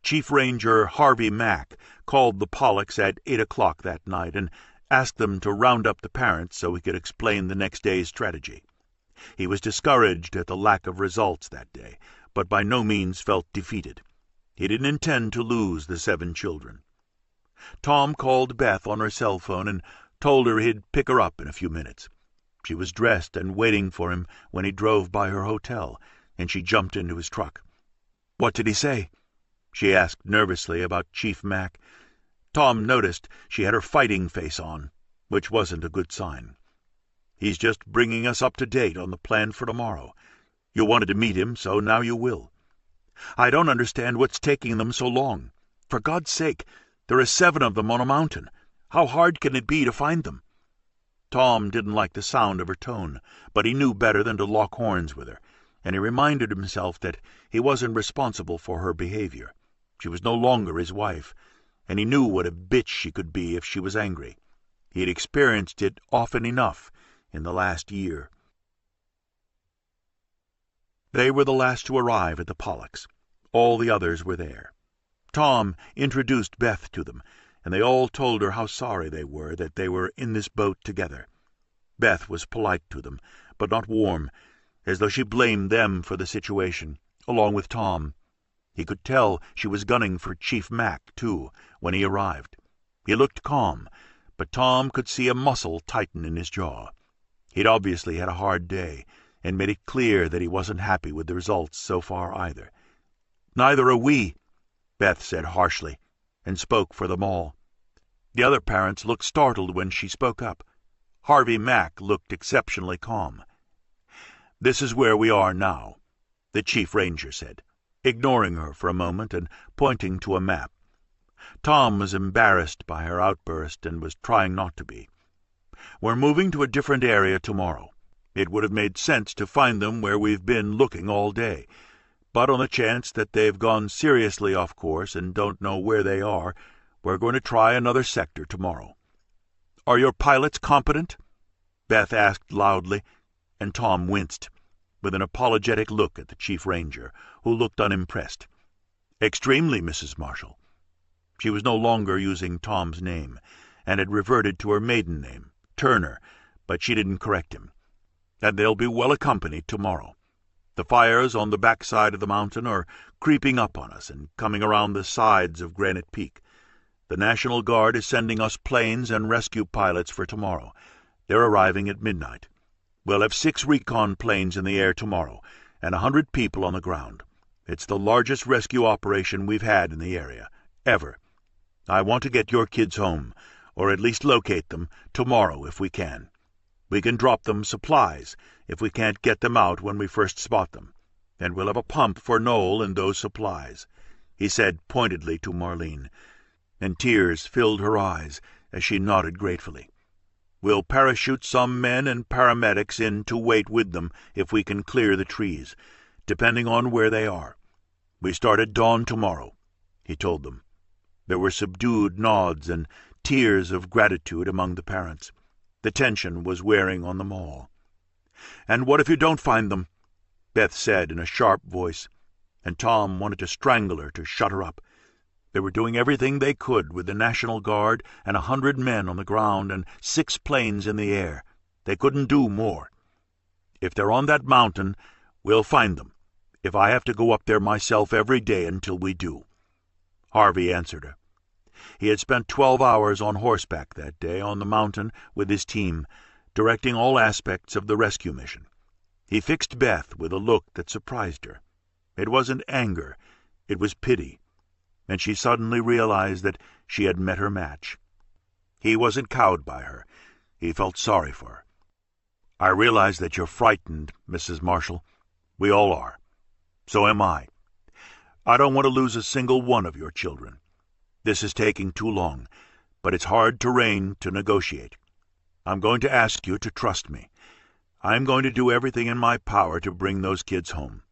Chief Ranger Harvey Mack called the Pollocks at 8 o'clock that night and asked them to round up the parents so he could explain the next day's strategy. He was discouraged at the lack of results that day, but by no means felt defeated. He didn't intend to lose the 7 children. Tom called Beth on her cell phone and told her he'd pick her up in a few minutes. She was dressed and waiting for him when he drove by her hotel, and she jumped into his truck. "What did he say?" she asked nervously about Chief Mack. Tom noticed she had her fighting face on, which wasn't a good sign. "He's just bringing us up to date on the plan for tomorrow. You wanted to meet him, so now you will. I don't understand what's taking them so long. For God's sake, there are 7 of them on a mountain. How hard can it be to find them?" Tom didn't like the sound of her tone, but he knew better than to lock horns with her, and he reminded himself that he wasn't responsible for her behavior. She was no longer his wife, and he knew what a bitch she could be if she was angry. He had experienced it often enough in the last year. They were the last to arrive at the Pollocks. All the others were there. Tom introduced Beth to them, and they all told her how sorry they were that they were in this boat together. Beth was polite to them, but not warm, as though she blamed them for the situation, along with Tom. He could tell she was gunning for Chief Mack, too, when he arrived. He looked calm, but Tom could see a muscle tighten in his jaw. He'd obviously had a hard day, and made it clear that he wasn't happy with the results so far either. "Neither are we," Beth said harshly, and spoke for them all. The other parents looked startled when she spoke up. Harvey Mack looked exceptionally calm. "This is where we are now," the Chief Ranger said, ignoring her for a moment and pointing to a map. Tom was embarrassed by her outburst and was trying not to be. "We're moving to a different area tomorrow. It would have made sense to find them where we've been looking all day, but on the chance that they've gone seriously off course and don't know where they are, we're going to try another sector tomorrow." "Are your pilots competent?" Beth asked loudly, and Tom winced, with an apologetic look at the Chief Ranger, who looked unimpressed. "Extremely, Mrs. Marshall." She was no longer using Tom's name, and had reverted to her maiden name, Turner, but she didn't correct him. "And they'll be well accompanied tomorrow. The fires on the back side of the mountain are creeping up on us and coming around the sides of Granite Peak. The National Guard is sending us planes and rescue pilots for tomorrow. They're arriving at midnight. We'll have 6 recon planes in the air tomorrow, and 100 people on the ground. It's the largest rescue operation we've had in the area, ever. I want to get your kids home, or at least locate them, tomorrow if we can. We can drop them supplies if we can't get them out when we first spot them, and we'll have a pump for Noel and those supplies," he said pointedly to Marlene, and tears filled her eyes as she nodded gratefully. "We'll parachute some men and paramedics in to wait with them if we can clear the trees, depending on where they are. We start at dawn tomorrow," he told them. There were subdued nods and tears of gratitude among the parents. The tension was wearing on them all. "And what if you don't find them?" Beth said in a sharp voice, and Tom wanted to strangle her to shut her up. They were doing everything they could with the National Guard and 100 men on the ground and 6 planes in the air. They couldn't do more. "If they're on that mountain, we'll find them, if I have to go up there myself every day until we do." Harvey answered her. He had spent 12 hours on horseback that day on the mountain with his team, directing all aspects of the rescue mission. He fixed Beth with a look that surprised her. It wasn't anger, it was pity, and she suddenly realized that she had met her match. He wasn't cowed by her. He felt sorry for her. "I realize that you're frightened, Mrs. Marshall. We all are. So am I. I don't want to lose a single one of your children. This is taking too long, but it's hard terrain to negotiate. I'm going to ask you to trust me. I'm going to do everything in my power to bring those kids home.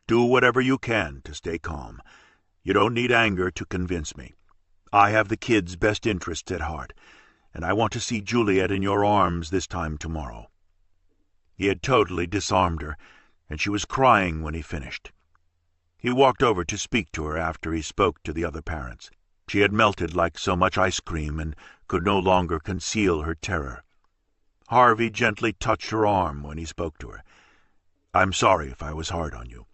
Do whatever you can to stay calm. You don't need anger to convince me. I have the kids' best interests at heart, and I want to see Juliet in your arms this time tomorrow." He had totally disarmed her, and she was crying when he finished. He walked over to speak to her after he spoke to the other parents. She had melted like so much ice cream and could no longer conceal her terror. Harvey gently touched her arm when he spoke to her. "I'm sorry if I was hard on you.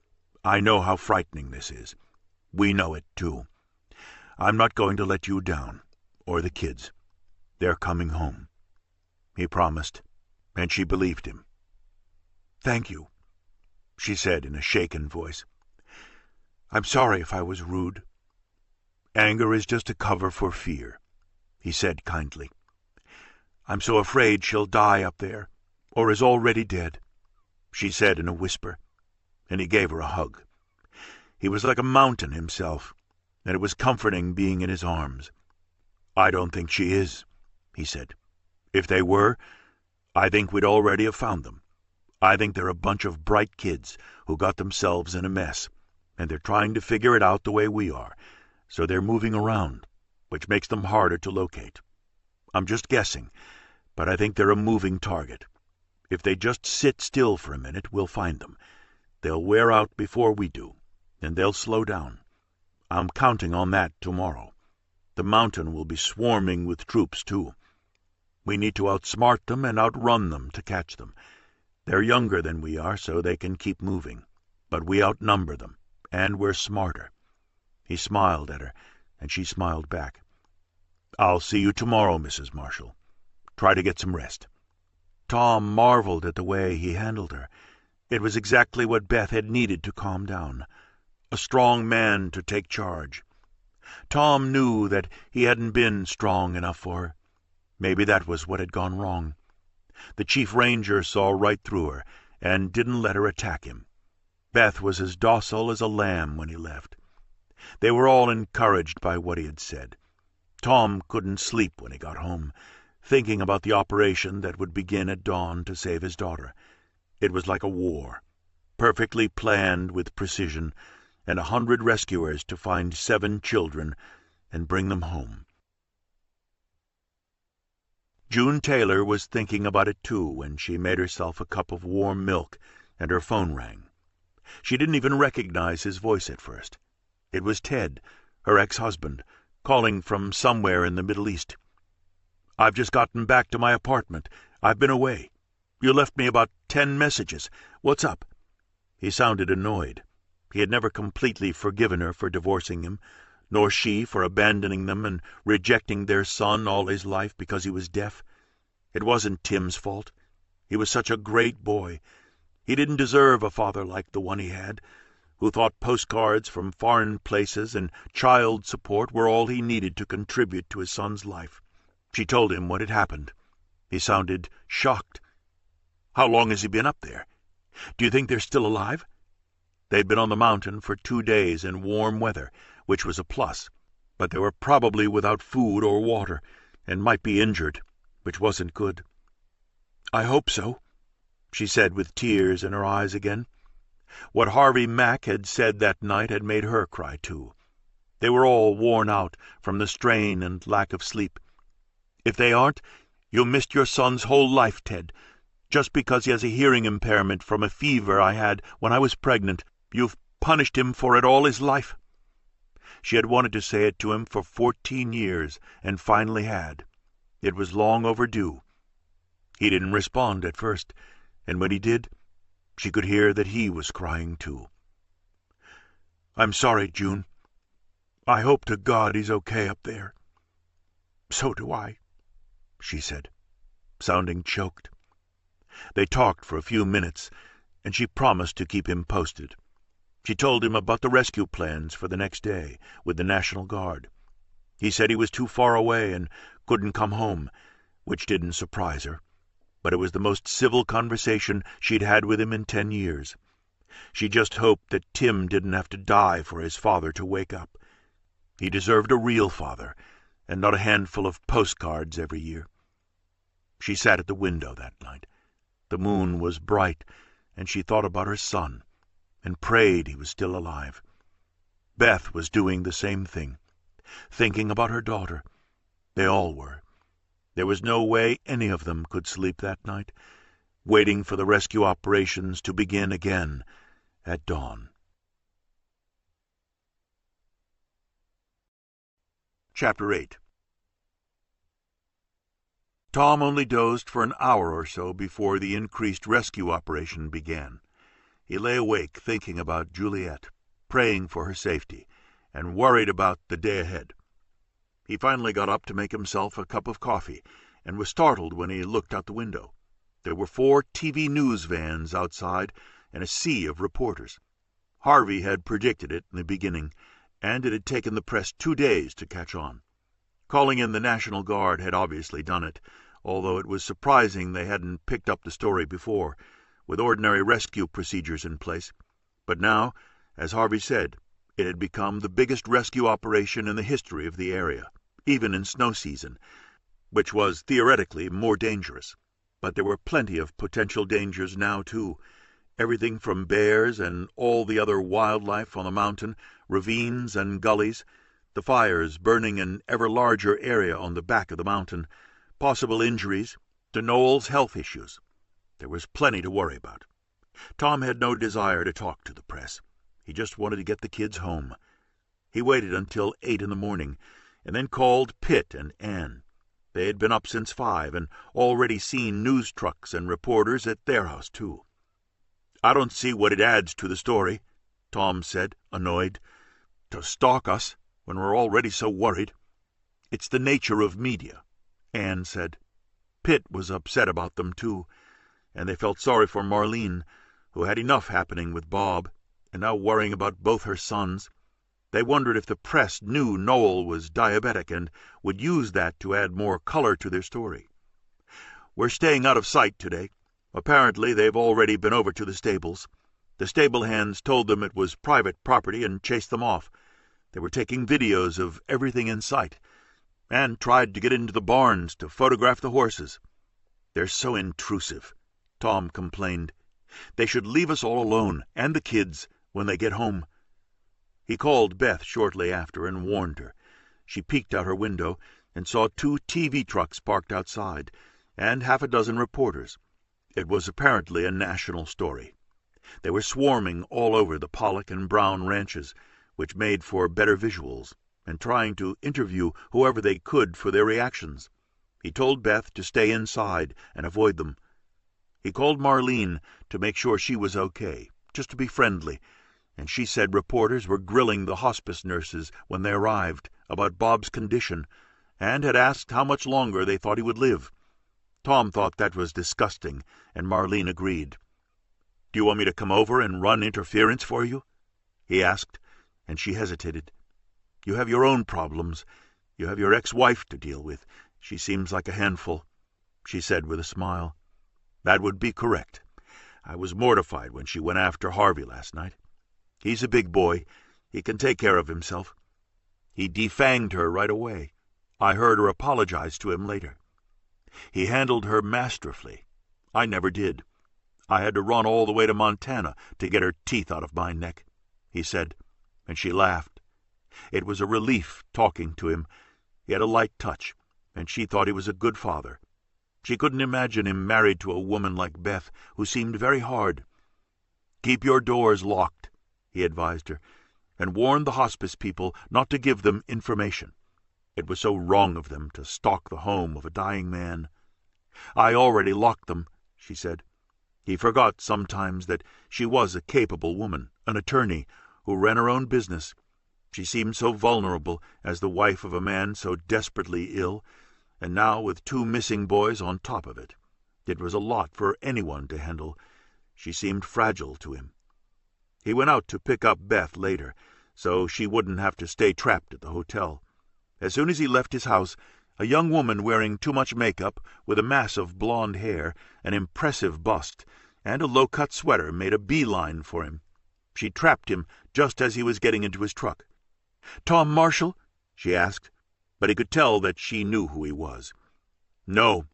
I know how frightening this is. We know it, too. I'm not going to let you down, or the kids. They're coming home," he promised, and she believed him. "Thank you," she said in a shaken voice. "I'm sorry if I was rude." "Anger is just a cover for fear," he said kindly. "I'm so afraid she'll die up there, or is already dead," she said in a whisper, and he gave her a hug. He was like a mountain himself, and it was comforting being in his arms. "I don't think she is," he said. "If they were, I think we'd already have found them. I think they're a bunch of bright kids who got themselves in a mess, and they're trying to figure it out the way we are, so they're moving around, which makes them harder to locate. I'm just guessing, but I think they're a moving target. If they just sit still for a minute, we'll find them. They'll wear out before we do, and they'll slow down. I'm counting on that tomorrow. The mountain will be swarming with troops, too. We need to outsmart them and outrun them to catch them. They're younger than we are, so they can keep moving, but we outnumber them, and we're smarter." He smiled at her, and she smiled back. "I'll see you tomorrow, Mrs. Marshall. Try to get some rest." Tom marveled at the way he handled her. It was exactly what Beth had needed to calm down. A strong man to take charge. Tom knew that he hadn't been strong enough for her. Maybe that was what had gone wrong. The chief ranger saw right through her and didn't let her attack him. Beth was as docile as a lamb when he left. They were all encouraged by what he had said. Tom couldn't sleep when he got home, thinking about the operation that would begin at dawn to save his daughter. It was like a war, perfectly planned with precision, and 100 rescuers to find 7 children and bring them home. June Taylor was thinking about it too when she made herself a cup of warm milk and her phone rang. She didn't even recognize his voice at first. It was Ted, her ex-husband, calling from somewhere in the Middle East. "I've just gotten back to my apartment. I've been away. You left me about 10 messages. What's up?" He sounded annoyed. He had never completely forgiven her for divorcing him, nor she for abandoning them and rejecting their son all his life because he was deaf. It wasn't Tim's fault. He was such a great boy. He didn't deserve a father like the one he had, who thought postcards from foreign places and child support were all he needed to contribute to his son's life. She told him what had happened. He sounded shocked. "How long has he been up there? Do you think they're still alive?" They'd been on the mountain for 2 days in warm weather, which was a plus, but they were probably without food or water, and might be injured, which wasn't good. "I hope so," she said with tears in her eyes again. What Harvey Mack had said that night had made her cry too. They were all worn out from the strain and lack of sleep. "If they aren't, you missed your son's whole life, Ted. Just because he has a hearing impairment from a fever I had when I was pregnant, you've punished him for it all his life." She had wanted to say it to him for 14 years, and finally had. It was long overdue. He didn't respond at first, and when he did, she could hear that he was crying too. "I'm sorry, June. I hope to God he's okay up there." "So do I," she said, sounding choked. They talked for a few minutes, and she promised to keep him posted. She told him about the rescue plans for the next day with the National Guard. He said he was too far away and couldn't come home, which didn't surprise her, but it was the most civil conversation she'd had with him in 10 years. She just hoped that Tim didn't have to die for his father to wake up. He deserved a real father, and not a handful of postcards every year. She sat at the window that night. The moon was bright, and she thought about her son and prayed he was still alive. Beth was doing the same thing, thinking about her daughter. They all were. There was no way any of them could sleep that night, waiting for the rescue operations to begin again at dawn. Chapter 8. Tom only dozed for an hour or so before the increased rescue operation began. He lay awake thinking about Juliet, praying for her safety, and worried about the day ahead. He finally got up to make himself a cup of coffee, and was startled when he looked out the window. There were 4 TV news vans outside and a sea of reporters. Harvey had predicted it in the beginning, and it had taken the press 2 days to catch on. Calling in the National Guard had obviously done it, although it was surprising they hadn't picked up the story before, with ordinary rescue procedures in place. But now, as Harvey said, it had become the biggest rescue operation in the history of the area, even in snow season, which was theoretically more dangerous. But there were plenty of potential dangers now, too. Everything from bears and all the other wildlife on the mountain, ravines and gullies, the fires burning an ever larger area on the back of the mountain, possible injuries, to Noel's health issues. There was plenty to worry about. Tom had no desire to talk to the press. He just wanted to get the kids home. He waited until 8 in the morning, and then called Pitt and Ann. They had been up since 5 and already seen news trucks and reporters at their house, too. "I don't see what it adds to the story," Tom said, annoyed. "To stalk us when we're already so worried." "It's the nature of media," Ann said. Pitt was upset about them, too, and they felt sorry for Marlene, who had enough happening with Bob, and now worrying about both her sons. They wondered if the press knew Noel was diabetic and would use that to add more color to their story. "We're staying out of sight today. Apparently they've already been over to the stables. The stable hands told them it was private property and chased them off. They were taking videos of everything in sight, and tried to get into the barns to photograph the horses. They're so intrusive," Tom complained. "They should leave us all alone, and the kids, when they get home." He called Beth shortly after and warned her. She peeked out her window and saw 2 TV trucks parked outside, and half a dozen reporters. It was apparently a national story. They were swarming all over the Pollock and Brown ranches, which made for better visuals, and trying to interview whoever they could for their reactions. He told Beth to stay inside and avoid them. He called Marlene to make sure she was okay, just to be friendly, and she said reporters were grilling the hospice nurses when they arrived about Bob's condition, and had asked how much longer they thought he would live. Tom thought that was disgusting, and Marlene agreed. "Do you want me to come over and run interference for you?" he asked, and she hesitated. "You have your own problems. You have your ex-wife to deal with. She seems like a handful," she said with a smile. "That would be correct. I was mortified when she went after Harvey last night. He's a big boy. He can take care of himself. He defanged her right away. I heard her apologize to him later. He handled her masterfully. I never did. I had to run all the way to Montana to get her teeth out of my neck," he said, and she laughed. It was a relief talking to him. He had a light touch, and she thought he was a good father. She couldn't imagine him married to a woman like Beth, who seemed very hard. "Keep your doors locked," he advised her, and warned the hospice people not to give them information. It was so wrong of them to stalk the home of a dying man. "I already locked them," she said. He forgot sometimes that she was a capable woman, an attorney, who ran her own business. She seemed so vulnerable as the wife of a man so desperately ill, and now with 2 missing boys on top of it. It was a lot for anyone to handle. She seemed fragile to him. He went out to pick up Beth later, so she wouldn't have to stay trapped at the hotel. As soon as he left his house, a young woman wearing too much makeup, with a mass of blonde hair, an impressive bust, and a low-cut sweater made a beeline for him. She trapped him just as he was getting into his truck. "Tom Marshall?" she asked, but he could tell that she knew who he was. "No,"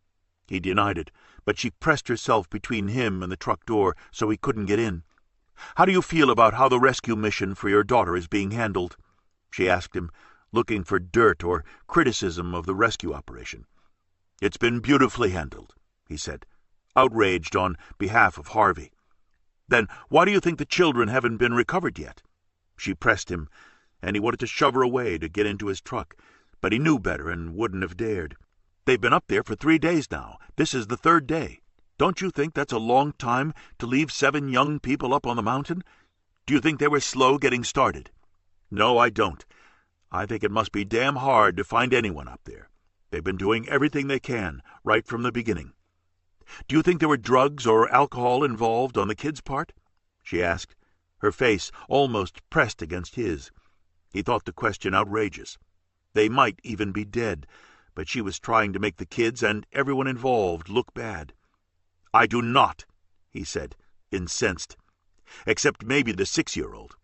He denied it, but she pressed herself between him and the truck door so he couldn't get in. "How do you feel about how the rescue mission for your daughter is being handled?" she asked him, looking for dirt or criticism of the rescue operation. "It's been beautifully handled," he said, outraged on behalf of Harvey. "Then why do you think the children haven't been recovered yet?" She pressed him, and he wanted to shove her away to get into his truck, but he knew better and wouldn't have dared. "They've been up there for 3 days now. This is the 3rd day. Don't you think that's a long time to leave 7 young people up on the mountain? Do you think they were slow getting started?" "No, I don't. I think it must be damn hard to find anyone up there. They've been doing everything they can, right from the beginning." "Do you think there were drugs or alcohol involved on the kids' part?" she asked, her face almost pressed against his. He thought the question outrageous. They might even be dead, but she was trying to make the kids and everyone involved look bad. "I do not," he said, incensed. "Except maybe the 6-year-old.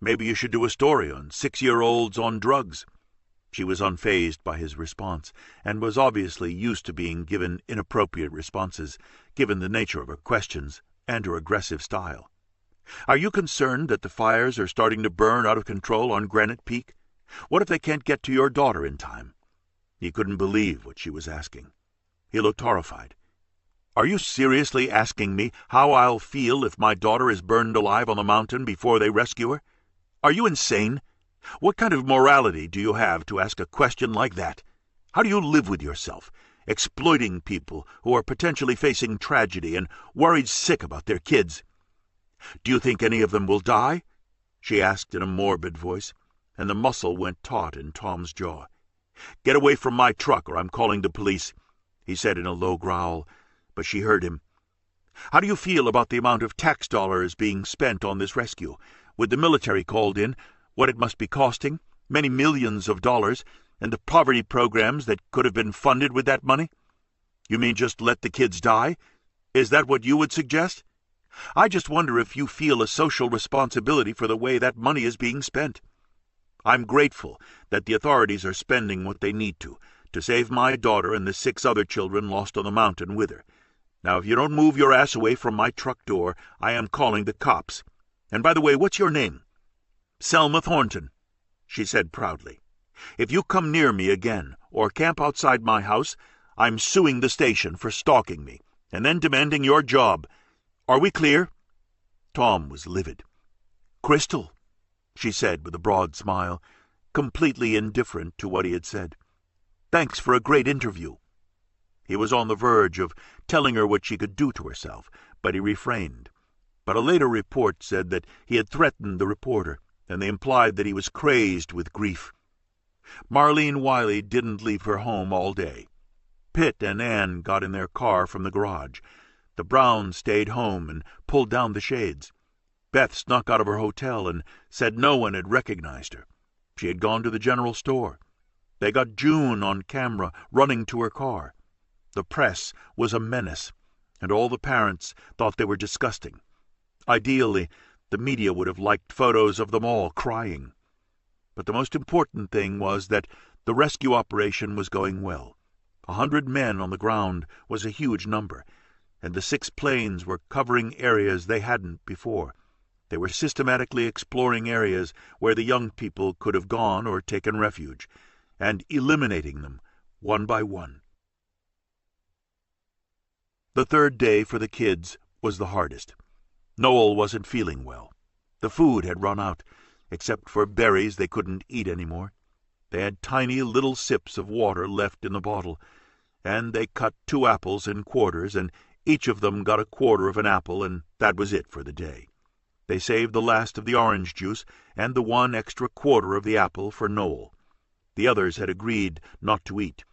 Maybe you should do a story on 6-year-olds on drugs." She was unfazed by his response, and was obviously used to being given inappropriate responses, given the nature of her questions and her aggressive style. "Are you concerned that the fires are starting to burn out of control on Granite Peak? What if they can't get to your daughter in time?" He couldn't believe what she was asking. He looked horrified. "Are you seriously asking me how I'll feel if my daughter is burned alive on the mountain before they rescue her? Are you insane? What kind of morality do you have to ask a question like that? How do you live with yourself, exploiting people who are potentially facing tragedy and worried sick about their kids?" "Do you think any of them will die?" she asked in a morbid voice, and the muscle went taut in Tom's jaw. "Get away from my truck or I'm calling the police," he said in a low growl, but she heard him. "How do you feel about the amount of tax dollars being spent on this rescue? With the military called in, what it must be costing, many millions of dollars, and the poverty programs that could have been funded with that money? You mean just let the kids die? Is that what you would suggest? I just wonder if you feel a social responsibility for the way that money is being spent. I'm grateful that the authorities are spending what they need to save my daughter and the 6 other children lost on the mountain with her. Now, if you don't move your ass away from my truck door, I am calling the cops. And by the way, what's your name?" "Selma Thornton," she said proudly. "If you come near me again or camp outside my house, I'm suing the station for stalking me and then demanding your job. Are we clear?" Tom was livid. "Crystal," she said with a broad smile, completely indifferent to what he had said. "Thanks for a great interview." He was on the verge of telling her what she could do to herself, but he refrained. But a later report said that he had threatened the reporter, and they implied that he was crazed with grief. Marlene Wiley didn't leave her home all day. Pitt and Anne got in their car from the garage. The Browns stayed home and pulled down the shades. Beth snuck out of her hotel and said no one had recognized her. She had gone to the general store. They got June on camera running to her car. The press was a menace, and all the parents thought they were disgusting. Ideally, the media would have liked photos of them all crying. But the most important thing was that the rescue operation was going well. 100 men on the ground was a huge number, and the 6 planes were covering areas they hadn't before. They were systematically exploring areas where the young people could have gone or taken refuge, and eliminating them one by one. The 3rd day for the kids was the hardest. Noel wasn't feeling well. The food had run out, except for berries they couldn't eat anymore. They had tiny little sips of water left in the bottle, and they cut 2 apples in quarters, and each of them got a quarter of an apple, and that was it for the day. They saved the last of the orange juice and the 1 extra quarter of the apple for Noel. The others had agreed not to eat.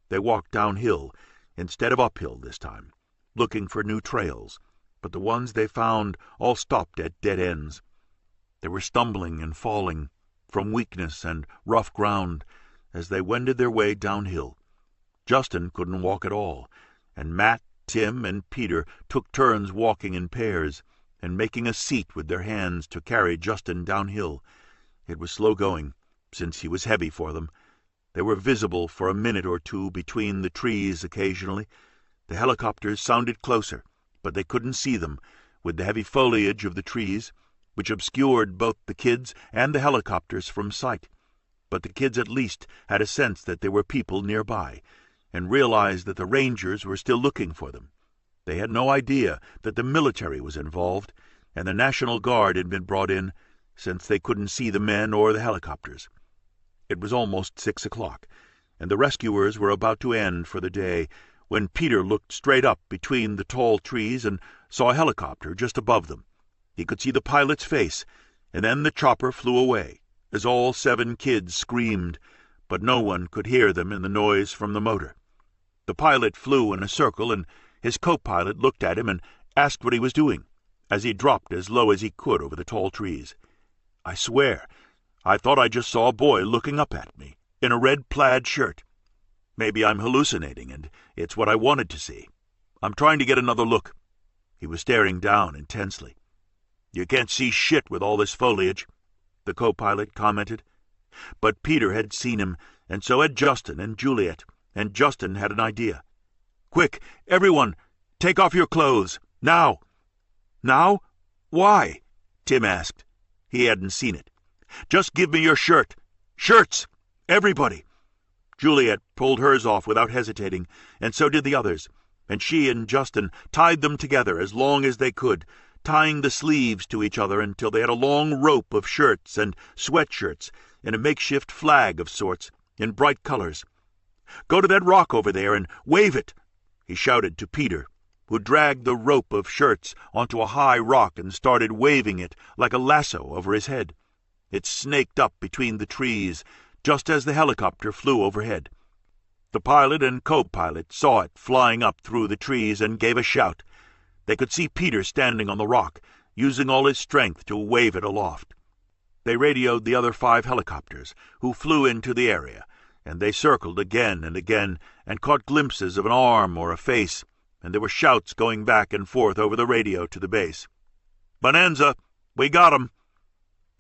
They walked downhill instead of uphill this time, looking for new trails, but the ones they found all stopped at dead ends. They were stumbling and falling from weakness and rough ground as they wended their way downhill. Justin couldn't walk at all, and Matt, Tim, and Peter took turns walking in pairs and making a seat with their hands to carry Justin downhill. It was slow going, since he was heavy for them. They were visible for a minute or two between the trees occasionally, The helicopters sounded closer, but they couldn't see them, with the heavy foliage of the trees, which obscured both the kids and the helicopters from sight. But the kids at least had a sense that there were people nearby, and realized that the Rangers were still looking for them. They had no idea that the military was involved, and the National Guard had been brought in, since they couldn't see the men or the helicopters. It was almost 6 o'clock, and the rescuers were about to end for the day, when Peter looked straight up between the tall trees and saw a helicopter just above them. He could see the pilot's face, and then the chopper flew away, as all 7 kids screamed, but no one could hear them in the noise from the motor. The pilot flew in a circle, and his co-pilot looked at him and asked what he was doing, as he dropped as low as he could over the tall trees. "I swear, I thought I just saw a boy looking up at me, in a red plaid shirt. Maybe I'm hallucinating, and it's what I wanted to see. I'm trying to get another look." He was staring down intensely. "You can't see shit with all this foliage," the co-pilot commented. But Peter had seen him, and so had Justin and Juliet, and Justin had an idea. "Quick, everyone, take off your clothes, now." "Now? Why?" Tim asked. He hadn't seen it. "Just give me your shirt. Shirts! Everybody!" Juliet pulled hers off without hesitating, and so did the others, and she and Justin tied them together as long as they could, tying the sleeves to each other until they had a long rope of shirts and sweatshirts and a makeshift flag of sorts in bright colors. "Go to that rock over there and wave it," he shouted to Peter, who dragged the rope of shirts onto a high rock and started waving it like a lasso over his head. It snaked up between the trees, just as the helicopter flew overhead. The pilot and co-pilot saw it flying up through the trees and gave a shout. They could see Peter standing on the rock, using all his strength to wave it aloft. They radioed the other 5 helicopters, who flew into the area, and they circled again and again and caught glimpses of an arm or a face, and there were shouts going back and forth over the radio to the base. "Bonanza! We got 'em!"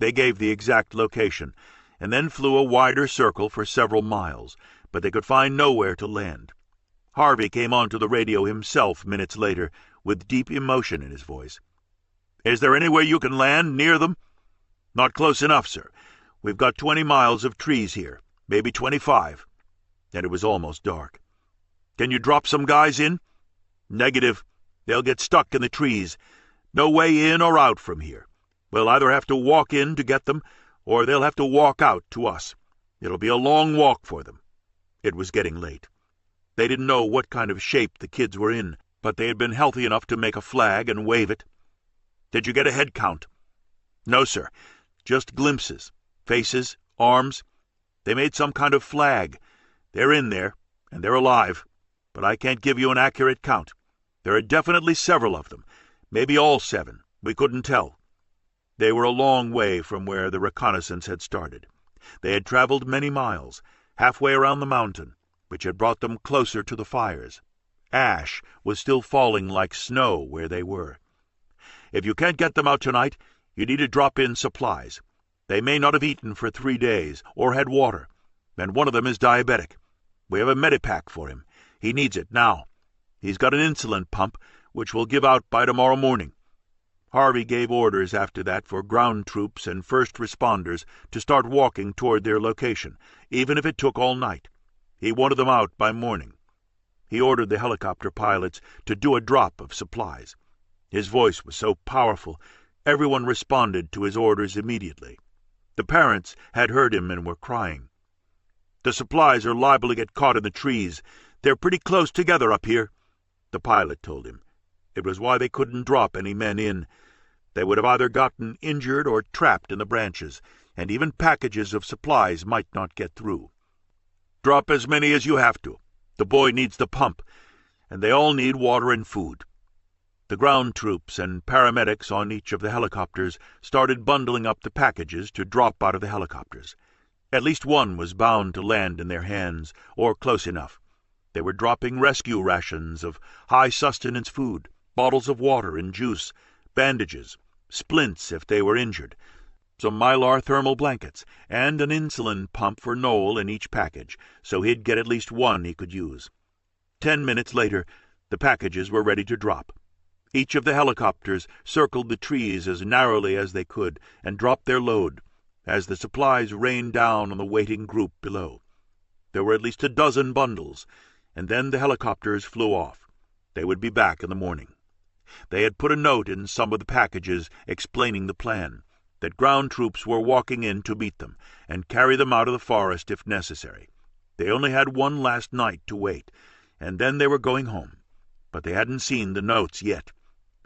They gave the exact location, and then flew a wider circle for several miles, but they could find nowhere to land. Harvey came onto the radio himself minutes later, with deep emotion in his voice. "Is there anywhere you can land near them?" "Not close enough, sir. We've got 20 miles of trees here, maybe 25. And it was almost dark. "Can you drop some guys in?" "Negative. They'll get stuck in the trees. No way in or out from here. We'll either have to walk in to get them, or they'll have to walk out to us. It'll be a long walk for them." It was getting late. They didn't know what kind of shape the kids were in, but they had been healthy enough to make a flag and wave it. "Did you get a head count?" "No, sir. Just glimpses. Faces, arms. They made some kind of flag. They're in there, and they're alive, but I can't give you an accurate count. There are definitely several of them, maybe all 7. We couldn't tell." They were a long way from where the reconnaissance had started. They had traveled many miles, halfway around the mountain, which had brought them closer to the fires. Ash was still falling like snow where they were. "If you can't get them out tonight, you need to drop in supplies. They may not have eaten for 3 days, or had water, and one of them is diabetic. We have a medipack for him. He needs it now. He's got an insulin pump, which will give out by tomorrow morning." Harvey gave orders after that for ground troops and first responders to start walking toward their location, even if it took all night. He wanted them out by morning. He ordered the helicopter pilots to do a drop of supplies. His voice was so powerful, everyone responded to his orders immediately. The parents had heard him and were crying. "The supplies are liable to get caught in the trees. They're pretty close together up here," the pilot told him. It was why they couldn't drop any men in. They would have either gotten injured or trapped in the branches, and even packages of supplies might not get through. "Drop as many as you have to. The boy needs the pump, and they all need water and food." The ground troops and paramedics on each of the helicopters started bundling up the packages to drop out of the helicopters. At least one was bound to land in their hands, or close enough. They were dropping rescue rations of high-sustenance food, bottles of water and juice, bandages, splints if they were injured, some Mylar thermal blankets, and an insulin pump for Noel in each package, so he'd get at least one he could use. 10 minutes later, The packages were ready to drop. Each of the helicopters circled the trees as narrowly as they could and dropped their load, as the supplies rained down on the waiting group below. There were at least a dozen bundles, and then the helicopters flew off. They would be back in the morning. They had put a note in some of the packages explaining the plan, that ground troops were walking in to meet them and carry them out of the forest if necessary. They only had one last night to wait, and then they were going home. But they hadn't seen the notes yet.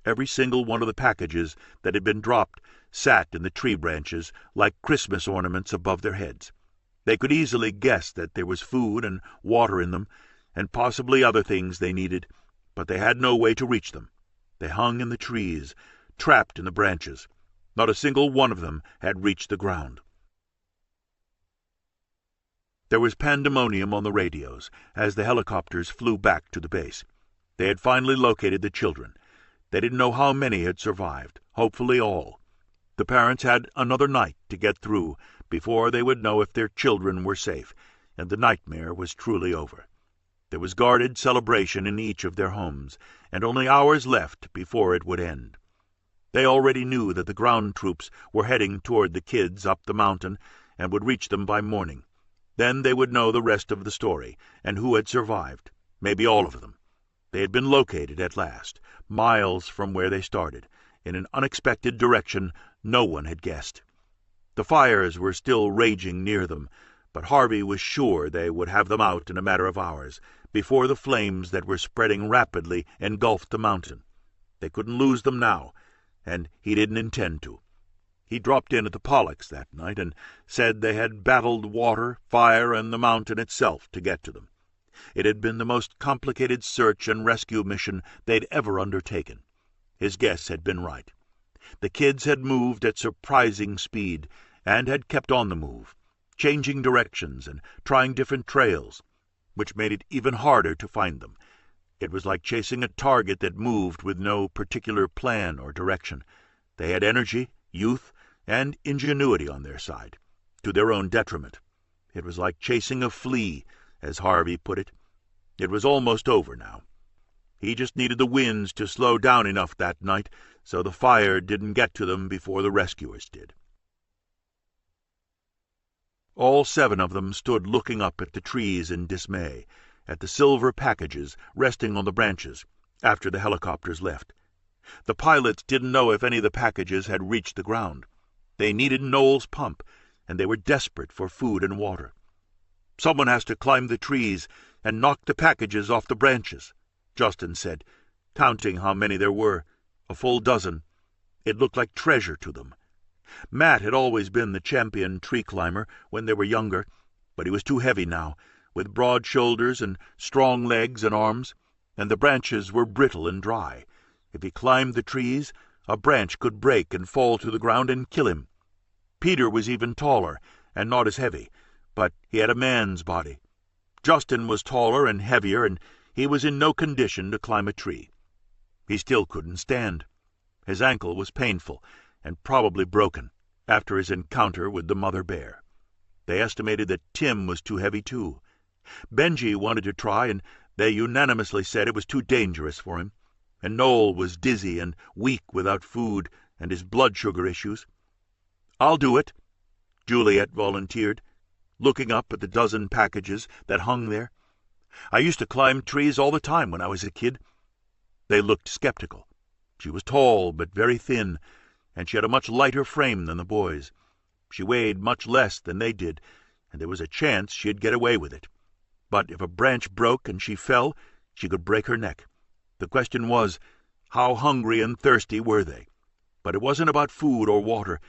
Every single one of the packages that had been dropped sat in the tree branches like Christmas ornaments above their heads. They could easily guess that there was food and water in them, and possibly other things they needed, but they had no way to reach them. They hung in the trees, trapped in the branches. Not a single one of them had reached the ground. There was pandemonium on the radios as the helicopters flew back to the base. They had finally located the children. They didn't know how many had survived, hopefully all. The parents had another night to get through before they would know if their children were safe, and the nightmare was truly over. There was guarded celebration in each of their homes, and only hours left before it would end. They already knew that the ground troops were heading toward the kids up the mountain and would reach them by morning. Then they would know the rest of the story and who had survived, maybe all of them. They had been located at last, miles from where they started, in an unexpected direction no one had guessed. The fires were still raging near them, but Harvey was sure they would have them out in a matter of hours, before the flames that were spreading rapidly engulfed the mountain. They couldn't lose them now, and he didn't intend to. He dropped in at the Pollocks that night and said they had battled water, fire, and the mountain itself to get to them. It had been the most complicated search and rescue mission they'd ever undertaken. His guess had been right. The kids had moved at surprising speed and had kept on the move, changing directions and trying different trails, which made it even harder to find them. It was like chasing a target that moved with no particular plan or direction. They had energy, youth, and ingenuity on their side, to their own detriment. It was like chasing a flea, as Harvey put it. It was almost over now. He just needed the winds to slow down enough that night so the fire didn't get to them before the rescuers did. All 7 of them stood looking up at the trees in dismay, at the silver packages resting on the branches after the helicopters left. The pilots didn't know if any of the packages had reached the ground. They needed Noel's pump, and they were desperate for food and water. "Someone has to climb the trees and knock the packages off the branches," Justin said, counting how many there were, a full dozen. It looked like treasure to them. Matt had always been the champion tree climber when they were younger, but he was too heavy now, with broad shoulders and strong legs and arms, and the branches were brittle and dry. If he climbed the trees, a branch could break and fall to the ground and kill him. Peter was even taller and not as heavy, but he had a man's body. Justin was taller and heavier, and he was in no condition to climb a tree. He still couldn't stand. His ankle was painful and probably broken after his encounter with the mother bear. They estimated that Tim was too heavy too. Benji wanted to try, and they unanimously said it was too dangerous for him, and Noel was dizzy and weak without food and his blood sugar issues. "I'll do it," Juliet volunteered, looking up at the dozen packages that hung there. "I used to climb trees all the time when I was a kid." They looked skeptical. She was tall but very thin, and she had a much lighter frame than the boys. She weighed much less than they did, and there was a chance she'd get away with it. But if a branch broke and she fell, she could break her neck. The question was, how hungry and thirsty were they? But it wasn't about food or water.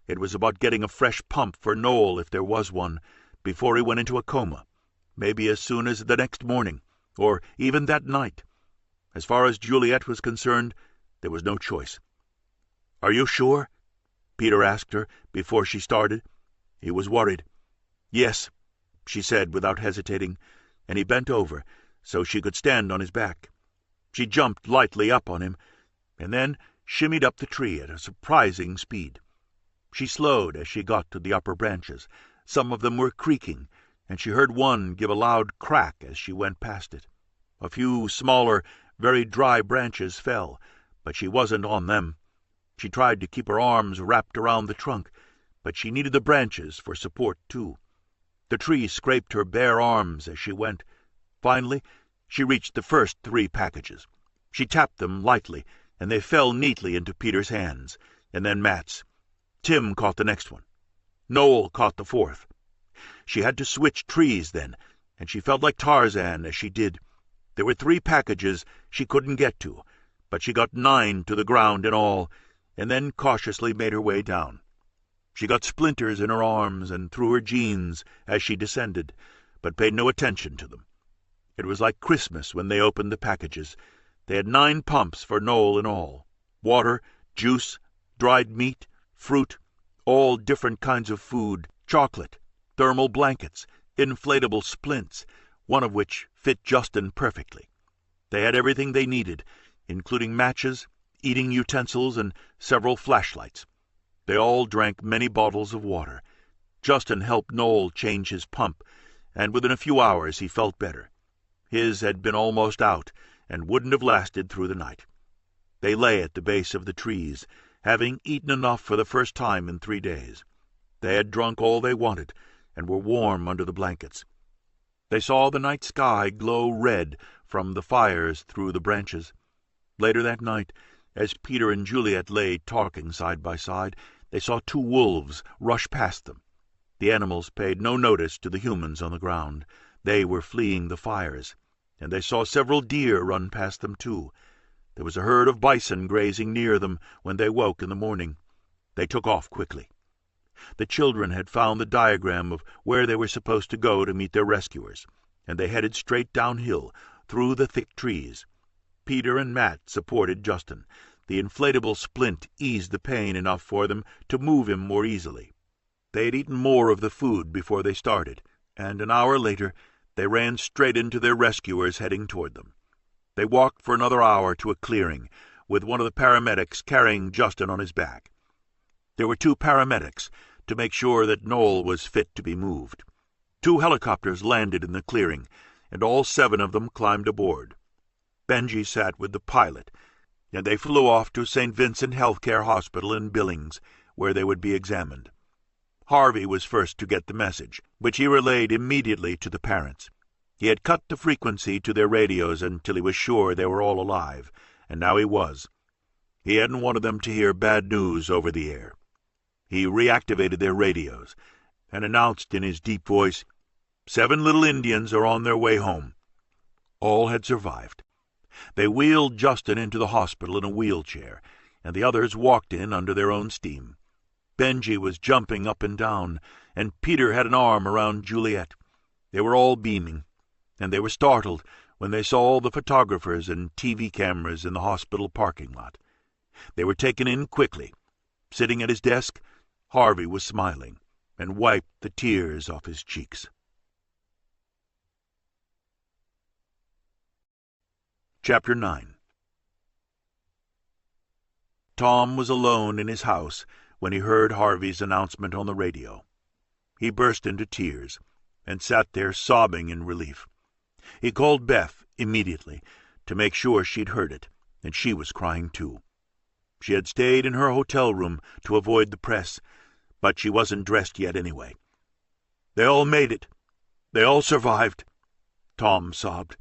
It was about getting a fresh pump for Noel, if there was one, before he went into a coma, maybe as soon as the next morning, or even that night. As far as Juliet was concerned, there was no choice. "Are you sure?" Peter asked her before she started. He was worried. "Yes," she said without hesitating, and he bent over so she could stand on his back. She jumped lightly up on him, and then shimmied up the tree at a surprising speed. She slowed as she got to the upper branches. Some of them were creaking, and she heard one give a loud crack as she went past it. A few smaller, Very dry branches fell, but she wasn't on them. She tried to keep her arms wrapped around the trunk, but she needed the branches for support, too. The tree scraped her bare arms as she went. Finally, she reached the first 3 packages. She tapped them lightly, and they fell neatly into Peter's hands, and then Matt's. Tim caught the next one. Noel caught the 4th. She had to switch trees then, and she felt like Tarzan as she did. There were 3 packages she couldn't get to, but she got 9 to the ground in all, and then cautiously made her way down. She got splinters in her arms and through her jeans as she descended, but paid no attention to them. It was like Christmas when they opened the packages. They had 9 pumps for Noel in all. Water, juice, dried meat, fruit, all different kinds of food, chocolate, thermal blankets, inflatable splints, one of which fit Justin perfectly. They had everything they needed, including matches, eating utensils, and several flashlights. They all drank many bottles of water. Justin helped Noel change his pump, and within a few hours he felt better. His had been almost out, and wouldn't have lasted through the night. They lay at the base of the trees, having eaten enough for the first time in 3 days. They had drunk all they wanted, and were warm under the blankets. They saw the night sky glow red from the fires through the branches. Later that night, as Peter and Juliet lay talking side by side, they saw 2 wolves rush past them. The animals paid no notice to the humans on the ground. They were fleeing the fires, and they saw several deer run past them too. There was a herd of bison grazing near them when they woke in the morning. They took off quickly. The children had found the diagram of where they were supposed to go to meet their rescuers, and they headed straight downhill, through the thick trees. Peter and Matt supported Justin. The inflatable splint eased the pain enough for them to move him more easily. They had eaten more of the food before they started, and an hour later they ran straight into their rescuers heading toward them. They walked for another hour to a clearing, with one of the paramedics carrying Justin on his back. There were 2 paramedics to make sure that Noel was fit to be moved. 2 helicopters landed in the clearing, and all 7 of them climbed aboard. Benji sat with the pilot, and they flew off to St. Vincent Healthcare Hospital in Billings, where they would be examined. Harvey was first to get the message, which he relayed immediately to the parents. He had cut the frequency to their radios until he was sure they were all alive, and now he was. He hadn't wanted them to hear bad news over the air. He reactivated their radios and announced in his deep voice, "7 little Indians are on their way home." All had survived. They wheeled Justin into the hospital in a wheelchair, and the others walked in under their own steam. Benji was jumping up and down, and Peter had an arm around Juliet. They were all beaming, and they were startled when they saw all the photographers and TV cameras in the hospital parking lot. They were taken in quickly. Sitting at his desk, Harvey was smiling and wiped the tears off his cheeks. Chapter 9. Tom was alone in his house when he heard Harvey's announcement on the radio. He burst into tears and sat there sobbing in relief. He called Beth immediately to make sure she'd heard it, and she was crying too. She had stayed in her hotel room to avoid the press, but she wasn't dressed yet anyway. "They all made it. They all survived," Tom sobbed.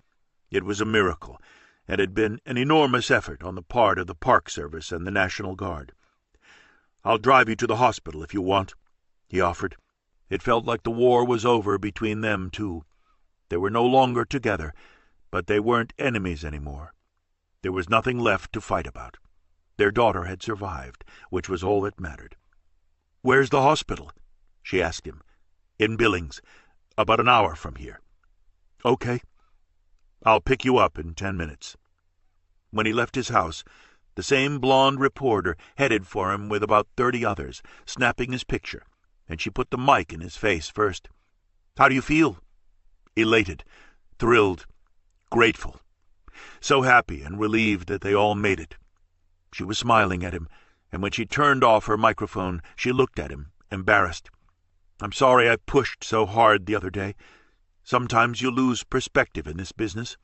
It was a miracle, and had been an enormous effort on the part of the Park Service and the National Guard. "I'll drive you to the hospital if you want," he offered. It felt like the war was over between them too. They were no longer together, but they weren't enemies anymore. There was nothing left to fight about. Their daughter had survived, which was all that mattered. "Where's the hospital?" she asked him. "In Billings, about an hour from here." "Okay. I'll pick you up in 10 minutes. When he left his house, the same blonde reporter headed for him with about 30 others, snapping his picture, and she put the mic in his face first. "How do you feel?" "Elated, thrilled, grateful. So happy and relieved that they all made it." She was smiling at him, and when she turned off her microphone, she looked at him, embarrassed. "I'm sorry I pushed so hard the other day. Sometimes you lose perspective in this business."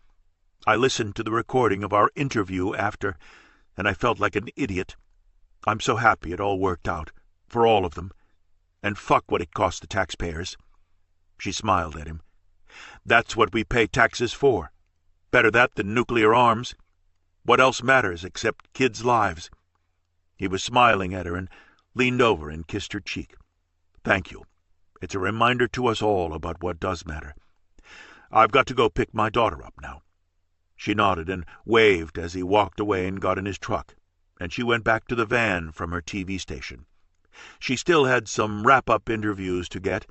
I listened to the recording of our interview after, and I felt like an idiot. I'm so happy it all worked out, for all of them. And fuck what it cost the taxpayers." She smiled at him. "That's what we pay taxes for. Better that than nuclear arms. What else matters except kids' lives?" He was smiling at her and leaned over and kissed her cheek. "Thank you. It's a reminder to us all about what does matter. I've got to go pick my daughter up now." She nodded and waved as he walked away and got in his truck, and she went back to the van from her TV station. She still had some wrap-up interviews to get,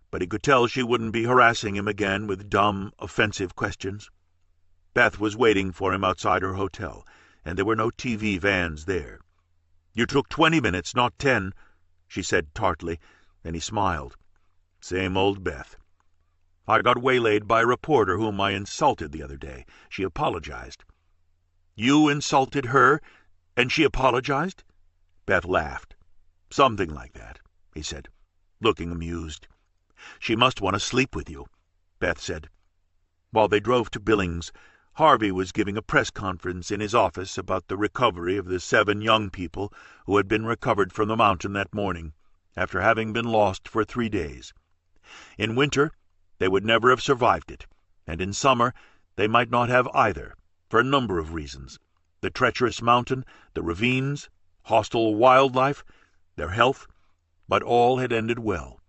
but he could tell she wouldn't be harassing him again with dumb, offensive questions. Beth was waiting for him outside her hotel, and there were no TV vans there. "You took 20 minutes, not 10, she said tartly, and he smiled. Same old Beth. "I got waylaid by a reporter whom I insulted the other day. She apologized." "You insulted her, and she apologized?" Beth laughed. "Something like that," he said, looking amused. "She must want to sleep with you," Beth said. While they drove to Billings, Harvey was giving a press conference in his office about the recovery of the 7 young people who had been recovered from the mountain that morning, after having been lost for 3 days. In winter, they would never have survived it, and in summer they might not have either, for a number of reasons: the treacherous mountain, the ravines, hostile wildlife, their health, but all had ended well.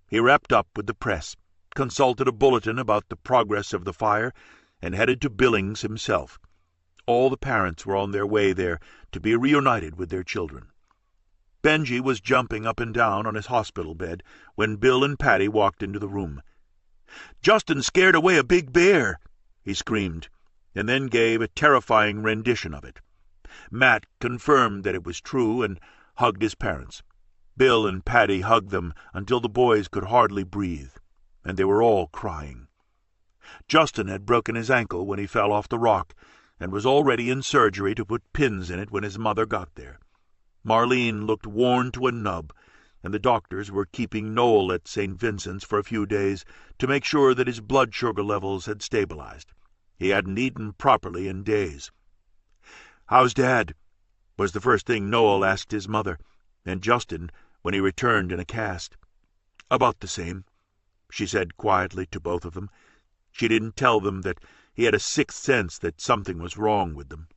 He wrapped up with the press, consulted a bulletin about the progress of the fire, and headed to Billings himself. All the parents were on their way there to be reunited with their children. Benji was jumping up and down on his hospital bed when Bill and Patty walked into the room. "Justin scared away a big bear," he screamed, and then gave a terrifying rendition of it. Matt confirmed that it was true and hugged his parents. Bill and Patty hugged them until the boys could hardly breathe, and they were all crying. Justin had broken his ankle when he fell off the rock and was already in surgery to put pins in it when his mother got there. Marlene looked worn to a nub, and the doctors were keeping Noel at St. Vincent's for a few days to make sure that his blood sugar levels had stabilized. He hadn't eaten properly in days. "How's Dad?" was the first thing Noel asked his mother, and Justin when he returned in a cast. "About the same," she said quietly to both of them. She didn't tell them that he had a sixth sense that something was wrong with them.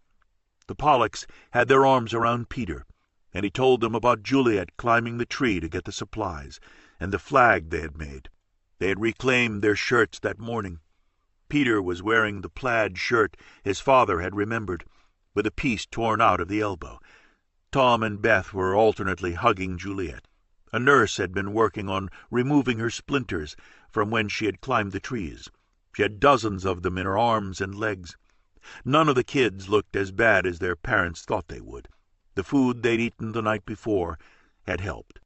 The Pollocks had their arms around Peter, and he told them about Juliet climbing the tree to get the supplies, and the flag they had made. They had reclaimed their shirts that morning. Peter was wearing the plaid shirt his father had remembered, with a piece torn out of the elbow. Tom and Beth were alternately hugging Juliet. A nurse had been working on removing her splinters from when she had climbed the trees. She had dozens of them in her arms and legs. None of the kids looked as bad as their parents thought they would. The food they'd eaten the night before had helped.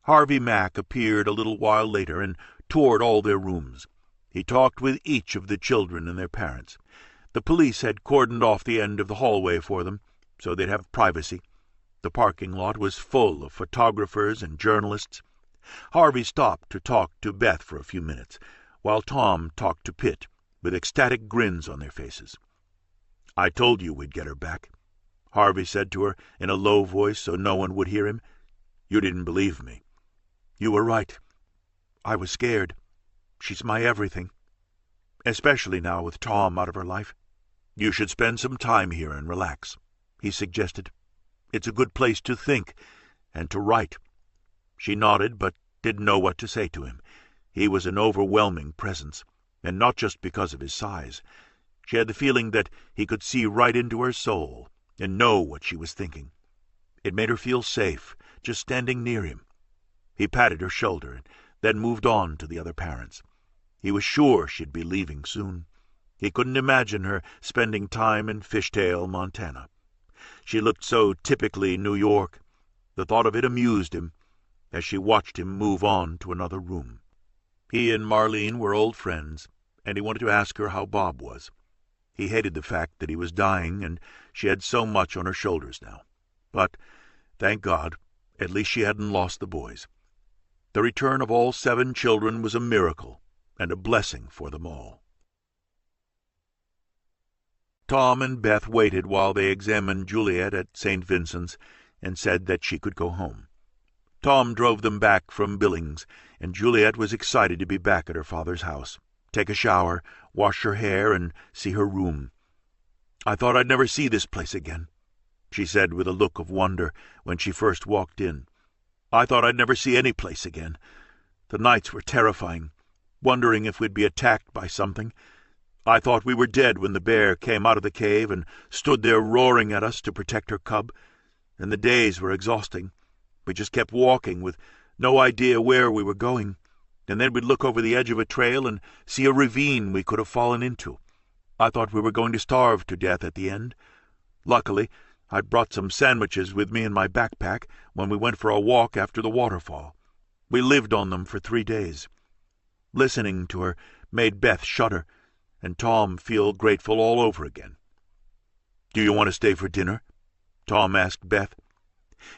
Harvey Mack appeared a little while later and toured all their rooms. He talked with each of the children and their parents. The police had cordoned off the end of the hallway for them, so they'd have privacy. The parking lot was full of photographers and journalists. Harvey stopped to talk to Beth for a few minutes, while Tom talked to Pitt, with ecstatic grins on their faces. "I told you we'd get her back," Harvey said to her in a low voice so no one would hear him. "You didn't believe me." "You were right. I was scared. She's my everything. Especially now with Tom out of her life." "You should spend some time here and relax," he suggested. "It's a good place to think and to write." She nodded, but didn't know what to say to him. He was an overwhelming presence, and not just because of his size. She had the feeling that he could see right into her soul and know what she was thinking. It made her feel safe, just standing near him. He patted her shoulder and then moved on to the other parents. He was sure she'd be leaving soon. He couldn't imagine her spending time in Fishtail, Montana. She looked so typically New York. The thought of it amused him as she watched him move on to another room. He and Marlene were old friends, and he wanted to ask her how Bob was. He hated the fact that he was dying, and she had so much on her shoulders now. But, thank God, at least she hadn't lost the boys. The return of all 7 children was a miracle and a blessing for them all. Tom and Beth waited while they examined Juliet at St. Vincent's and said that she could go home. Tom drove them back from Billings, and Juliet was excited to be back at her father's house, take a shower, wash her hair, and see her room. "I thought I'd never see this place again," she said with a look of wonder when she first walked in. "I thought I'd never see any place again. The nights were terrifying, wondering if we'd be attacked by something. I thought we were dead when the bear came out of the cave and stood there roaring at us to protect her cub, and the days were exhausting. We just kept walking with no idea where we were going, and then we'd look over the edge of a trail and see a ravine we could have fallen into. I thought we were going to starve to death at the end. Luckily, I'd brought some sandwiches with me in my backpack when we went for a walk after the waterfall. We lived on them for 3 days." Listening to her made Beth shudder, and Tom feel grateful all over again. "Do you want to stay for dinner?" Tom asked Beth.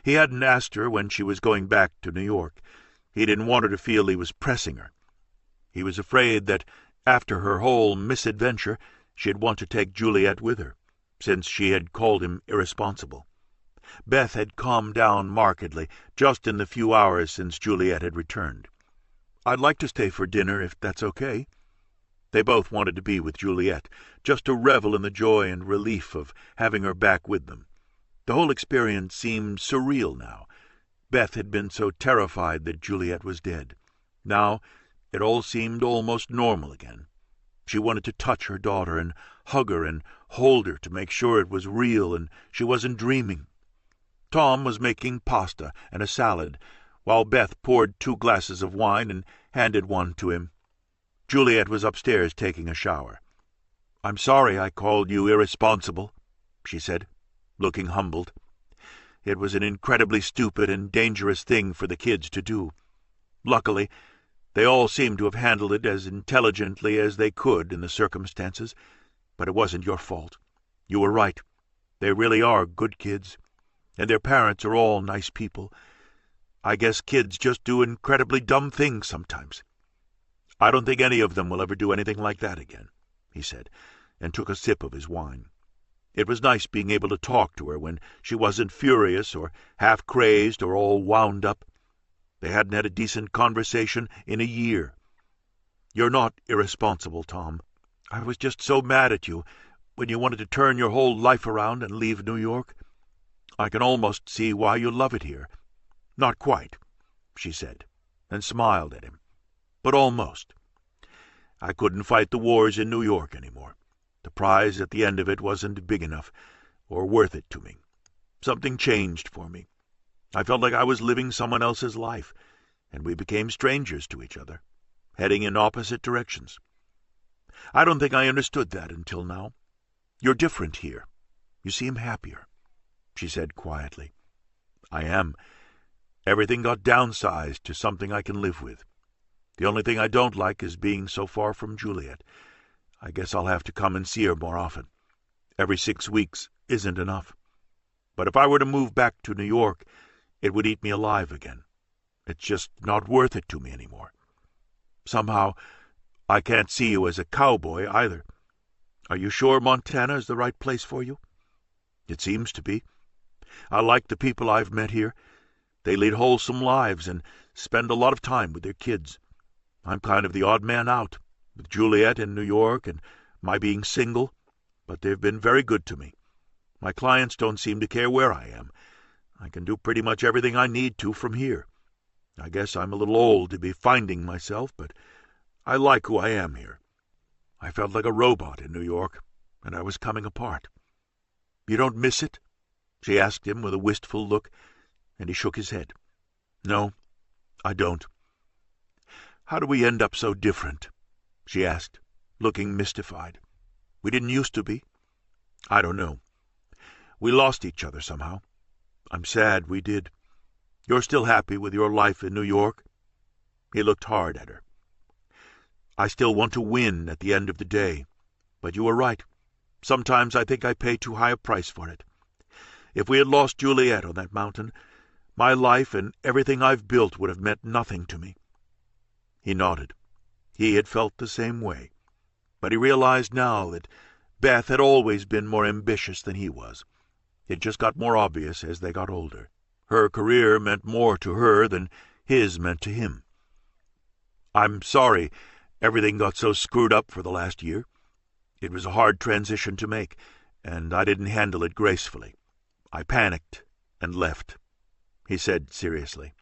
He hadn't asked her when she was going back to New York. He didn't want her to feel he was pressing her. He was afraid that, after her whole misadventure, she'd want to take Juliet with her, since she had called him irresponsible. Beth had calmed down markedly just in the few hours since Juliet had returned. "I'd like to stay for dinner, if that's okay." They both wanted to be with Juliet, just to revel in the joy and relief of having her back with them. The whole experience seemed surreal now. Beth had been so terrified that Juliet was dead. Now it all seemed almost normal again. She wanted to touch her daughter and hug her and hold her to make sure it was real and she wasn't dreaming. Tom was making pasta and a salad, while Beth poured 2 glasses of wine and handed one to him. Juliet was upstairs taking a shower. "I'm sorry I called you irresponsible," she said, looking humbled. It was an incredibly stupid and dangerous thing for the kids to do. Luckily, they all seemed to have handled it as intelligently as they could in the circumstances, but it wasn't your fault. You were right. They really are good kids, and their parents are all nice people. I guess kids just do incredibly dumb things sometimes. I don't think any of them will ever do anything like that again," he said, and took a sip of his wine. It was nice being able to talk to her when she wasn't furious or half-crazed or all wound up. They hadn't had a decent conversation in a year. "You're not irresponsible, Tom. I was just so mad at you when you wanted to turn your whole life around and leave New York. I can almost see why you love it here. Not quite," she said, and smiled at him, "but almost. I couldn't fight the wars in New York anymore. The prize at the end of it wasn't big enough or worth it to me. Something changed for me. I felt like I was living someone else's life, and we became strangers to each other, heading in opposite directions. I don't think I understood that until now. You're different here. You seem happier," she said quietly. "I am. Everything got downsized to something I can live with. The only thing I don't like is being so far from Juliet. I guess I'll have to come and see her more often. Every 6 weeks isn't enough. But if I were to move back to New York, it would eat me alive again. It's just not worth it to me anymore. Somehow, I can't see you as a cowboy either. Are you sure Montana is the right place for you?" "It seems to be. I like the people I've met here. They lead wholesome lives and spend a lot of time with their kids. I'm kind of the odd man out, with Juliet in New York and my being single, but they've been very good to me. My clients don't seem to care where I am. I can do pretty much everything I need to from here. I guess I'm a little old to be finding myself, but I like who I am here. I felt like a robot in New York, and I was coming apart." "You don't miss it?" she asked him with a wistful look, and he shook his head. "No, I don't." "How do we end up so different?" she asked, looking mystified. "We didn't used to be." "I don't know. We lost each other somehow. I'm sad we did. You're still happy with your life in New York?" He looked hard at her. "I still want to win at the end of the day. But you were right. Sometimes I think I pay too high a price for it. If we had lost Juliet on that mountain, my life and everything I've built would have meant nothing to me." He nodded. He had felt the same way, but he realized now that Beth had always been more ambitious than he was. It just got more obvious as they got older. Her career meant more to her than his meant to him. "I'm sorry everything got so screwed up for the last year. It was a hard transition to make, and I didn't handle it gracefully. I panicked and left," he said seriously.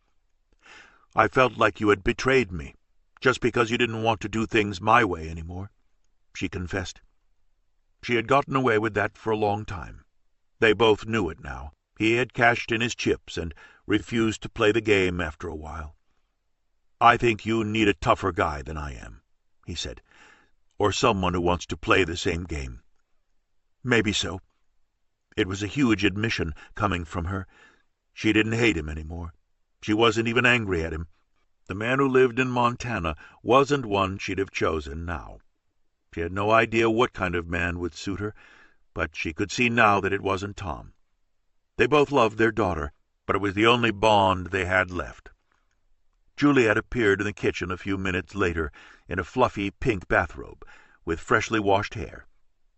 "I felt like you had betrayed me, just because you didn't want to do things my way anymore," she confessed. She had gotten away with that for a long time. They both knew it now. He had cashed in his chips and refused to play the game after a while. "I think you need a tougher guy than I am," he said, "or someone who wants to play the same game." "Maybe so." It was a huge admission coming from her. She didn't hate him anymore. She wasn't even angry at him. The man who lived in Montana wasn't one she'd have chosen now. She had no idea what kind of man would suit her, but she could see now that it wasn't Tom. They both loved their daughter, but it was the only bond they had left. Juliet appeared in the kitchen a few minutes later in a fluffy pink bathrobe, with freshly washed hair.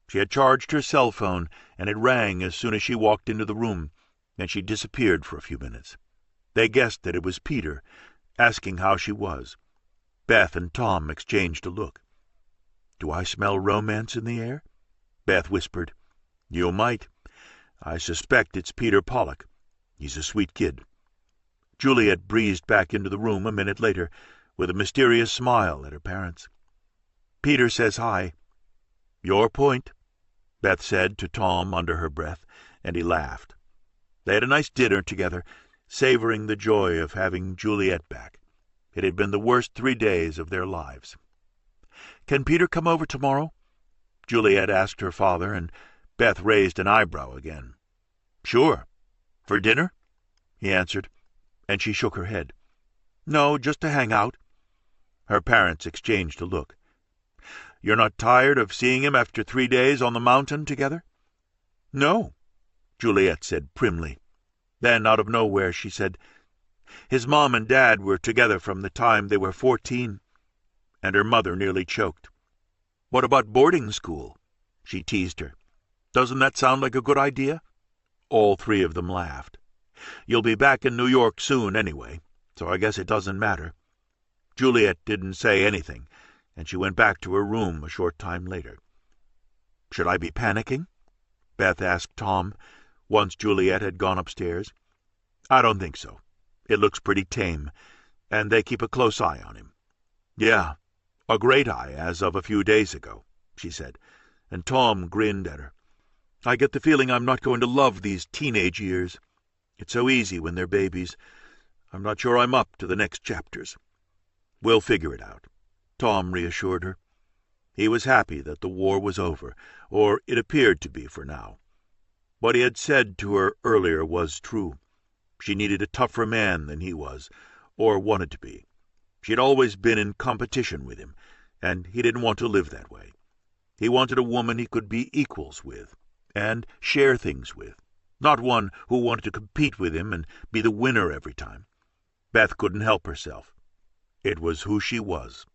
She had charged her cell phone, and it rang as soon as she walked into the room, and she disappeared for a few minutes. They guessed that it was Peter, asking how she was. Beth and Tom exchanged a look. "Do I smell romance in the air?" Beth whispered. "You might. I suspect it's Peter Pollock. He's a sweet kid." Juliet breezed back into the room a minute later, with a mysterious smile at her parents. "Peter says hi." "Your point," Beth said to Tom under her breath, and he laughed. They had a nice dinner together, savoring the joy of having Juliet back. It had been the worst 3 days of their lives. "Can Peter come over tomorrow?" Juliet asked her father, and Beth raised an eyebrow again. "Sure. For dinner?" he answered, and she shook her head. "No, just to hang out." Her parents exchanged a look. "You're not tired of seeing him after 3 days on the mountain together?" "No," Juliet said primly. Then, out of nowhere, she said, "His mom and dad were together from the time they were 14. And her mother nearly choked. "What about boarding school?" she teased her. "Doesn't that sound like a good idea?" All three of them laughed. "You'll be back in New York soon anyway, so I guess it doesn't matter." Juliet didn't say anything, and she went back to her room a short time later. "Should I be panicking?" Beth asked Tom, once Juliet had gone upstairs. "I don't think so. It looks pretty tame, and they keep a close eye on him." "Yeah, a great eye as of a few days ago," she said, and Tom grinned at her. "I get the feeling I'm not going to love these teenage years. It's so easy when they're babies. I'm not sure I'm up to the next chapters." "We'll figure it out," Tom reassured her. He was happy that the war was over, or it appeared to be for now. What he had said to her earlier was true. She needed a tougher man than he was, or wanted to be. She had always been in competition with him, and he didn't want to live that way. He wanted a woman he could be equals with, and share things with, not one who wanted to compete with him and be the winner every time. Beth couldn't help herself. It was who she was.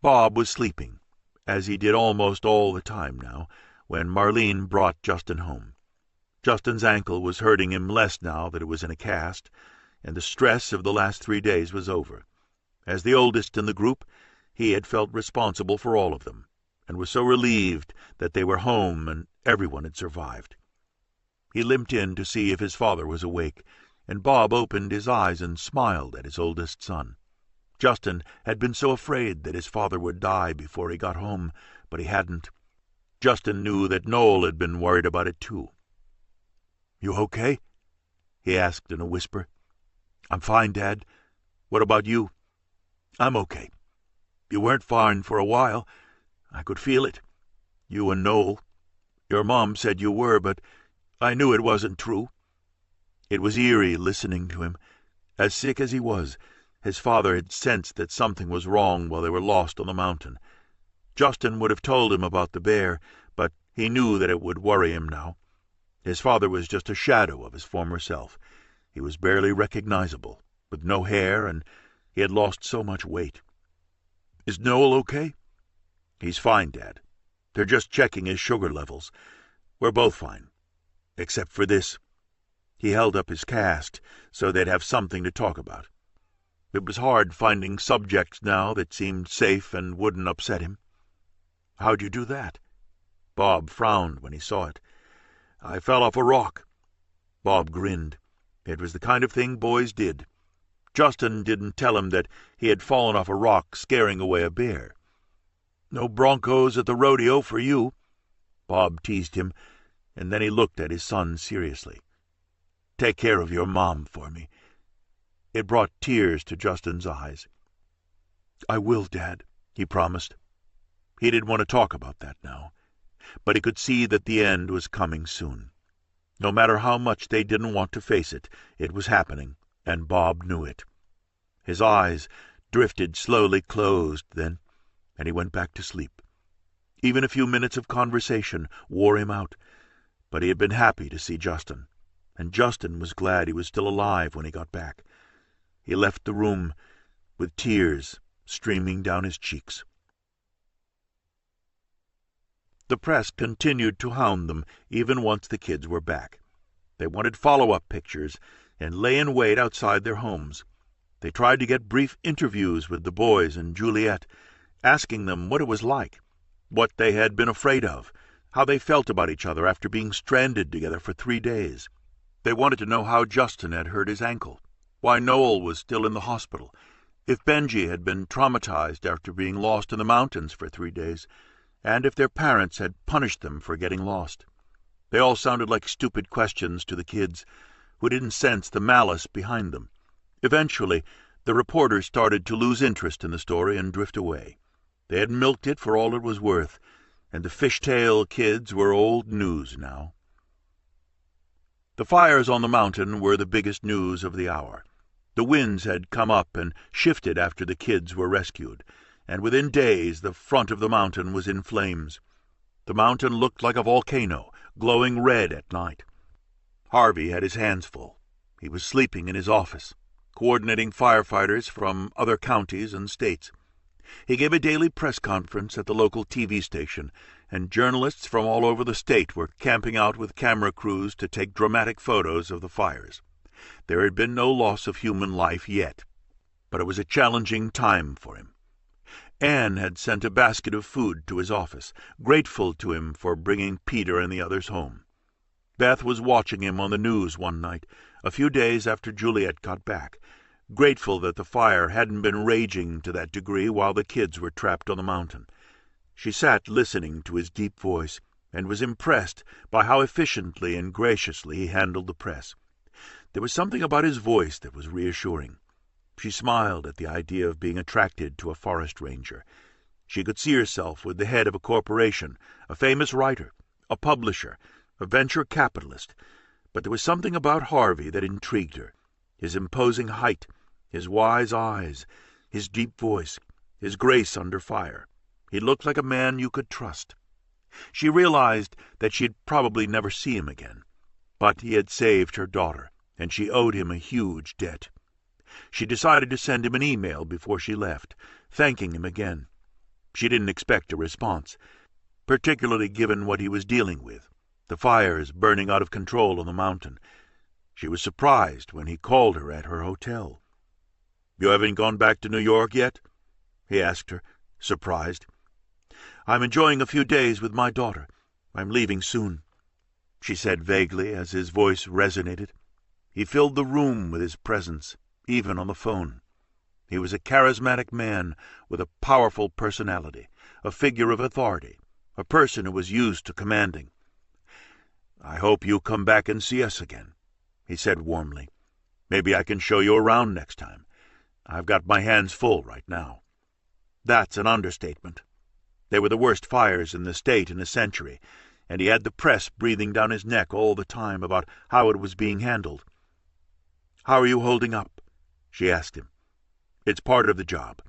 Bob was sleeping, as he did almost all the time now, when Marlene brought Justin home. Justin's ankle was hurting him less now that it was in a cast, and the stress of the last 3 days was over. As the oldest in the group, he had felt responsible for all of them, and was so relieved that they were home and everyone had survived. He limped in to see if his father was awake, and Bob opened his eyes and smiled at his oldest son. Justin had been so afraid that his father would die before he got home, but he hadn't. Justin knew that Noel had been worried about it too. "You okay?" he asked in a whisper. "I'm fine, Dad. What about you?" "I'm okay. You weren't fine for a while. I could feel it. You and Noel. Your mom said you were, but I knew it wasn't true." It was eerie listening to him. As sick as he was, his father had sensed that something was wrong while they were lost on the mountain. Justin would have told him about the bear, but he knew that it would worry him now. His father was just a shadow of his former self. He was barely recognizable, with no hair, and he had lost so much weight. "Is Noel okay?" "He's fine, Dad. They're just checking his sugar levels. We're both fine. Except for this." He held up his cast so they'd have something to talk about. It was hard finding subjects now that seemed safe and wouldn't upset him. "How'd you do that?" Bob frowned when he saw it. "I fell off a rock." Bob grinned. It was the kind of thing boys did. Justin didn't tell him that he had fallen off a rock scaring away a bear. "No broncos at the rodeo for you," Bob teased him, and then he looked at his son seriously. "Take care of your mom for me." It brought tears to Justin's eyes. "I will, Dad," he promised. He didn't want to talk about that now, but he could see that the end was coming soon. No matter how much they didn't want to face it, it was happening, and Bob knew it. His eyes drifted slowly closed then, and he went back to sleep. Even a few minutes of conversation wore him out, but he had been happy to see Justin, and Justin was glad he was still alive when he got back. He left the room with tears streaming down his cheeks. The press continued to hound them even once the kids were back. They wanted follow-up pictures and lay in wait outside their homes. They tried to get brief interviews with the boys and Juliet, asking them what it was like, what they had been afraid of, how they felt about each other after being stranded together for 3 days. They wanted to know how Justin had hurt his ankle, why Noel was still in the hospital, if Benji had been traumatized after being lost in the mountains for 3 days, and if their parents had punished them for getting lost. They all sounded like stupid questions to the kids, who didn't sense the malice behind them. Eventually, the reporters started to lose interest in the story and drift away. They had milked it for all it was worth, and the fishtail kids were old news now. The fires on the mountain were the biggest news of the hour. The winds had come up and shifted after the kids were rescued, and within days the front of the mountain was in flames. The mountain looked like a volcano, glowing red at night. Harvey had his hands full. He was sleeping in his office, coordinating firefighters from other counties and states. He gave a daily press conference at the local TV station, and journalists from all over the state were camping out with camera crews to take dramatic photos of the fires. There had been no loss of human life yet, but it was a challenging time for him. Anne had sent a basket of food to his office, grateful to him for bringing Peter and the others home. Beth was watching him on the news one night, a few days after Juliet got back, grateful that the fire hadn't been raging to that degree while the kids were trapped on the mountain. She sat listening to his deep voice and was impressed by how efficiently and graciously he handled the press. There was something about his voice that was reassuring. She smiled at the idea of being attracted to a forest ranger. She could see herself with the head of a corporation, a famous writer, a publisher, a venture capitalist, but there was something about Harvey that intrigued her. His imposing height, his wise eyes, his deep voice, his grace under fire. He looked like a man you could trust. She realized that she'd probably never see him again, but he had saved her daughter, and she owed him a huge debt. She decided to send him an email before she left, thanking him again. She didn't expect a response, particularly given what he was dealing with, the fires burning out of control on the mountain. She was surprised when he called her at her hotel. "You haven't gone back to New York yet?" he asked her, surprised. "I'm enjoying a few days with my daughter. I'm leaving soon," she said vaguely as his voice resonated. He filled the room with his presence, even on the phone. He was a charismatic man with a powerful personality, a figure of authority, a person who was used to commanding. "I hope you come back and see us again," he said warmly. "Maybe I can show you around next time. I've got my hands full right now." That's an understatement. They were the worst fires in the state in a century, and he had the press breathing down his neck all the time about how it was being handled. "How are you holding up?" she asked him. "It's part of the job.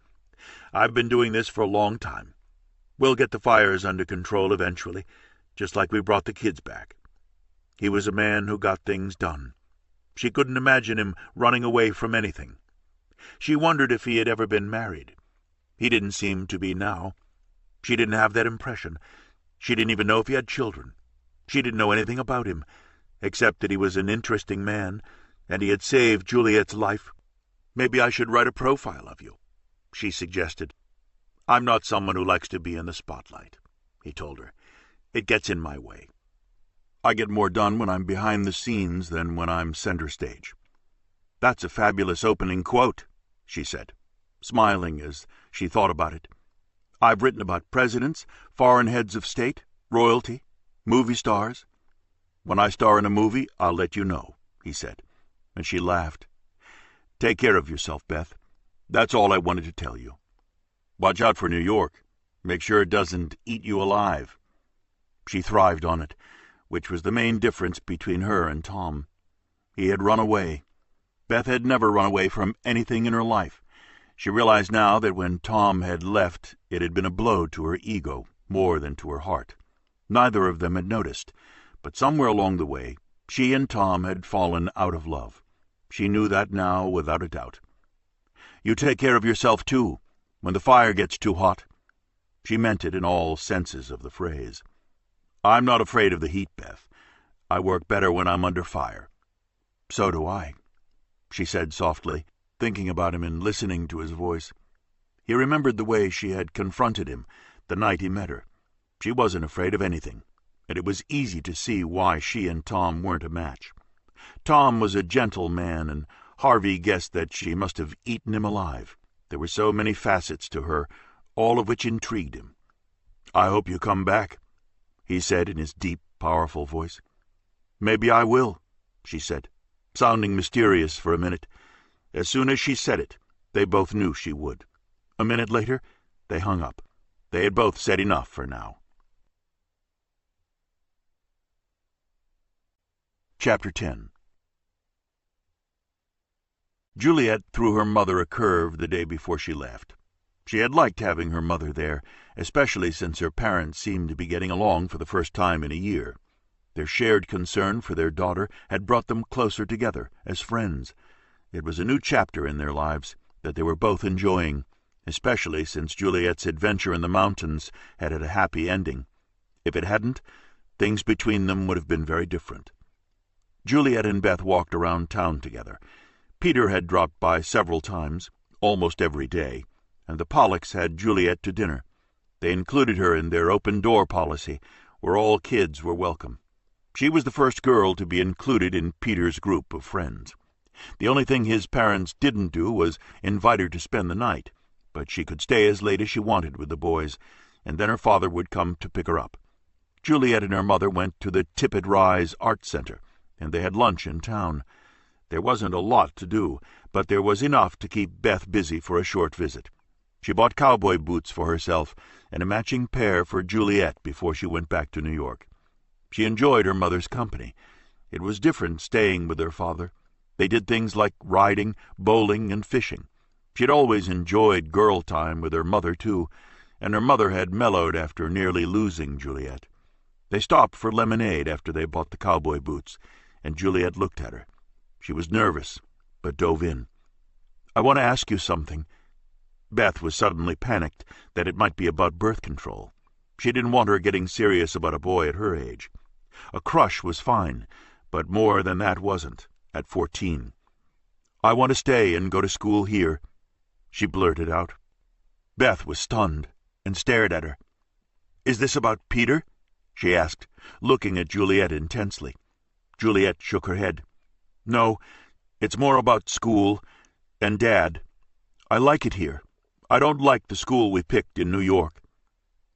I've been doing this for a long time. We'll get the fires under control eventually, just like we brought the kids back." He was a man who got things done. She couldn't imagine him running away from anything. She wondered if he had ever been married. He didn't seem to be now. She didn't have that impression. She didn't even know if he had children. She didn't know anything about him, except that he was an interesting man, and he had saved Juliet's life. "Maybe I should write a profile of you," she suggested. "I'm not someone who likes to be in the spotlight," he told her. "It gets in my way. I get more done when I'm behind the scenes than when I'm center stage." "That's a fabulous opening quote," she said, smiling as she thought about it. "I've written about presidents, foreign heads of state, royalty, movie stars. When I star in a movie, I'll let you know," he said, and she laughed. "Take care of yourself, Beth. That's all I wanted to tell you. Watch out for New York. Make sure it doesn't eat you alive." She thrived on it, which was the main difference between her and Tom. He had run away. Beth had never run away from anything in her life. She realized now that when Tom had left, it had been a blow to her ego more than to her heart. Neither of them had noticed, but somewhere along the way, she and Tom had fallen out of love. She knew that now without a doubt. "You take care of yourself, too, when the fire gets too hot." She meant it in all senses of the phrase. "I'm not afraid of the heat, Beth. I work better when I'm under fire." "So do I," she said softly, thinking about him and listening to his voice. He remembered the way she had confronted him the night he met her. She wasn't afraid of anything, and it was easy to see why she and Tom weren't a match. Tom was a gentle man, and Harvey guessed that she must have eaten him alive. There were so many facets to her, all of which intrigued him. "I hope you come back," he said in his deep, powerful voice. "Maybe I will," she said, sounding mysterious for a minute. As soon as she said it, they both knew she would. A minute later, they hung up. They had both said enough for now. Chapter 10. Juliet threw her mother a curve the day before she left. She had liked having her mother there, especially since her parents seemed to be getting along for the first time in a year. Their shared concern for their daughter had brought them closer together as friends. It was a new chapter in their lives that they were both enjoying, especially since Juliet's adventure in the mountains had a happy ending. If it hadn't, things between them would have been very different. Juliet and Beth walked around town together. Peter had dropped by several times, almost every day, and the Pollocks had Juliet to dinner. They included her in their open-door policy, where all kids were welcome. She was the first girl to be included in Peter's group of friends. The only thing his parents didn't do was invite her to spend the night, but she could stay as late as she wanted with the boys, and then her father would come to pick her up. Juliet and her mother went to the Tippett Rise Art Center, and they had lunch in town. There wasn't a lot to do, but there was enough to keep Beth busy for a short visit. She bought cowboy boots for herself and a matching pair for Juliet before she went back to New York. She enjoyed her mother's company. It was different staying with her father. They did things like riding, bowling, and fishing. She'd always enjoyed girl time with her mother, too, and her mother had mellowed after nearly losing Juliet. They stopped for lemonade after they bought the cowboy boots, and Juliet looked at her. She was nervous, but dove in. "I want to ask you something." Beth was suddenly panicked that it might be about birth control. She didn't want her getting serious about a boy at her age. A crush was fine, but more than that wasn't, at 14. "I want to stay and go to school here," she blurted out. Beth was stunned and stared at her. "Is this about Peter?" she asked, looking at Juliet intensely. Juliet shook her head. "No, it's more about school and Dad. I like it here. I don't like the school we picked in New York.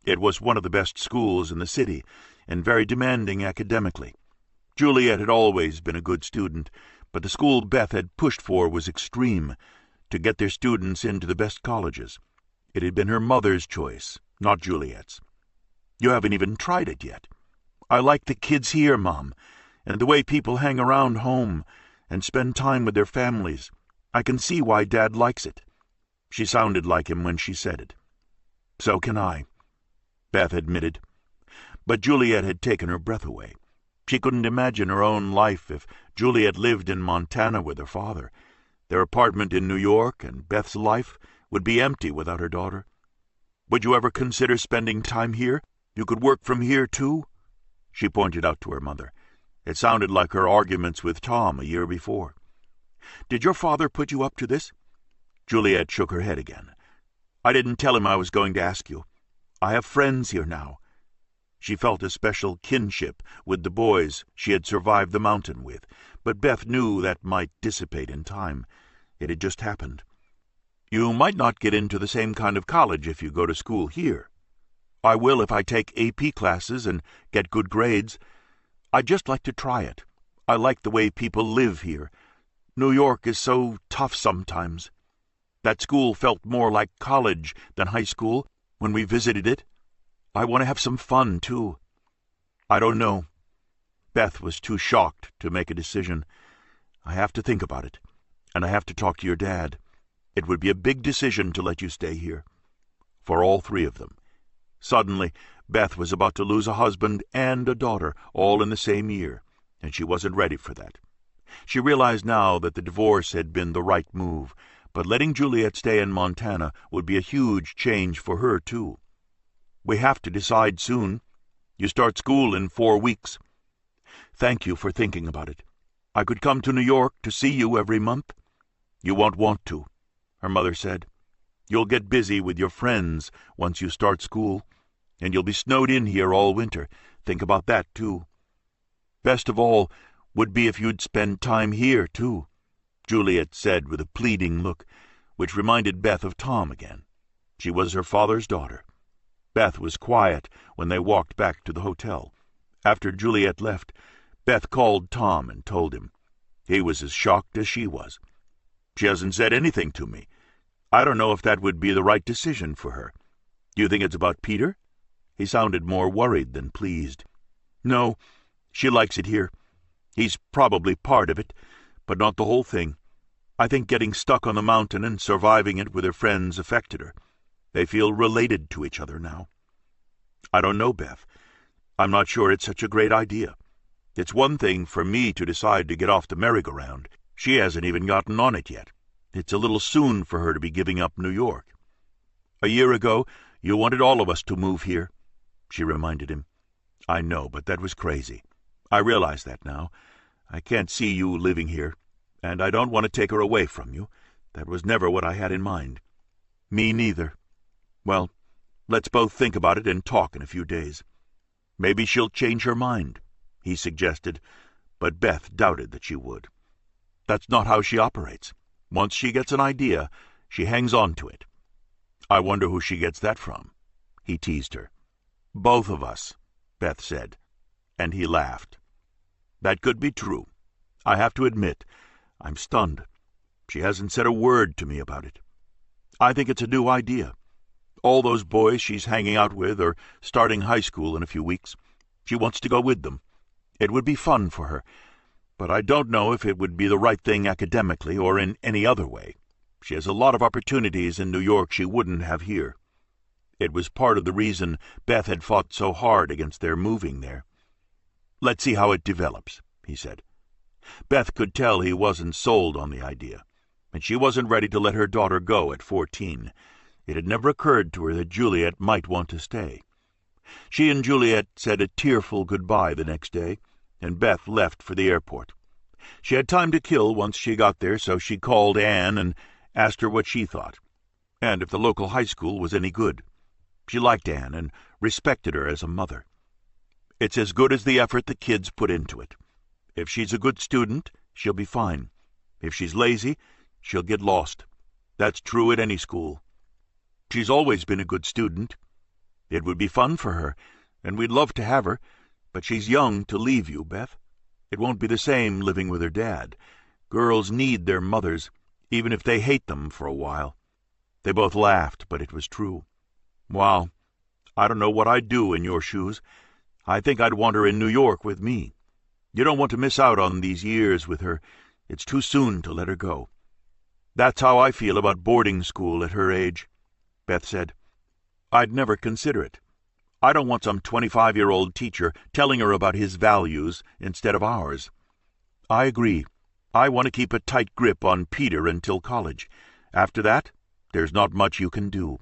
It was one of the best schools in the city and very demanding academically. Juliet had always been a good student, but the school Beth had pushed for was extreme, to get their students into the best colleges. It had been her mother's choice, not Juliet's. You haven't even tried it yet. I like the kids here, Mom, and the way people hang around home and spend time with their families. I can see why Dad likes it." She sounded like him when she said it. "So can I," Beth admitted. But Juliet had taken her breath away. She couldn't imagine her own life if Juliet lived in Montana with her father. Their apartment in New York and Beth's life would be empty without her daughter. Would you ever consider spending time here? You could work from here, too?" She pointed out to her mother. It sounded like her arguments with Tom a year before. "Did your father put you up to this?" Juliet shook her head again. "I didn't tell him I was going to ask you. I have friends here now." She felt a special kinship with the boys she had survived the mountain with, but Beth knew that might dissipate in time. It had just happened. "You might not get into the same kind of college if you go to school here." "I will if I take AP classes and get good grades. I'd just like to try it. I like the way people live here. New York is so tough sometimes. That school felt more like college than high school when we visited it. I want to have some fun, too." "I don't know." Beth was too shocked to make a decision. "I have to think about it, and I have to talk to your dad. It would be a big decision to let you stay here." For all three of them. Suddenly, Beth was about to lose a husband and a daughter, all in the same year, and she wasn't ready for that. She realized now that the divorce had been the right move, but letting Juliet stay in Montana would be a huge change for her, too. "We have to decide soon. You start school in 4 weeks. Thank you for thinking about it. I could come to New York to see you every month." "You won't want to," her mother said. "You'll get busy with your friends once you start school, and you'll be snowed in here all winter. Think about that, too. Best of all would be if you'd spend time here, too," Juliet said with a pleading look, which reminded Beth of Tom again. She was her father's daughter. Beth was quiet when they walked back to the hotel. After Juliet left, Beth called Tom and told him. He was as shocked as she was. "She hasn't said anything to me. I don't know if that would be the right decision for her. Do you think it's about Peter?" He sounded more worried than pleased. "No, she likes it here. He's probably part of it, but not the whole thing. I think getting stuck on the mountain and surviving it with her friends affected her. They feel related to each other now." "I don't know, Beth. I'm not sure it's such a great idea. It's one thing for me to decide to get off the merry-go-round. She hasn't even gotten on it yet. It's a little soon for her to be giving up New York." "A year ago, you wanted all of us to move here," she reminded him. "I know, but that was crazy. I realize that now. I can't see you living here, and I don't want to take her away from you. That was never what I had in mind." "Me neither." "Well, let's both think about it and talk in a few days. Maybe she'll change her mind," he suggested, but Beth doubted that she would. That's not how she operates. Once she gets an idea, she hangs on to it. "I wonder who she gets that from," he teased her. "Both of us," Beth said, and he laughed. "That could be true. I have to admit, I'm stunned. She hasn't said a word to me about it. I think it's a new idea. All those boys she's hanging out with are starting high school in a few weeks. She wants to go with them. It would be fun for her, but I don't know if it would be the right thing academically or in any other way. She has a lot of opportunities in New York she wouldn't have here." It was part of the reason Beth had fought so hard against their moving there. "Let's see how it develops," he said. Beth could tell he wasn't sold on the idea, and she wasn't ready to let her daughter go at 14. It had never occurred to her that Juliet might want to stay. She and Juliet said a tearful goodbye the next day, and Beth left for the airport. She had time to kill once she got there, so she called Anne and asked her what she thought, and if the local high school was any good. She liked Anne and respected her as a mother. "It's as good as the effort the kids put into it. If she's a good student, she'll be fine. If she's lazy, she'll get lost. That's true at any school. She's always been a good student. It would be fun for her, and we'd love to have her, but she's young to leave you, Beth. It won't be the same living with her dad. Girls need their mothers, even if they hate them for a while." They both laughed, but it was true. "Wow, I don't know what I'd do in your shoes. I think I'd want her in New York with me. You don't want to miss out on these years with her. It's too soon to let her go." "That's how I feel about boarding school at her age," Beth said. "I'd never consider it. I don't want some 25-year-old teacher telling her about his values instead of ours." "I agree. I want to keep a tight grip on Peter until college. After that, there's not much you can do."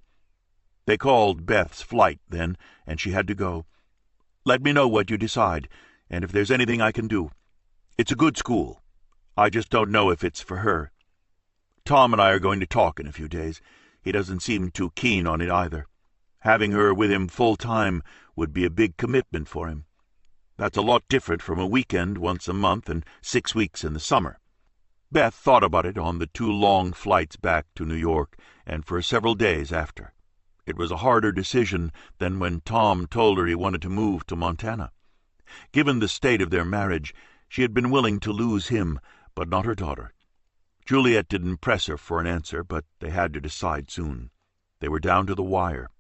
They called Beth's flight then, and she had to go. Let me know what you decide, and if there's anything I can do. It's a good school. I just don't know if it's for her. Tom and I are going to talk in a few days. He doesn't seem too keen on it either. Having her with him full time would be a big commitment for him. That's a lot different from a weekend once a month and 6 weeks in the summer. Beth thought about it on the 2 long flights back to New York and for several days after. It was a harder decision than when Tom told her he wanted to move to Montana. Given the state of their marriage, she had been willing to lose him, but not her daughter. Juliet didn't press her for an answer, but they had to decide soon. They were down to the wire.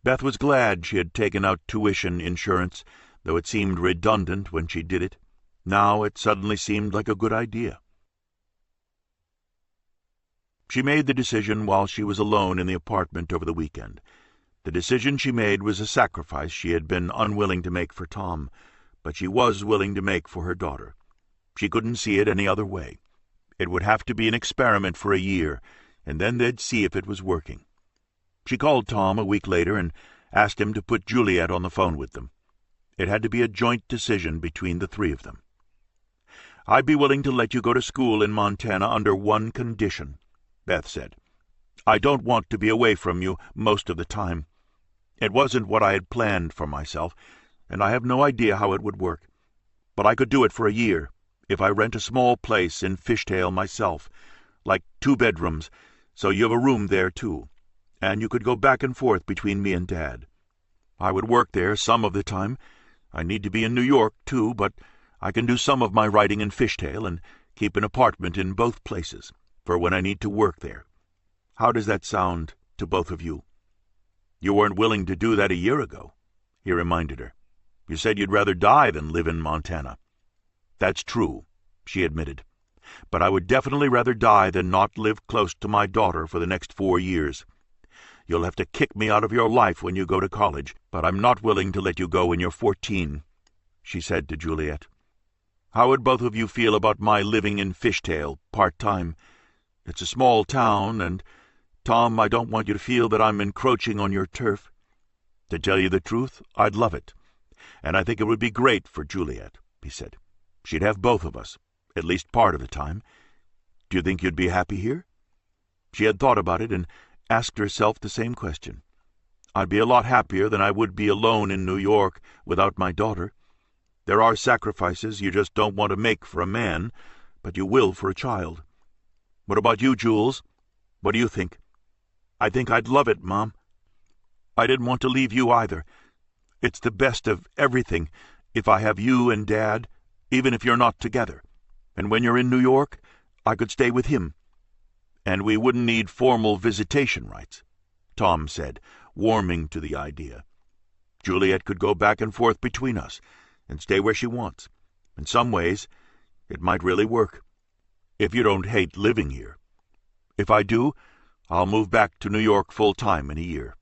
Beth was glad she had taken out tuition insurance, though it seemed redundant when she did it. Now it suddenly seemed like a good idea. She made the decision while she was alone in the apartment over the weekend. The decision she made was a sacrifice she had been unwilling to make for Tom, but she was willing to make for her daughter. She couldn't see it any other way. It would have to be an experiment for a year, and then they'd see if it was working. She called Tom a week later and asked him to put Juliet on the phone with them. It had to be a joint decision between the 3 of them. "I'd be willing to let you go to school in Montana under one condition," Beth said. "I don't want to be away from you most of the time. It wasn't what I had planned for myself, and I have no idea how it would work. But I could do it for a year, if I rent a small place in Fishtail myself, like 2 bedrooms, so you have a room there too, and you could go back and forth between me and Dad. I would work there some of the time. I need to be in New York too, but I can do some of my writing in Fishtail and keep an apartment in both places for when I need to work there. How does that sound to both of you?" "You weren't willing to do that a year ago," he reminded her. "You said you'd rather die than live in Montana." "That's true," she admitted. "But I would definitely rather die than not live close to my daughter for the next 4 years. You'll have to kick me out of your life when you go to college, but I'm not willing to let you go when you're 14, she said to Juliet. "How would both of you feel about my living in Fishtail, part-time? It's a small town, and, Tom, I don't want you to feel that I'm encroaching on your turf. To tell you the truth, I'd love it, and I think it would be great for Juliet," he said. "She'd have both of us, at least part of the time. Do you think you'd be happy here?" She had thought about it and asked herself the same question. "I'd be a lot happier than I would be alone in New York without my daughter. There are sacrifices you just don't want to make for a man, but you will for a child. What about you, Jules? What do you think?" "I think I'd love it, Mom. I didn't want to leave you either. It's the best of everything if I have you and Dad, even if you're not together. And when you're in New York, I could stay with him. And we wouldn't need formal visitation rights," Tom said, warming to the idea. "Juliet could go back and forth between us and stay where she wants. In some ways, it might really work. If you don't hate living here. If I do, I'll move back to New York full-time in a year.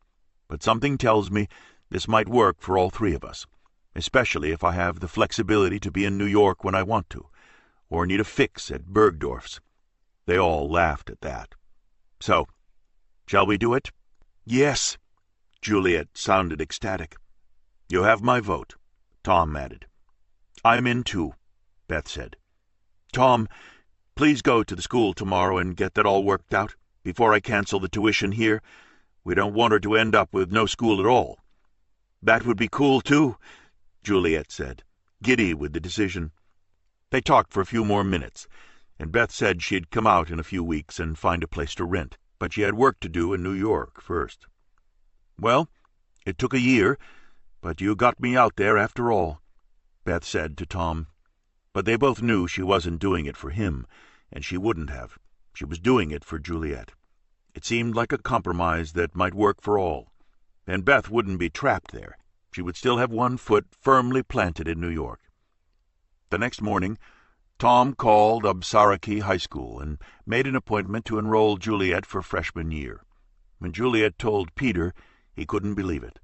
But something tells me this might work for all 3 of us, especially if I have the flexibility to be in New York when I want to, or need a fix at Bergdorf's." They all laughed at that. "So, shall we do it?" "Yes." Juliet sounded ecstatic. "You have my vote," Tom added. "I'm in too," Beth said. "Tom, please go to the school tomorrow and get that all worked out before I cancel the tuition here. We don't want her to end up with no school at all." "That would be cool too," Juliet said, giddy with the decision. They talked for a few more minutes, and Beth said she'd come out in a few weeks and find a place to rent, but she had work to do in New York first. "Well, it took a year, but you got me out there after all," Beth said to Tom. But they both knew she wasn't doing it for him, and she wouldn't have. She was doing it for Juliet. It seemed like a compromise that might work for all, and Beth wouldn't be trapped there. She would still have one foot firmly planted in New York. The next morning, Tom called Absaraki High School and made an appointment to enroll Juliet for freshman year. When Juliet told Peter, he couldn't believe it.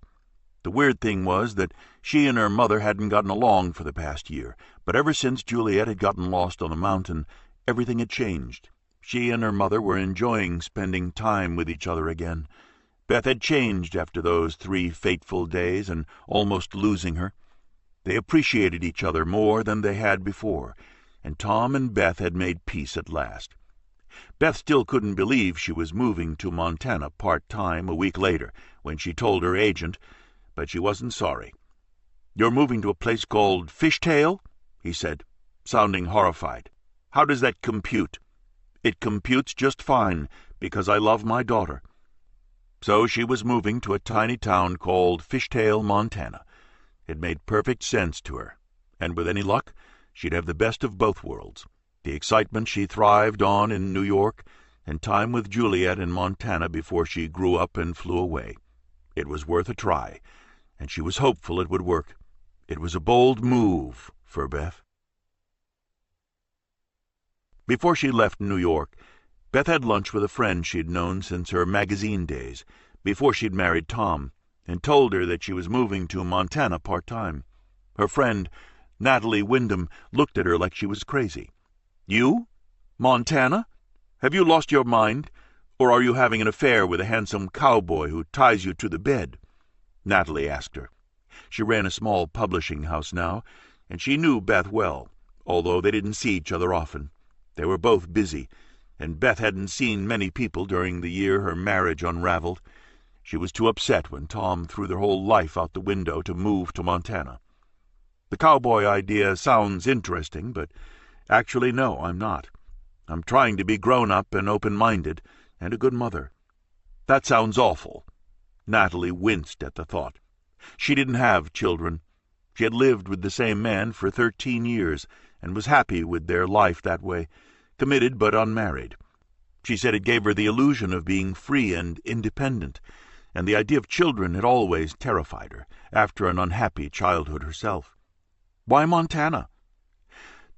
The weird thing was that she and her mother hadn't gotten along for the past year, but ever since Juliet had gotten lost on the mountain, everything had changed. She and her mother were enjoying spending time with each other again. Beth had changed after those 3 fateful days and almost losing her. They appreciated each other more than they had before, and Tom and Beth had made peace at last. Beth still couldn't believe she was moving to Montana part-time a week later when she told her agent, but she wasn't sorry. "You're moving to a place called Fishtail?" he said, sounding horrified. "How does that compute?" "It computes just fine, because I love my daughter." So she was moving to a tiny town called Fishtail, Montana. It made perfect sense to her, and with any luck, she'd have the best of both worlds. The excitement she thrived on in New York, and time with Juliet in Montana before she grew up and flew away. It was worth a try, and she was hopeful it would work. It was a bold move for Beth. Before she left New York, Beth had lunch with a friend she'd known since her magazine days, before she'd married Tom, and told her that she was moving to Montana part-time. Her friend, Natalie Wyndham, looked at her like she was crazy. "You? Montana? Have you lost your mind? Or are you having an affair with a handsome cowboy who ties you to the bed?" Natalie asked her. She ran a small publishing house now, and she knew Beth well, although they didn't see each other often. They were both busy, and Beth hadn't seen many people during the year her marriage unraveled. She was too upset when Tom threw their whole life out the window to move to Montana. "The cowboy idea sounds interesting, but actually, no, I'm not. I'm trying to be grown-up and open-minded and a good mother." "That sounds awful." Natalie winced at the thought. She didn't have children. She had lived with the same man for 13 years and was happy with their life that way, committed but unmarried. She said it gave her the illusion of being free and independent, and the idea of children had always terrified her, after an unhappy childhood herself. "Why Montana?"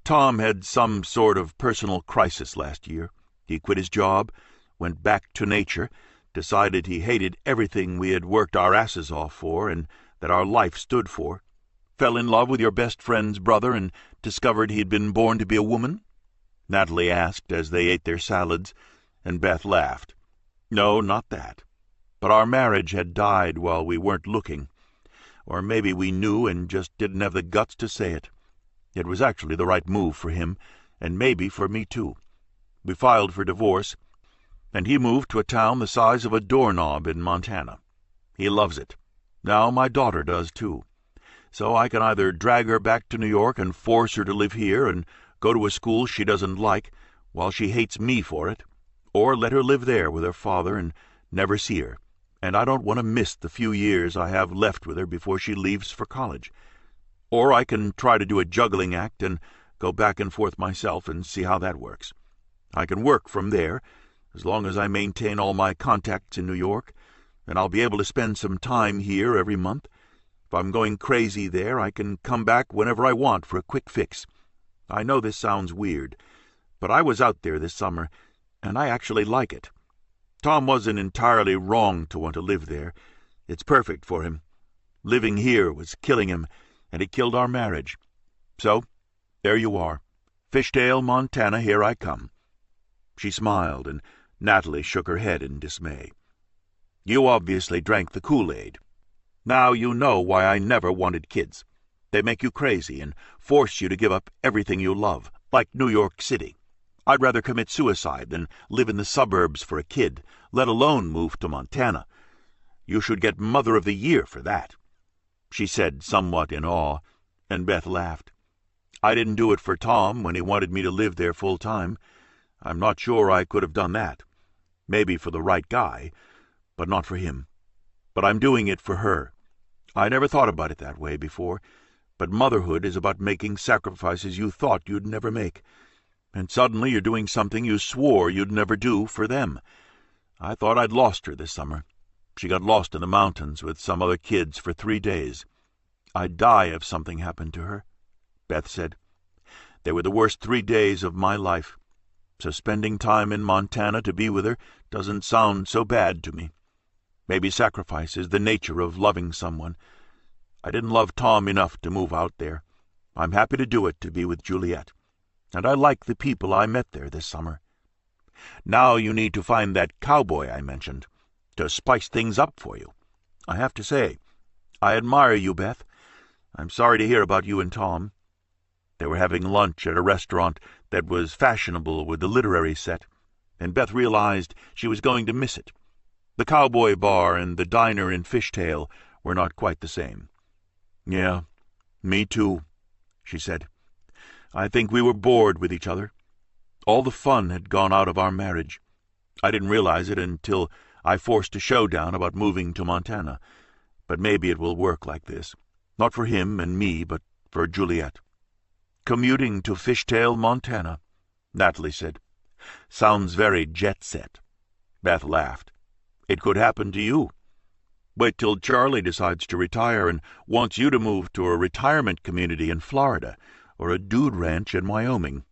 "Tom had some sort of personal crisis last year. He quit his job, went back to nature, decided he hated everything we had worked our asses off for and that our life stood for, fell in love with your best friend's brother and discovered he'd been born to be a woman?" Natalie asked as they ate their salads, and Beth laughed. "No, not that. But our marriage had died while we weren't looking. Or maybe we knew and just didn't have the guts to say it. It was actually the right move for him, and maybe for me too. We filed for divorce, and he moved to a town the size of a doorknob in Montana. He loves it. Now my daughter does too. So I can either drag her back to New York and force her to live here and go to a school she doesn't like while she hates me for it, or let her live there with her father and never see her. And I don't want to miss the few years I have left with her before she leaves for college. Or I can try to do a juggling act and go back and forth myself and see how that works. I can work from there, as long as I maintain all my contacts in New York, and I'll be able to spend some time here every month. If I'm going crazy there, I can come back whenever I want for a quick fix. I know this sounds weird, but I was out there this summer, and I actually like it. Tom wasn't entirely wrong to want to live there. It's perfect for him. Living here was killing him, and it killed our marriage. So, there you are. Fishtail, Montana, here I come." She smiled, and Natalie shook her head in dismay. "You obviously drank the Kool-Aid. Now you know why I never wanted kids. They make you crazy and force you to give up everything you love, like New York City. I'd rather commit suicide than live in the suburbs for a kid, let alone move to Montana. You should get Mother of the Year for that," she said somewhat in awe, and Beth laughed. "I didn't do it for Tom when he wanted me to live there full-time. I'm not sure I could have done that. Maybe for the right guy, but not for him. But I'm doing it for her. I never thought about it that way before, but motherhood is about making sacrifices you thought you'd never make. And suddenly you're doing something you swore you'd never do for them. I thought I'd lost her this summer. She got lost in the mountains with some other kids for 3 days. I'd die if something happened to her," Beth said. "They were the worst 3 days of my life. So spending time in Montana to be with her doesn't sound so bad to me. Maybe sacrifice is the nature of loving someone. I didn't love Tom enough to move out there. I'm happy to do it to be with Juliet. And I like the people I met there this summer. Now you need to find that cowboy I mentioned. to spice things up for you. I have to say, I admire you, Beth. I'm sorry to hear about you and Tom." They were having lunch at a restaurant that was fashionable with the literary set, and Beth realized she was going to miss it. The Cowboy Bar and the diner in Fishtail were not quite the same. "Yeah, me too," she said. "I think we were bored with each other. All the fun had gone out of our marriage. I didn't realize it until I forced a showdown about moving to Montana. But maybe it will work like this. Not for him and me, but for Juliet." "Commuting to Fishtail, Montana," Natalie said. "Sounds very jet-set." Beth laughed. "It could happen to you. Wait till Charlie decides to retire and wants you to move to a retirement community in Florida or a dude ranch in Wyoming.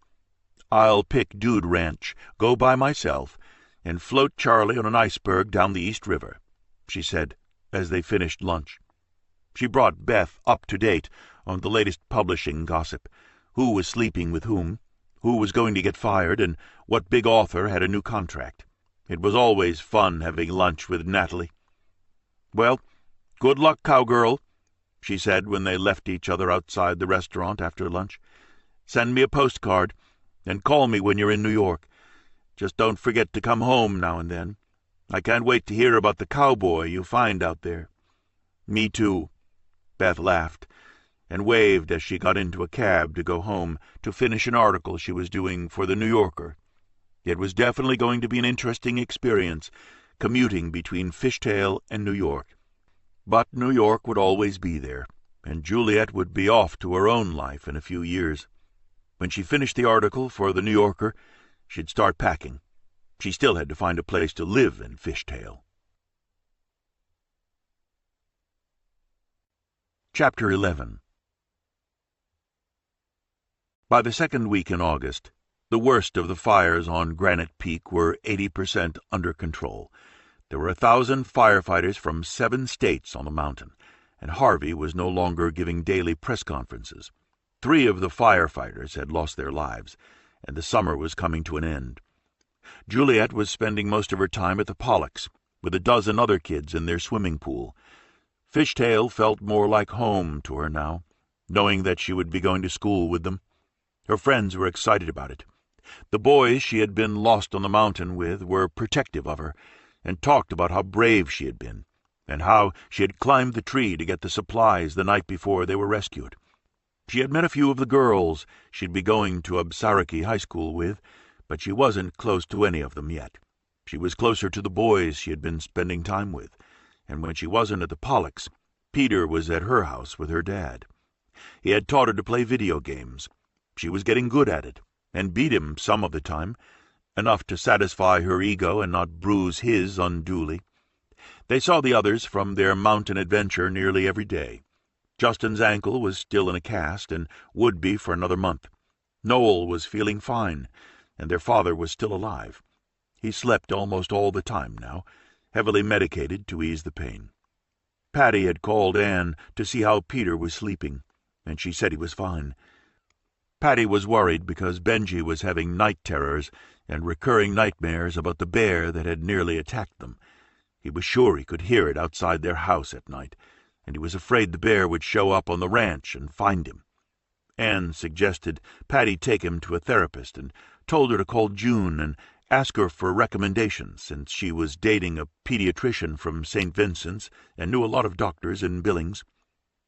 I'll pick Dude Ranch, go by myself, and float Charlie on an iceberg down the East River," she said, as they finished lunch. She brought Beth up to date on the latest publishing gossip, who was sleeping with who was going to get fired, and what big author had a new contract. It was always fun having lunch with Natalie. "Well, good luck, cowgirl," she said when they left each other outside the restaurant after lunch. "Send me a postcard, and call me when you're in New York. Just don't forget to come home now and then. I can't wait to hear about the cowboy you find out there." "Me too," Beth laughed, and waved as she got into a cab to go home to finish an article she was doing for the New Yorker. It was definitely going to be an interesting experience, commuting between Fishtail and New York. But New York would always be there, and Juliet would be off to her own life in a few years. When she finished the article for the New Yorker, she'd start packing. She still had to find a place to live in Fishtail. Chapter 11. By the second week in August, the worst of the fires on Granite Peak were 80% under control. There were 1,000 firefighters from 7 states on the mountain, and Harvey was no longer giving daily press conferences. 3 of the firefighters had lost their lives, and the summer was coming to an end. Juliet was spending most of her time at the Pollocks, with a dozen other kids in their swimming pool. Fishtail felt more like home to her now, knowing that she would be going to school with them. Her friends were excited about it. The boys she had been lost on the mountain with were protective of her, and talked about how brave she had been, and how she had climbed the tree to get the supplies the night before they were rescued. She had met a few of the girls she'd be going to Absariki High School with, but she wasn't close to any of them yet. She was closer to the boys she had been spending time with, and when she wasn't at the Pollocks, Peter was at her house with her dad. He had taught her to play video games. She was getting good at it, and beat him some of the time, enough to satisfy her ego and not bruise his unduly. They saw the others from their mountain adventure nearly every day. Justin's ankle was still in a cast and would be for another month. Noel was feeling fine, and their father was still alive. He slept almost all the time now, heavily medicated to ease the pain. Patty had called Anne to see how Peter was sleeping, and she said he was fine. Patty was worried because Benji was having night terrors and recurring nightmares about the bear that had nearly attacked them. He was sure he could hear it outside their house at night, and he was afraid the bear would show up on the ranch and find him. Anne suggested Patty take him to a therapist and told her to call June and ask her for recommendations, since she was dating a pediatrician from St. Vincent's and knew a lot of doctors in Billings.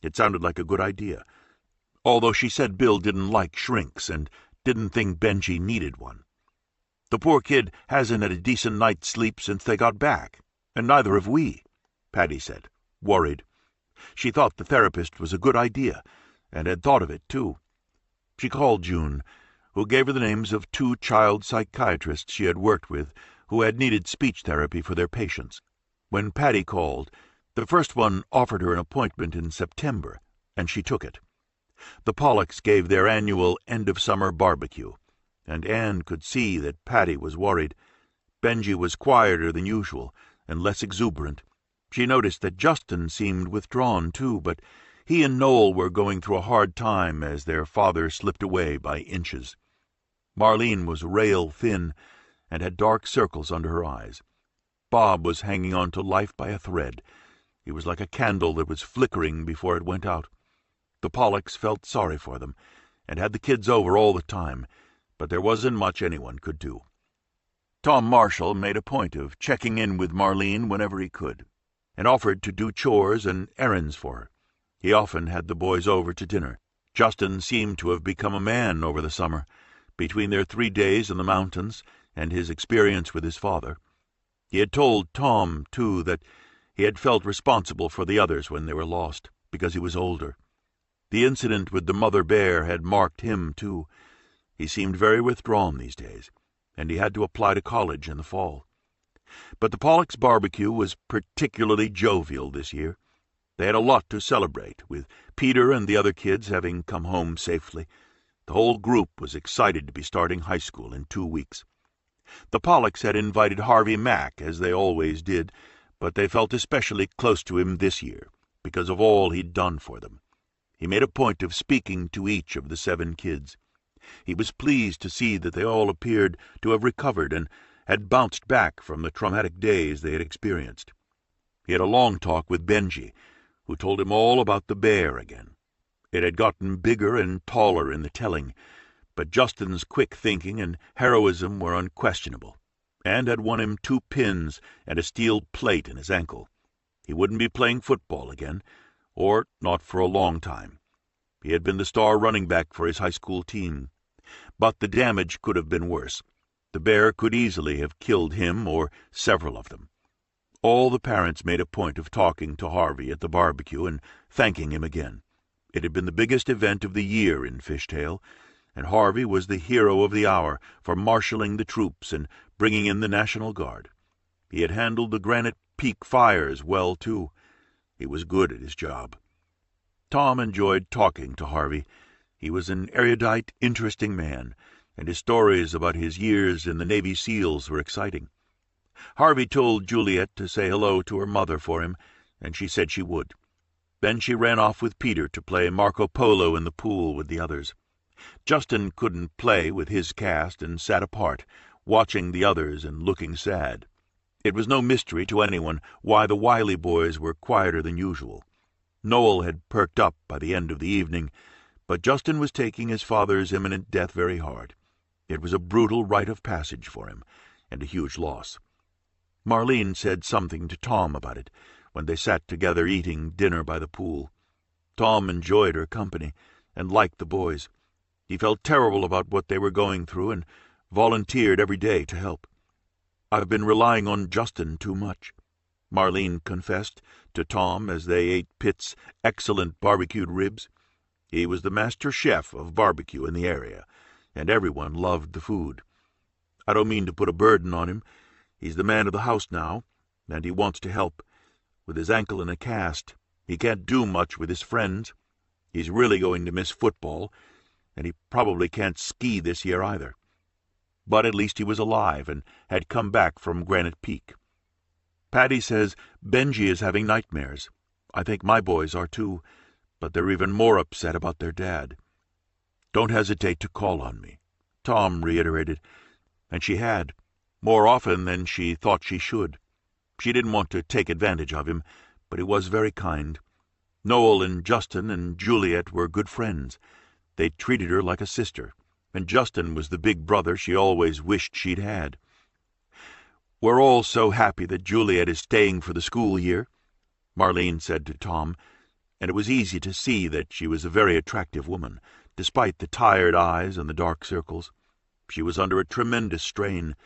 It sounded like a good idea, although she said Bill didn't like shrinks and didn't think Benji needed one. "The poor kid hasn't had a decent night's sleep since they got back, and neither have we," Patty said, worried. She thought the therapist was a good idea, and had thought of it, too. She called June, who gave her the names of 2 child psychiatrists she had worked with who had needed speech therapy for their patients. When Patty called, the first one offered her an appointment in September, and she took it. The Pollocks gave their annual end-of-summer barbecue, and Anne could see that Patty was worried. Benji was quieter than usual and less exuberant. She noticed that Justin seemed withdrawn, too, but he and Noel were going through a hard time as their father slipped away by inches. Marlene was rail-thin and had dark circles under her eyes. Bob was hanging on to life by a thread. He was like a candle that was flickering before it went out. The Pollocks felt sorry for them, and had the kids over all the time, but there wasn't much anyone could do. Tom Marshall made a point of checking in with Marlene whenever he could, and offered to do chores and errands for her. He often had the boys over to dinner. Justin seemed to have become a man over the summer, between their 3 days in the mountains and his experience with his father. He had told Tom, too, that he had felt responsible for the others when they were lost, because he was older. The incident with the mother bear had marked him, too. He seemed very withdrawn these days, and he had to apply to college in the fall. But the Pollocks' barbecue was particularly jovial this year. They had a lot to celebrate, with Peter and the other kids having come home safely. The whole group was excited to be starting high school in 2 weeks. The Pollocks had invited Harvey Mack, as they always did, but they felt especially close to him this year, because of all he'd done for them. He made a point of speaking to each of the 7 kids. He was pleased to see that they all appeared to have recovered and had bounced back from the traumatic days they had experienced. He had a long talk with Benji, who told him all about the bear again. It had gotten bigger and taller in the telling, but Justin's quick thinking and heroism were unquestionable, and had won him 2 pins and a steel plate in his ankle. He wouldn't be playing football again, or not for a long time. He had been the star running back for his high school team. But the damage could have been worse. The bear could easily have killed him or several of them. All the parents made a point of talking to Harvey at the barbecue and thanking him again. It had been the biggest event of the year in Fishtail, and Harvey was the hero of the hour for marshalling the troops and bringing in the National Guard. He had handled the Granite Peak fires well, too. He was good at his job. Tom enjoyed talking to Harvey. He was an erudite, interesting man, and his stories about his years in the Navy SEALs were exciting. Harvey told Juliet to say hello to her mother for him, and she said she would. Then she ran off with Peter to play Marco Polo in the pool with the others. Justin couldn't play with his cast and sat apart, watching the others and looking sad. It was no mystery to anyone why the Wiley boys were quieter than usual. Noel had perked up by the end of the evening, but Justin was taking his father's imminent death very hard. It was a brutal rite of passage for him, and a huge loss. Marlene said something to Tom about it when they sat together eating dinner by the pool. Tom enjoyed her company and liked the boys. He felt terrible about what they were going through and volunteered every day to help. "I've been relying on Justin too much," Marlene confessed to Tom as they ate Pitt's excellent barbecued ribs. He was the master chef of barbecue in the area, and everyone loved the food. "I don't mean to put a burden on him. He's the man of the house now, and he wants to help. With his ankle in a cast, he can't do much with his friends. He's really going to miss football, and he probably can't ski this year either. But at least he was alive and had come back from Granite Peak. Patty says Benji is having nightmares. I think my boys are too, but they're even more upset about their dad. Don't hesitate to call on me," Tom reiterated, and she had, more often than she thought she should. She didn't want to take advantage of him, but he was very kind. Noel and Justin and Juliet were good friends. They treated her like a sister, and Justin was the big brother she always wished she'd had. "We're all so happy that Juliet is staying for the school year," Marlene said to Tom, and it was easy to see that she was a very attractive woman, despite the tired eyes and the dark circles. She was under a tremendous strain,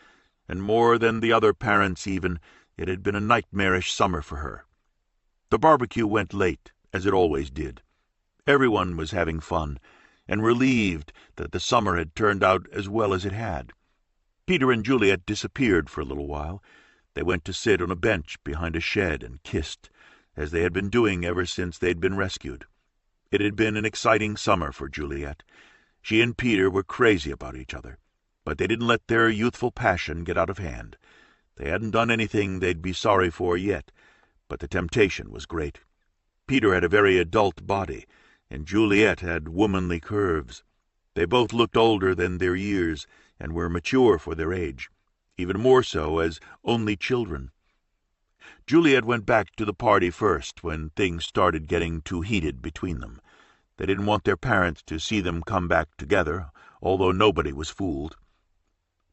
and more than the other parents even, it had been a nightmarish summer for her. The barbecue went late, as it always did. Everyone was having fun, and relieved that the summer had turned out as well as it had. Peter and Juliet disappeared for a little while. They went to sit on a bench behind a shed and kissed, as they had been doing ever since they'd been rescued. It had been an exciting summer for Juliet. She and Peter were crazy about each other, but they didn't let their youthful passion get out of hand. They hadn't done anything they'd be sorry for yet, but the temptation was great. Peter had a very adult body, and Juliet had womanly curves. They both looked older than their years, and were mature for their age, even more so as only children. Juliet went back to the party first when things started getting too heated between them. They didn't want their parents to see them come back together, although nobody was fooled.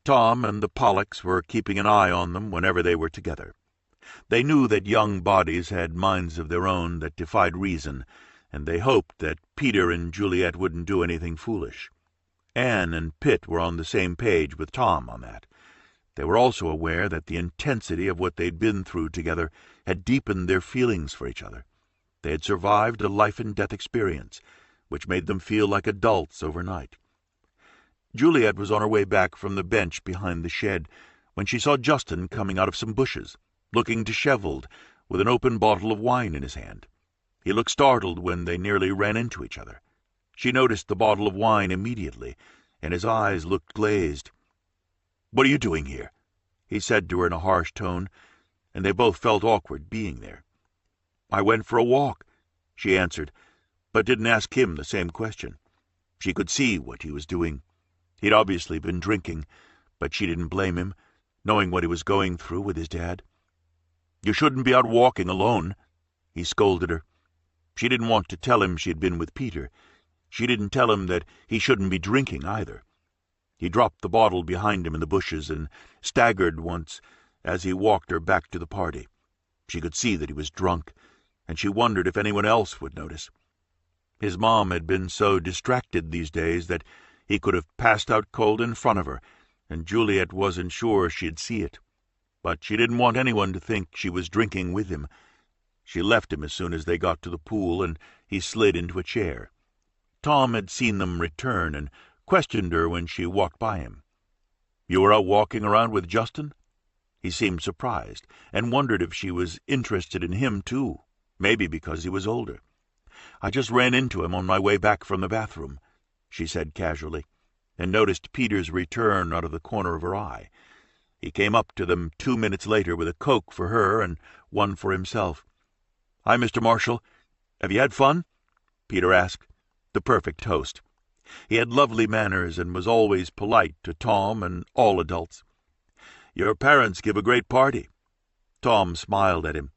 Tom and the Pollocks were keeping an eye on them whenever they were together. They knew that young bodies had minds of their own that defied reason, and they hoped that Peter and Juliet wouldn't do anything foolish. Anne and Pitt were on the same page with Tom on that. They were also aware that the intensity of what they'd been through together had deepened their feelings for each other. They had survived a life-and-death experience, which made them feel like adults overnight. Juliet was on her way back from the bench behind the shed when she saw Justin coming out of some bushes, looking disheveled, with an open bottle of wine in his hand. He looked startled when they nearly ran into each other. She noticed the bottle of wine immediately, and his eyes looked glazed. "What are you doing here?" he said to her in a harsh tone, and they both felt awkward being there. "I went for a walk," she answered, but didn't ask him the same question. She could see what he was doing. He'd obviously been drinking, but she didn't blame him, knowing what he was going through with his dad. "You shouldn't be out walking alone," he scolded her. She didn't want to tell him she'd been with Peter. She didn't tell him that he shouldn't be drinking either. He dropped the bottle behind him in the bushes and staggered once as he walked her back to the party. She could see that he was drunk, and she wondered if anyone else would notice. His mom had been so distracted these days that he could have passed out cold in front of her, and Juliet wasn't sure she'd see it. But she didn't want anyone to think she was drinking with him. She left him as soon as they got to the pool, and he slid into a chair. Tom had seen them return and questioned her when she walked by him. "You were out walking around with Justin?" He seemed surprised, and wondered if she was interested in him too, maybe because he was older. "I just ran into him on my way back from the bathroom," she said casually, and noticed Peter's return out of the corner of her eye. He came up to them 2 minutes later with a Coke for her and one for himself. "Hi, Mr. Marshall. Have you had fun?" Peter asked, the perfect host. He had lovely manners and was always polite to Tom and all adults. "Your parents give a great party." Tom smiled at him.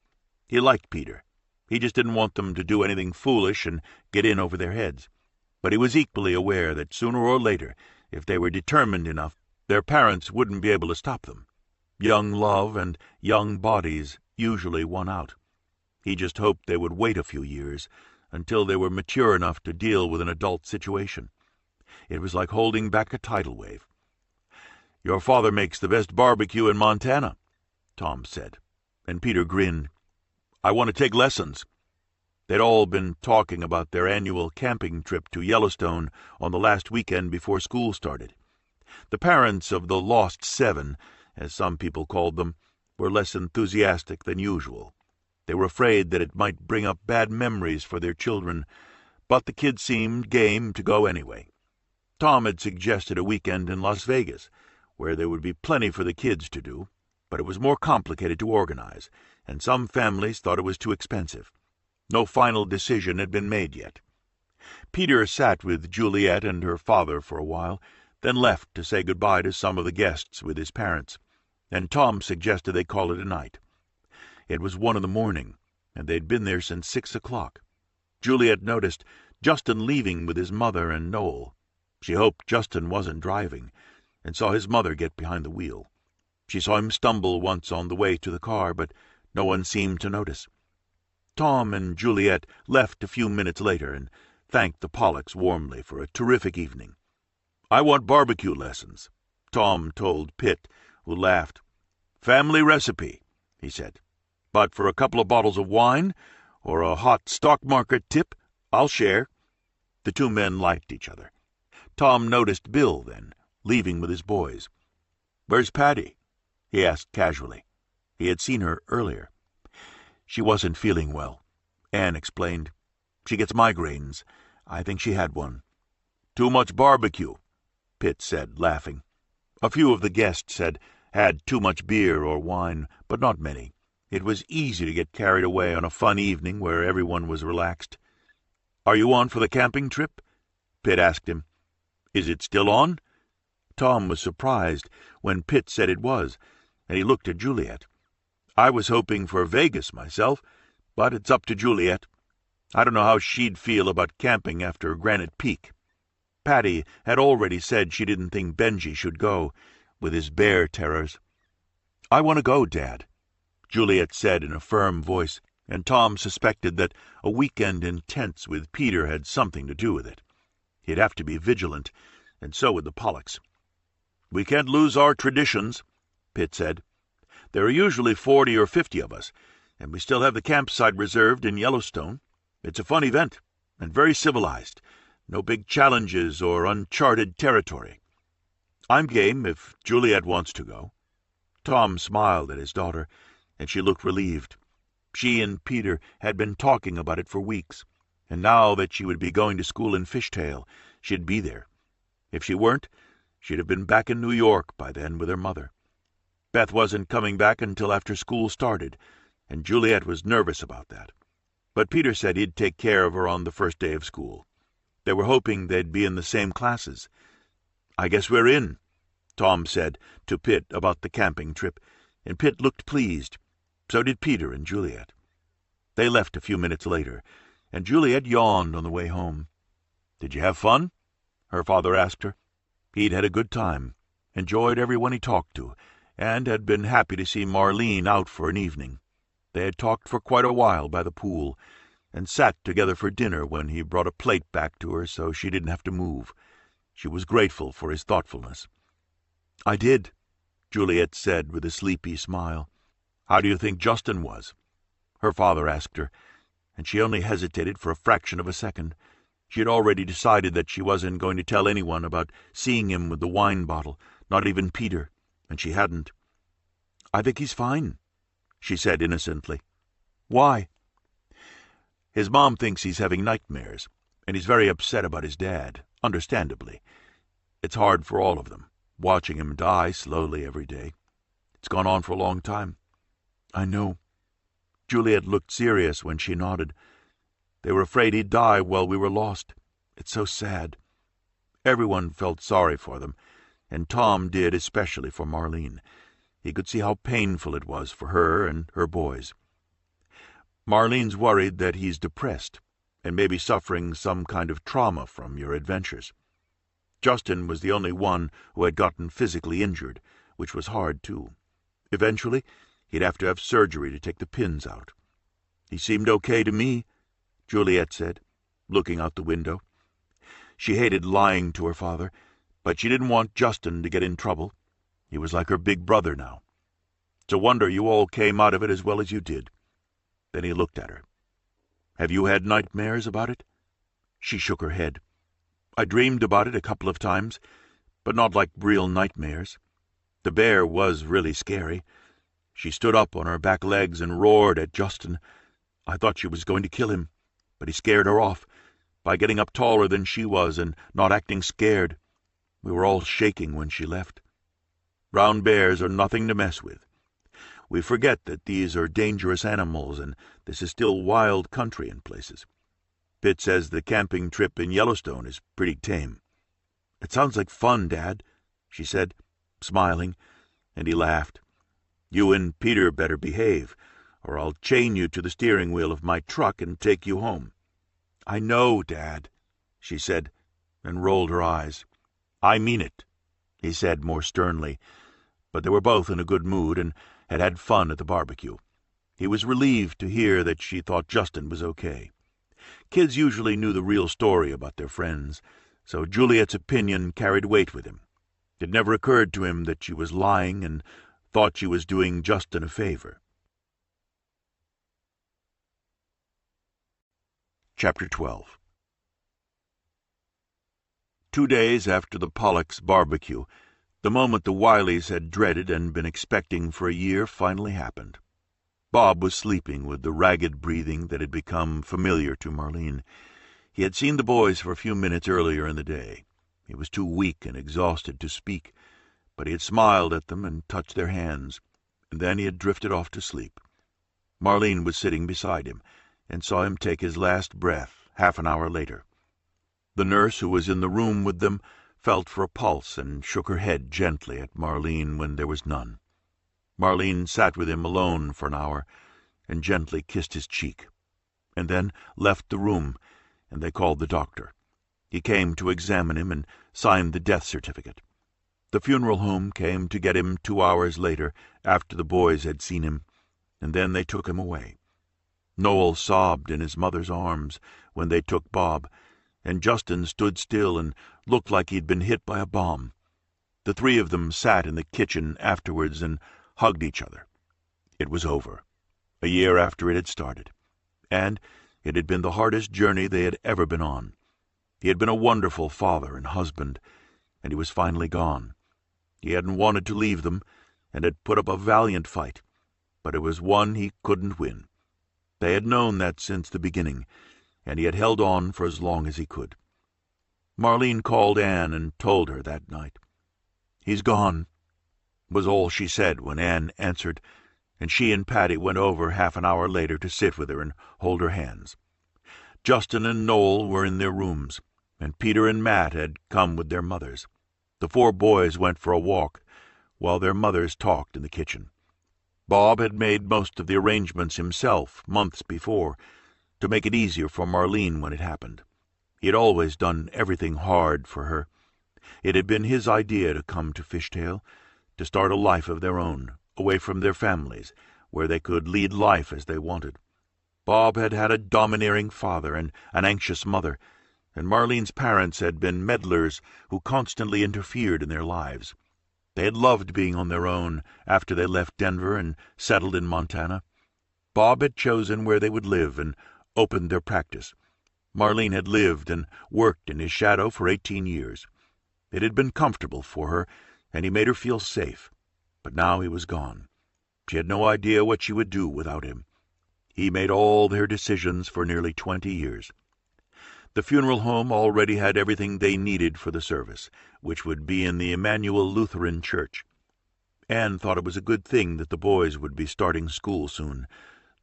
He liked Peter. He just didn't want them to do anything foolish and get in over their heads. But he was equally aware that sooner or later, if they were determined enough, their parents wouldn't be able to stop them. Young love and young bodies usually won out. He just hoped they would wait a few years, until they were mature enough to deal with an adult situation. It was like holding back a tidal wave. "Your father makes the best barbecue in Montana," Tom said, and Peter grinned. "I want to take lessons." They'd all been talking about their annual camping trip to Yellowstone on the last weekend before school started. The parents of the Lost Seven, as some people called them, were less enthusiastic than usual. They were afraid that it might bring up bad memories for their children, but the kids seemed game to go anyway. Tom had suggested a weekend in Las Vegas, where there would be plenty for the kids to do, but it was more complicated to organize, and some families thought it was too expensive. No final decision had been made yet. Peter sat with Juliet and her father for a while, then left to say goodbye to some of the guests with his parents, and Tom suggested they call it a night. It was 1 a.m, and they'd been there since 6 o'clock. Juliet noticed Justin leaving with his mother and Noel. She hoped Justin wasn't driving, and saw his mother get behind the wheel. She saw him stumble once on the way to the car, but no one seemed to notice. Tom and Juliet left a few minutes later and thanked the Pollocks warmly for a terrific evening. "I want barbecue lessons," Tom told Pitt, who laughed. "Family recipe," he said. "But for a couple of bottles of wine or a hot stock market tip, I'll share." The two men liked each other. Tom noticed Bill then, leaving with his boys. "Where's Patty?" he asked casually. He had seen her earlier. "She wasn't feeling well," Anne explained. "She gets migraines. I think she had one." "Too much barbecue," Pitt said, laughing. A few of the guests had too much beer or wine, but not many. It was easy to get carried away on a fun evening where everyone was relaxed. "Are you on for the camping trip?" Pitt asked him. "Is it still on?" Tom was surprised when Pitt said it was, and he looked at Juliet. I was hoping for Vegas myself, but it's up to Juliet. I don't know how she'd feel about camping after Granite Peak. Patty had already said she didn't think Benji should go, with his bear terrors. "I want to go, Dad," Juliet said in a firm voice, and Tom suspected that a weekend in tents with Peter had something to do with it. He'd have to be vigilant, and so would the Pollocks. "We can't lose our traditions," Pitt said. "There are usually 40 or 50 of us, and we still have the campsite reserved in Yellowstone. It's a fun event, and very civilized. No big challenges or uncharted territory. I'm game if Juliet wants to go." Tom smiled at his daughter, and she looked relieved. She and Peter had been talking about it for weeks, and now that she would be going to school in Fishtail, she'd be there. If she weren't, she'd have been back in New York by then with her mother. Beth wasn't coming back until after school started, and Juliet was nervous about that. But Peter said he'd take care of her on the first day of school. They were hoping they'd be in the same classes. "I guess we're in," Tom said to Pitt about the camping trip, and Pitt looked pleased. So did Peter and Juliet. They left a few minutes later, and Juliet yawned on the way home. "Did you have fun?" her father asked her. He'd had a good time, enjoyed everyone he talked to, and had been happy to see Marlene out for an evening. They had talked for quite a while by the pool, and sat together for dinner when he brought a plate back to her so she didn't have to move. She was grateful for his thoughtfulness. "I did," Juliet said with a sleepy smile. "How do you think Justin was?" her father asked her, and she only hesitated for a fraction of a second. She had already decided that she wasn't going to tell anyone about seeing him with the wine bottle, not even Peter, and she hadn't. "I think he's fine," she said innocently. "Why?" "His mom thinks he's having nightmares, and he's very upset about his dad, understandably. It's hard for all of them, watching him die slowly every day. It's gone on for a long time." "I know." Juliet looked serious when she nodded. "They were afraid he'd die while we were lost. It's so sad." Everyone felt sorry for them, and Tom did, especially for Marlene. He could see how painful it was for her and her boys. "Marlene's worried that he's depressed, and maybe suffering some kind of trauma from your adventures. Justin was the only one who had gotten physically injured, which was hard, too. Eventually, he'd have to have surgery to take the pins out." "He seemed okay to me," Juliet said, looking out the window. She hated lying to her father, but she didn't want Justin to get in trouble. He was like her big brother now. "It's a wonder you all came out of it as well as you did." Then he looked at her. "Have you had nightmares about it?" She shook her head. "I dreamed about it a couple of times, but not like real nightmares. The bear was really scary. She stood up on her back legs and roared at Justin. I thought she was going to kill him, but he scared her off by getting up taller than she was and not acting scared. We were all shaking when she left. Brown bears are nothing to mess with. We forget that these are dangerous animals, and this is still wild country in places. Pitt says the camping trip in Yellowstone is pretty tame." "It sounds like fun, Dad," she said, smiling, and he laughed. "You and Peter better behave, or I'll chain you to the steering wheel of my truck and take you home." "I know, Dad," she said, and rolled her eyes. "I mean it," he said more sternly, but they were both in a good mood and had had fun at the barbecue. He was relieved to hear that she thought Justin was okay. Kids usually knew the real story about their friends, so Juliet's opinion carried weight with him. It never occurred to him that she was lying and thought she was doing Justin a favor. Chapter 12. 2 days after the Pollocks' barbecue, the moment the Wileys had dreaded and been expecting for a year finally happened. Bob was sleeping with the ragged breathing that had become familiar to Marlene. He had seen the boys for a few minutes earlier in the day. He was too weak and exhausted to speak, but he had smiled at them and touched their hands, and then he had drifted off to sleep. Marlene was sitting beside him, and saw him take his last breath half an hour later. The nurse who was in the room with them felt for a pulse and shook her head gently at Marlene when there was none. Marlene sat with him alone for an hour and gently kissed his cheek, and then left the room, and they called the doctor. He came to examine him and signed the death certificate. The funeral home came to get him 2 hours later, after the boys had seen him, and then they took him away. Noel sobbed in his mother's arms when they took Bob, and Justin stood still and looked like he'd been hit by a bomb. The three of them sat in the kitchen afterwards and hugged each other. It was over, a year after it had started, and it had been the hardest journey they had ever been on. He had been a wonderful father and husband, and he was finally gone. He hadn't wanted to leave them, and had put up a valiant fight, but it was one he couldn't win. They had known that since the beginning, and he had held on for as long as he could. Marlene called Anne and told her that night. "He's gone," was all she said when Anne answered, and she and Patty went over half an hour later to sit with her and hold her hands. Justin and Noel were in their rooms, and Peter and Matt had come with their mothers. The 4 boys went for a walk, while their mothers talked in the kitchen. Bob had made most of the arrangements himself months before, to make it easier for Marlene when it happened. He had always done everything hard for her. It had been his idea to come to Fishtail, to start a life of their own, away from their families, where they could lead life as they wanted. Bob had had a domineering father and an anxious mother, and Marlene's parents had been meddlers who constantly interfered in their lives. They had loved being on their own after they left Denver and settled in Montana. Bob had chosen where they would live and opened their practice. Marlene had lived and worked in his shadow for 18 years. It had been comfortable for her, and he made her feel safe. But now he was gone. She had no idea what she would do without him. He made all their decisions for nearly 20 years. The funeral home already had everything they needed for the service, which would be in the Emmanuel Lutheran Church. Anne thought it was a good thing that the boys would be starting school soon,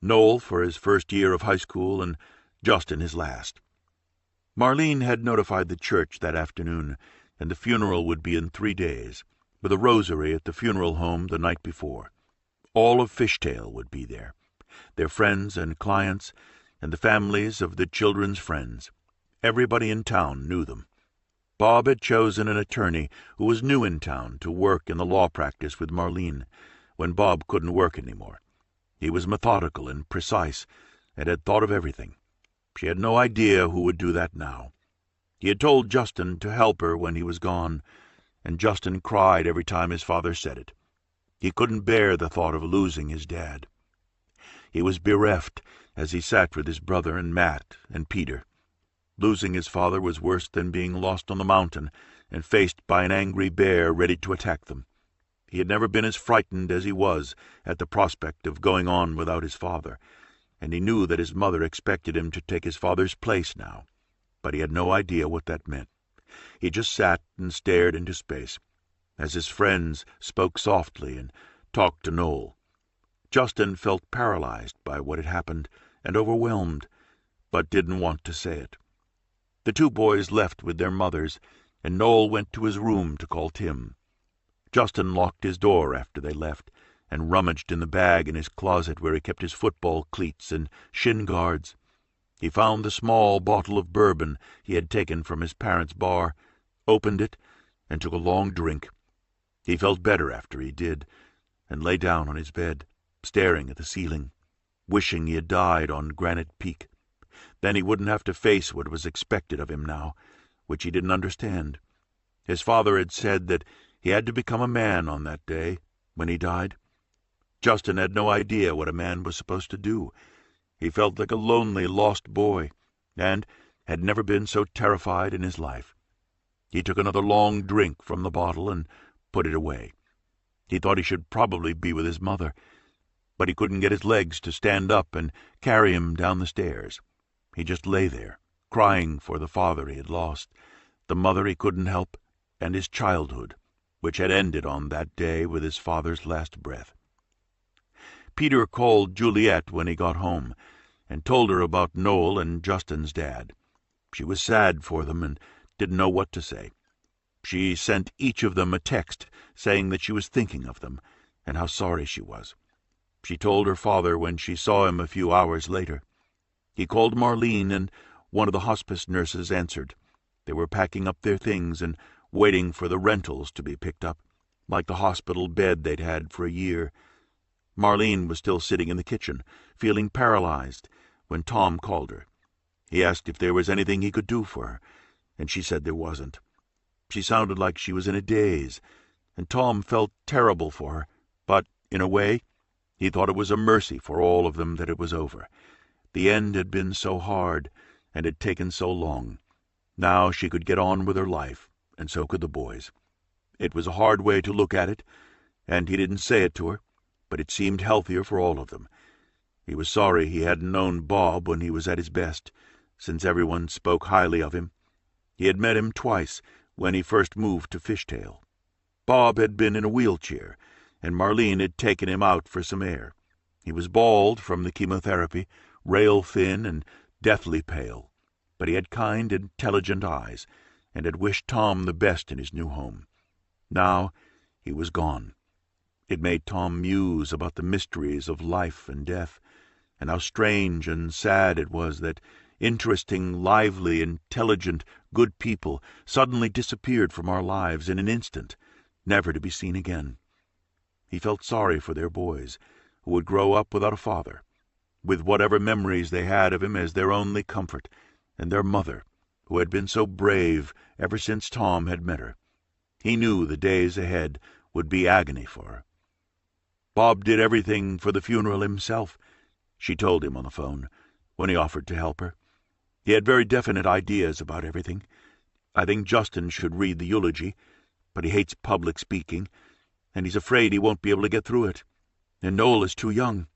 Noel for his first year of high school and Justin his last. Marlene had notified the church that afternoon, and the funeral would be in 3 days, with a rosary at the funeral home the night before. All of Fishtail would be there, their friends and clients, and the families of the children's friends. Everybody in town knew them. Bob had chosen an attorney who was new in town to work in the law practice with Marlene, when Bob couldn't work any more. He was methodical and precise, and had thought of everything. She had no idea who would do that now. He had told Justin to help her when he was gone, and Justin cried every time his father said it. He couldn't bear the thought of losing his dad. He was bereft as he sat with his brother and Matt and Peter. Losing his father was worse than being lost on the mountain and faced by an angry bear ready to attack them. He had never been as frightened as he was at the prospect of going on without his father, and he knew that his mother expected him to take his father's place now, but he had no idea what that meant. He just sat and stared into space, as his friends spoke softly and talked to Noel. Justin felt paralyzed by what had happened and overwhelmed, but didn't want to say it. The 2 boys left with their mothers, and Noel went to his room to call Tim. Justin locked his door after they left, and rummaged in the bag in his closet where he kept his football cleats and shin guards. He found the small bottle of bourbon he had taken from his parents' bar, opened it, and took a long drink. He felt better after he did, and lay down on his bed, staring at the ceiling, wishing he had died on Granite Peak. Then he wouldn't have to face what was expected of him now, which he didn't understand. His father had said that he had to become a man on that day, when he died. Justin had no idea what a man was supposed to do. He felt like a lonely, lost boy, and had never been so terrified in his life. He took another long drink from the bottle and put it away. He thought he should probably be with his mother, but he couldn't get his legs to stand up and carry him down the stairs. He just lay there, crying for the father he had lost, the mother he couldn't help, and his childhood, which had ended on that day with his father's last breath. Peter called Juliet when he got home, and told her about Noel and Justin's dad. She was sad for them and didn't know what to say. She sent each of them a text saying that she was thinking of them, and how sorry she was. She told her father when she saw him a few hours later. He called Marlene, and one of the hospice nurses answered. They were packing up their things and waiting for the rentals to be picked up, like the hospital bed they'd had for a year. Marlene was still sitting in the kitchen, feeling paralyzed, when Tom called her. He asked if there was anything he could do for her, and she said there wasn't. She sounded like she was in a daze, and Tom felt terrible for her, but, in a way, he thought it was a mercy for all of them that it was over. The end had been so hard, and had taken so long. Now she could get on with her life, and so could the boys. It was a hard way to look at it, and he didn't say it to her, but it seemed healthier for all of them. He was sorry he hadn't known Bob when he was at his best, since everyone spoke highly of him. He had met him twice when he first moved to Fishtail. Bob had been in a wheelchair, and Marlene had taken him out for some air. He was bald from the chemotherapy, rail-thin and deathly pale, but he had kind, intelligent eyes, and had wished Tom the best in his new home. Now he was gone. It made Tom muse about the mysteries of life and death, and how strange and sad it was that interesting, lively, intelligent, good people suddenly disappeared from our lives in an instant, never to be seen again. He felt sorry for their boys, who would grow up without a father, with whatever memories they had of him as their only comfort, and their mother, who had been so brave ever since Tom had met her. He knew the days ahead would be agony for her. Bob did everything for the funeral himself, she told him on the phone, when he offered to help her. He had very definite ideas about everything. I think Justin should read the eulogy, but he hates public speaking, and he's afraid he won't be able to get through it. And Noel is too young.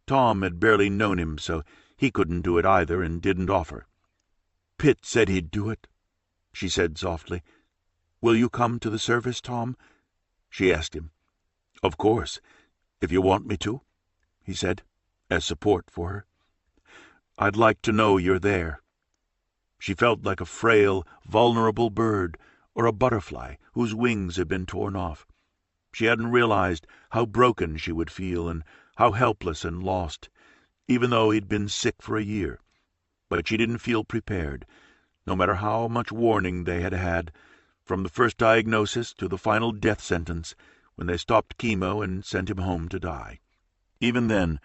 Tom had barely known him, so he couldn't do it either, and didn't offer. Pitt said he'd do it, she said softly. Will you come to the service, Tom? She asked him. Of course, if you want me to, he said, as support for her. I'd like to know you're there. She felt like a frail, vulnerable bird, or a butterfly whose wings had been torn off. She hadn't realized how broken she would feel and how helpless and lost, even though he'd been sick for a year. But she didn't feel prepared, no matter how much warning they had had, from the first diagnosis to the final death sentence, when they stopped chemo and sent him home to die. Even then,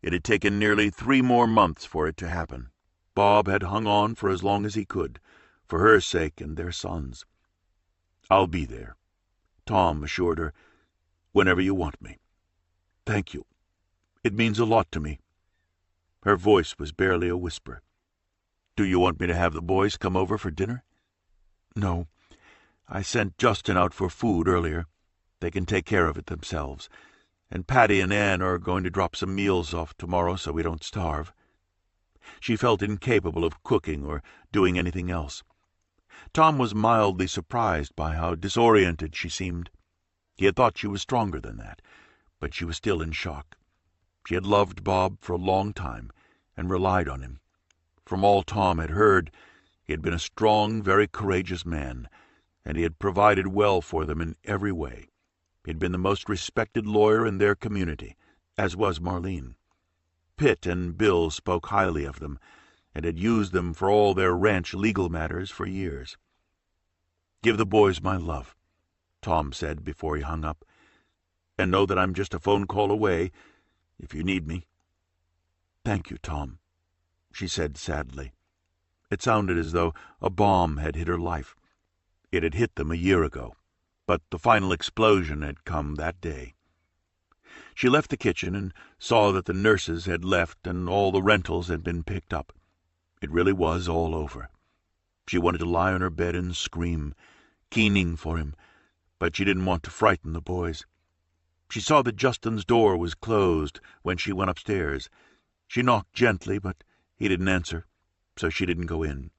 it had taken nearly 3 more months for it to happen. Bob had hung on for as long as he could, for her sake and their sons. I'll be there, Tom assured her, whenever you want me. Thank you. It means a lot to me. Her voice was barely a whisper. Do you want me to have the boys come over for dinner? No. I sent Justin out for food earlier. They can take care of it themselves. And Patty and Anne are going to drop some meals off tomorrow so we don't starve. She felt incapable of cooking or doing anything else. Tom was mildly surprised by how disoriented she seemed. He had thought she was stronger than that, but she was still in shock. She had loved Bob for a long time and relied on him. From all Tom had heard, he had been a strong, very courageous man, and he had provided well for them in every way. He had been the most respected lawyer in their community, as was Marlene. Pitt and Bill spoke highly of them, and had used them for all their ranch legal matters for years. Give the boys my love, Tom said before he hung up, and know that I'm just a phone call away if you need me. Thank you, Tom, she said sadly. It sounded as though a bomb had hit her life. It had hit them a year ago, but the final explosion had come that day. She left the kitchen and saw that the nurses had left and all the rentals had been picked up. It really was all over. She wanted to lie on her bed and scream, keening for him, but she didn't want to frighten the boys. She saw that Justin's door was closed when she went upstairs. She knocked gently, but he didn't answer, so she didn't go in.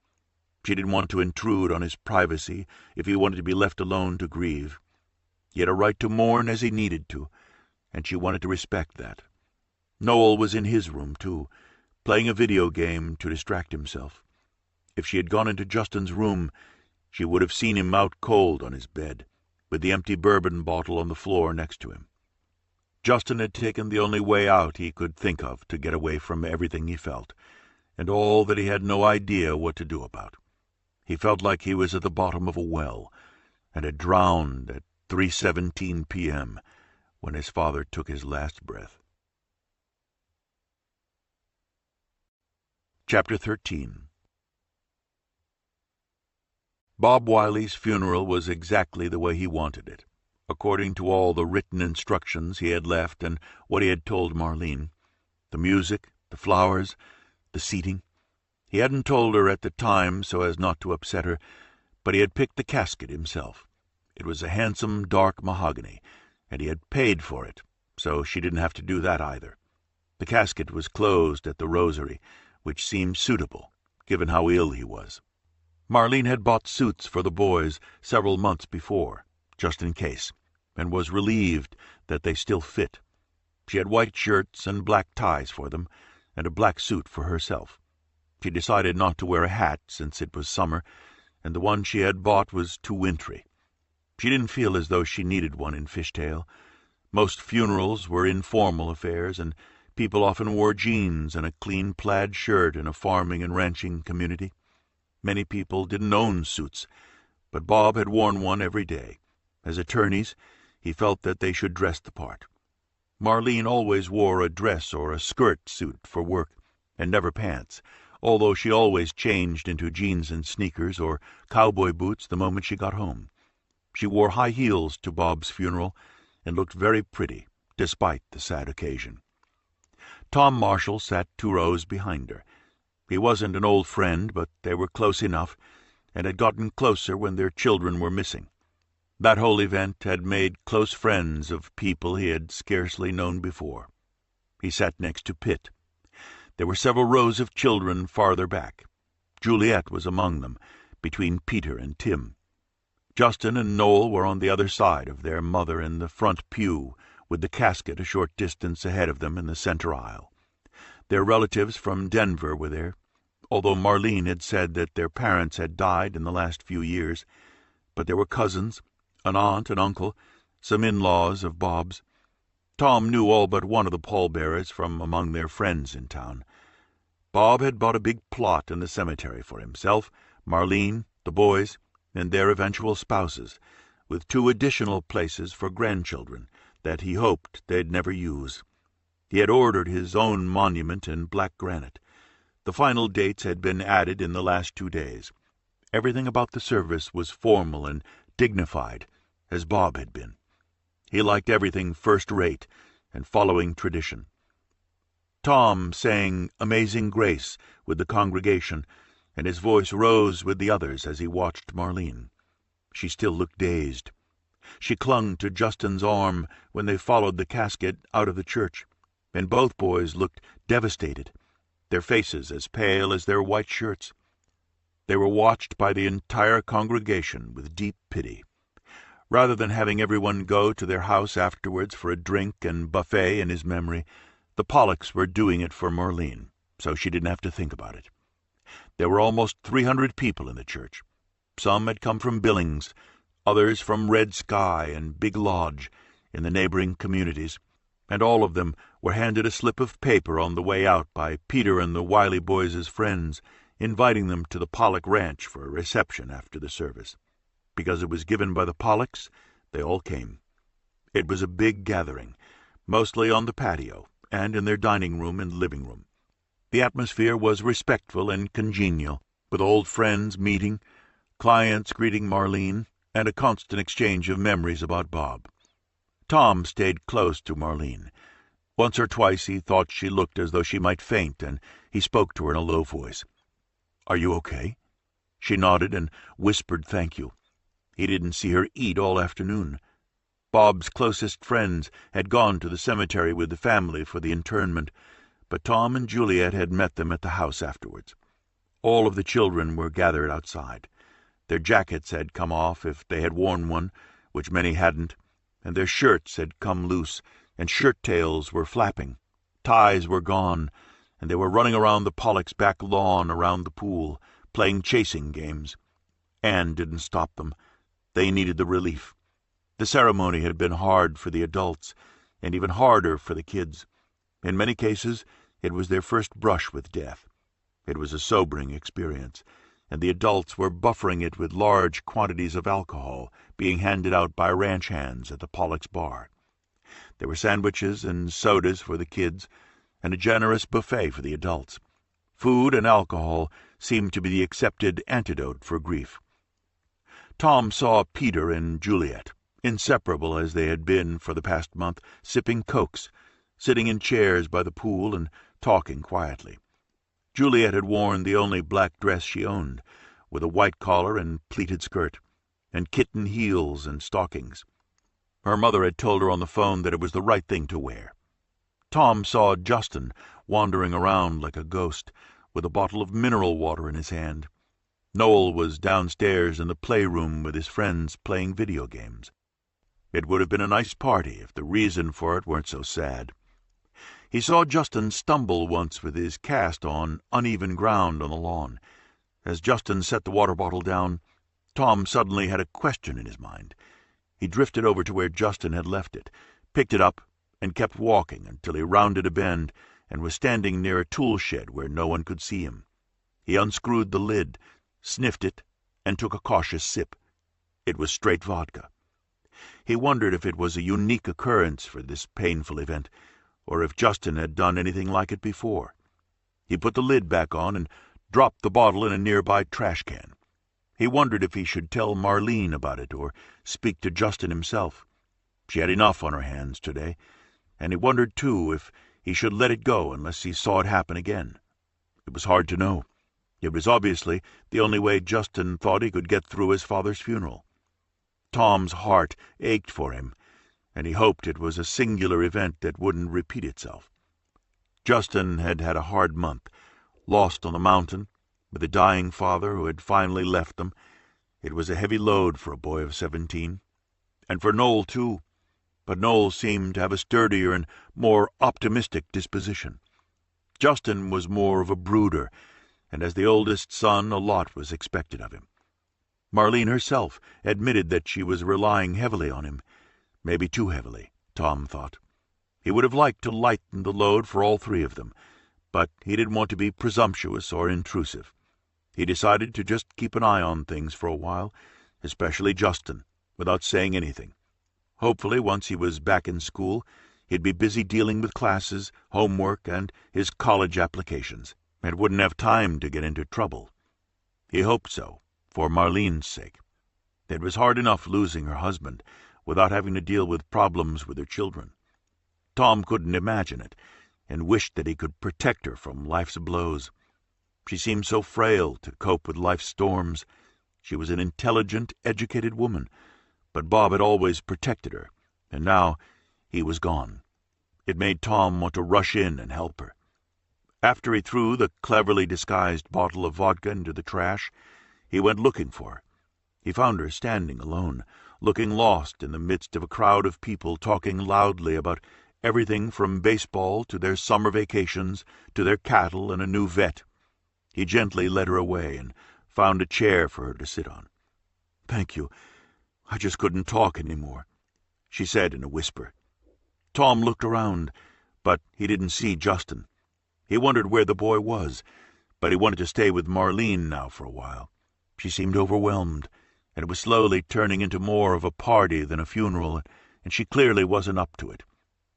She didn't want to intrude on his privacy if he wanted to be left alone to grieve. He had a right to mourn as he needed to, and she wanted to respect that. Noel was in his room, too, playing a video game to distract himself. If she had gone into Justin's room, she would have seen him out cold on his bed, with the empty bourbon bottle on the floor next to him. Justin had taken the only way out he could think of to get away from everything he felt, and all that he had no idea what to do about. He felt like he was at the bottom of a well, and had drowned at 3:17 p.m. when his father took his last breath. Chapter 13. Bob Wiley's funeral was exactly the way he wanted it, according to all the written instructions he had left and what he had told Marlene. The music, the flowers, the seating. He hadn't told her at the time so as not to upset her, but he had picked the casket himself. It was a handsome dark mahogany, and he had paid for it, so she didn't have to do that either. The casket was closed at the rosary, which seemed suitable, given how ill he was. Marlene had bought suits for the boys several months before, just in case, and was relieved that they still fit. She had white shirts and black ties for them, and a black suit for herself. She decided not to wear a hat since it was summer, and the one she had bought was too wintry. She didn't feel as though she needed one in Fishtail. Most funerals were informal affairs, and people often wore jeans and a clean plaid shirt in a farming and ranching community. Many people didn't own suits, but Bob had worn one every day. As attorneys, he felt that they should dress the part. Marlene always wore a dress or a skirt suit for work, and never pants, although she always changed into jeans and sneakers or cowboy boots the moment she got home. She wore high heels to Bob's funeral and looked very pretty, despite the sad occasion. Tom Marshall sat 2 rows behind her. He wasn't an old friend, but they were close enough, and had gotten closer when their children were missing. That whole event had made close friends of people he had scarcely known before. He sat next to Pitt. There were several rows of children farther back. Juliet was among them, between Peter and Tim. Justin and Noel were on the other side of their mother in the front pew, with the casket a short distance ahead of them in the center aisle. Their relatives from Denver were there, although Marlene had said that their parents had died in the last few years. But there were cousins, an aunt and uncle, some in-laws of Bob's. Tom knew all but one of the pallbearers from among their friends in town. Bob had bought a big plot in the cemetery for himself, Marlene, the boys, and their eventual spouses, with 2 additional places for grandchildren that he hoped they'd never use. He had ordered his own monument in black granite. The final dates had been added in the last 2 days. Everything about the service was formal and dignified, as Bob had been. He liked everything first-rate and following tradition. Tom sang Amazing Grace with the congregation, and his voice rose with the others as he watched Marlene. She still looked dazed. She clung to Justin's arm when they followed the casket out of the church, and both boys looked devastated, their faces as pale as their white shirts. They were watched by the entire congregation with deep pity. Rather than having everyone go to their house afterwards for a drink and buffet in his memory, the Pollocks were doing it for Marlene, so she didn't have to think about it. There were almost 300 people in the church. Some had come from Billings, others from Red Sky and Big Lodge in the neighboring communities, and all of them were handed a slip of paper on the way out by Peter and the Wiley boys' friends, inviting them to the Pollock Ranch for a reception after the service. Because it was given by the Pollocks, they all came. It was a big gathering, mostly on the patio and in their dining room and living room. The atmosphere was respectful and congenial, with old friends meeting, clients greeting Marlene, and a constant exchange of memories about Bob. Tom stayed close to Marlene. Once or twice he thought she looked as though she might faint, and he spoke to her in a low voice. "Are you okay?" She nodded and whispered thank you. He didn't see her eat all afternoon. Bob's closest friends had gone to the cemetery with the family for the internment, but Tom and Juliet had met them at the house afterwards. All of the children were gathered outside. Their jackets had come off if they had worn one, which many hadn't, and their shirts had come loose, and shirt-tails were flapping. Ties were gone, and they were running around the Pollocks' back lawn around the pool, playing chasing games. Anne didn't stop them. They needed the relief. The ceremony had been hard for the adults, and even harder for the kids. In many cases, it was their first brush with death. It was a sobering experience, and the adults were buffering it with large quantities of alcohol being handed out by ranch hands at the Pollock's bar. There were sandwiches and sodas for the kids, and a generous buffet for the adults. Food and alcohol seemed to be the accepted antidote for grief. Tom saw Peter and Juliet, inseparable as they had been for the past month, sipping cokes, sitting in chairs by the pool and talking quietly. Juliet had worn the only black dress she owned, with a white collar and pleated skirt, and kitten heels and stockings. Her mother had told her on the phone that it was the right thing to wear. Tom saw Justin wandering around like a ghost, with a bottle of mineral water in his hand. Noel was downstairs in the playroom with his friends playing video games. It would have been a nice party if the reason for it weren't so sad. He saw Justin stumble once with his cast on uneven ground on the lawn. As Justin set the water bottle down, Tom suddenly had a question in his mind. He drifted over to where Justin had left it, picked it up, and kept walking until he rounded a bend and was standing near a tool shed where no one could see him. He unscrewed the lid, sniffed it, and took a cautious sip. It was straight vodka. He wondered if it was a unique occurrence for this painful event, or if Justin had done anything like it before. He put the lid back on and dropped the bottle in a nearby trash can. He wondered if he should tell Marlene about it or speak to Justin himself. She had enough on her hands today, and he wondered, too, if he should let it go unless he saw it happen again. It was hard to know. It was obviously the only way Justin thought he could get through his father's funeral. Tom's heart ached for him, and he hoped it was a singular event that wouldn't repeat itself. Justin had had a hard month, lost on the mountain, with a dying father who had finally left them. It was a heavy load for a boy of 17, and for Noel, too, but Noel seemed to have a sturdier and more optimistic disposition. Justin was more of a brooder, and as the oldest son, a lot was expected of him. Marlene herself admitted that she was relying heavily on him, maybe too heavily, Tom thought. He would have liked to lighten the load for all three of them, but he didn't want to be presumptuous or intrusive. He decided to just keep an eye on things for a while, especially Justin, without saying anything. Hopefully, once he was back in school, he'd be busy dealing with classes, homework, and his college applications, and wouldn't have time to get into trouble. He hoped so, for Marlene's sake. It was hard enough losing her husband without having to deal with problems with her children. Tom couldn't imagine it, and wished that he could protect her from life's blows. She seemed so frail to cope with life's storms. She was an intelligent, educated woman, but Bob had always protected her, and now he was gone. It made Tom want to rush in and help her. After he threw the cleverly disguised bottle of vodka into the trash, he went looking for her. He found her standing alone, looking lost in the midst of a crowd of people talking loudly about everything from baseball to their summer vacations to their cattle and a new vet. He gently led her away and found a chair for her to sit on. "Thank you. I just couldn't talk any more," she said in a whisper. Tom looked around, but he didn't see Justin. He wondered where the boy was, but he wanted to stay with Marlene now for a while. She seemed overwhelmed, and it was slowly turning into more of a party than a funeral, and she clearly wasn't up to it.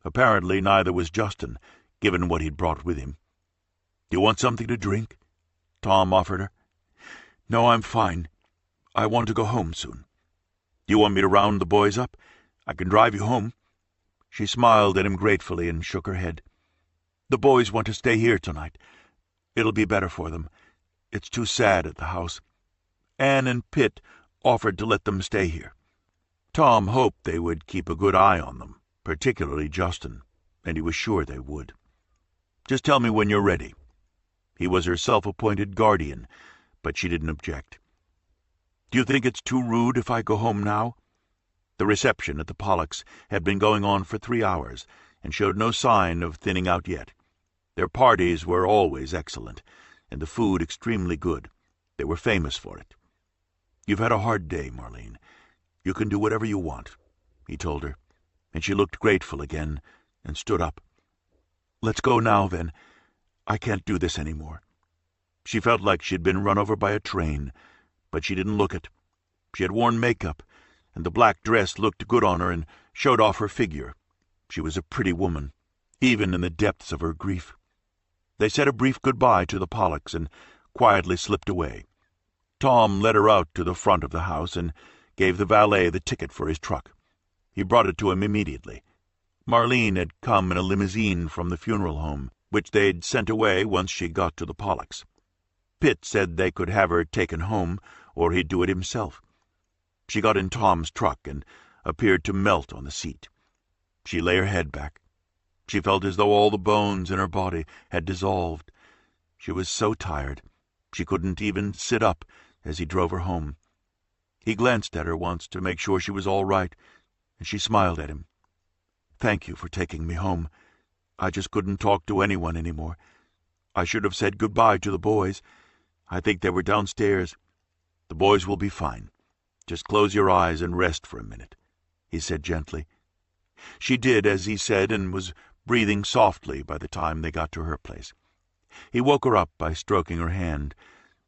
Apparently neither was Justin, given what he'd brought with him. "Do you want something to drink?" Tom offered her. "No, I'm fine. I want to go home soon." "Do you want me to round the boys up? I can drive you home." She smiled at him gratefully and shook her head. "The boys want to stay here tonight. It'll be better for them. It's too sad at the house. Anne and Pitt offered to let them stay here." Tom hoped they would keep a good eye on them, particularly Justin, and he was sure they would. "Just tell me when you're ready." He was her self-appointed guardian, but she didn't object. "Do you think it's too rude if I go home now?" The reception at the Pollocks had been going on for 3 hours, and showed no sign of thinning out yet. Their parties were always excellent, and the food extremely good. They were famous for it. "You've had a hard day, Marlene. You can do whatever you want," he told her. and she looked grateful again and stood up. "Let's go now, then. I can't do this any more." She felt like she'd been run over by a train, but she didn't look it. She had worn makeup, and the black dress looked good on her and showed off her figure. She was a pretty woman, even in the depths of her grief. They said a brief goodbye to the Pollocks and quietly slipped away. Tom led her out to the front of the house and gave the valet the ticket for his truck. He brought it to him immediately. Marlene had come in a limousine from the funeral home, which they'd sent away once she got to the Pollocks. Pitt said they could have her taken home, or he'd do it himself. She got in Tom's truck and appeared to melt on the seat. She lay her head back. She felt as though all the bones in her body had dissolved. She was so tired, she couldn't even sit up as he drove her home. He glanced at her once to make sure she was all right, and she smiled at him. "Thank you for taking me home. I just couldn't talk to anyone anymore. I should have said goodbye to the boys. I think they were downstairs. The boys will be fine. Just close your eyes and rest for a minute," he said gently. She did as he said and was breathing softly by the time they got to her place. He woke her up by stroking her hand,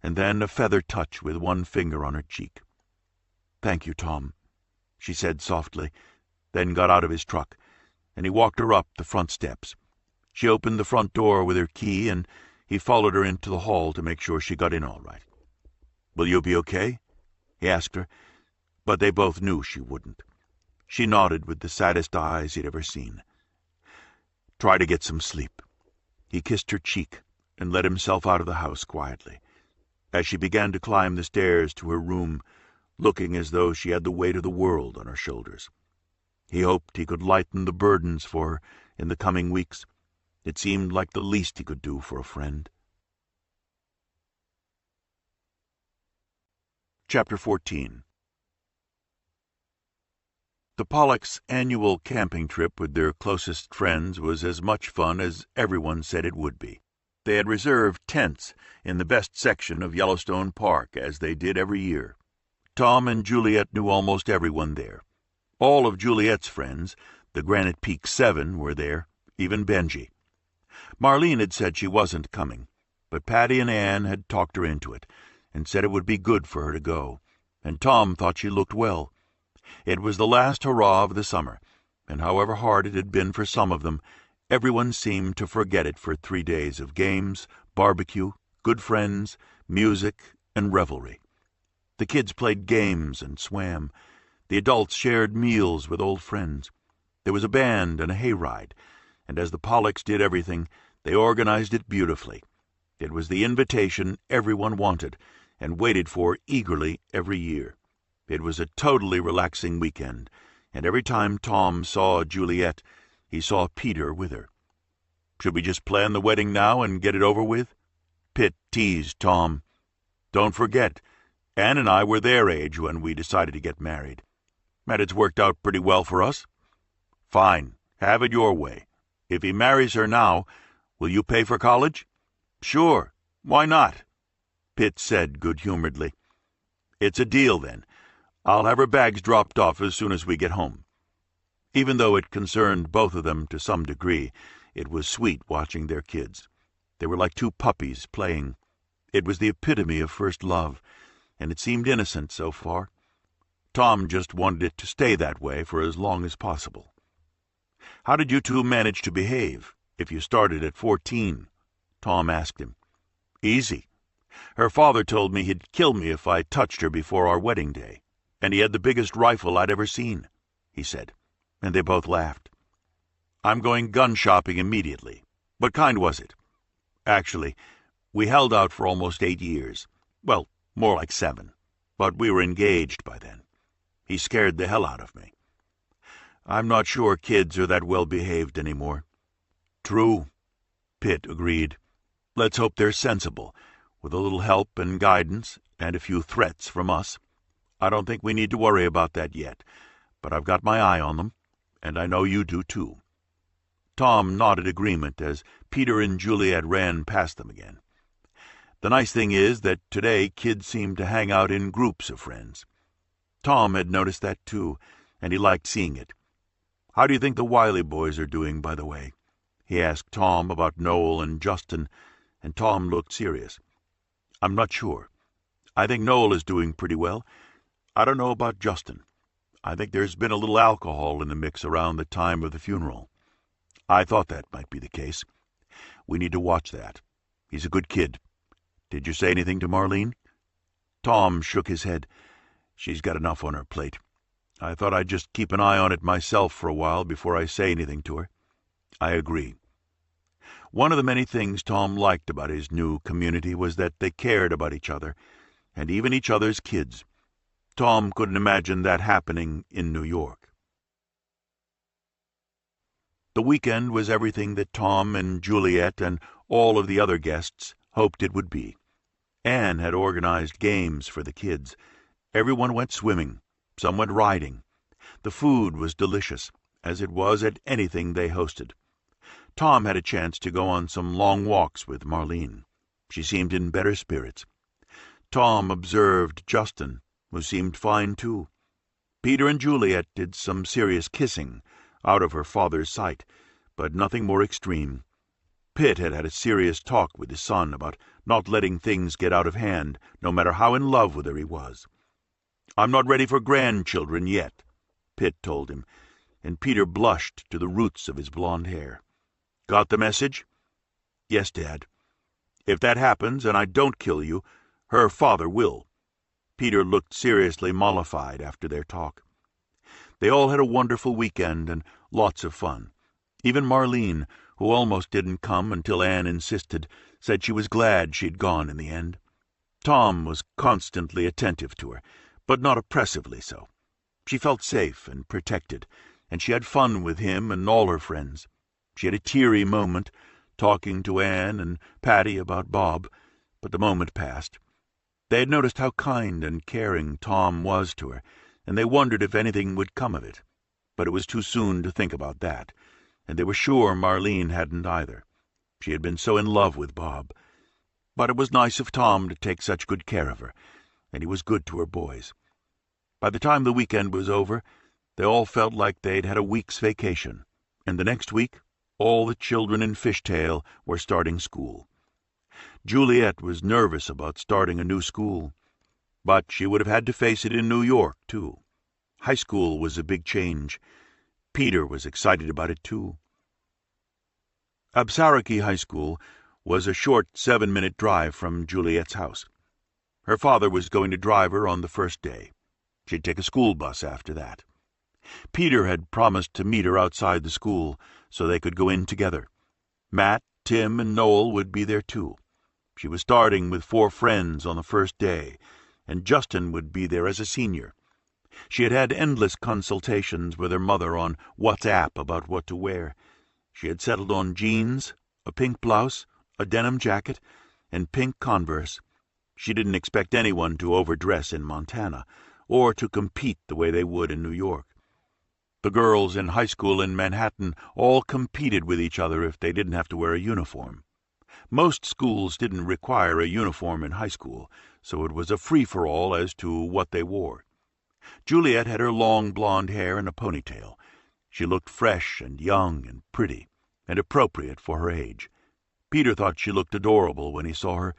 and then a feather touch with one finger on her cheek. "Thank you, Tom," she said softly, then got out of his truck, and he walked her up the front steps. She opened the front door with her key, and he followed her into the hall to make sure she got in all right. "Will you be okay?" he asked her, but they both knew she wouldn't. She nodded with the saddest eyes he'd ever seen. "Try to get some sleep." He kissed her cheek and let himself out of the house quietly. As she began to climb the stairs to her room, looking as though she had the weight of the world on her shoulders, he hoped he could lighten the burdens for her in the coming weeks. It seemed like the least he could do for a friend. Chapter 14. The Pollocks' annual camping trip with their closest friends was as much fun as everyone said it would be. They had reserved tents in the best section of Yellowstone Park, as they did every year. Tom and Juliet knew almost everyone there. All of Juliet's friends, the Granite Peak 7, were there, even Benji. Marlene had said she wasn't coming, but Patty and Anne had talked her into it, and said it would be good for her to go, and Tom thought she looked well. It was the last hurrah of the summer, and however hard it had been for some of them, everyone seemed to forget it for 3 days of games, barbecue, good friends, music, and revelry. The kids played games and swam. The adults shared meals with old friends. There was a band and a hayride, and as the Pollocks did everything, they organized it beautifully. It was the invitation everyone wanted and waited for eagerly every year. It was a totally relaxing weekend, and every time Tom saw Juliet, he saw Peter with her. "Should we just plan the wedding now and get it over with?" Pitt teased Tom. "Don't forget, Anne and I were their age when we decided to get married. And it's worked out pretty well for us." "Fine. Have it your way. If he marries her now, will you pay for college?" "Sure. Why not?" Pitt said good-humoredly. "It's a deal, then. I'll have her bags dropped off as soon as we get home." Even though it concerned both of them to some degree, it was sweet watching their kids. They were like two puppies playing. It was the epitome of first love, and it seemed innocent so far. Tom just wanted it to stay that way for as long as possible. "How did you two manage to behave, if you started at 14? Tom asked him. "Easy. Her father told me he'd kill me if I touched her before our wedding day, and he had the biggest rifle I'd ever seen," he said, and they both laughed. "I'm going gun shopping immediately. What kind was it?" "Actually, we held out for almost 8 years. Well, more like 7. But we were engaged by then. He scared the hell out of me." "I'm not sure kids are that well-behaved anymore." "True," Pitt agreed. "Let's hope they're sensible, with a little help and guidance and a few threats from us. I don't think we need to worry about that yet, but I've got my eye on them, and I know you do too." Tom nodded agreement as Peter and Juliet ran past them again. The nice thing is that today kids seem to hang out in groups of friends. Tom had noticed that too, and he liked seeing it. How do you think the Wiley boys are doing, by the way?" He asked Tom about Noel and Justin, and Tom looked serious. "I'm not sure. I think Noel is doing pretty well. I don't know about Justin. I think there's been a little alcohol in the mix around the time of the funeral. I thought that might be the case. We need to watch that. He's a good kid. Did you say anything to Marlene?" Tom shook his head. "She's got enough on her plate. I thought I'd just keep an eye on it myself for a while before I say anything to her." "I agree." One of the many things Tom liked about his new community was that they cared about each other, and even each other's kids. Tom couldn't imagine that happening in New York. The weekend was everything that Tom and Juliet and all of the other guests hoped it would be. Anne had organized games for the kids. Everyone went swimming. Some went riding. The food was delicious, as it was at anything they hosted. Tom had a chance to go on some long walks with Marlene. She seemed in better spirits. Tom observed Justin, who seemed fine too. Peter and Juliet did some serious kissing, out of her father's sight, but nothing more extreme. Pitt had had a serious talk with his son about not letting things get out of hand, no matter how in love with her he was. "I'm not ready for grandchildren yet," Pitt told him, and Peter blushed to the roots of his blond hair. "Got the message?" "Yes, Dad. If that happens and I don't kill you, her father will." Peter looked seriously mollified after their talk. They all had a wonderful weekend and lots of fun. Even Marlene, who almost didn't come until Anne insisted, said she was glad she'd gone in the end. Tom was constantly attentive to her, but not oppressively so. She felt safe and protected, and she had fun with him and all her friends. She had a teary moment, talking to Anne and Patty about Bob, but the moment passed. They had noticed how kind and caring Tom was to her, and they wondered if anything would come of it. But it was too soon to think about that, and they were sure Marlene hadn't either. She had been so in love with Bob. But it was nice of Tom to take such good care of her, and he was good to her boys. By the time the weekend was over, they all felt like they'd had a week's vacation, and the next week all the children in Fishtail were starting school. Juliet was nervous about starting a new school, but she would have had to face it in New York, too. High school was a big change. Peter was excited about it, too. Absaraki High School was a short 7-minute drive from Juliet's house. Her father was going to drive her on the first day. She'd take a school bus after that. Peter had promised to meet her outside the school so they could go in together. Matt, Tim, and Noel would be there too. She was starting with 4 friends on the first day, and Justin would be there as a senior. She had had endless consultations with her mother on WhatsApp about what to wear. She had settled on jeans, a pink blouse, a denim jacket, and pink Converse. She didn't expect anyone to overdress in Montana, or to compete the way they would in New York. The girls in high school in Manhattan all competed with each other if they didn't have to wear a uniform. Most schools didn't require a uniform in high school, so it was a free-for-all as to what they wore. Juliet had her long blonde hair in a ponytail. She looked fresh and young and pretty, and appropriate for her age. Peter thought she looked adorable when he saw her,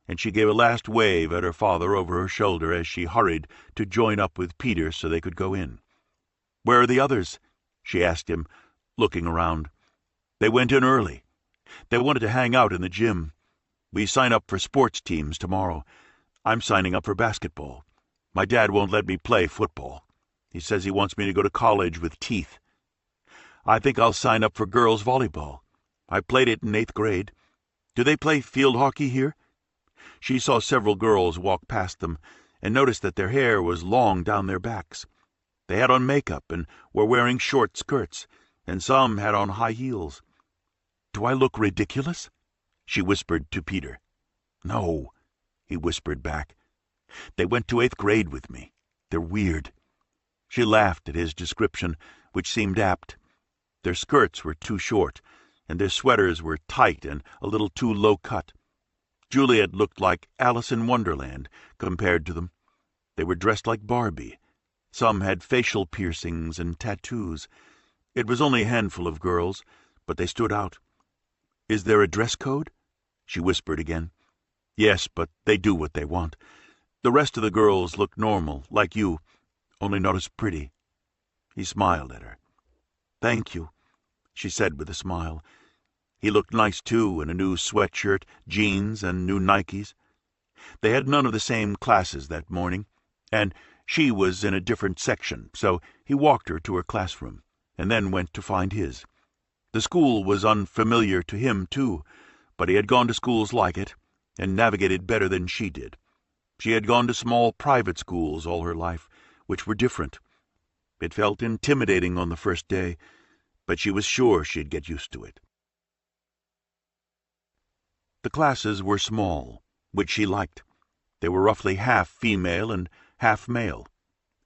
and she gave a last wave at her father over her shoulder as she hurried to join up with Peter so they could go in. "Where are the others?" she asked him, looking around. "They went in early. They wanted to hang out in the gym. We sign up for sports teams tomorrow. I'm signing up for basketball. My dad won't let me play football. He says he wants me to go to college with teeth. I think I'll sign up for girls' volleyball. I played it in 8th grade. Do they play field hockey here?" She saw several girls walk past them and noticed that their hair was long down their backs. They had on makeup and were wearing short skirts, and some had on high heels. "Do I look ridiculous?" she whispered to Peter. "No," he whispered back. "They went to 8th grade with me. They're weird." She laughed at his description, which seemed apt. Their skirts were too short, and their sweaters were tight and a little too low cut. Juliet looked like Alice in Wonderland compared to them. They were dressed like Barbie. Some had facial piercings and tattoos. It was only a handful of girls, but they stood out. "Is there a dress code?" she whispered again. "Yes, but they do what they want. The rest of the girls look normal, like you, only not as pretty." He smiled at her. "Thank you," she said with a smile. He looked nice, too, in a new sweatshirt, jeans, and new Nikes. They had none of the same classes that morning, and she was in a different section, so he walked her to her classroom, and then went to find his. The school was unfamiliar to him, too, but he had gone to schools like it, and navigated better than she did. She had gone to small private schools all her life, which were different. It felt intimidating on the first day, but she was sure she'd get used to it. The classes were small, which she liked. They were roughly half female and half male.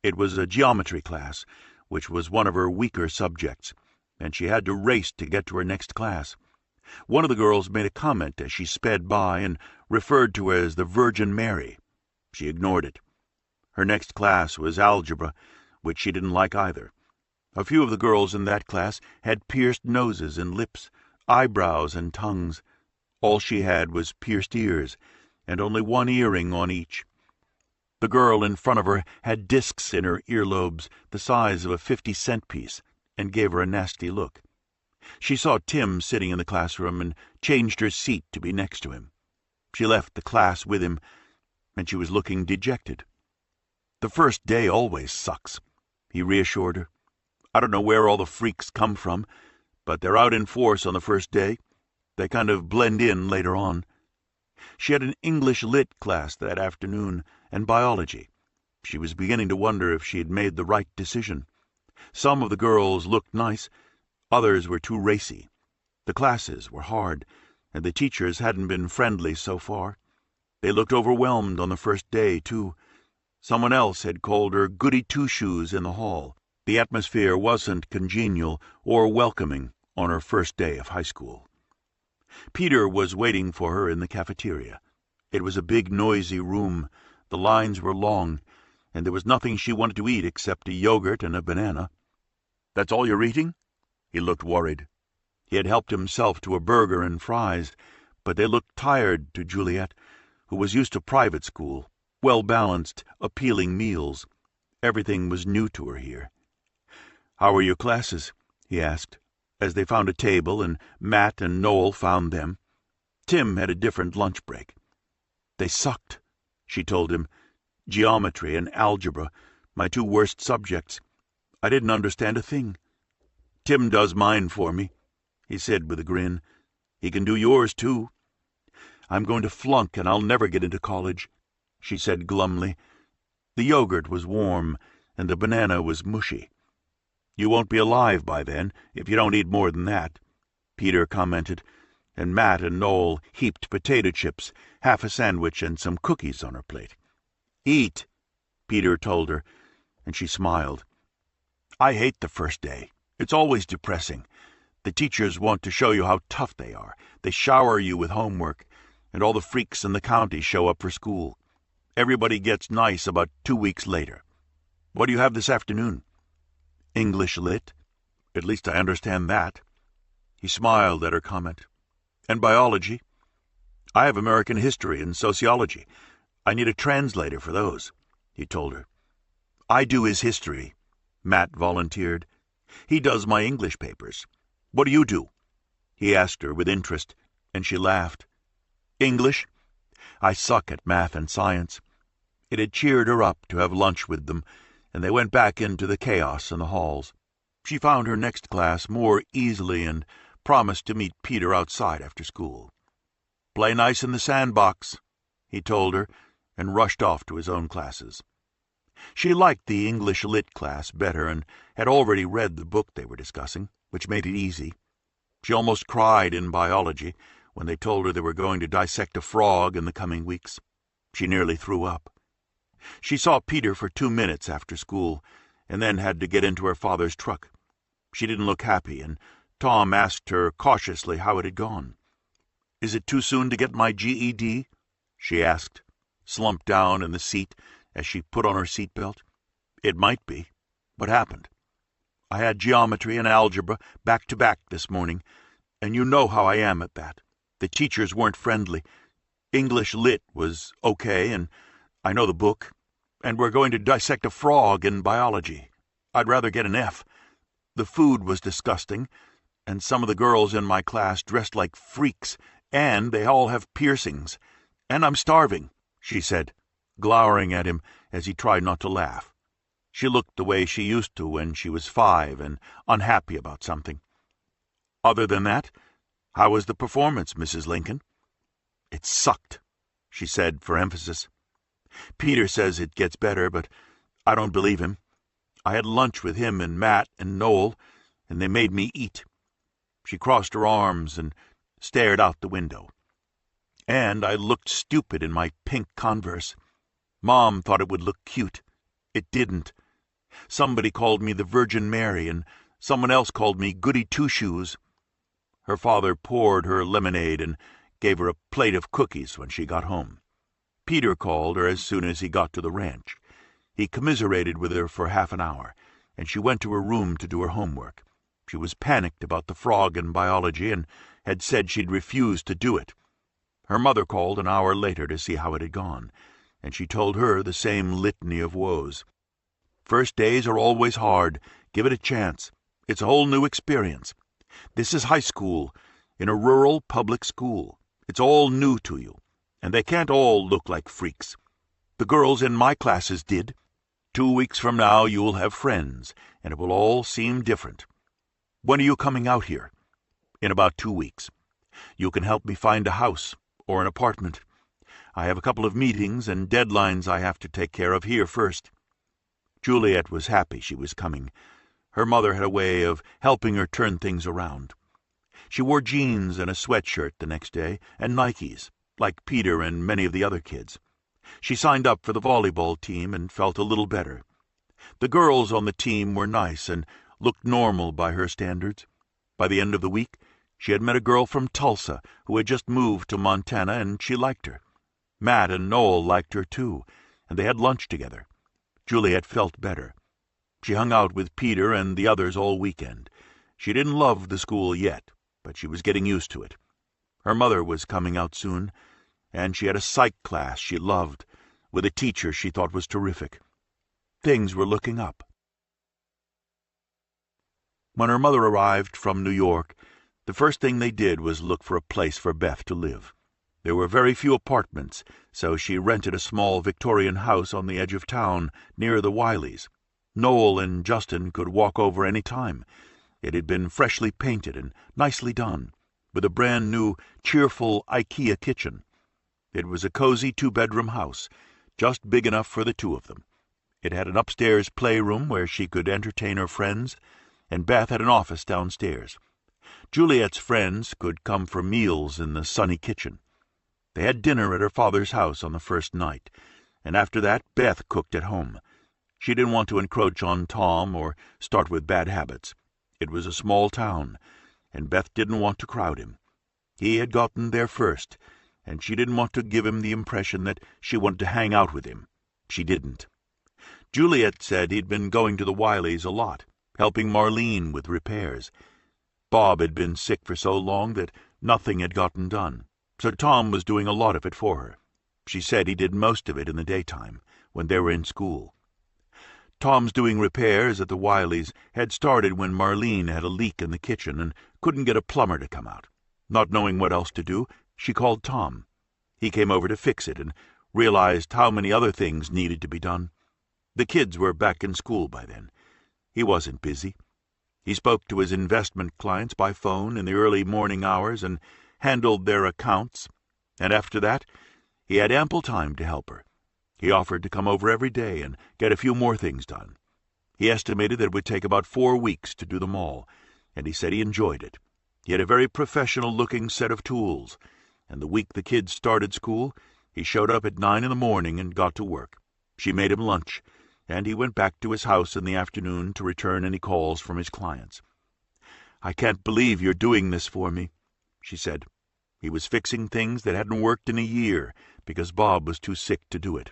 It was a geometry class, which was one of her weaker subjects, and she had to race to get to her next class. One of the girls made a comment as she sped by and referred to her as the Virgin Mary. She ignored it. Her next class was algebra, which she didn't like either. A few of the girls in that class had pierced noses and lips, eyebrows and tongues. All she had was pierced ears, and only one earring on each. The girl in front of her had discs in her earlobes the size of a 50-cent piece, and gave her a nasty look. She saw Tim sitting in the classroom and changed her seat to be next to him. She left the class with him, and she was looking dejected. "The first day always sucks," he reassured her. "I don't know where all the freaks come from, but they're out in force on the first day. They kind of blend in later on." She had an English Lit class that afternoon, and biology. She was beginning to wonder if she had made the right decision. Some of the girls looked nice, others were too racy. The classes were hard, and the teachers hadn't been friendly so far. They looked overwhelmed on the first day, too. Someone else had called her goody two-shoes in the hall. The atmosphere wasn't congenial or welcoming on her first day of high school. Peter was waiting for her in the cafeteria. It was a big, noisy room. The lines were long, and there was nothing she wanted to eat except a yogurt and a banana. "That's all you're eating?" He looked worried. He had helped himself to a burger and fries, but they looked tired to Juliet, who was used to private school, well-balanced, appealing meals. Everything was new to her here. "How are your classes?" he asked, as they found a table and Matt and Noel found them. Tim had a different lunch break. "They sucked," she told him. "Geometry and algebra, my two worst subjects. I didn't understand a thing." "Tim does mine for me," he said with a grin. "He can do yours, too." "I'm going to flunk, and I'll never get into college," she said glumly. The yogurt was warm, and the banana was mushy. "You won't be alive by then, if you don't eat more than that," Peter commented, and Matt and Noel heaped potato chips, half a sandwich, and some cookies on her plate. "Eat," Peter told her, and she smiled. "I hate the first day. It's always depressing. The teachers want to show you how tough they are. They shower you with homework, and all the freaks in the county show up for school. Everybody gets nice about 2 weeks later. What do you have this afternoon?" "English Lit. At least I understand that." He smiled at her comment. "And biology?" "I have American history and sociology. I need a translator for those," he told her. "I do his history," Matt volunteered. "He does my English papers. What do you do?" he asked her with interest, and she laughed. "English? I suck at math and science." It had cheered her up to have lunch with them, and they went back into the chaos in the halls. She found her next class more easily and promised to meet Peter outside after school. "Play nice in the sandbox," he told her, and rushed off to his own classes. She liked the English Lit class better and had already read the book they were discussing, which made it easy. She almost cried in biology when they told her they were going to dissect a frog in the coming weeks. She nearly threw up. She saw Peter for 2 minutes after school, and then had to get into her father's truck. She didn't look happy, and Tom asked her cautiously how it had gone. "Is it too soon to get my GED?" she asked, slumped down in the seat as she put on her seatbelt. "It might be. What happened?" I had geometry and algebra back to back this morning, and you know how I am at that. The teachers weren't friendly. English Lit was okay, and I know the book, and we're going to dissect a frog in biology. I'd rather get an F. The food was disgusting, and some of the girls in my class dressed like freaks, and they all have piercings. And I'm starving, she said, glowering at him as he tried not to laugh. She looked the way she used to when she was 5 and unhappy about something. Other than that, how was the performance, Mrs. Lincoln? It sucked, she said for emphasis. Peter says it gets better, but I don't believe him. I had lunch with him and Matt and Noel, and they made me eat. She crossed her arms and stared out the window. And I looked stupid in my pink Converse. Mom thought it would look cute. It didn't. Somebody called me the Virgin Mary, and someone else called me Goody Two-Shoes. Her father poured her lemonade and gave her a plate of cookies when she got home. Peter called her as soon as he got to the ranch. He commiserated with her for half an hour, and she went to her room to do her homework. She was panicked about the frog in biology and had said she'd refuse to do it. Her mother called an hour later to see how it had gone, and she told her the same litany of woes. First days are always hard. Give it a chance. It's a whole new experience. This is high school, in a rural public school. It's all new to you, and they can't all look like freaks. The girls in my classes did. 2 weeks from now you'll have friends, and it will all seem different. When are you coming out here? In about 2 weeks. You can help me find a house or an apartment. I have a couple of meetings and deadlines I have to take care of here first. Juliet was happy she was coming. Her mother had a way of helping her turn things around. She wore jeans and a sweatshirt the next day, and Nikes, like Peter and many of the other kids. She signed up for the volleyball team and felt a little better. The girls on the team were nice and looked normal by her standards. By the end of the week, she had met a girl from Tulsa who had just moved to Montana, and she liked her. Matt and Noel liked her too, and they had lunch together. Juliet felt better. She hung out with Peter and the others all weekend. She didn't love the school yet, but she was getting used to it. Her mother was coming out soon, and she had a psych class she loved, with a teacher she thought was terrific. Things were looking up. When her mother arrived from New York, the first thing they did was look for a place for Beth to live. There were very few apartments, so she rented a small Victorian house on the edge of town, near the Wileys. Noel and Justin could walk over any time. It had been freshly painted and nicely done, with a brand-new, cheerful IKEA kitchen. It was a cozy 2-bedroom house, just big enough for the two of them. It had an upstairs playroom where she could entertain her friends, and Beth had an office downstairs. Juliet's friends could come for meals in the sunny kitchen. They had dinner at her father's house on the first night, and after that Beth cooked at home. She didn't want to encroach on Tom or start with bad habits. It was a small town, and Beth didn't want to crowd him. He had gotten there first, and she didn't want to give him the impression that she wanted to hang out with him. She didn't. Juliet said he'd been going to the Wileys a lot, helping Marlene with repairs. Bob had been sick for so long that nothing had gotten done, so Tom was doing a lot of it for her. She said he did most of it in the daytime, when they were in school. Tom's doing repairs at the Wileys had started when Marlene had a leak in the kitchen and couldn't get a plumber to come out. Not knowing what else to do, she called Tom. He came over to fix it and realized how many other things needed to be done. The kids were back in school by then. He wasn't busy. He spoke to his investment clients by phone in the early morning hours and handled their accounts, and after that he had ample time to help her. He offered to come over every day and get a few more things done. He estimated that it would take about 4 weeks to do them all, and he said he enjoyed it. He had a very professional-looking set of tools, and the week the kids started school, he showed up at 9 in the morning and got to work. She made him lunch, and he went back to his house in the afternoon to return any calls from his clients. "I can't believe you're doing this for me," she said. He was fixing things that hadn't worked in a year because Bob was too sick to do it.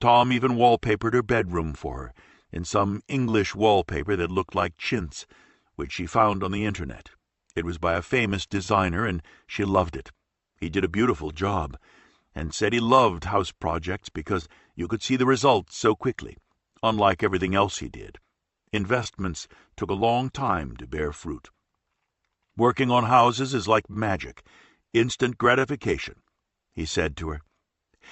Tom even wallpapered her bedroom for her, in some English wallpaper that looked like chintz, which she found on the internet. It was by a famous designer, and she loved it. He did a beautiful job, and said he loved house projects because you could see the results so quickly, unlike everything else he did. Investments took a long time to bear fruit. Working on houses is like magic, instant gratification, he said to her.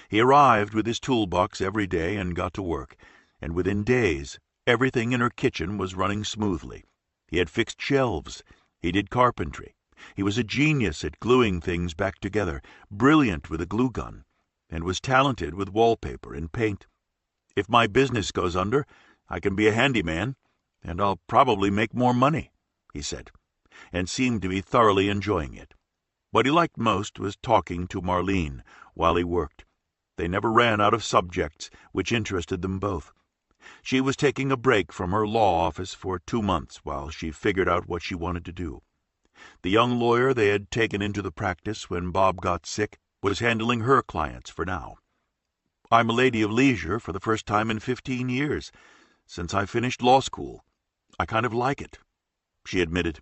He arrived with his toolbox every day and got to work, and within days everything in her kitchen was running smoothly. He had fixed shelves. He did carpentry. He was a genius at gluing things back together, brilliant with a glue gun, and was talented with wallpaper and paint. If my business goes under, I can be a handyman, and I'll probably make more money, he said, and seemed to be thoroughly enjoying it. What he liked most was talking to Marlene while he worked. They never ran out of subjects which interested them both. She was taking a break from her law office for 2 months while she figured out what she wanted to do. The young lawyer they had taken into the practice when Bob got sick was handling her clients for now. I'm a lady of leisure for the first time in 15 years, since I finished law school. I kind of like it, she admitted.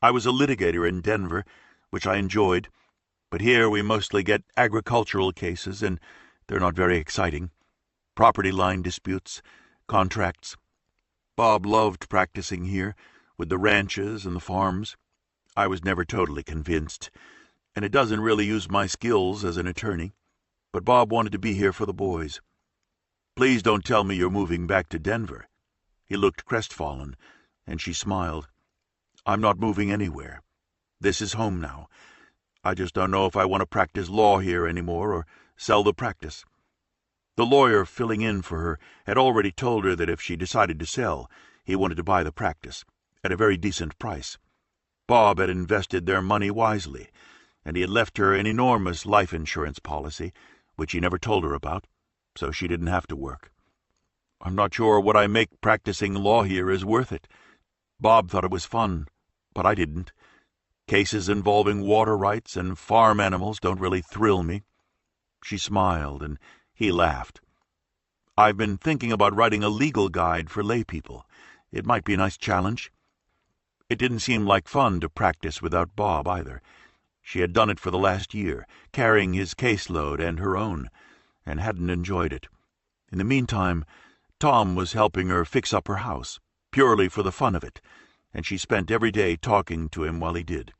I was a litigator in Denver, which I enjoyed, but here we mostly get agricultural cases, and they're not very exciting. Property line disputes, contracts. Bob loved practicing here, with the ranches and the farms. I was never totally convinced, and it doesn't really use my skills as an attorney, but Bob wanted to be here for the boys. Please don't tell me you're moving back to Denver. He looked crestfallen, and she smiled. I'm not moving anywhere. This is home now. I just don't know if I want to practice law here anymore or sell the practice. The lawyer filling in for her had already told her that if she decided to sell, he wanted to buy the practice at a very decent price. Bob had invested their money wisely, and he had left her an enormous life insurance policy, which he never told her about, so she didn't have to work. I'm not sure what I make practicing law here is worth it. Bob thought it was fun, but I didn't. Cases involving water rights and farm animals don't really thrill me. She smiled, and he laughed. I've been thinking about writing a legal guide for lay people. It might be a nice challenge. It didn't seem like fun to practice without Bob, either. She had done it for the last year, carrying his caseload and her own, and hadn't enjoyed it. In the meantime, Tom was helping her fix up her house, purely for the fun of it, and she spent every day talking to him while he did.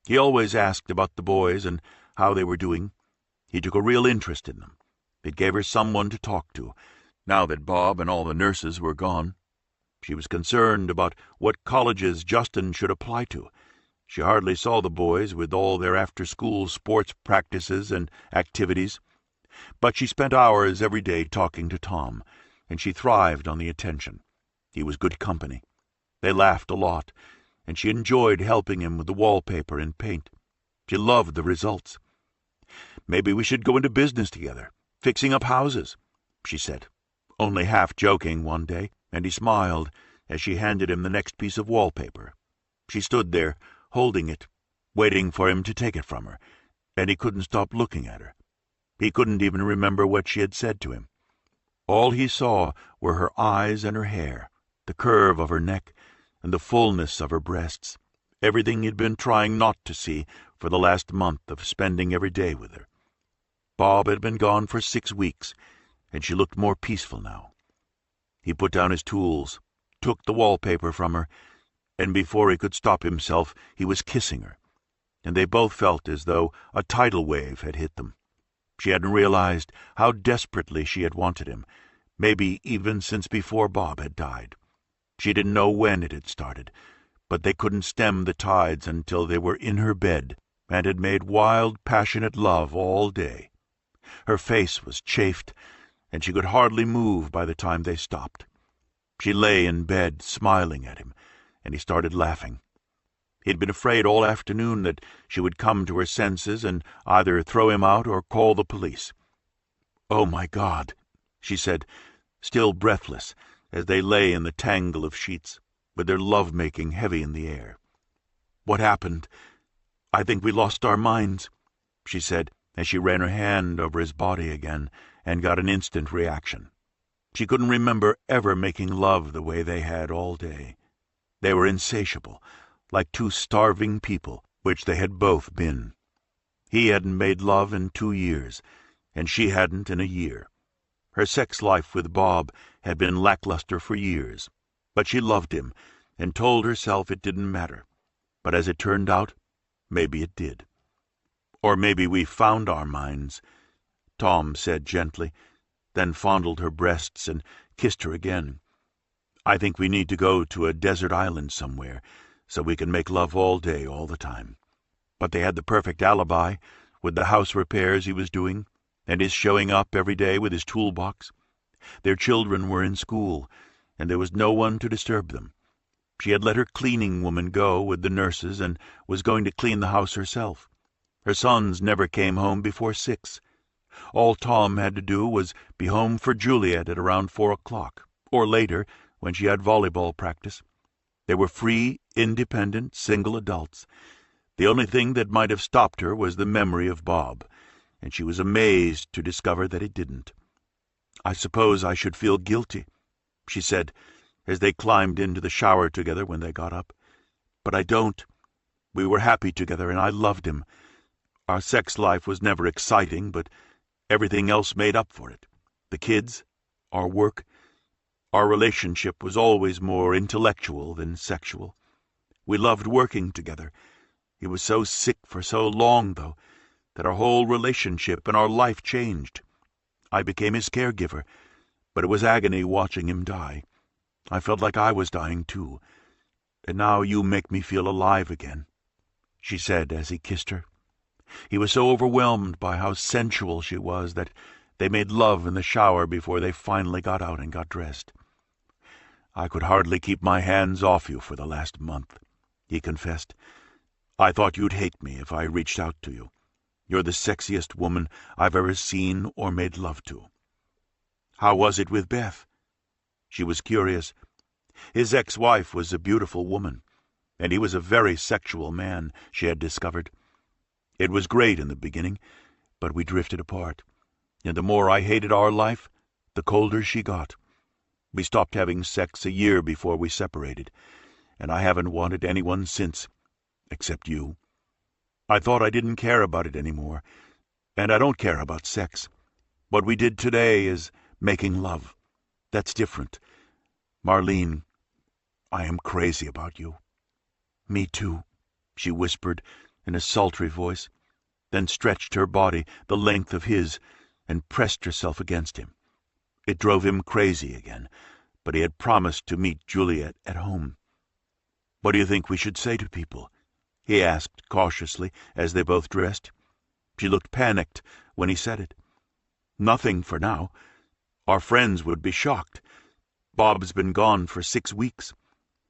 He always asked about the boys and how they were doing. He took a real interest in them. It gave her someone to talk to, now that Bob and all the nurses were gone. She was concerned about what colleges Justin should apply to. She hardly saw the boys with all their after-school sports practices and activities. But she spent hours every day talking to Tom, and she thrived on the attention. He was good company. They laughed a lot, and she enjoyed helping him with the wallpaper and paint. She loved the results. Maybe we should go into business together, fixing up houses, she said, only half joking one day, and he smiled as she handed him the next piece of wallpaper. She stood there, holding it, waiting for him to take it from her, and he couldn't stop looking at her. He couldn't even remember what she had said to him. All he saw were her eyes and her hair, the curve of her neck, and the fullness of her breasts, everything he'd been trying not to see for the last month of spending every day with her. Bob had been gone for 6 weeks, and she looked more peaceful now. He put down his tools, took the wallpaper from her, and before he could stop himself, he was kissing her, and they both felt as though a tidal wave had hit them. She hadn't realized how desperately she had wanted him, maybe even since before Bob had died. She didn't know when it had started, but they couldn't stem the tides until they were in her bed and had made wild, passionate love all day. Her face was chafed, and she could hardly move by the time they stopped. She lay in bed, smiling at him, and he started laughing. He'd been afraid all afternoon that she would come to her senses and either throw him out or call the police. "Oh, my God," she said, still breathless, as they lay in the tangle of sheets, with their love-making heavy in the air. "What happened? I think we lost our minds," she said, as she ran her hand over his body again and got an instant reaction. She couldn't remember ever making love the way they had all day. They were insatiable, like two starving people, which they had both been. He hadn't made love in 2 years, and she hadn't in a year. Her sex life with Bob had been lackluster for years, but she loved him and told herself it didn't matter. But as it turned out, maybe it did. Or maybe we found our minds, Tom said gently, then fondled her breasts and kissed her again. I think we need to go to a desert island somewhere, so we can make love all day, all the time. But they had the perfect alibi, with the house repairs he was doing, and his showing up every day with his toolbox. Their children were in school, and there was no one to disturb them. She had let her cleaning woman go with the nurses and was going to clean the house herself. Her sons never came home before 6. All Tom had to do was be home for Juliet at around 4 o'clock, or later, when she had volleyball practice. They were free, independent, single adults. The only thing that might have stopped her was the memory of Bob, and she was amazed to discover that it didn't. I suppose I should feel guilty, she said, as they climbed into the shower together when they got up. But I don't. We were happy together, and I loved him. Our sex life was never exciting, but everything else made up for it. The kids, our work. Our relationship was always more intellectual than sexual. We loved working together. He was so sick for so long, though, that our whole relationship and our life changed. I became his caregiver, but it was agony watching him die. I felt like I was dying, too. And now you make me feel alive again, she said as he kissed her. He was so overwhelmed by how sensual she was that they made love in the shower before they finally got out and got dressed. I could hardly keep my hands off you for the last month, he confessed. I thought you'd hate me if I reached out to you. You're the sexiest woman I've ever seen or made love to. How was it with Beth? She was curious. His ex-wife was a beautiful woman, and he was a very sexual man, she had discovered. It was great in the beginning, but we drifted apart, and the more I hated our life, the colder she got. We stopped having sex a year before we separated, and I haven't wanted anyone since, except you. I thought I didn't care about it anymore, and I don't care about sex. What we did today is making love. That's different. Marlene, I am crazy about you. Me too, she whispered in a sultry voice, then stretched her body the length of his and pressed herself against him. It drove him crazy again, but he had promised to meet Juliet at home. What do you think we should say to people? He asked cautiously as they both dressed. She looked panicked when he said it. Nothing for now. Our friends would be shocked. Bob's been gone for 6 weeks.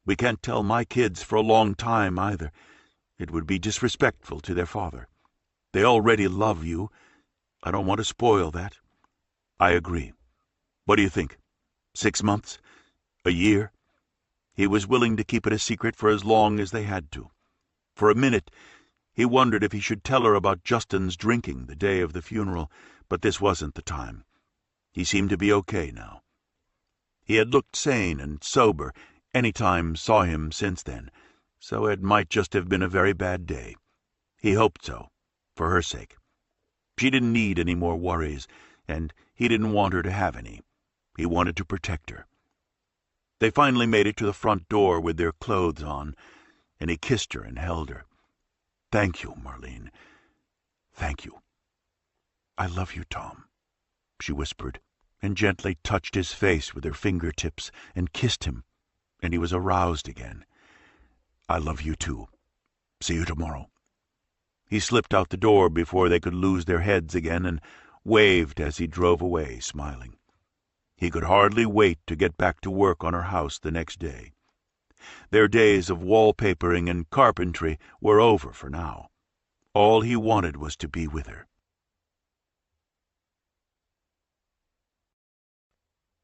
We can't tell my kids for a long time either. It would be disrespectful to their father. They already love you. I don't want to spoil that. I agree. What do you think? 6 months? A year? He was willing to keep it a secret for as long as they had to. For a minute, he wondered if he should tell her about Justin's drinking the day of the funeral, but this wasn't the time. He seemed to be okay now. He had looked sane and sober any time saw him since then, so it might just have been a very bad day. He hoped so, for her sake. She didn't need any more worries, and he didn't want her to have any. He wanted to protect her. They finally made it to the front door with their clothes on, and he kissed her and held her. Thank you, Marlene. Thank you. I love you, Tom, she whispered, and gently touched his face with her fingertips and kissed him, and he was aroused again. I love you, too. See you tomorrow. He slipped out the door before they could lose their heads again and waved as he drove away, smiling. He could hardly wait to get back to work on her house the next day. Their days of wallpapering and carpentry were over for now. All he wanted was to be with her.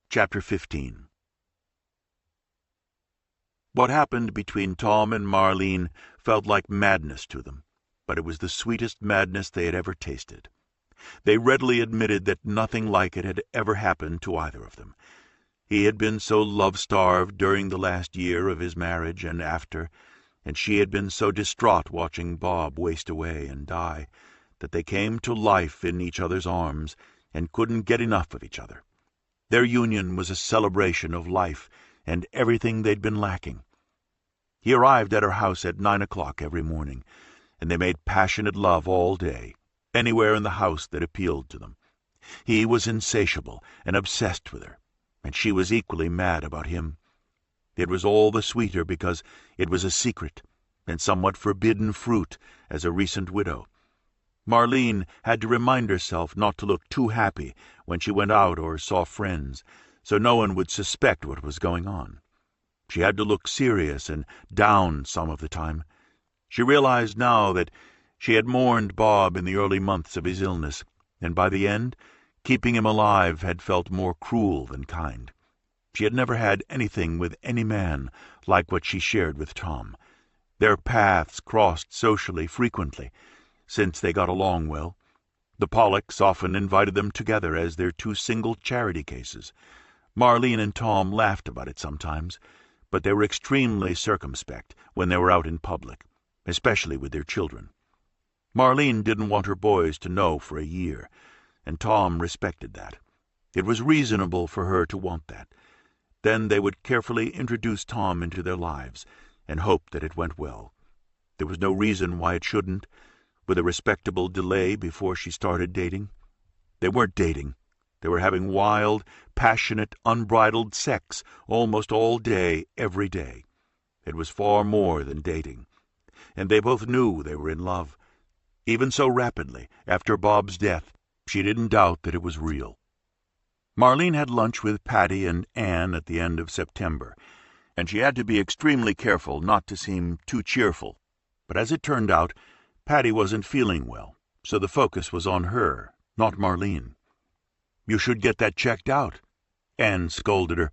Chapter 15. What happened between Tom and Marlene felt like madness to them, but it was the sweetest madness they had ever tasted. They readily admitted that nothing like it had ever happened to either of them. He had been so love-starved during the last year of his marriage and after, and she had been so distraught watching Bob waste away and die, that they came to life in each other's arms and couldn't get enough of each other. Their union was a celebration of life and everything they'd been lacking. He arrived at her house at 9 o'clock every morning, and they made passionate love all day, anywhere in the house that appealed to them. He was insatiable and obsessed with her, and she was equally mad about him. It was all the sweeter because it was a secret, and somewhat forbidden fruit as a recent widow. Marlene had to remind herself not to look too happy when she went out or saw friends, so no one would suspect what was going on. She had to look serious and down some of the time. She realized now that she had mourned Bob in the early months of his illness, and by the end, keeping him alive had felt more cruel than kind. She had never had anything with any man like what she shared with Tom. Their paths crossed socially frequently, since they got along well. The Pollocks often invited them together as their two single charity cases. Marlene and Tom laughed about it sometimes, but they were extremely circumspect when they were out in public, especially with their children. Marlene didn't want her boys to know for a year, and Tom respected that. It was reasonable for her to want that. Then they would carefully introduce Tom into their lives and hope that it went well. There was no reason why it shouldn't, with a respectable delay before she started dating. They weren't dating. They were having wild, passionate, unbridled sex almost all day, every day. It was far more than dating, and they both knew they were in love. Even so rapidly, after Bob's death, she didn't doubt that it was real. Marlene had lunch with Patty and Anne at the end of September, and she had to be extremely careful not to seem too cheerful. But as it turned out, Patty wasn't feeling well, so the focus was on her, not Marlene. "You should get that checked out," Anne scolded her.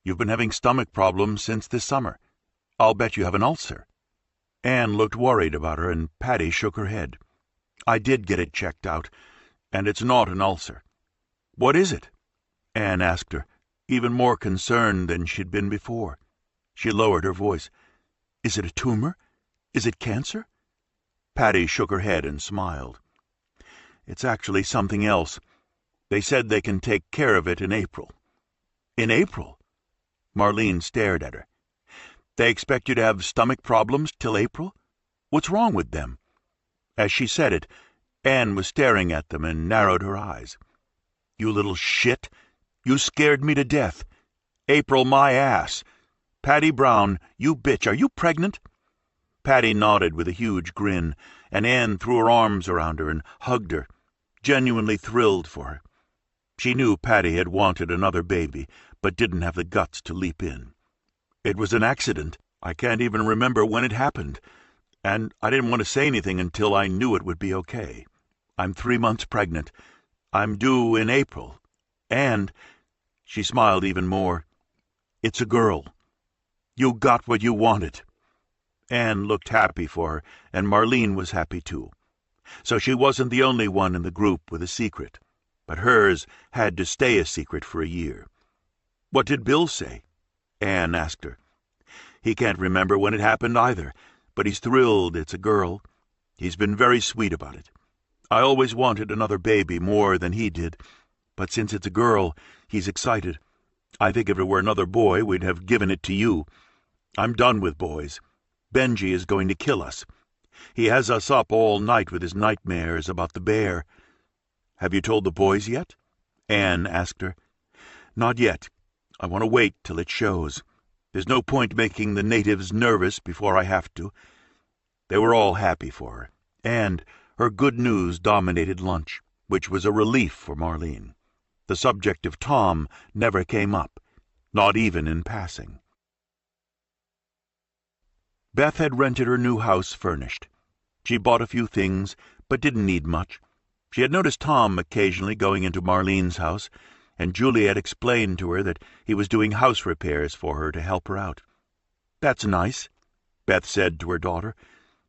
"You've been having stomach problems since this summer. I'll bet you have an ulcer." Anne looked worried about her, and Patty shook her head. "I did get it checked out, and it's not an ulcer." "What is it?" Anne asked her, even more concerned than she'd been before. She lowered her voice. "Is it a tumor? Is it cancer?" Patty shook her head and smiled. "It's actually something else. They said they can take care of it in April." "In April?" Marlene stared at her. "They expect you to have stomach problems till April? What's wrong with them?" As she said it, Anne was staring at them and narrowed her eyes. "You little shit! You scared me to death. April my ass! Patty Brown, you bitch, are you pregnant?" Patty nodded with a huge grin, and Anne threw her arms around her and hugged her, genuinely thrilled for her. She knew Patty had wanted another baby, but didn't have the guts to leap in. "It was an accident. I can't even remember when it happened. And I didn't want to say anything until I knew it would be okay. I'm 3 months pregnant. I'm due in April. And," she smiled even more, "it's a girl. You got what you wanted." Anne looked happy for her, and Marlene was happy too. So she wasn't the only one in the group with a secret, but hers had to stay a secret for a year. "What did Bill say?" Anne asked her. "He can't remember when it happened either, but he's thrilled it's a girl. He's been very sweet about it. I always wanted another baby more than he did, but since it's a girl, he's excited. I think if it were another boy, we'd have given it to you. I'm done with boys. Benji is going to kill us. He has us up all night with his nightmares about the bear." "Have you told the boys yet?" Anne asked her. "Not yet. I want to wait till it shows. There's no point making the natives nervous before I have to." They were all happy for her, and her good news dominated lunch, which was a relief for Marlene. The subject of Tom never came up, not even in passing. Beth had rented her new house furnished. She bought a few things, but didn't need much. She had noticed Tom occasionally going into Marlene's house, and Julie had explained to her that he was doing house repairs for her to help her out. "That's nice," Beth said to her daughter,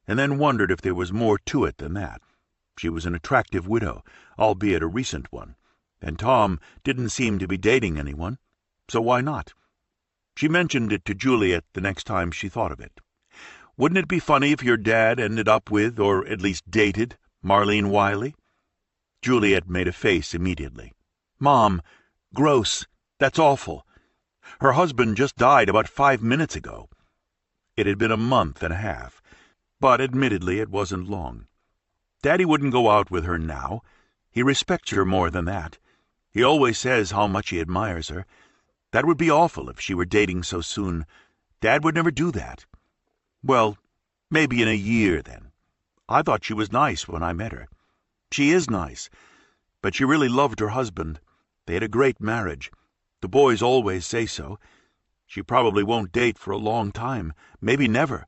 and then wondered if there was more to it than that. She was an attractive widow, albeit a recent one, and Tom didn't seem to be dating anyone. so why not? She mentioned it to Juliet the next time she thought of it. Wouldn't it be funny if your dad ended up with, or at least dated, Marlene Wiley? Juliet made a face immediately. Mom, gross. That's awful. Her husband just died about 5 minutes ago. It had been a month and a half, but admittedly it wasn't long. Daddy wouldn't go out with her now. He respects her more than that. He always says how much he admires her. That would be awful if she were dating so soon. Dad would never do that. Well, maybe in a year, then. I thought she was nice when I met her. She is nice, but she really loved her husband. They had a great marriage. The boys always say so. She probably won't date for a long time, maybe never.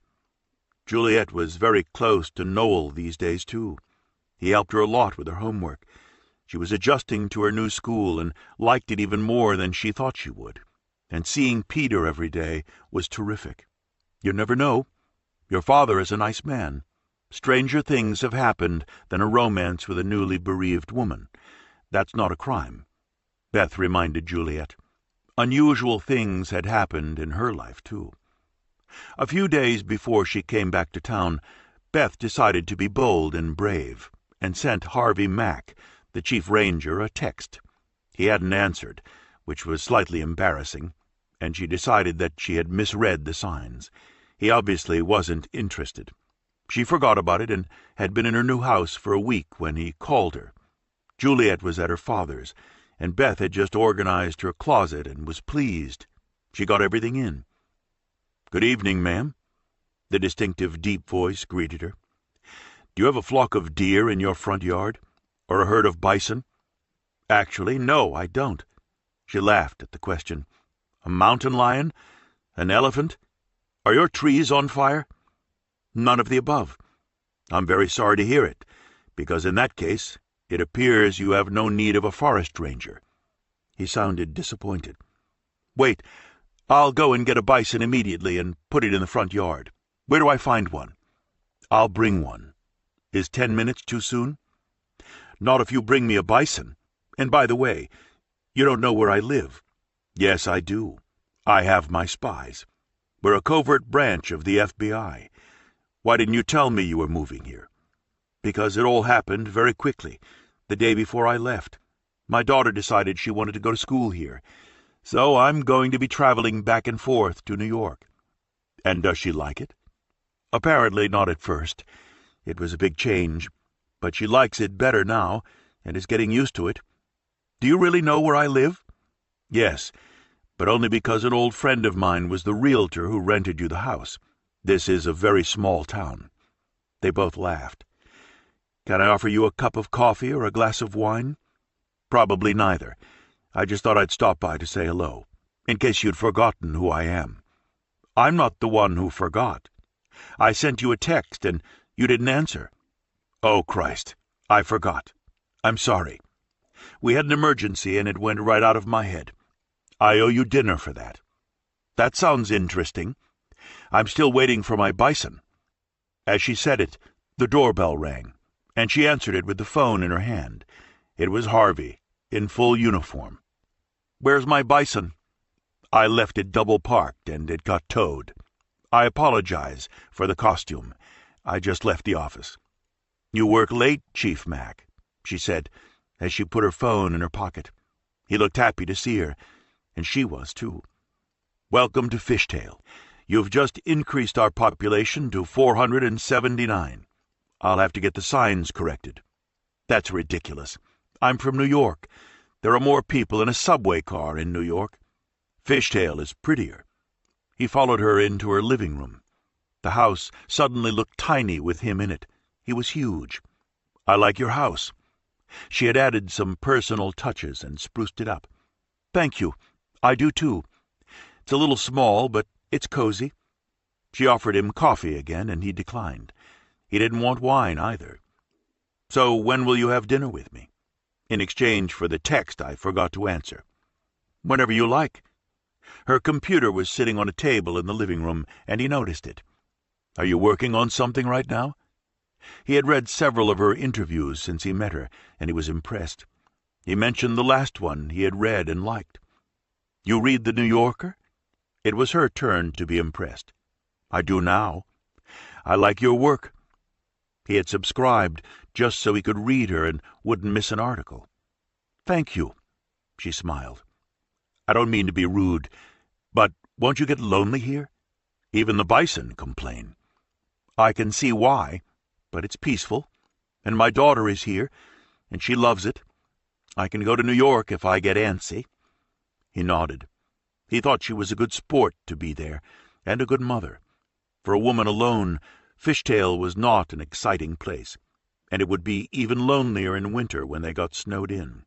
Juliet was very close to Noel these days, too. He helped her a lot with her homework. She was adjusting to her new school and liked it even more than she thought she would. And seeing Peter every day was terrific. You never know. Your father is a nice man. Stranger things have happened than a romance with a newly bereaved woman. That's not a crime. Beth reminded Juliet. Unusual things had happened in her life, too. A few days before she came back to town, Beth decided to be bold and brave, and sent Harvey Mack, the chief ranger, a text. He hadn't answered, which was slightly embarrassing, and she decided that she had misread the signs. He obviously wasn't interested. She forgot about it and had been in her new house for a week when he called her. Juliet was at her father's, and Beth had just organized her closet and was pleased. She got everything in. "Good evening, ma'am." The distinctive deep voice greeted her. "Do you have a flock of deer in your front yard? Or a herd of bison?" "Actually, no, I don't." She laughed at the question. "A mountain lion? An elephant? Are your trees on fire?" "None of the above." "I'm very sorry to hear it, because in that case it appears you have no need of a forest ranger." He sounded disappointed. "Wait, I'll go and get a bison immediately and put it in the front yard. Where do I find one?" "I'll bring one. Is 10 minutes too soon?" "Not if you bring me a bison. And by the way, you don't know where I live." "Yes, I do. I have my spies. We're a covert branch of the FBI. Why didn't you tell me you were moving here?" "Because it all happened very quickly, the day before I left. My daughter decided she wanted to go to school here, so I'm going to be traveling back and forth to New York." "And does she like it?" "Apparently not at first. It was a big change, but she likes it better now and is getting used to it." "Do you really know where I live?" "Yes, but only because an old friend of mine was the realtor who rented you the house. This is a very small town." They both laughed. "Can I offer you a cup of coffee or a glass of wine?" "Probably neither. I just thought I'd stop by to say hello, in case you'd forgotten who I am." "I'm not the one who forgot. I sent you a text and you didn't answer." "Oh, Christ, I forgot. I'm sorry. We had an emergency and it went right out of my head. I owe you dinner for that." "That sounds interesting. I'm still waiting for my bison." As she said it, the doorbell rang, and she answered it with the phone in her hand. It was Harvey, in full uniform. "Where's my bison?" "I left it double-parked, and it got towed. I apologize for the costume. I just left the office." "You work late, Chief Mack," she said, as she put her phone in her pocket. He looked happy to see her, and she was, too. "Welcome to Fishtail. You've just increased our population to 479. I'll have to get the signs corrected." "That's ridiculous. I'm from New York. There are more people in a subway car in New York. Fishtail is prettier." He followed her into her living room. The house suddenly looked tiny with him in it. He was huge. "I like your house." She had added some personal touches and spruced it up. "Thank you. I do, too. It's a little small, but it's cozy." She offered him coffee again, and he declined. He didn't want wine, either. "So when will you have dinner with me?" "In exchange for the text I forgot to answer." "Whenever you like." Her computer was sitting on a table in the living room, and he noticed it. "Are you working on something right now?" He had read several of her interviews since he met her, and he was impressed. He mentioned the last one he had read and liked. You read the New Yorker?" It was her turn to be impressed. "I do now. I like your work." He had subscribed just so he could read her and wouldn't miss an article. "Thank you," she smiled. "I don't mean to be rude, but won't you get lonely here? Even the bison complain." "I can see why, but it's peaceful, and my daughter is here, and she loves it. I can go to New York if I get antsy." He nodded. He thought she was a good sport to be there, and a good mother. For a woman alone, Fishtail was not an exciting place, and it would be even lonelier in winter when they got snowed in.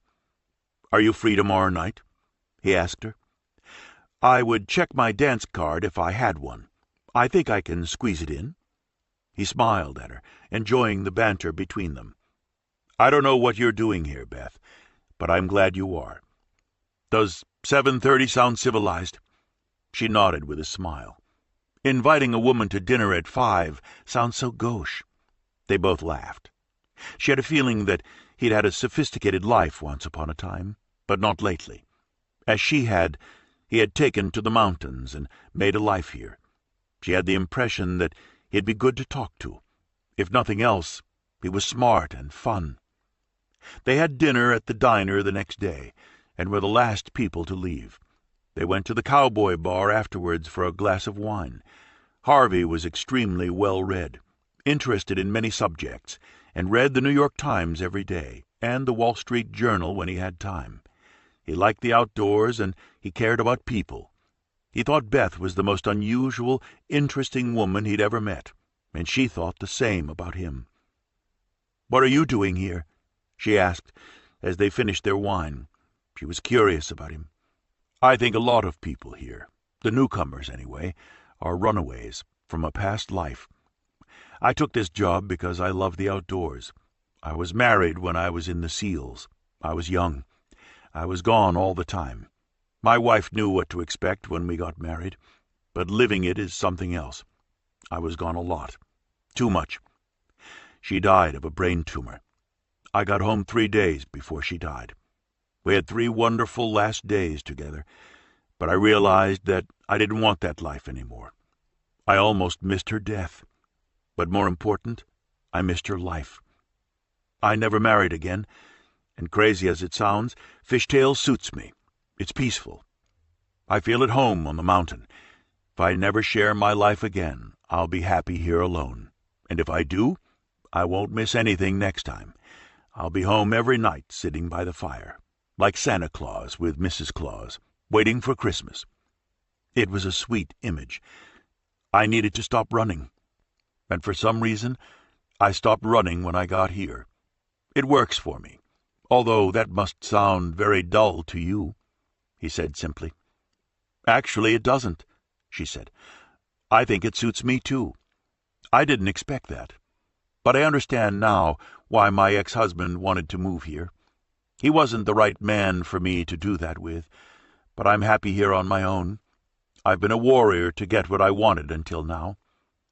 "Are you free tomorrow night?" he asked her. "I would check my dance card if I had one. I think I can squeeze it in." He smiled at her, enjoying the banter between them. "I don't know what you're doing here, Beth, but I'm glad you are. Does 7:30 sound civilized?" She nodded with a smile. Inviting a woman to dinner at 5 sounds so gauche. They both laughed. She had a feeling that he'd had a sophisticated life once upon a time, but not lately. As she had, he had taken to the mountains and made a life here. She had the impression that he'd be good to talk to. If nothing else, he was smart and fun. They had dinner at the diner the next day, and were the last people to leave. They went to the Cowboy Bar afterwards for a glass of wine. Harvey was extremely well-read, interested in many subjects, and read the New York Times every day, and the Wall Street Journal when he had time. He liked the outdoors, and he cared about people. He thought Beth was the most unusual, interesting woman he'd ever met, and she thought the same about him. "What are you doing here?" she asked, as they finished their wine. She was curious about him. "I think a lot of people here, the newcomers anyway, are runaways from a past life. I took this job because I love the outdoors. I was married when I was in the SEALs. I was young. I was gone all the time. My wife knew what to expect when we got married, but living it is something else. I was gone a lot. Too much. She died of a brain tumor. I got home 3 days before she died. We had 3 wonderful last days together, but I realized that I didn't want that life anymore. I almost missed her death. But more important, I missed her life. I never married again, and crazy as it sounds, Fishtail suits me. It's peaceful. I feel at home on the mountain. If I never share my life again, I'll be happy here alone. And if I do, I won't miss anything next time. I'll be home every night sitting by the fire, like Santa Claus with Mrs. Claus, waiting for Christmas." It was a sweet image. I needed to stop running. And for some reason, I stopped running when I got here. It works for me, although that must sound very dull to you," he said simply. "Actually, it doesn't," she said. "I think it suits me, too. I didn't expect that. But I understand now why my ex-husband wanted to move here. He wasn't the right man for me to do that with, but I'm happy here on my own. I've been a warrior to get what I wanted until now.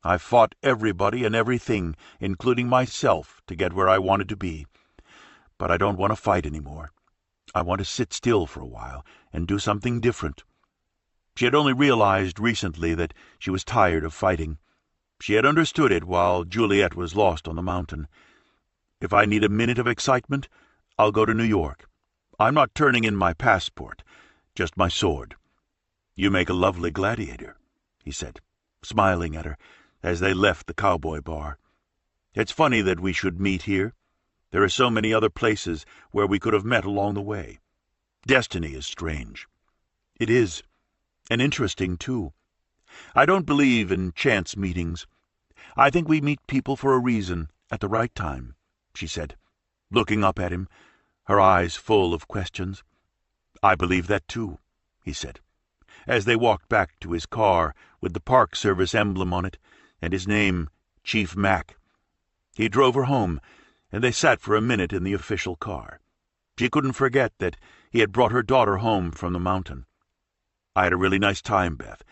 I've fought everybody and everything, including myself, to get where I wanted to be. But I don't want to fight anymore. I want to sit still for a while and do something different." She had only realized recently that she was tired of fighting. She had understood it while Juliet was lost on the mountain. "If I need a minute of excitement, I'll go to New York. I'm not turning in my passport, just my sword." "You make a lovely gladiator," he said, smiling at her as they left the Cowboy Bar. "It's funny that we should meet here. There are so many other places where we could have met along the way. Destiny is strange." "It is, and interesting, too. I don't believe in chance meetings. I think we meet people for a reason, at the right time," she said, looking up at him, her eyes full of questions. "I believe that, too," he said, as they walked back to his car with the Park Service emblem on it and his name, Chief Mack. He drove her home, and they sat for a minute in the official car. She couldn't forget that he had brought her daughter home from the mountain. "I had a really nice time, Beth.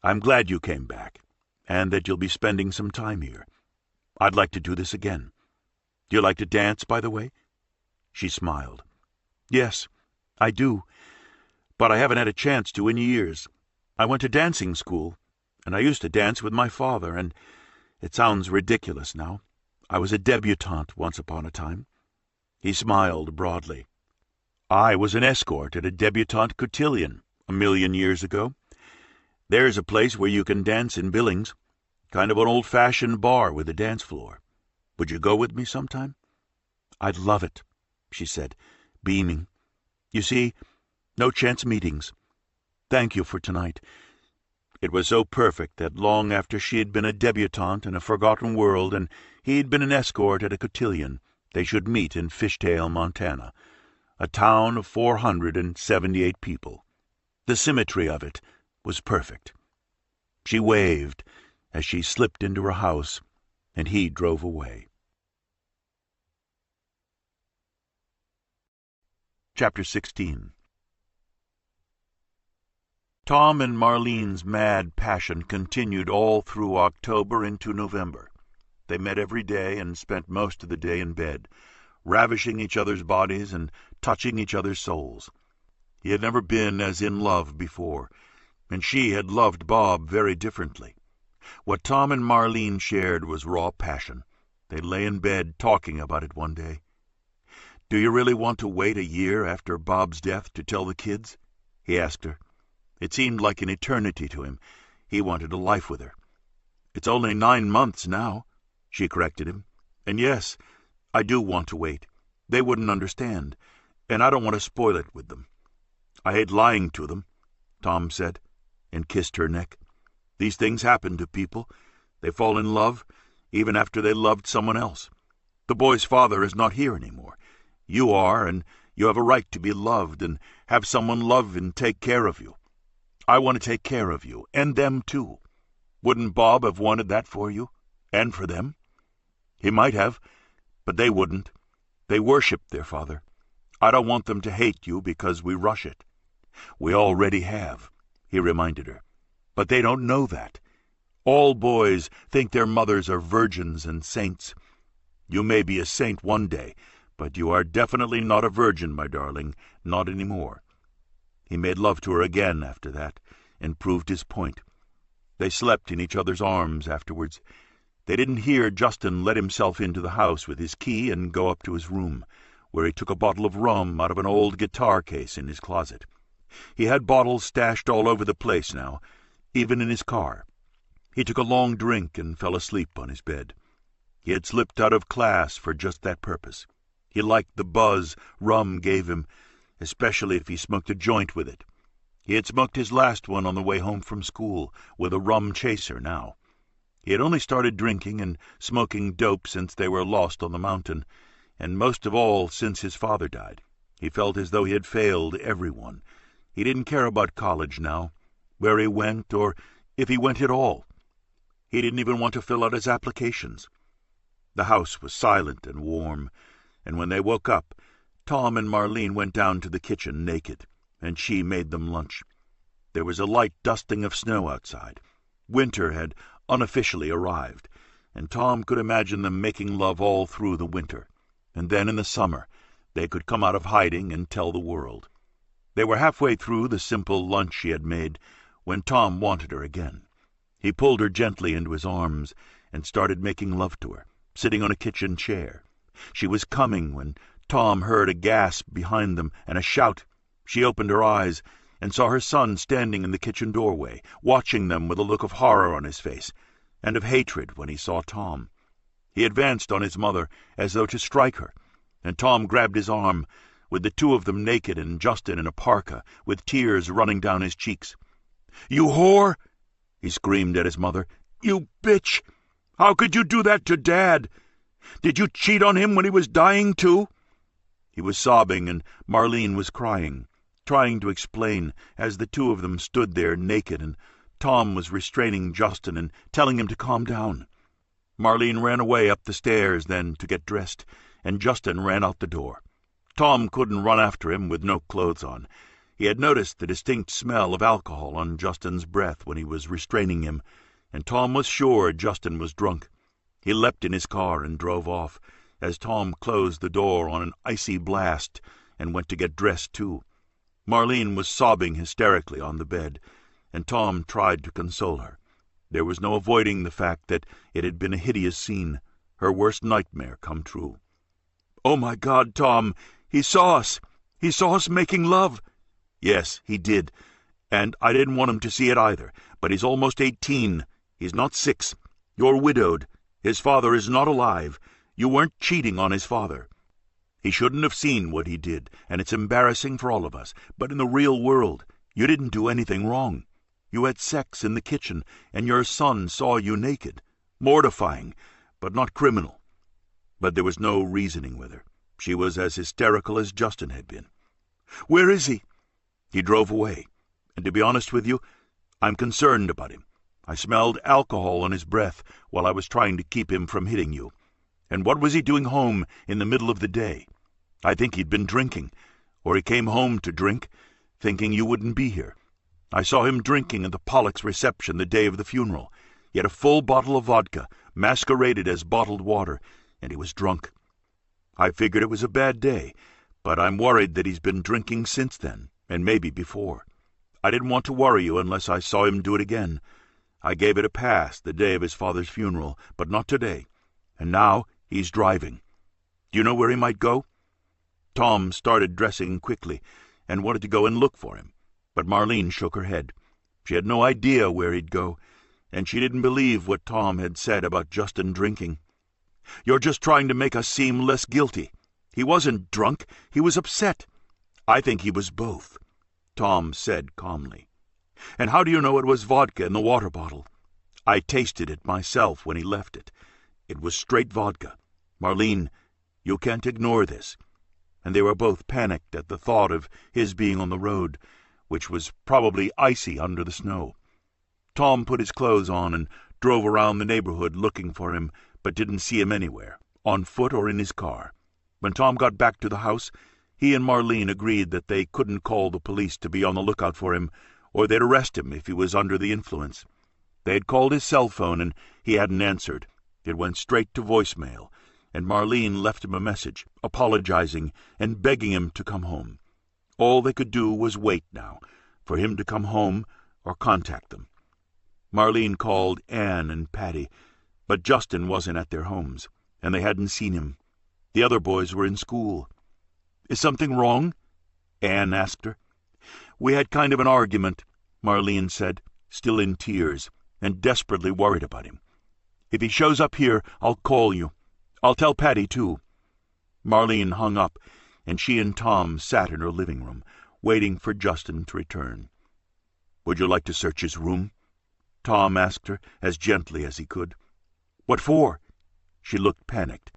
I'm glad you came back, and that you'll be spending some time here. I'd like to do this again. Do you like to dance, by the way?" She smiled. "Yes, I do. but I haven't had a chance to in years. I went to dancing school, and I used to dance with my father, and it sounds ridiculous now. I was a debutante once upon a time." He smiled broadly. "I was an escort at a debutante cotillion 1,000,000 years ago. There's a place where you can dance in Billings, kind of an old-fashioned bar with a dance floor. Would you go with me sometime?" "I'd love it," she said, beaming. "You see, no chance meetings. Thank you for tonight." It was so perfect that long after she had been a debutante in a forgotten world and he'd been an escort at a cotillion, they should meet in Fishtail, Montana, a town of 478 people. The symmetry of it was perfect. She waved as she slipped into her house, and he drove away. Chapter 16. Tom and Marlene's mad passion continued all through October into November. They met every day and spent most of the day in bed, ravishing each other's bodies and touching each other's souls. He had never been as in love before, and she had loved Bob very differently. What Tom and Marlene shared was raw passion. They lay in bed talking about it one day. "Do you really want to wait a year after Bob's death to tell the kids?" he asked her. It seemed like an eternity to him. He wanted a life with her. "It's only 9 months now," she corrected him. "And yes, I do want to wait. They wouldn't understand, and I don't want to spoil it with them. I hate lying to them," Tom said, and kissed her neck. "These things happen to people. They fall in love, even after they loved someone else. The boy's father is not here anymore. You are, and you have a right to be loved and have someone love and take care of you. I want to take care of you, and them too. Wouldn't Bob have wanted that for you, and for them? He might have, but they wouldn't. They worship their father. I don't want them to hate you because we rush it. We already have," he reminded her. "But they don't know that. All boys think their mothers are virgins and saints. You may be a saint one day, but you are definitely not a virgin, my darling, not any more." He made love to her again after that, and proved his point. They slept in each other's arms afterwards. They didn't hear Justin let himself into the house with his key and go up to his room, where he took a bottle of rum out of an old guitar case in his closet. He had bottles stashed all over the place now, even in his car. He took a long drink and fell asleep on his bed. He had slipped out of class for just that purpose. He liked the buzz rum gave him, especially if he smoked a joint with it. He had smoked his last one on the way home from school, with a rum chaser now. He had only started drinking and smoking dope since they were lost on the mountain, and most of all since his father died. He felt as though he had failed everyone. He didn't care about college now, where he went, or if he went at all. He didn't even want to fill out his applications. The house was silent and warm, and when they woke up, Tom and Marlene went down to the kitchen naked, and she made them lunch. There was a light dusting of snow outside. Winter had unofficially arrived, and Tom could imagine them making love all through the winter, and then in the summer they could come out of hiding and tell the world. They were halfway through the simple lunch she had made when Tom wanted her again. He pulled her gently into his arms and started making love to her, sitting on a kitchen chair. She was coming when Tom heard a gasp behind them and a shout. She opened her eyes and saw her son standing in the kitchen doorway, watching them with a look of horror on his face, and of hatred when he saw Tom. He advanced on his mother as though to strike her, and Tom grabbed his arm, with the two of them naked and Justin in a parka, with tears running down his cheeks. "You whore!" he screamed at his mother. "You bitch! How could you do that to Dad? Did you cheat on him when he was dying too?" He was sobbing, and Marlene was crying, trying to explain as the two of them stood there naked, and Tom was restraining Justin and telling him to calm down. Marlene ran away up the stairs then to get dressed, and Justin ran out the door. Tom couldn't run after him with no clothes on. He had noticed the distinct smell of alcohol on Justin's breath when he was restraining him, and Tom was sure Justin was drunk. He leapt in his car and drove off, as Tom closed the door on an icy blast and went to get dressed too. Marlene was sobbing hysterically on the bed, and Tom tried to console her. There was no avoiding the fact that it had been a hideous scene, her worst nightmare come true. "Oh, my God, Tom! He saw us! He saw us making love!" "Yes, he did, and I didn't want him to see it either, but he's almost 18. He's not 6. You're widowed. His father is not alive. You weren't cheating on his father. He shouldn't have seen what he did, and it's embarrassing for all of us. But in the real world, you didn't do anything wrong. You had sex in the kitchen, and your son saw you naked. Mortifying, but not criminal." But there was no reasoning with her. She was as hysterical as Justin had been. "Where is he?" "He drove away. And to be honest with you, I'm concerned about him. I smelled alcohol on his breath while I was trying to keep him from hitting you. And what was he doing home in the middle of the day? I think he'd been drinking, or he came home to drink, thinking you wouldn't be here. I saw him drinking at the Pollocks' reception the day of the funeral. He had a full bottle of vodka, masqueraded as bottled water, and he was drunk. I figured it was a bad day, but I'm worried that he's been drinking since then, and maybe before. I didn't want to worry you unless I saw him do it again. I gave it a pass the day of his father's funeral, but not today. And now he's driving. Do you know where he might go?" Tom started dressing quickly and wanted to go and look for him, but Marlene shook her head. She had no idea where he'd go, and she didn't believe what Tom had said about Justin drinking. "You're just trying to make us seem less guilty. He wasn't drunk. He was upset." "I think he was both," Tom said calmly. "And how do you know it was vodka in the water bottle?" "I tasted it myself when he left it. It was straight vodka. Marlene, you can't ignore this." And they were both panicked at the thought of his being on the road, which was probably icy under the snow. Tom put his clothes on and drove around the neighborhood looking for him, but didn't see him anywhere, on foot or in his car. When Tom got back to the house, he and Marlene agreed that they couldn't call the police to be on the lookout for him, or they'd arrest him if he was under the influence. They had called his cell phone, and he hadn't answered. It went straight to voicemail, and Marlene left him a message, apologizing and begging him to come home. All they could do was wait now, for him to come home or contact them. Marlene called Anne and Patty, but Justin wasn't at their homes, and they hadn't seen him. The other boys were in school. "Is something wrong?" Anne asked her. "We had kind of an argument," Marlene said, still in tears, and desperately worried about him. "If he shows up here, I'll call you. I'll tell Patty, too." Marlene hung up, and she and Tom sat in her living room, waiting for Justin to return. "Would you like to search his room?" Tom asked her, as gently as he could. "What for?" She looked panicked.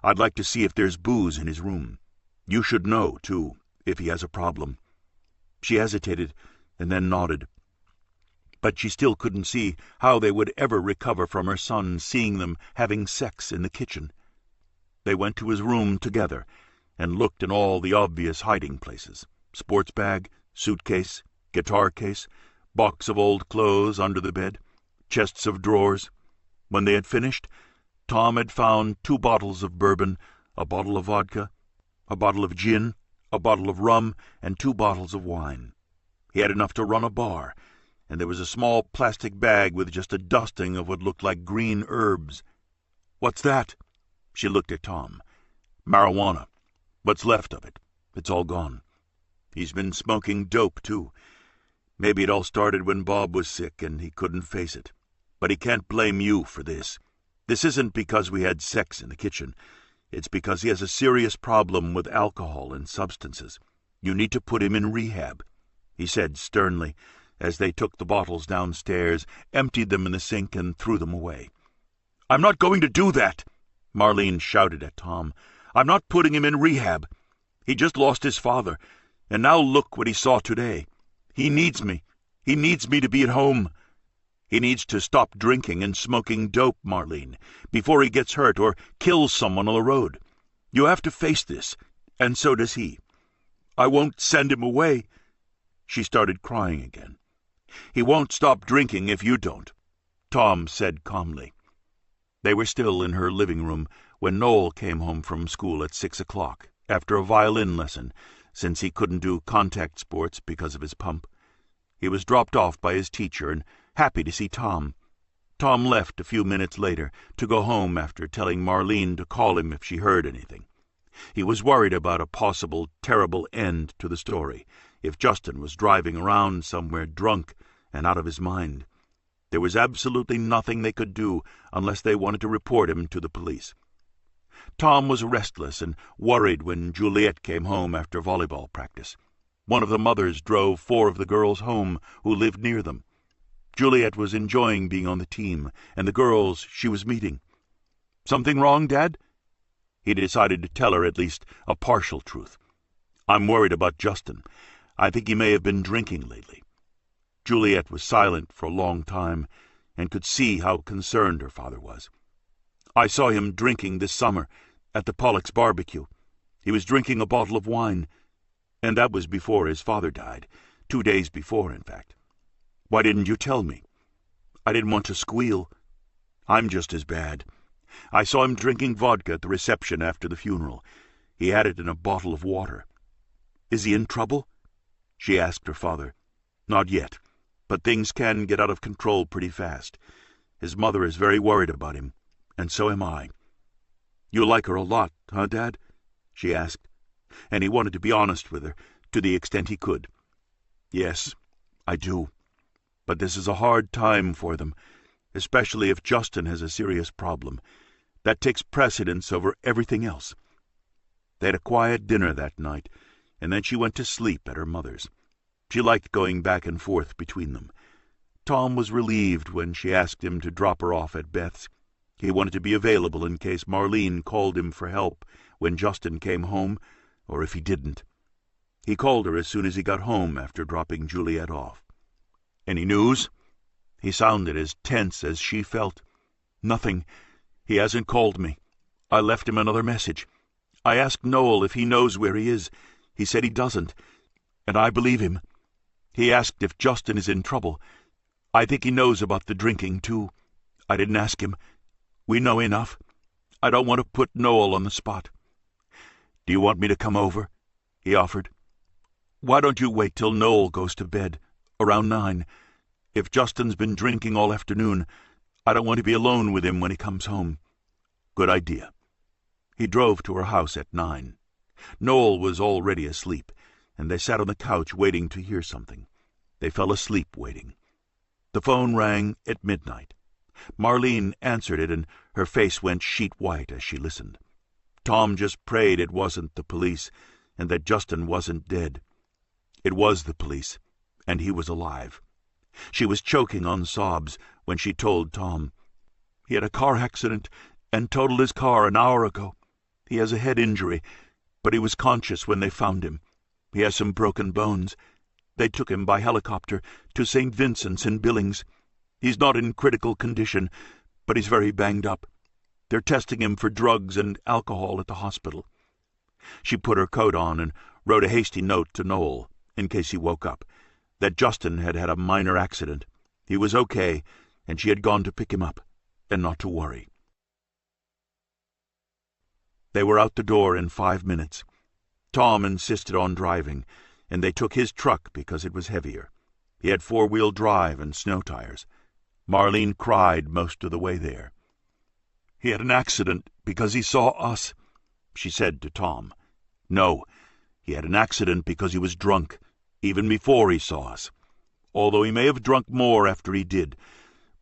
"I'd like to see if there's booze in his room. You should know, too, if he has a problem." She hesitated, and then nodded. But she still couldn't see how they would ever recover from her son seeing them having sex in the kitchen. They went to his room together and looked in all the obvious hiding places: sports bag, suitcase, guitar case, box of old clothes under the bed, chests of drawers. When they had finished, Tom had found 2 bottles of bourbon, a bottle of vodka, a bottle of gin, a bottle of rum, and 2 bottles of wine. He had enough to run a bar, and there was a small plastic bag with just a dusting of what looked like green herbs. "What's that?" She looked at Tom. "Marijuana. What's left of it. It's all gone. He's been smoking dope, too. Maybe it all started when Bob was sick and he couldn't face it. But he can't blame you for this. This isn't because we had sex in the kitchen. It's because he has a serious problem with alcohol and substances. You need to put him in rehab," he said sternly, as they took the bottles downstairs, emptied them in the sink, and threw them away. "I'm not going to do that," Marlene shouted at Tom. "I'm not putting him in rehab. He just lost his father, and now look what he saw today. He needs me. He needs me to be at home. He needs to stop drinking and smoking dope, Marlene, before he gets hurt or kills someone on the road. You have to face this, and so does he. I won't send him away." She started crying again. "He won't stop drinking if you don't," Tom said calmly. They were still in her living room when Noel came home from school at 6 o'clock, after a violin lesson, since he couldn't do contact sports because of his pump. He was dropped off by his teacher and happy to see Tom. Tom left a few minutes later to go home after telling Marlene to call him if she heard anything. He was worried about a possible terrible end to the story if Justin was driving around somewhere drunk and out of his mind. There was absolutely nothing they could do unless they wanted to report him to the police. Tom was restless and worried when Juliet came home after volleyball practice. One of the mothers drove 4 of the girls home who lived near them. Juliet was enjoying being on the team, and the girls she was meeting. "Something wrong, Dad?" He decided to tell her at least a partial truth. "I'm worried about Justin. I think he may have been drinking lately." Juliet was silent for a long time and could see how concerned her father was. "I saw him drinking this summer at the Pollocks' barbecue. He was drinking a bottle of wine, and that was before his father died, 2 days before, in fact. Why didn't you tell me?" "I didn't want to squeal. I'm just as bad. I saw him drinking vodka at the reception after the funeral. He had it in a bottle of water." "Is he in trouble?" she asked her father. "Not yet, but things can get out of control pretty fast. His mother is very worried about him, and so am I." "You like her a lot, huh, Dad?" she asked, and he wanted to be honest with her to the extent he could. "Yes, I do. But this is a hard time for them, especially if Justin has a serious problem. That takes precedence over everything else." They had a quiet dinner that night, and then she went to sleep at her mother's. She liked going back and forth between them. Tom was relieved when she asked him to drop her off at Beth's. He wanted to be available in case Marlene called him for help when Justin came home, or if he didn't. He called her as soon as he got home after dropping Juliet off. "Any news?" He sounded as tense as she felt. "Nothing. He hasn't called me. I left him another message. I asked Noel if he knows where he is. He said he doesn't, and I believe him. He asked if Justin is in trouble. I think he knows about the drinking, too. I didn't ask him. We know enough. I don't want to put Noel on the spot." "Do you want me to come over?" he offered. "Why don't you wait till Noel goes to bed, around 9? If Justin's been drinking all afternoon, I don't want to be alone with him when he comes home." "Good idea." He drove to her house at 9. Noel was already asleep, and they sat on the couch waiting to hear something. They fell asleep waiting. The phone rang at midnight. Marlene answered it, and her face went sheet white as she listened. Tom just prayed it wasn't the police, and that Justin wasn't dead. It was the police, and he was alive. She was choking on sobs when she told Tom. "He had a car accident and totaled his car an hour ago. He has a head injury, but he was conscious when they found him. He has some broken bones. They took him by helicopter to St. Vincent's in Billings. He's not in critical condition, but he's very banged up. They're testing him for drugs and alcohol at the hospital." She put her coat on and wrote a hasty note to Noel, in case he woke up, that Justin had had a minor accident. He was okay, and she had gone to pick him up, and not to worry. They were out the door in 5 minutes. Tom insisted on driving, and they took his truck because it was heavier. He had 4-wheel drive and snow tires. Marlene cried most of the way there. "He had an accident because he saw us," she said to Tom. "No, he had an accident because he was drunk, even before he saw us. Although he may have drunk more after he did,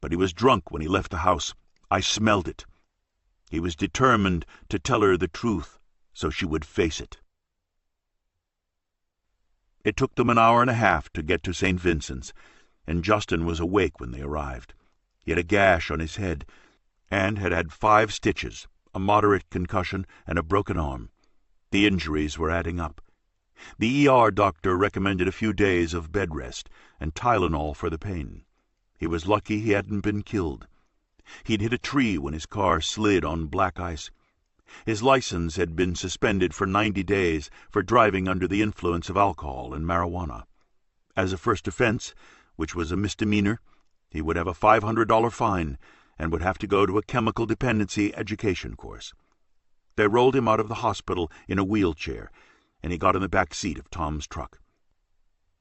but he was drunk when he left the house. I smelled it. He was determined to tell her the truth so she would face it." It took them an hour and a half to get to St. Vincent's, and Justin was awake when they arrived. He had a gash on his head and had had 5 stitches, a moderate concussion, and a broken arm. The injuries were adding up. The ER doctor recommended a few days of bed rest and Tylenol for the pain. He was lucky he hadn't been killed. He'd hit a tree when his car slid on black ice. His license had been suspended for 90 days for driving under the influence of alcohol and marijuana. As a first offense, which was a misdemeanor, he would have a $500 fine and would have to go to a chemical dependency education course. They rolled him out of the hospital in a wheelchair, and he got in the back seat of Tom's truck.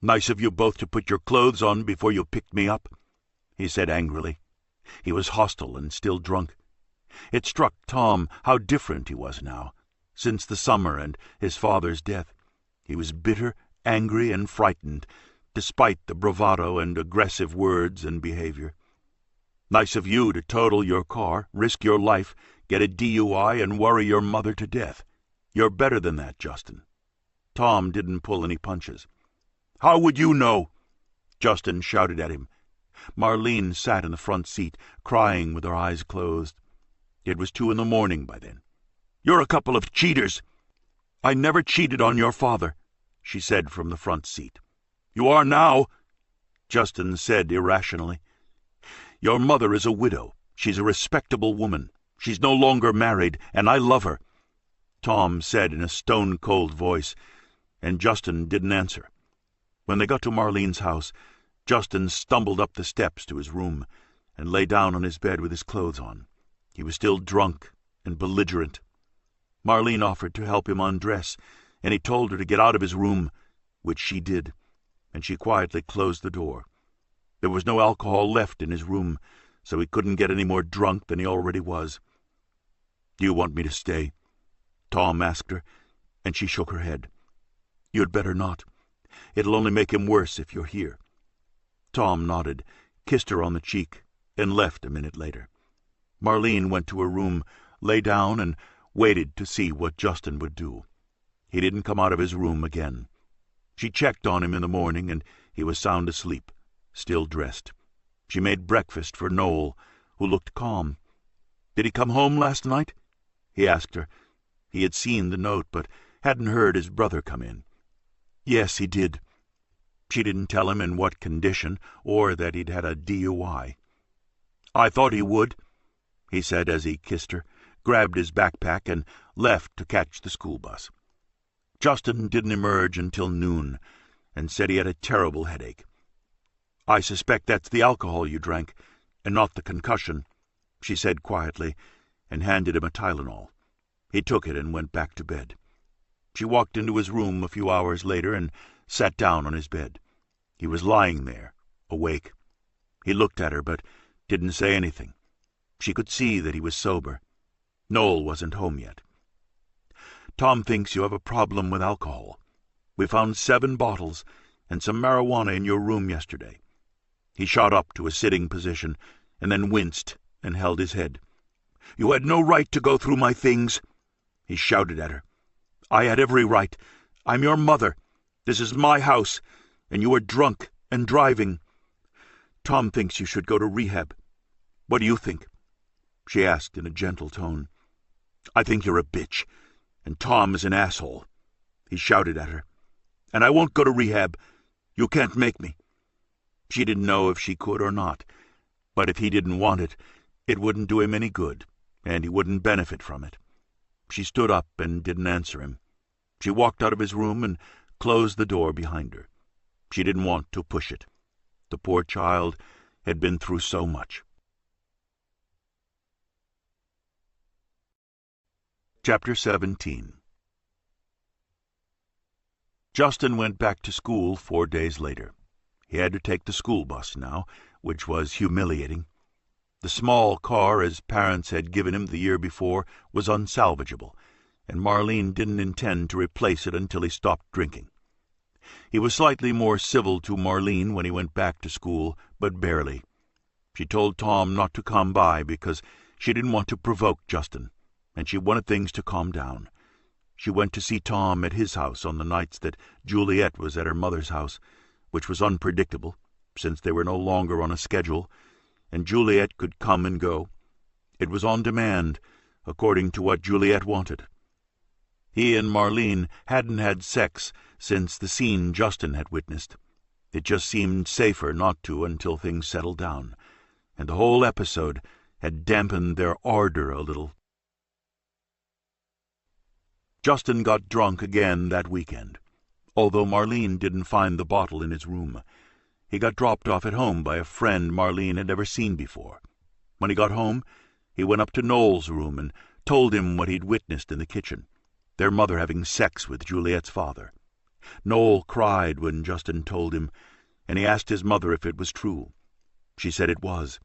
"Nice of you both to put your clothes on before you picked me up," he said angrily. He was hostile and still drunk. It struck Tom how different he was now, since the summer and his father's death. He was bitter, angry, and frightened, despite the bravado and aggressive words and behavior. "Nice of you to total your car, risk your life, get a DUI, and worry your mother to death. You're better than that, Justin." Tom didn't pull any punches. "How would you know?" Justin shouted at him. Marlene sat in the front seat, crying with her eyes closed. It was 2 a.m. by then. "You're a couple of cheaters." "I never cheated on your father," she said from the front seat. "You are now," Justin said irrationally. "Your mother is a widow. She's a respectable woman. She's no longer married, and I love her," Tom said in a stone-cold voice, and Justin didn't answer. When they got to Marlene's house, Justin stumbled up the steps to his room and lay down on his bed with his clothes on. He was still drunk and belligerent. Marlene offered to help him undress, and he told her to get out of his room, which she did, and she quietly closed the door. There was no alcohol left in his room, so he couldn't get any more drunk than he already was. "Do you want me to stay?" Tom asked her, and she shook her head. "You'd better not. It'll only make him worse if you're here." Tom nodded, kissed her on the cheek, and left a minute later. Marlene went to her room, lay down, and waited to see what Justin would do. He didn't come out of his room again. She checked on him in the morning, and he was sound asleep, still dressed. She made breakfast for Noel, who looked calm. "Did he come home last night?" he asked her. He had seen the note, but hadn't heard his brother come in. "Yes, he did." She didn't tell him in what condition, or that he'd had a DUI. "I thought he would," he said as he kissed her, grabbed his backpack, and left to catch the school bus. Justin didn't emerge until noon, and said he had a terrible headache. "I suspect that's the alcohol you drank, and not the concussion," she said quietly, and handed him a Tylenol. He took it and went back to bed. She walked into his room a few hours later and sat down on his bed. He was lying there, awake. He looked at her, but didn't say anything. She could see that he was sober. Noel wasn't home yet. "Tom thinks you have a problem with alcohol. We found 7 bottles and some marijuana in your room yesterday." He shot up to a sitting position and then winced and held his head. "You had no right to go through my things," he shouted at her. "I had every right. I'm your mother. This is my house, and you were drunk and driving. Tom thinks you should go to rehab. What do you think?" she asked in a gentle tone. "I think you're a bitch, and Tom is an asshole," he shouted at her. "And I won't go to rehab. You can't make me." She didn't know if she could or not, but if he didn't want it, it wouldn't do him any good, and he wouldn't benefit from it. She stood up and didn't answer him. She walked out of his room and closed the door behind her. She didn't want to push it. The poor child had been through so much. Chapter 17. Justin went back to school 4 days later. He had to take the school bus now, which was humiliating. The small car his parents had given him the year before was unsalvageable, and Marlene didn't intend to replace it until he stopped drinking. He was slightly more civil to Marlene when he went back to school, but barely. She told Tom not to come by because she didn't want to provoke Justin, and she wanted things to calm down. She went to see Tom at his house on the nights that Juliet was at her mother's house, which was unpredictable, since they were no longer on a schedule, and Juliet could come and go. It was on demand, according to what Juliet wanted. He and Marlene hadn't had sex since the scene Justin had witnessed. It just seemed safer not to until things settled down, and the whole episode had dampened their ardor a little. Justin got drunk again that weekend, although Marlene didn't find the bottle in his room. He got dropped off at home by a friend Marlene had never seen before. When he got home, he went up to Noel's room and told him what he'd witnessed in the kitchen. their mother having sex with Juliet's father. Noel cried when Justin told him, and he asked his mother if it was true. She said it was.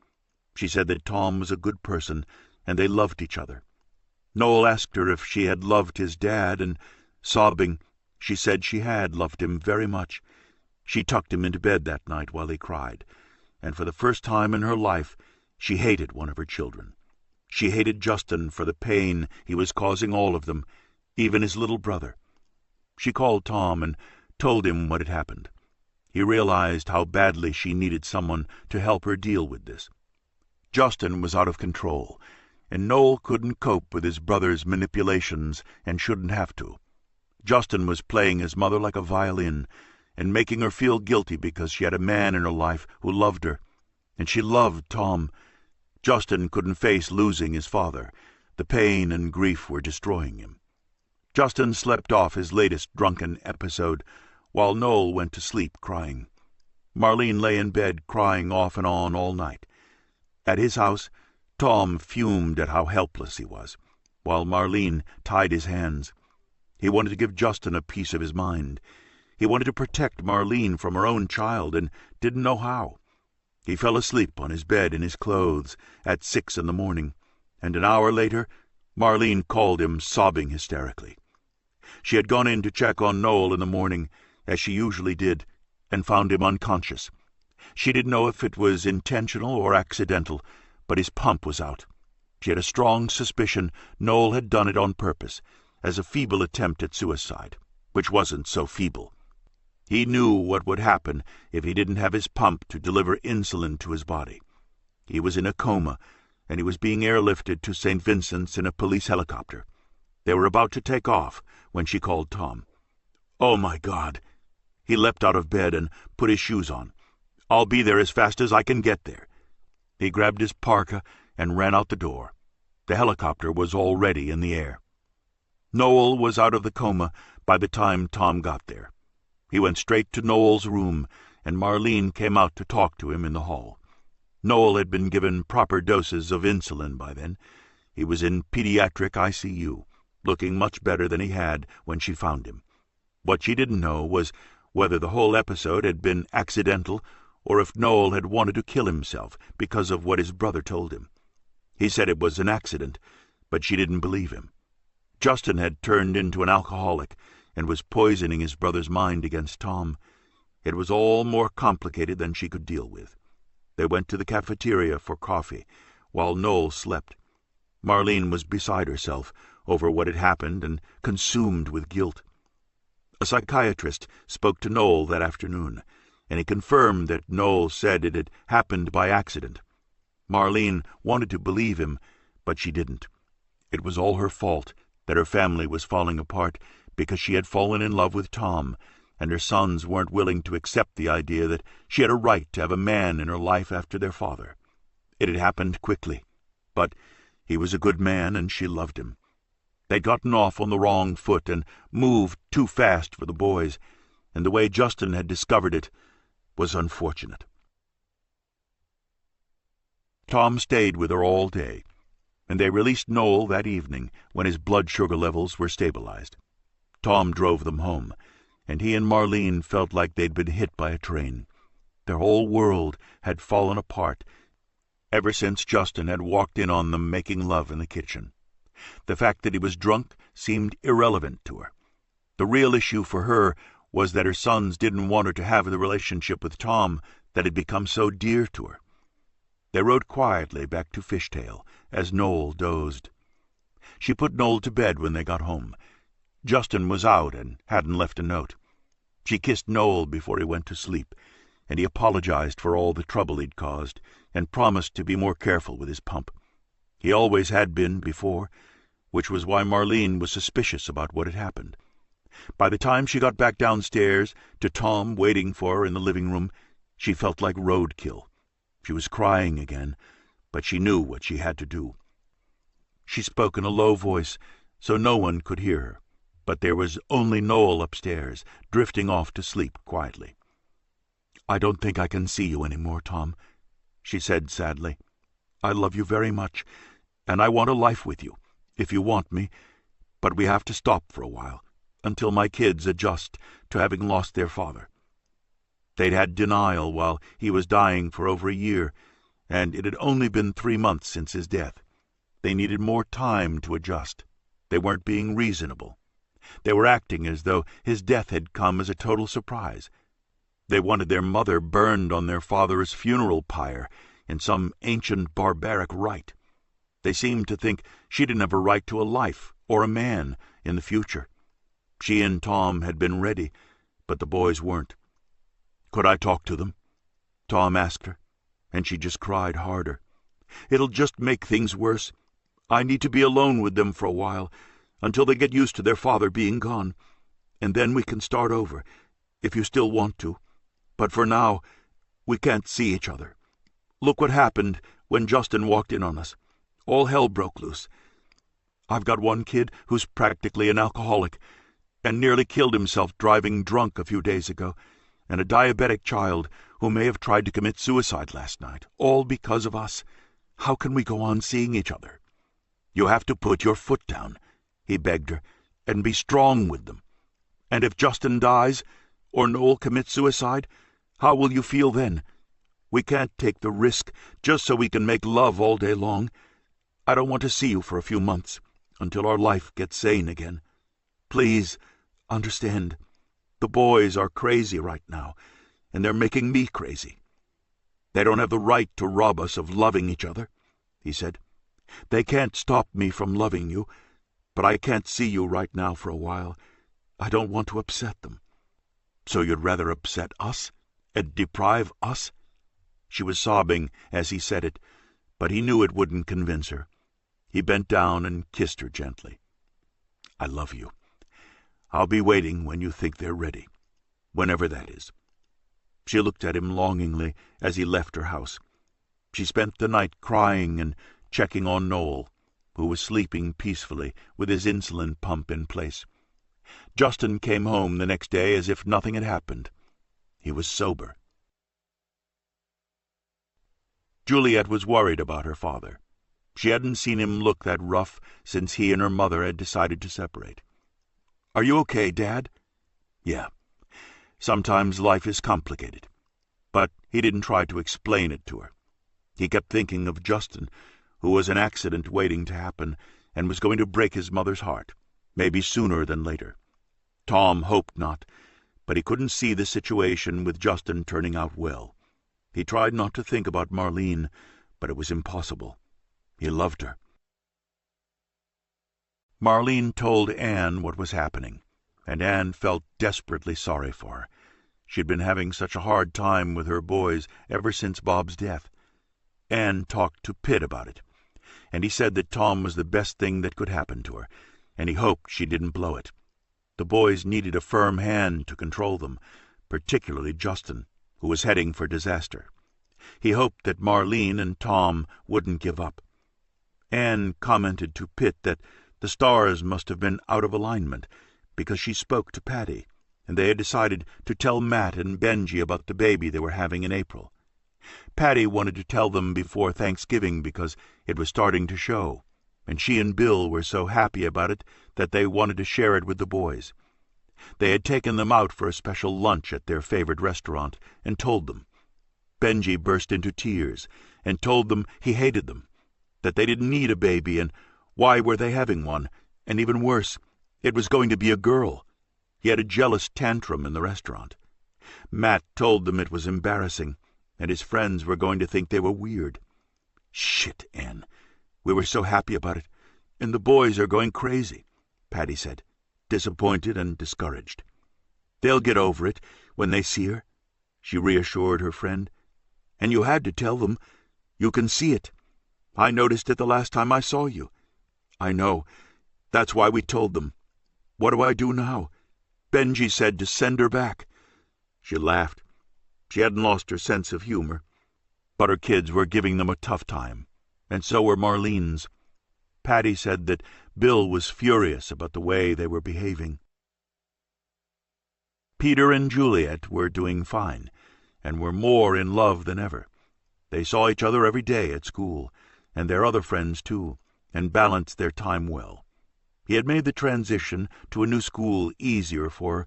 She said that Tom was a good person, and they loved each other. Noel asked her if she had loved his dad, and, sobbing, she said she had loved him very much. She tucked him into bed that night while he cried, and for the first time in her life she hated one of her children. She hated Justin for the pain he was causing all of them, even his little brother. She called Tom and told him what had happened. He realized how badly she needed someone to help her deal with this. Justin was out of control, and Noel couldn't cope with his brother's manipulations and shouldn't have to. Justin was playing his mother like a violin and making her feel guilty because she had a man in her life who loved her, and she loved Tom. Justin couldn't face losing his father. The pain and grief were destroying him. Justin slept off his latest drunken episode while Noel went to sleep crying. Marlene lay in bed crying off and on all night. At his house, Tom fumed at how helpless he was, while Marlene tied his hands. He wanted to give Justin a piece of his mind. He wanted to protect Marlene from her own child and didn't know how. He fell asleep on his bed in his clothes at 6 a.m, and an hour later Marlene called him, sobbing hysterically. She had gone in to check on Noel in the morning, as she usually did, and found him unconscious. She didn't know if it was intentional or accidental, but his pump was out. She had a strong suspicion Noel had done it on purpose, as a feeble attempt at suicide, which wasn't so feeble. He knew what would happen if he didn't have his pump to deliver insulin to his body. He was in a coma, and he was being airlifted to St. Vincent's in a police helicopter. They were about to take off when she called Tom. "Oh, my God!" He leapt out of bed and put his shoes on. "I'll be there as fast as I can get there." He grabbed his parka and ran out the door. The helicopter was already in the air. Noel was out of the coma by the time Tom got there. He went straight to Noel's room, and Marlene came out to talk to him in the hall. Noel had been given proper doses of insulin by then. He was in pediatric ICU, looking much better than he had when she found him. What she didn't know was whether the whole episode had been accidental or if Noel had wanted to kill himself because of what his brother told him. He said it was an accident, but she didn't believe him. Justin had turned into an alcoholic and was poisoning his brother's mind against Tom. It was all more complicated than she could deal with. They went to the cafeteria for coffee, while Noel slept. Marlene was beside herself over what had happened and consumed with guilt. A psychiatrist spoke to Noel that afternoon, and he confirmed that Noel said it had happened by accident. Marlene wanted to believe him, but she didn't. It was all her fault that her family was falling apart because she had fallen in love with Tom, and her sons weren't willing to accept the idea that she had a right to have a man in her life after their father. It had happened quickly, but he was a good man and she loved him. They'd gotten off on the wrong foot and moved too fast for the boys, and the way Justin had discovered it was unfortunate. Tom stayed with her all day, and they released Noel that evening when his blood sugar levels were stabilized. Tom drove them home, and he and Marlene felt like they'd been hit by a train. Their whole world had fallen apart ever since Justin had walked in on them making love in the kitchen. The fact that he was drunk seemed irrelevant to her. The real issue for her was that her sons didn't want her to have the relationship with Tom that had become so dear to her. They rode quietly back to Fishtail as Noel dozed. She put Noel to bed when they got home. Justin was out and hadn't left a note. She kissed Noel before he went to sleep, and he apologized for all the trouble he'd caused and promised to be more careful with his pump. He always had been before, which was why Marlene was suspicious about what had happened. By the time she got back downstairs to Tom waiting for her in the living room, she felt like roadkill. She was crying again, but she knew what she had to do. She spoke in a low voice so no one could hear her, but there was only Noel upstairs, drifting off to sleep quietly. "I don't think I can see you any more, Tom," she said sadly. "I love you very much, and I want a life with you, if you want me, But we have to stop for a while, until my kids adjust to having lost their father. They'd had denial while he was dying for over a year, and it had only been 3 months since his death. They needed more time to adjust. They weren't being reasonable. They were acting as though his death had come as a total surprise. They wanted their mother burned on their father's funeral pyre in some ancient barbaric rite. They seemed to think she didn't have a right to a life or a man in the future. She and Tom had been ready, but the boys weren't. "Could I talk to them?" Tom asked her, and she just cried harder. "It'll just make things worse. I need to be alone with them for a while, until they get used to their father being gone, and then we can start over, if you still want to. But for now, we can't see each other. Look what happened when Justin walked in on us. All hell broke loose. I've got one kid who's practically an alcoholic, and nearly killed himself driving drunk a few days ago, and a diabetic child who may have tried to commit suicide last night, all because of us. How can we go on seeing each other? You have to put your foot down," he begged her, "and be strong with them. And if Justin dies, or Noel commits suicide, how will you feel then? We can't take the risk just so we can make love all day long. I don't want to see you for a few months, until our life gets sane again. Please, understand. The boys are crazy right now, and they're making me crazy. They don't have the right to rob us of loving each other," he said. "They can't stop me from loving you, but I can't see you right now for a while. I don't want to upset them." "So you'd rather upset us and deprive us?" She was sobbing as he said it, but he knew it wouldn't convince her. He bent down and kissed her gently. "I love you. I'll be waiting when you think they're ready, whenever that is." She looked at him longingly as he left her house. She spent the night crying and checking on Noel, who was sleeping peacefully with his insulin pump in place. Justin came home the next day as if nothing had happened. He was sober. Juliet was worried about her father. She hadn't seen him look that rough since he and her mother had decided to separate. "Are you okay, Dad?" "Yeah. Sometimes life is complicated." But he didn't try to explain it to her. He kept thinking of Justin, who was an accident waiting to happen and was going to break his mother's heart, maybe sooner than later. Tom hoped not, but he couldn't see the situation with Justin turning out well. He tried not to think about Marlene, but it was impossible. He loved her. Marlene told Anne what was happening, and Anne felt desperately sorry for her. She'd been having such a hard time with her boys ever since Bob's death. Anne talked to Pitt about it, and he said that Tom was the best thing that could happen to her, and he hoped she didn't blow it. The boys needed a firm hand to control them, particularly Justin, who was heading for disaster. He hoped that Marlene and Tom wouldn't give up. Anne commented to Pitt that the stars must have been out of alignment, because she spoke to Patty, and they had decided to tell Matt and Benji about the baby they were having in April. Patty wanted to tell them before Thanksgiving because it was starting to show, and she and Bill were so happy about it that they wanted to share it with the boys. They had taken them out for a special lunch at their favorite restaurant and told them. Benji burst into tears and told them he hated them, that they didn't need a baby, and why were they having one, and even worse, it was going to be a girl. He had a jealous tantrum in the restaurant. Matt told them it was embarrassing, and his friends were going to think they were weird. "Shit, Anne. We were so happy about it, and the boys are going crazy," Patty said, disappointed and discouraged. "They'll get over it when they see her," she reassured her friend. "And you had to tell them. You can see it. I noticed it the last time I saw you." "I know. That's why we told them. What do I do now? Benji said to send her back." She laughed. She hadn't lost her sense of humor, but her kids were giving them a tough time, and so were Marlene's. Patty said that Bill was furious about the way they were behaving. Peter and Juliet were doing fine, and were more in love than ever. They saw each other every day at school, and their other friends too, and balanced their time well. He had made the transition to a new school easier for her,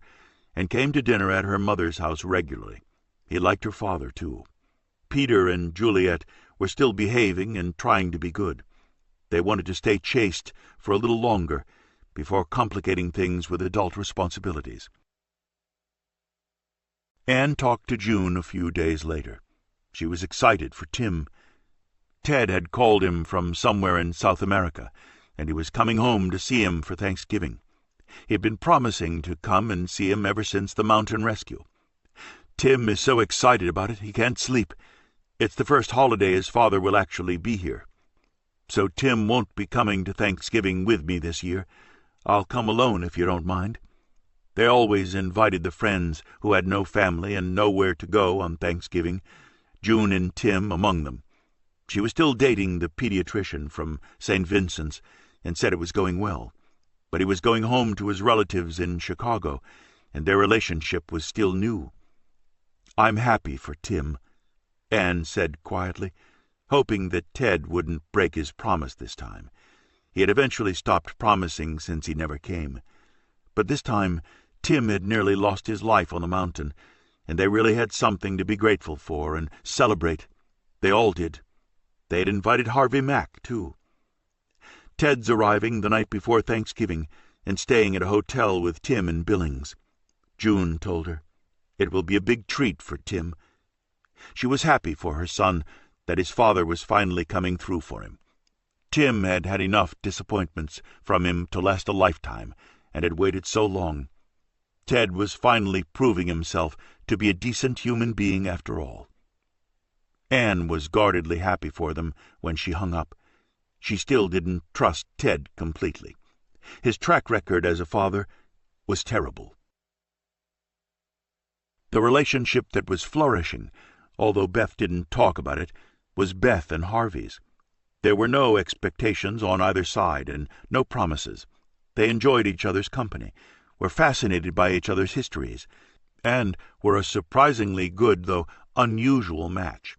and came to dinner at her mother's house regularly. He liked her father, too. Peter and Juliet were still behaving and trying to be good. They wanted to stay chaste for a little longer before complicating things with adult responsibilities. Anne talked to June a few days later. She was excited for Tim. Ted had called him from somewhere in South America, and he was coming home to see him for Thanksgiving. He had been promising to come and see him ever since the mountain rescue. Tim is so excited about it he can't sleep. It's the first holiday his father will actually be here. So Tim won't be coming to Thanksgiving with me this year. I'll come alone if you don't mind. They always invited the friends who had no family and nowhere to go on Thanksgiving, June and Tim among them. She was still dating the pediatrician from St. Vincent's and said it was going well. But he was going home to his relatives in Chicago, and their relationship was still new. I'm happy for Tim, Anne said quietly, hoping that Ted wouldn't break his promise this time. He had eventually stopped promising since he never came. But this time Tim had nearly lost his life on the mountain, and they really had something to be grateful for and celebrate. They all did. They had invited Harvey Mack, too. Ted's arriving the night before Thanksgiving and staying at a hotel with Tim in Billings. June told her. It will be a big treat for Tim. She was happy for her son that his father was finally coming through for him. Tim had had enough disappointments from him to last a lifetime, and had waited so long. Ted was finally proving himself to be a decent human being after all. Anne was guardedly happy for them when she hung up. She still didn't trust Ted completely. His track record as a father was terrible. The relationship that was flourishing, although Beth didn't talk about it, was Beth and Harvey's. There were no expectations on either side and no promises. They enjoyed each other's company, were fascinated by each other's histories, and were a surprisingly good, though unusual, match.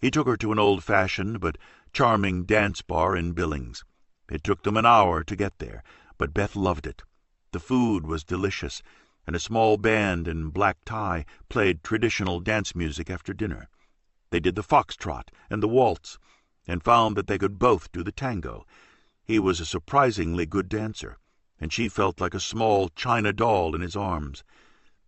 He took her to an old-fashioned but charming dance bar in Billings. It took them an hour to get there, but Beth loved it. The food was delicious, and a small band in black tie played traditional dance music after dinner. They did the foxtrot and the waltz, and found that they could both do the tango. He was a surprisingly good dancer, and she felt like a small china doll in his arms.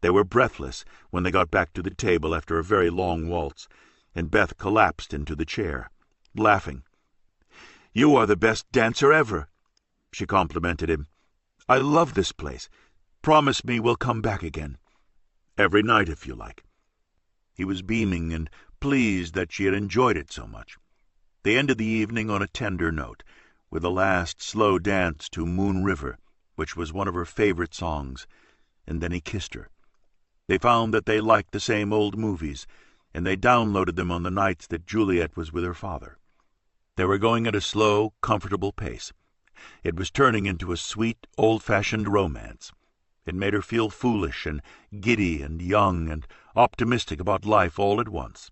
They were breathless when they got back to the table after a very long waltz, and Beth collapsed into the chair, laughing. "You are the best dancer ever," she complimented him. "I love this place. Promise me we'll come back again. Every night, if you like." He was beaming and pleased that she had enjoyed it so much. They ended the evening on a tender note, with a last slow dance to Moon River, which was one of her favorite songs, and then he kissed her. They found that they liked the same old movies, and they downloaded them on the nights that Juliet was with her father. They were going at a slow, comfortable pace. It was turning into a sweet, old-fashioned romance. It made her feel foolish and giddy and young and optimistic about life all at once.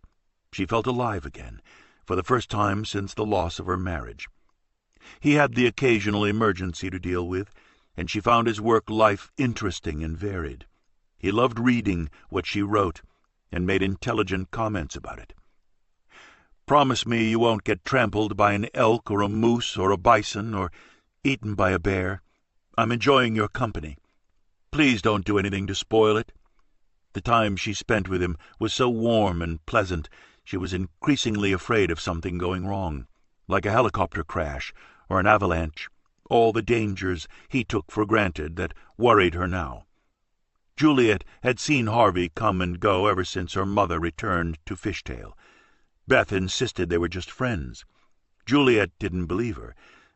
She felt alive again, for the first time since the loss of her marriage. He had the occasional emergency to deal with, and she found his work life interesting and varied. He loved reading what she wrote and made intelligent comments about it. "Promise me you won't get trampled by an elk or a moose or a bison or eaten by a bear. I'm enjoying your company. Please don't do anything to spoil it." The time she spent with him was so warm and pleasant, she was increasingly afraid of something going wrong, like a helicopter crash or an avalanche, all the dangers he took for granted that worried her now. Juliet had seen Harvey come and go ever since her mother returned to Fishtail. Beth insisted they were just friends. Juliet didn't believe her,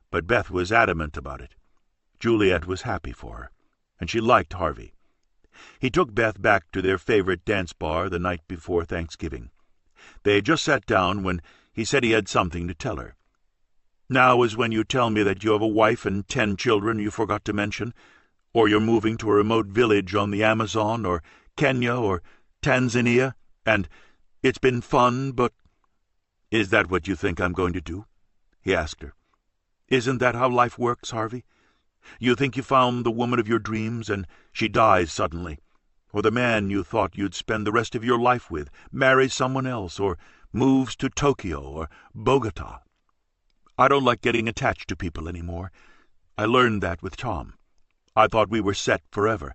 but Beth was adamant about it. Juliet was happy for her, and she liked Harvey. He took Beth back to their favorite dance bar the night before Thanksgiving. They had just sat down when he said he had something to tell her. "Now is when you tell me that you have a wife and 10 children you forgot to mention, or you're moving to a remote village on the Amazon or Kenya or Tanzania, and it's been fun, but—" "Is that what you think I'm going to do?" he asked her. "Isn't that how life works, Harvey? You think you found the woman of your dreams, and she dies suddenly. Or the man you thought you'd spend the rest of your life with marries someone else, or moves to Tokyo or Bogota. I don't like getting attached to people anymore. I learned that with Tom. I thought we were set forever.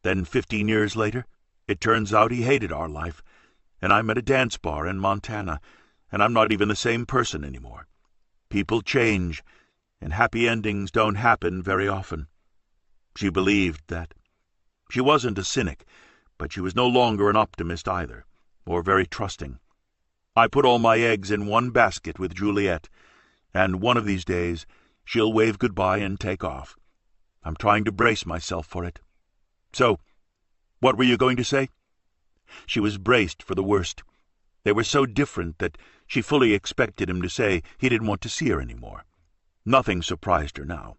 Then 15 years later, it turns out he hated our life, and I'm at a dance bar in Montana, and I'm not even the same person anymore. People change, and happy endings don't happen very often. She believed that. She wasn't a cynic, but she was no longer an optimist either, or very trusting. I put all my eggs in one basket with Juliet, and one of these days she'll wave goodbye and take off. I'm trying to brace myself for it. So, what were you going to say? She was braced for the worst. They were so different that she fully expected him to say he didn't want to see her any more. Nothing surprised her now.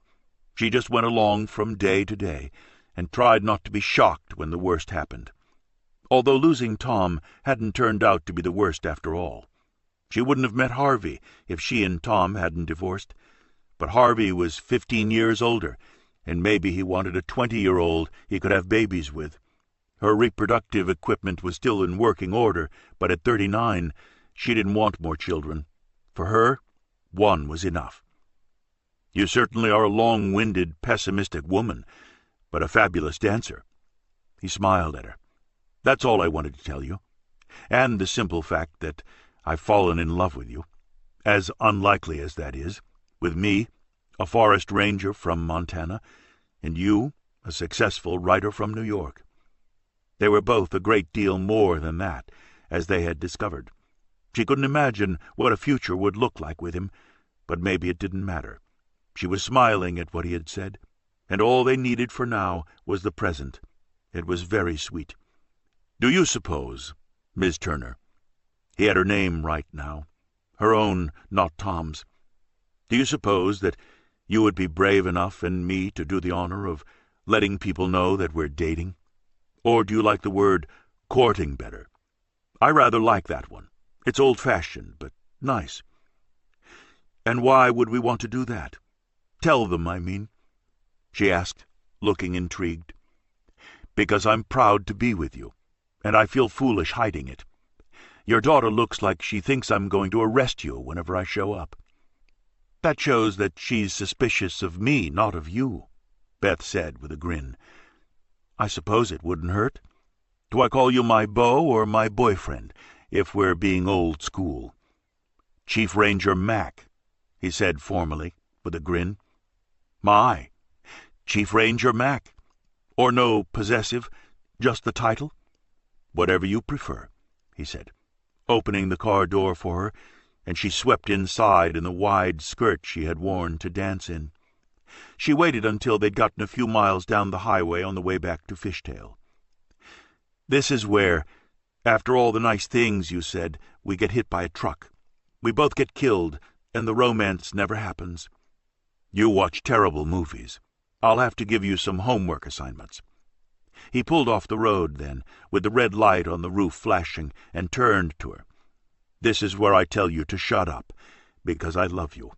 She just went along from day to day, and tried not to be shocked when the worst happened. Although losing Tom hadn't turned out to be the worst after all. She wouldn't have met Harvey if she and Tom hadn't divorced. But Harvey was 15 years older, and maybe he wanted a 20-year-old he could have babies with. Her reproductive equipment was still in working order, but at 39, she didn't want more children. For her, one was enough. You certainly are a long-winded, pessimistic woman, but a fabulous dancer. He smiled at her. That's all I wanted to tell you. And the simple fact that I've fallen in love with you, as unlikely as that is, with me, a forest ranger from Montana, and you, a successful writer from New York. They were both a great deal more than that, as they had discovered. She couldn't imagine what a future would look like with him, but maybe it didn't matter. She was smiling at what he had said, and all they needed for now was the present. It was very sweet. Do you suppose, Miss Turner— he had her name right now, her own, not Tom's— do you suppose that you would be brave enough and me to do the honor of letting people know that we're dating? Or do you like the word courting better? I rather like that one. It's old-fashioned, but nice. And why would we want to do that? Tell them, I mean, she asked, looking intrigued. Because I'm proud to be with you, and I feel foolish hiding it. Your daughter looks like she thinks I'm going to arrest you whenever I show up. That shows that she's suspicious of me, not of you, Beth said with a grin. I suppose it wouldn't hurt. Do I call you my beau or my boyfriend, if we're being old school? Chief Ranger Mac, he said formally, with a grin. My, Chief Ranger Mac. Or no possessive, just the title? Whatever you prefer, he said, opening the car door for her, and she swept inside in the wide skirt she had worn to dance in. She waited until they'd gotten a few miles down the highway on the way back to Fishtail. This is where, after all the nice things you said, we get hit by a truck. We both get killed, and the romance never happens. You watch terrible movies. I'll have to give you some homework assignments. He pulled off the road then, with the red light on the roof flashing, and turned to her. This is where I tell you to shut up, because I love you.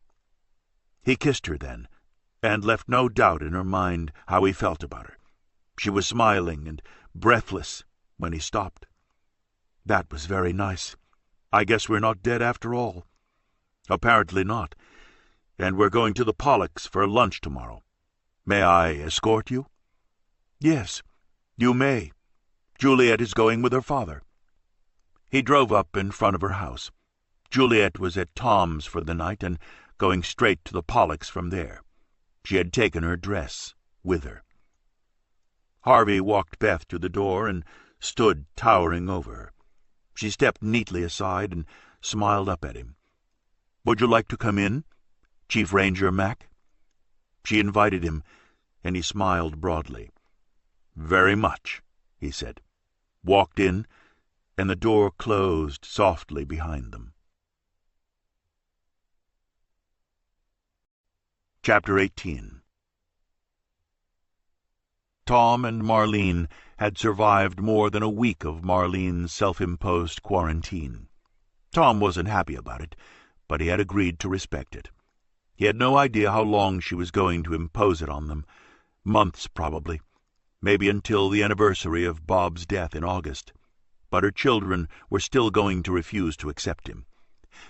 He kissed her then, and left no doubt in her mind how he felt about her. She was smiling and breathless when he stopped. That was very nice. I guess we're not dead after all. Apparently not. And we're going to the Pollocks for lunch tomorrow. May I escort you? Yes, you may. Juliet is going with her father. He drove up in front of her house. Juliet was at Tom's for the night and going straight to the Pollocks from there. She had taken her dress with her. Harvey walked Beth to the door and stood towering over her. She stepped neatly aside and smiled up at him. Would you like to come in, Chief Ranger Mac? She invited him, and he smiled broadly. Very much, he said, walked in, and the door closed softly behind them. Chapter 18. Tom and Marlene had survived more than a week of Marlene's self-imposed quarantine. Tom wasn't happy about it, but he had agreed to respect it. He had no idea how long she was going to impose it on them. Months, probably. Maybe until the anniversary of Bob's death in August. But her children were still going to refuse to accept him.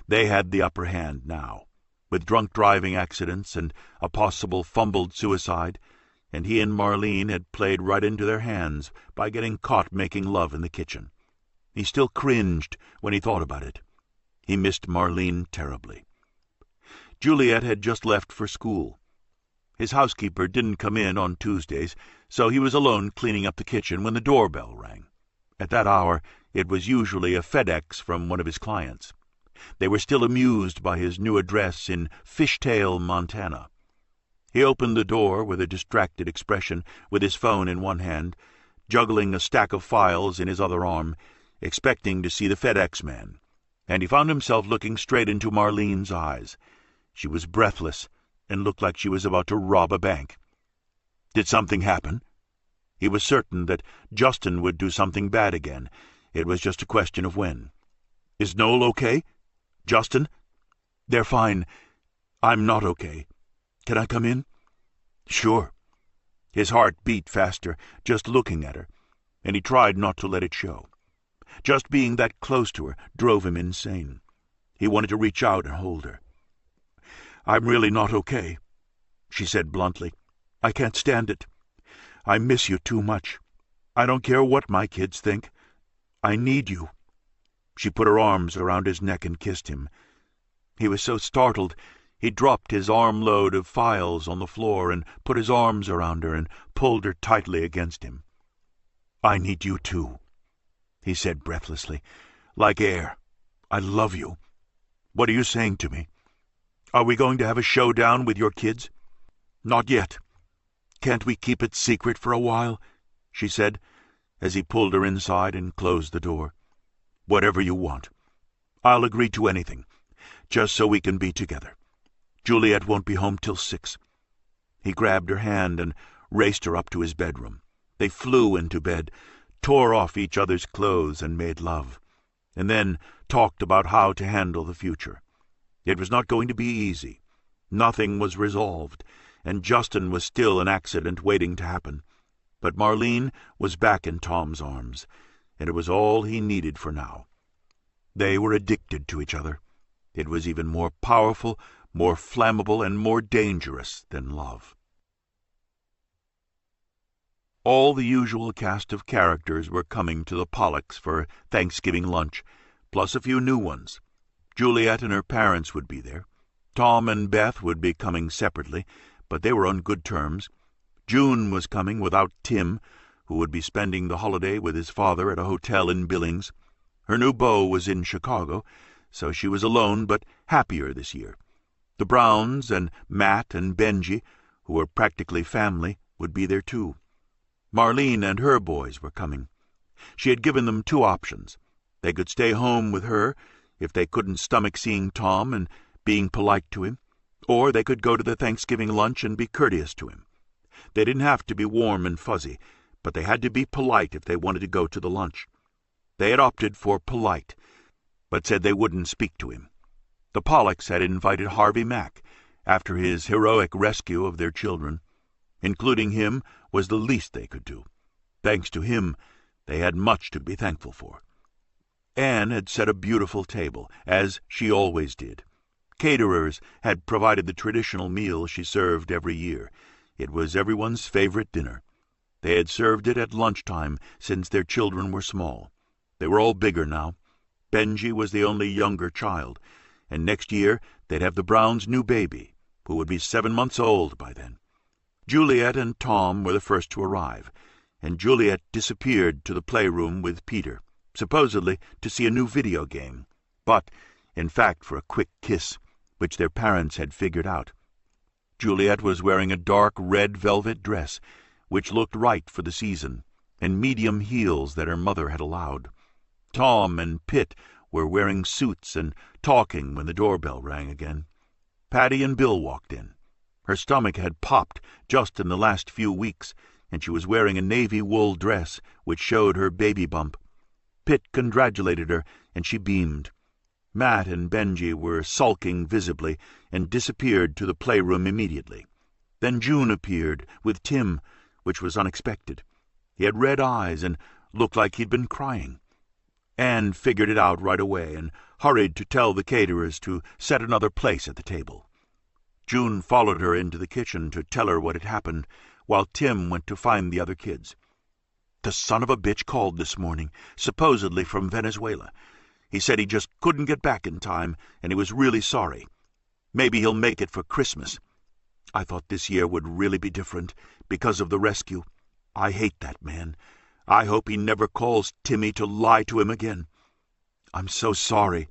They had the upper hand now, with drunk driving accidents and a possible fumbled suicide, and he and Marlene had played right into their hands by getting caught making love in the kitchen. He still cringed when he thought about it. He missed Marlene terribly. Juliet had just left for school. His housekeeper didn't come in on Tuesdays, so he was alone cleaning up the kitchen when the doorbell rang. At that hour, it was usually a FedEx from one of his clients. They were still amused by his new address in Fishtail, Montana. He opened the door with a distracted expression, with his phone in one hand, juggling a stack of files in his other arm, expecting to see the FedEx man, and he found himself looking straight into Marlene's eyes. She was breathless and looked like she was about to rob a bank. Did something happen? He was certain that Justin would do something bad again. It was just a question of when. Is Noel okay? Justin? They're fine. I'm not okay. Can I come in? Sure. His heart beat faster, just looking at her, and he tried not to let it show. Just being that close to her drove him insane. He wanted to reach out and hold her. I'm really not okay, she said bluntly. I can't stand it. I miss you too much. I don't care what my kids think. I need you. She put her arms around his neck and kissed him. He was so startled, he dropped his armload of files on the floor and put his arms around her and pulled her tightly against him. I need you too, he said breathlessly, like air. I love you. What are you saying to me? Are we going to have a showdown with your kids? Not yet. Can't we keep it secret for a while? She said, as he pulled her inside and closed the door. Whatever you want. I'll agree to anything, just so we can be together. Juliet won't be home till 6. He grabbed her hand and raced her up to his bedroom. They flew into bed, tore off each other's clothes and made love, and then talked about how to handle the future. It was not going to be easy. Nothing was resolved, and Justin was still an accident waiting to happen. But Marlene was back in Tom's arms, and it was all he needed for now. They were addicted to each other. It was even more powerful, more flammable, and more dangerous than love. All the usual cast of characters were coming to the Pollocks for Thanksgiving lunch, plus a few new ones. Juliet and her parents would be there. Tom and Beth would be coming separately, but they were on good terms. June was coming without Tim, who would be spending the holiday with his father at a hotel in Billings. Her new beau was in Chicago, so she was alone but happier this year. The Browns and Matt and Benji, who were practically family, would be there too. Marlene and her boys were coming. She had given them 2 options. They could stay home with her if they couldn't stomach seeing Tom and being polite to him, or they could go to the Thanksgiving lunch and be courteous to him. They didn't have to be warm and fuzzy, but they had to be polite if they wanted to go to the lunch. They had opted for polite, but said they wouldn't speak to him. The Pollocks had invited Harvey Mack, after his heroic rescue of their children. Including him was the least they could do. Thanks to him, they had much to be thankful for. Anne had set a beautiful table, as she always did. Caterers had provided the traditional meal she served every year. It was everyone's favorite dinner. They had served it at lunchtime since their children were small. They were all bigger now. Benji was the only younger child, and next year they'd have the Browns' new baby, who would be 7 months old by then. Juliet and Tom were the first to arrive, and Juliet disappeared to the playroom with Peter, supposedly to see a new video game, but, in fact, for a quick kiss, which their parents had figured out. Juliet was wearing a dark red velvet dress, which looked right for the season, and medium heels that her mother had allowed. Tom and Pitt were wearing suits and talking when the doorbell rang again. Patty and Bill walked in. Her stomach had popped just in the last few weeks, and she was wearing a navy wool dress which showed her baby bump. Pitt congratulated her, and she beamed. Matt and Benji were sulking visibly and disappeared to the playroom immediately. Then June appeared, with Tim, which was unexpected. He had red eyes and looked like he'd been crying. Anne figured it out right away and hurried to tell the caterers to set another place at the table. June followed her into the kitchen to tell her what had happened, while Tim went to find the other kids. "The son of a bitch called this morning, supposedly from Venezuela. He said he just couldn't get back in time, and he was really sorry. Maybe he'll make it for Christmas. I thought this year would really be different, because of the rescue. I hate that man. I hope he never calls Timmy to lie to him again." "I'm so sorry,"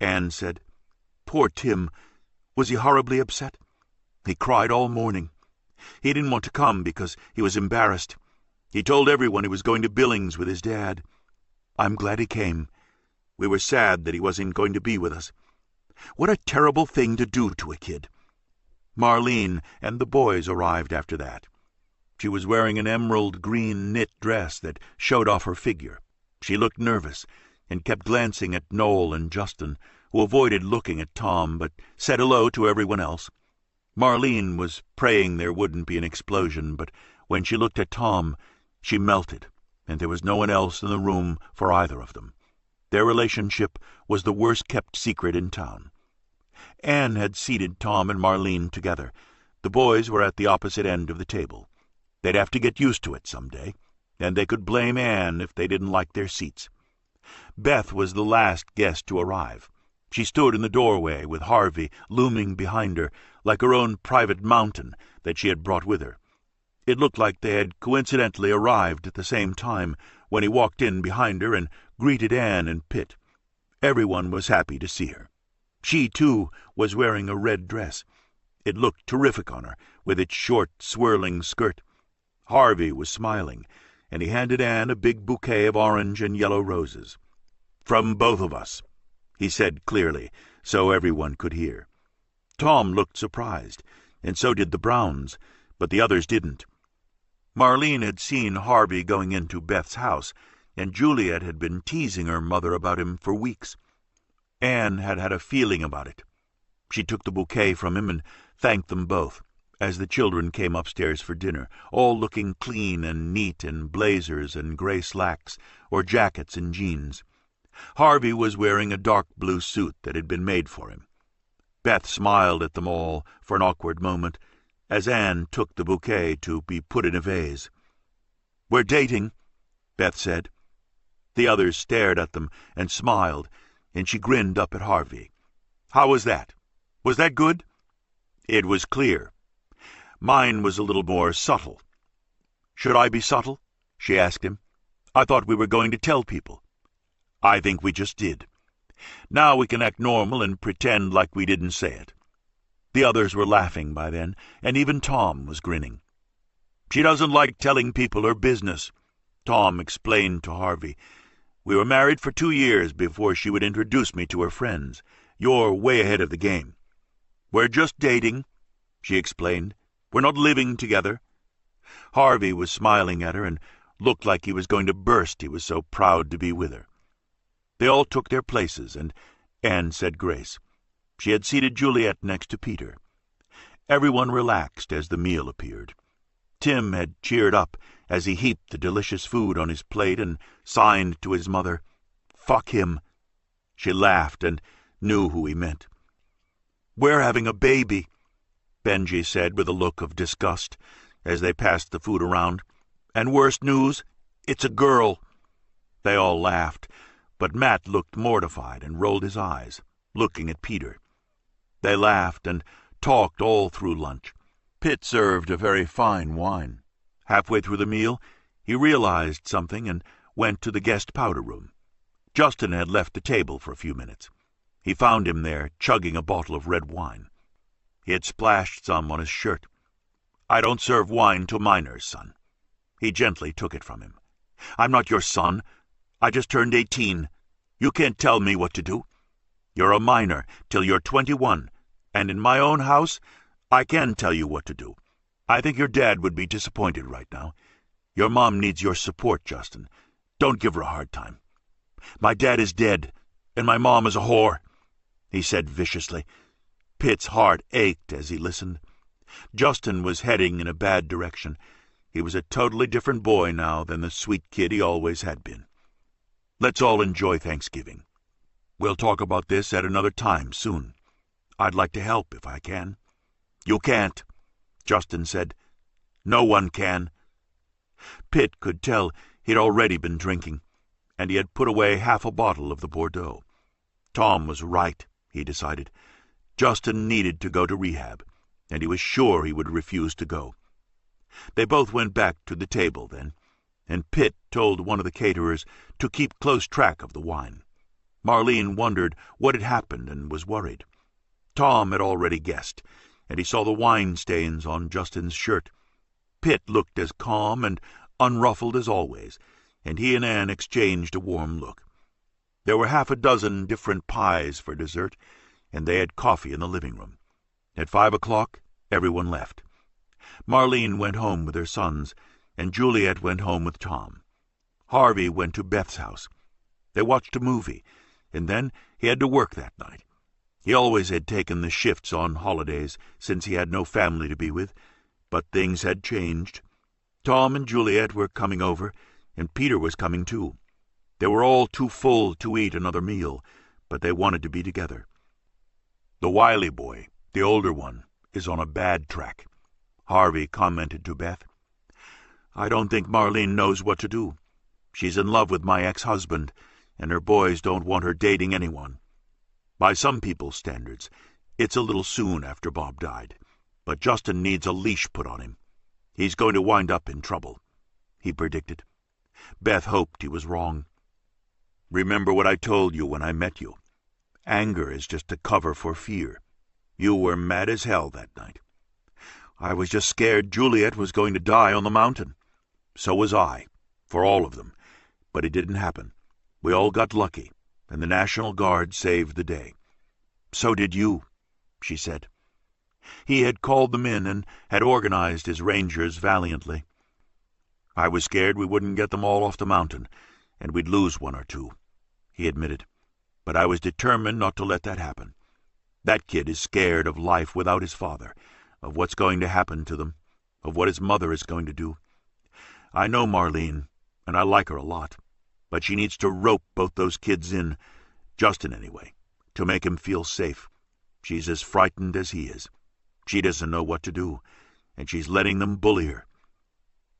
Anne said. "Poor Tim. Was he horribly upset?" "He cried all morning. He didn't want to come because he was embarrassed. He told everyone he was going to Billings with his dad. I'm glad he came. We were sad that he wasn't going to be with us. What a terrible thing to do to a kid." Marlene and the boys arrived after that. She was wearing an emerald green knit dress that showed off her figure. She looked nervous and kept glancing at Noel and Justin, who avoided looking at Tom but said hello to everyone else. Marlene was praying there wouldn't be an explosion, but when she looked at Tom, she melted, and there was no one else in the room for either of them. Their relationship was the worst-kept secret in town. Anne had seated Tom and Marlene together. The boys were at the opposite end of the table. They'd have to get used to it someday, and they could blame Anne if they didn't like their seats. Beth was the last guest to arrive. She stood in the doorway with Harvey looming behind her like her own private mountain that she had brought with her. It looked like they had coincidentally arrived at the same time when he walked in behind her and greeted Anne and Pitt. Everyone was happy to see her. She, too, was wearing a red dress. It looked terrific on her, with its short, swirling skirt. Harvey was smiling, and he handed Anne a big bouquet of orange and yellow roses. "From both of us," he said clearly, so everyone could hear. Tom looked surprised, and so did the Browns, but the others didn't. Marlene had seen Harvey going into Beth's house, and Juliet had been teasing her mother about him for weeks. Anne had had a feeling about it. She took the bouquet from him and thanked them both, as the children came upstairs for dinner, all looking clean and neat in blazers and gray slacks, or jackets and jeans. Harvey was wearing a dark blue suit that had been made for him. Beth smiled at them all for an awkward moment, as Anne took the bouquet to be put in a vase. "We're dating," Beth said. The others stared at them and smiled, and she grinned up at Harvey. "How was that? Was that good?" "It was clear. Mine was a little more subtle." "Should I be subtle?" she asked him. "I thought we were going to tell people." "I think we just did. Now we can act normal and pretend like we didn't say it." The others were laughing by then, and even Tom was grinning. "She doesn't like telling people her business," Tom explained to Harvey. "We were married for 2 years before she would introduce me to her friends. You're way ahead of the game." "We're just dating," she explained. "We're not living together." Harvey was smiling at her and looked like he was going to burst, he was so proud to be with her. They all took their places, and Anne said grace. She had seated Juliet next to Peter. Everyone relaxed as the meal appeared. Tim had cheered up as he heaped the delicious food on his plate and signed to his mother, "Fuck him." She laughed and knew who he meant. "We're having a baby," Benji said with a look of disgust as they passed the food around. "And worst news, it's a girl." They all laughed, but Matt looked mortified and rolled his eyes, looking at Peter. They laughed and talked all through lunch. Pitt served a very fine wine. Halfway through the meal, he realized something and went to the guest powder room. Justin had left the table for a few minutes. He found him there, chugging a bottle of red wine. He had splashed some on his shirt. "I don't serve wine to minors, son." He gently took it from him. "I'm not your son. I just turned 18. You can't tell me what to do. You're a minor till you're 21, and in my own house, I can tell you what to do. I think your dad would be disappointed right now. Your mom needs your support, Justin. Don't give her a hard time. My dad is dead, and my mom is a whore." he said viciously. Pitt's heart ached as he listened. Justin was heading in a bad direction. He was a totally different boy now than the sweet kid he always had been. Let's all enjoy Thanksgiving. We'll talk about this at another time soon. I'd like to help if I can. You can't, Justin said. No one can. Pitt could tell he'd already been drinking, and he had put away half a bottle of the Bordeaux. Tom was right, he decided. Justin needed to go to rehab, and he was sure he would refuse to go. They both went back to the table then, and Pitt told one of the caterers to keep close track of the wine. Marlene wondered what had happened and was worried. Tom had already guessed, and he saw the wine stains on Justin's shirt. Pitt looked as calm and unruffled as always, and he and Anne exchanged a warm look. There were half a dozen different pies for dessert, and they had coffee in the living room. At 5 o'clock, everyone left. Marlene went home with her sons, and Juliet went home with Tom. Harvey went to Beth's house. They watched a movie, and then he had to work that night. He always had taken the shifts on holidays since he had no family to be with, but things had changed. Tom and Juliet were coming over, and Peter was coming too. They were all too full to eat another meal, but they wanted to be together. The Wiley boy, the older one, is on a bad track, Harvey commented to Beth. I don't think Marlene knows what to do. She's in love with my ex-husband, and her boys don't want her dating anyone. By some people's standards, it's a little soon after Bob died, but Justin needs a leash put on him. He's going to wind up in trouble, he predicted. Beth hoped he was wrong. Remember what I told you when I met you. Anger is just a cover for fear. You were mad as hell that night. I was just scared Juliet was going to die on the mountain. So was I, for all of them, but it didn't happen. We all got lucky, and the National Guard saved the day. So did you, she said. He had called them in and had organized his rangers valiantly. I was scared we wouldn't get them all off the mountain, and we'd lose one or two, he admitted. But I was determined not to let that happen. That kid is scared of life without his father, of what's going to happen to them, of what his mother is going to do. I know Marlene, and I like her a lot, but she needs to rope both those kids in, Justin anyway, to make him feel safe. She's as frightened as he is. She doesn't know what to do, and she's letting them bully her.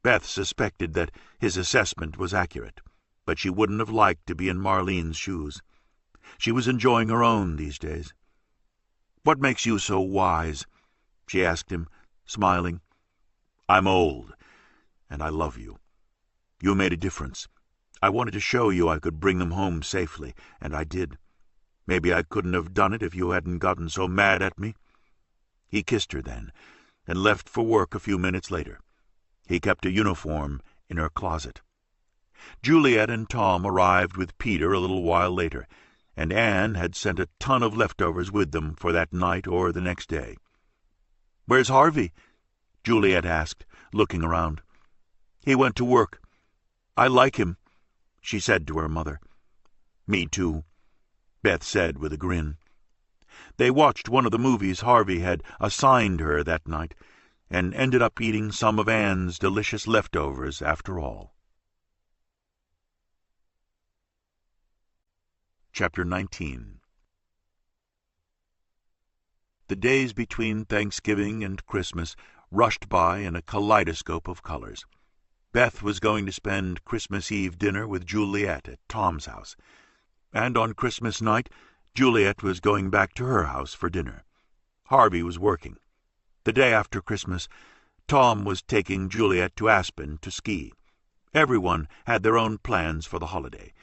Beth suspected that his assessment was accurate, but she wouldn't have liked to be in Marlene's shoes. She was enjoying her own these days. What makes you so wise? She asked him, smiling. I'm old, and I love you. You made a difference. I wanted to show you I could bring them home safely, and I did. Maybe I couldn't have done it if you hadn't gotten so mad at me. He kissed her then, and left for work a few minutes later. He kept a uniform in her closet. Juliet and Tom arrived with Peter a little while later, and Anne had sent a ton of leftovers with them for that night or the next day. "Where's Harvey?" Juliet asked, looking around. "He went to work. I like him," she said to her mother. "Me too," Beth said with a grin. They watched one of the movies Harvey had assigned her that night, and ended up eating some of Anne's delicious leftovers after all. Chapter 19. The days between Thanksgiving and Christmas rushed by in a kaleidoscope of colors. Beth was going to spend Christmas Eve dinner with Juliet at Tom's house, and on Christmas night Juliet was going back to her house for dinner. Harvey was working. The day after Christmas, Tom was taking Juliet to Aspen to ski. Everyone had their own plans for the holiday.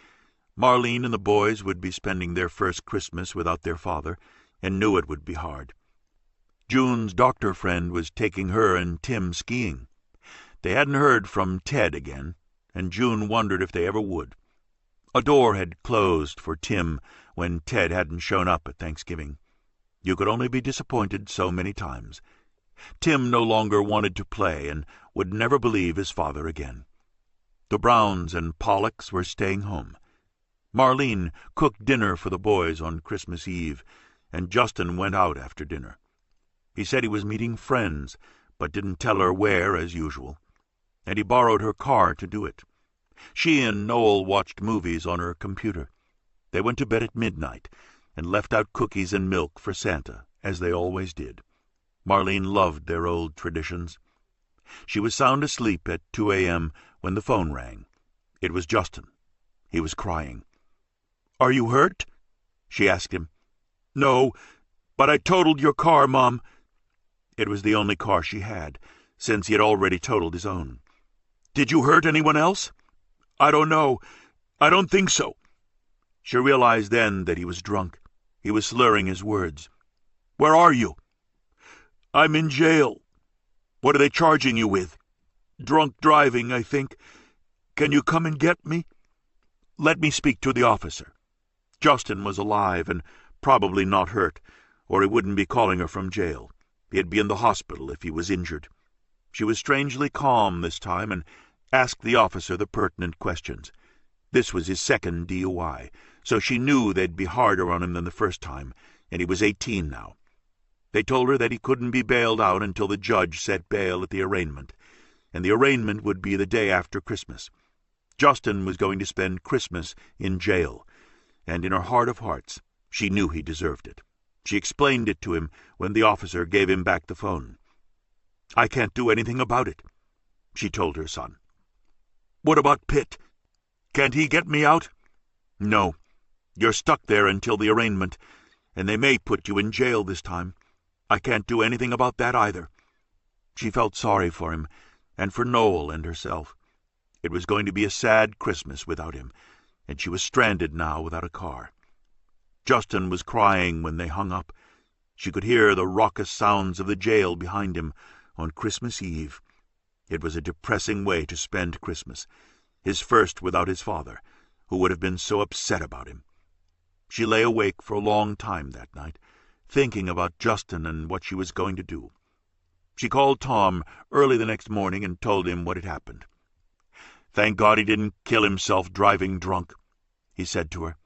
Marlene and the boys would be spending their first Christmas without their father, and knew it would be hard. June's doctor friend was taking her and Tim skiing. They hadn't heard from Ted again, and June wondered if they ever would. A door had closed for Tim when Ted hadn't shown up at Thanksgiving. You could only be disappointed so many times. Tim no longer wanted to play and would never believe his father again. The Browns and Pollocks were staying home. Marlene cooked dinner for the boys on Christmas Eve, and Justin went out after dinner. He said he was meeting friends, but didn't tell her where as usual, and he borrowed her car to do it. She and Noel watched movies on her computer. They went to bed at midnight and left out cookies and milk for Santa, as they always did. Marlene loved their old traditions. She was sound asleep at 2 a.m. when the phone rang. It was Justin. He was crying. "Are you hurt?" she asked him. "No, but I totaled your car, Mom." It was the only car she had, since he had already totaled his own. "Did you hurt anyone else?" "I don't know. I don't think so." She realized then that he was drunk. He was slurring his words. "Where are you?" "I'm in jail." "What are they charging you with?" "Drunk driving, I think. Can you come and get me?" "Let me speak to the officer." Justin was alive and probably not hurt, or he wouldn't be calling her from jail. He'd be in the hospital if he was injured. She was strangely calm this time and asked the officer the pertinent questions. This was his second DUI, so she knew they'd be harder on him than the first time, and he was 18 now. They told her that he couldn't be bailed out until the judge set bail at the arraignment, and the arraignment would be the day after Christmas. Justin was going to spend Christmas in jail, and in her heart of hearts, she knew he deserved it. She explained it to him when the officer gave him back the phone. "I can't do anything about it," she told her son. "What about Pitt? Can't he get me out?" "No. You're stuck there until the arraignment, and they may put you in jail this time. I can't do anything about that either." She felt sorry for him, and for Noel and herself. It was going to be a sad Christmas without him, and she was stranded now without a car. Justin was crying when they hung up. She could hear the raucous sounds of the jail behind him on Christmas Eve. It was a depressing way to spend Christmas, his first without his father, who would have been so upset about him. She lay awake for a long time that night, thinking about Justin and what she was going to do. She called Tom early the next morning and told him what had happened. "Thank God he didn't kill himself driving drunk," he said to her.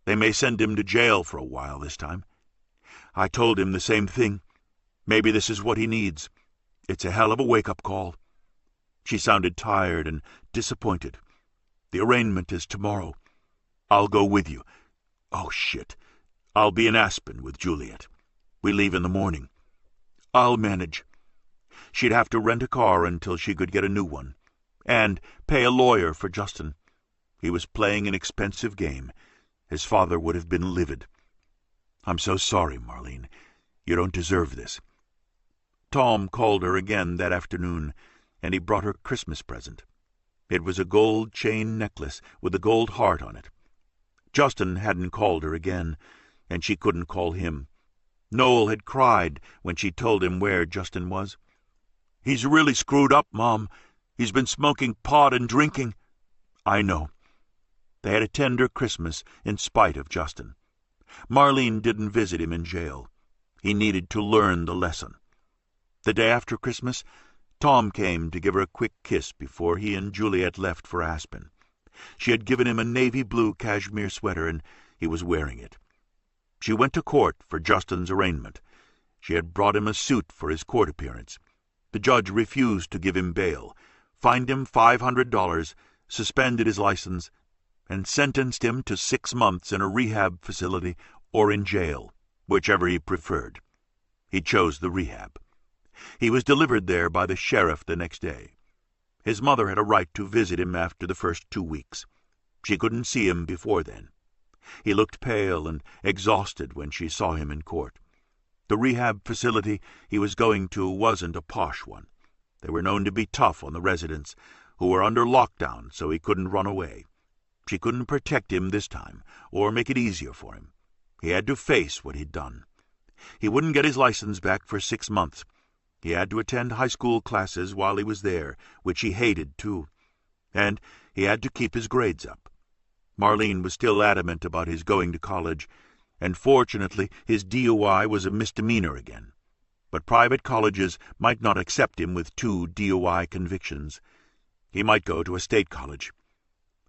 "They may send him to jail for a while this time." "I told him the same thing. Maybe this is what he needs. It's a hell of a wake-up call." She sounded tired and disappointed. "The arraignment is tomorrow. I'll go with you. Oh, shit. I'll be in Aspen with Juliet. We leave in the morning." "I'll manage." She'd have to rent a car until she could get a new one, and pay a lawyer for Justin. He was playing an expensive game. His father would have been livid. "I'm so sorry, Marlene. You don't deserve this." Tom called her again that afternoon, and he brought her Christmas present. It was a gold chain necklace with a gold heart on it. Justin hadn't called her again, and she couldn't call him. Noel had cried when she told him where Justin was. "He's really screwed up, Mom. He's been smoking pot and drinking." "I know." They had a tender Christmas in spite of Justin. Marlene didn't visit him in jail. He needed to learn the lesson. The day after Christmas, Tom came to give her a quick kiss before he and Juliet left for Aspen. She had given him a navy blue cashmere sweater, and he was wearing it. She went to court for Justin's arraignment. She had brought him a suit for his court appearance. The judge refused to give him bail, fined him $500, suspended his license, and sentenced him to 6 months in a rehab facility or in jail, whichever he preferred. He chose the rehab. He was delivered there by the sheriff the next day. His mother had a right to visit him after the first 2 weeks. She couldn't see him before then. He looked pale and exhausted when she saw him in court. The rehab facility he was going to wasn't a posh one. They were known to be tough on the residents, who were under lockdown, so he couldn't run away. She couldn't protect him this time, or make it easier for him. He had to face what he'd done. He wouldn't get his license back for 6 months. He had to attend high school classes while he was there, which he hated, too. And he had to keep his grades up. Marlene was still adamant about his going to college, and fortunately his DUI was a misdemeanor again. But private colleges might not accept him with 2 DUI convictions. He might go to a state college.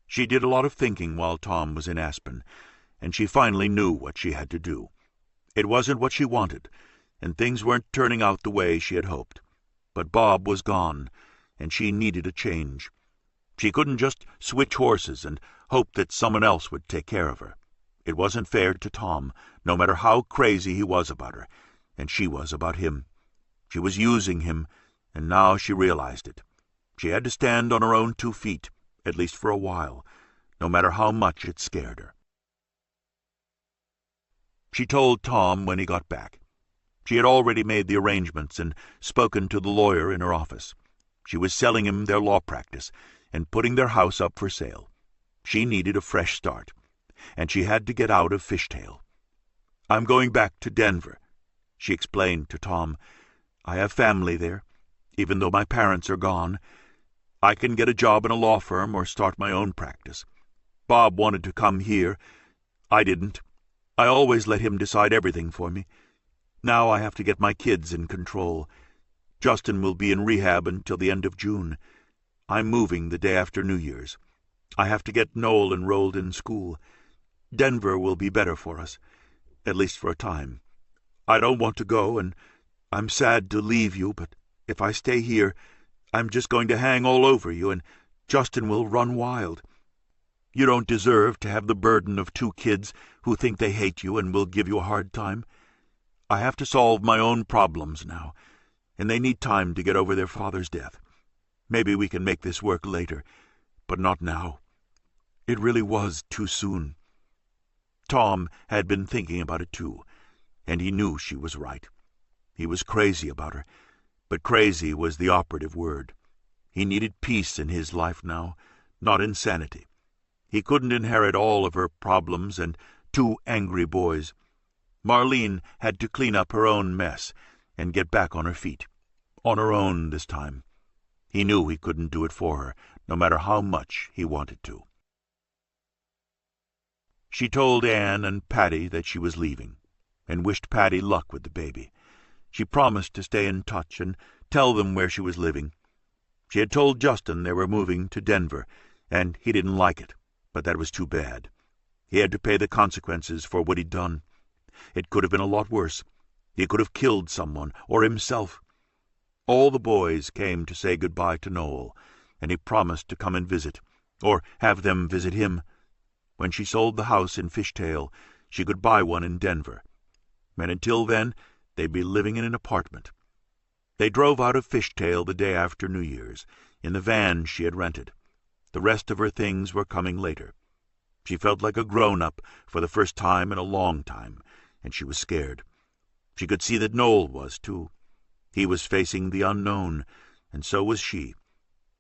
She did a lot of thinking while Tom was in Aspen, and she finally knew what she had to do. It wasn't what she wanted, and things weren't turning out the way she had hoped. But Bob was gone, and she needed a change. She couldn't just switch horses and hope that someone else would take care of her. It wasn't fair to Tom, no matter how crazy he was about her, and she was about him. She was using him, and now she realized it. She had to stand on her own 2 feet, at least for a while, no matter how much it scared her. She told Tom when he got back. She had already made the arrangements and spoken to the lawyer in her office. She was selling him their law practice and putting their house up for sale. She needed a fresh start, and she had to get out of Fishtail. "I'm going back to Denver," she explained to Tom. "I have family there, even though my parents are gone. I can get a job in a law firm or start my own practice. Bob wanted to come here. I didn't. I always let him decide everything for me. Now I have to get my kids in control. Justin will be in rehab until the end of June. I'm moving the day after New Year's. I have to get Noel enrolled in school. Denver will be better for us, at least for a time. I don't want to go, and I'm sad to leave you, but if I stay here, I'm just going to hang all over you, and Justin will run wild. You don't deserve to have the burden of 2 kids who think they hate you and will give you a hard time. I have to solve my own problems now, and they need time to get over their father's death. Maybe we can make this work later, but not now. It really was too soon." Tom had been thinking about it too, and he knew she was right. He was crazy about her, but crazy was the operative word. He needed peace in his life now, not insanity. He couldn't inherit all of her problems and 2 angry boys. Marlene had to clean up her own mess and get back on her feet. On her own this time. He knew he couldn't do it for her, no matter how much he wanted to. She told Anne and Patty that she was leaving, and wished Patty luck with the baby. She promised to stay in touch and tell them where she was living. She had told Justin they were moving to Denver, and he didn't like it, but that was too bad. He had to pay the consequences for what he'd done. It could have been a lot worse. He could have killed someone, or himself. All the boys came to say goodbye to Noel, and he promised to come and visit, or have them visit him. When she sold the house in Fishtail, she could buy one in Denver. And until then, they'd be living in an apartment. They drove out of Fishtail the day after New Year's, in the van she had rented. The rest of her things were coming later. She felt like a grown-up for the first time in a long time, and she was scared. She could see that Noel was, too. He was facing the unknown, and so was she.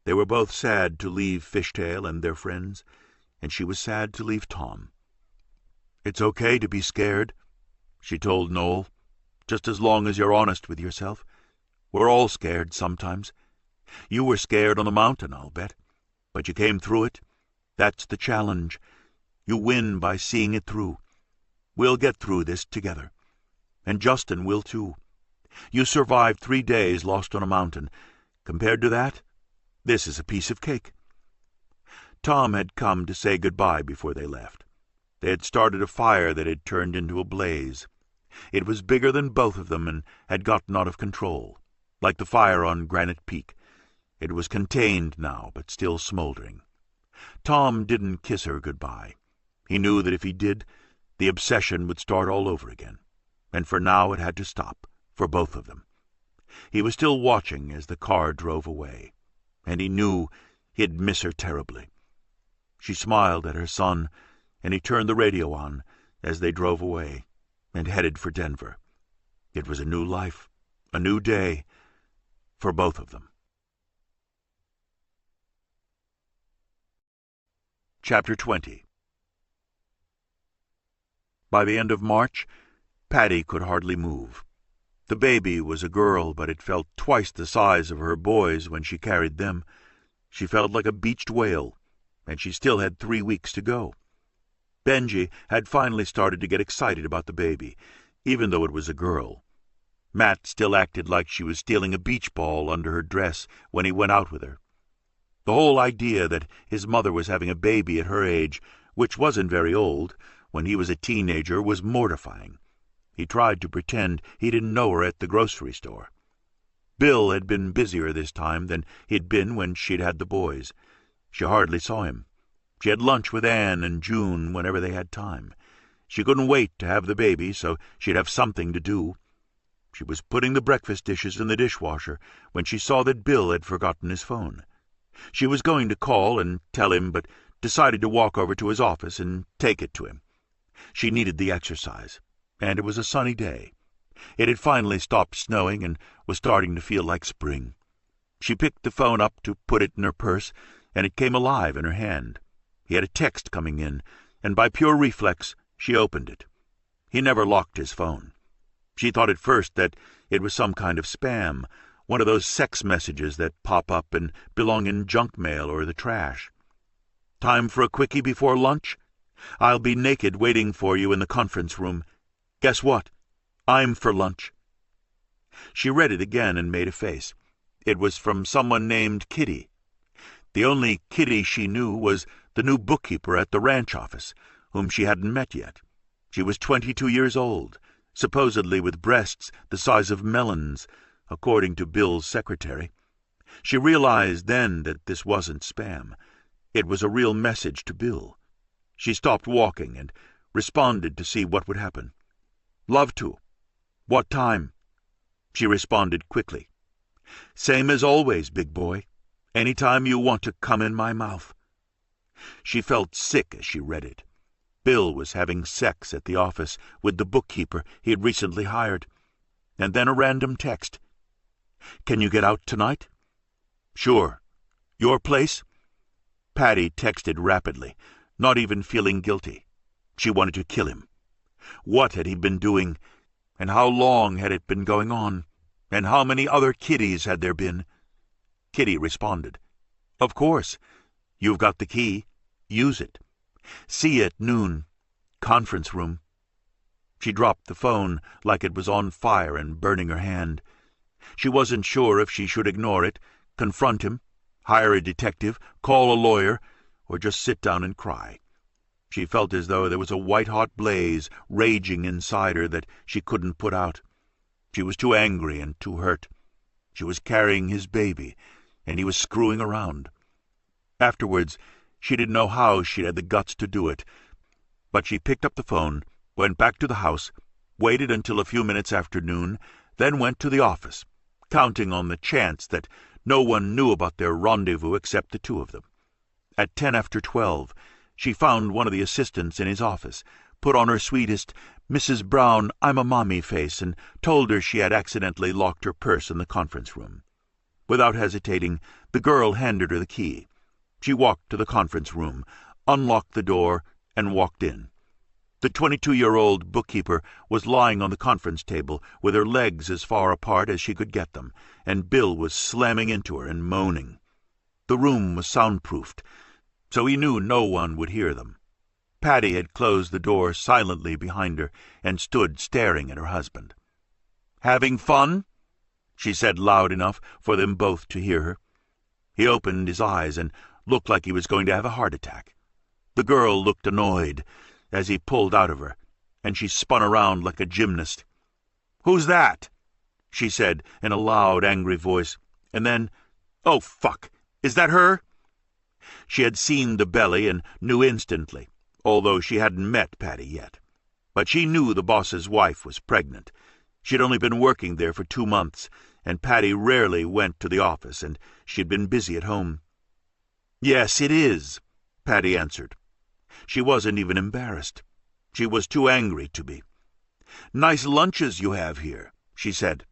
They were both sad to leave Fishtail and their friends, and she was sad to leave Tom. "It's okay to be scared," she told Noel, "just as long as you're honest with yourself. We're all scared sometimes. You were scared on the mountain, I'll bet. But you came through it. That's the challenge. You win by seeing it through. We'll get through this together. And Justin will too. You survived 3 days lost on a mountain. Compared to that, this is a piece of cake." Tom had come to say goodbye before they left. They had started a fire that had turned into a blaze. It was bigger than both of them and had gotten out of control, like the fire on Granite Peak. It was contained now, but still smoldering. Tom didn't kiss her goodbye. He knew that if he did, the obsession would start all over again, and for now it had to stop, for both of them. He was still watching as the car drove away, and he knew he'd miss her terribly. She smiled at her son, and he turned the radio on as they drove away and headed for Denver. It was a new life, a new day, for both of them. Chapter 20. By the end of March, Patty could hardly move. The baby was a girl, but it felt twice the size of her boys when she carried them. She felt like a beached whale, and she still had 3 weeks to go. Benji had finally started to get excited about the baby, even though it was a girl. Matt still acted like she was stealing a beach ball under her dress when he went out with her. The whole idea that his mother was having a baby at her age, which wasn't very old, when he was a teenager, was mortifying. He tried to pretend he didn't know her at the grocery store. Bill had been busier this time than he'd been when she'd had the boys. She hardly saw him. She had lunch with Anne and June whenever they had time. She couldn't wait to have the baby, so she'd have something to do. She was putting the breakfast dishes in the dishwasher when she saw that Bill had forgotten his phone. She was going to call and tell him, but decided to walk over to his office and take it to him. She needed the exercise, and it was a sunny day. It had finally stopped snowing and was starting to feel like spring. She picked the phone up to put it in her purse, and it came alive in her hand. He had a text coming in, and by pure reflex, she opened it. He never locked his phone. She thought at first that it was some kind of spam, one of those sex messages that pop up and belong in junk mail or the trash. Time for a quickie before lunch? I'll be naked waiting for you in the conference room. Guess what? I'm for lunch. She read it again and made a face. It was from someone named Kitty. The only Kitty she knew was the new bookkeeper at the ranch office, whom she hadn't met yet. She was 22 years old, supposedly with breasts the size of melons, according to Bill's secretary. She realized then that this wasn't spam. It was a real message to Bill. She stopped walking and responded to see what would happen. Love to. What time? She responded quickly. Same as always, big boy. Any time you want to come in my mouth. She felt sick as she read it. Bill was having sex at the office with the bookkeeper he had recently hired. And then a random text. Can you get out tonight? Sure. Your place? Patty texted rapidly, not even feeling guilty. She wanted to kill him. What had he been doing? And how long had it been going on? And how many other Kitties had there been? Kitty responded. Of course. You've got the key. Use it. See you at noon. Conference room. She dropped the phone like it was on fire and burning her hand. She wasn't sure if she should ignore it, confront him, hire a detective, call a lawyer, or just sit down and cry. She felt as though there was a white-hot blaze raging inside her that she couldn't put out. She was too angry and too hurt. She was carrying his baby, and he was screwing around. Afterwards, she didn't know how she'd had the guts to do it, but she picked up the phone, went back to the house, waited until a few minutes after noon, then went to the office, counting on the chance that no one knew about their rendezvous except the two of them. At 12:10, she found one of the assistants in his office, put on her sweetest Mrs. Brown, I'm a mommy face, and told her she had accidentally locked her purse in the conference room. Without hesitating, the girl handed her the key. She walked to the conference room, unlocked the door, and walked in. The 22-year-old bookkeeper was lying on the conference table with her legs as far apart as she could get them, and Bill was slamming into her and moaning. The room was soundproofed, so he knew no one would hear them. Patty had closed the door silently behind her and stood staring at her husband. "Having fun?" she said loud enough for them both to hear her. He opened his eyes and looked like he was going to have a heart attack. The girl looked annoyed as he pulled out of her, and she spun around like a gymnast. "Who's that?" she said in a loud, angry voice, and then, "Oh, fuck, is that her?" She had seen the belly and knew instantly, although she hadn't met Patty yet. But she knew the boss's wife was pregnant. She'd only been working there for 2 months, and Patty rarely went to the office, and she'd been busy at home. "Yes, it is," Patty answered. She wasn't even embarrassed. She was too angry to be. "Nice lunches you have here," she said,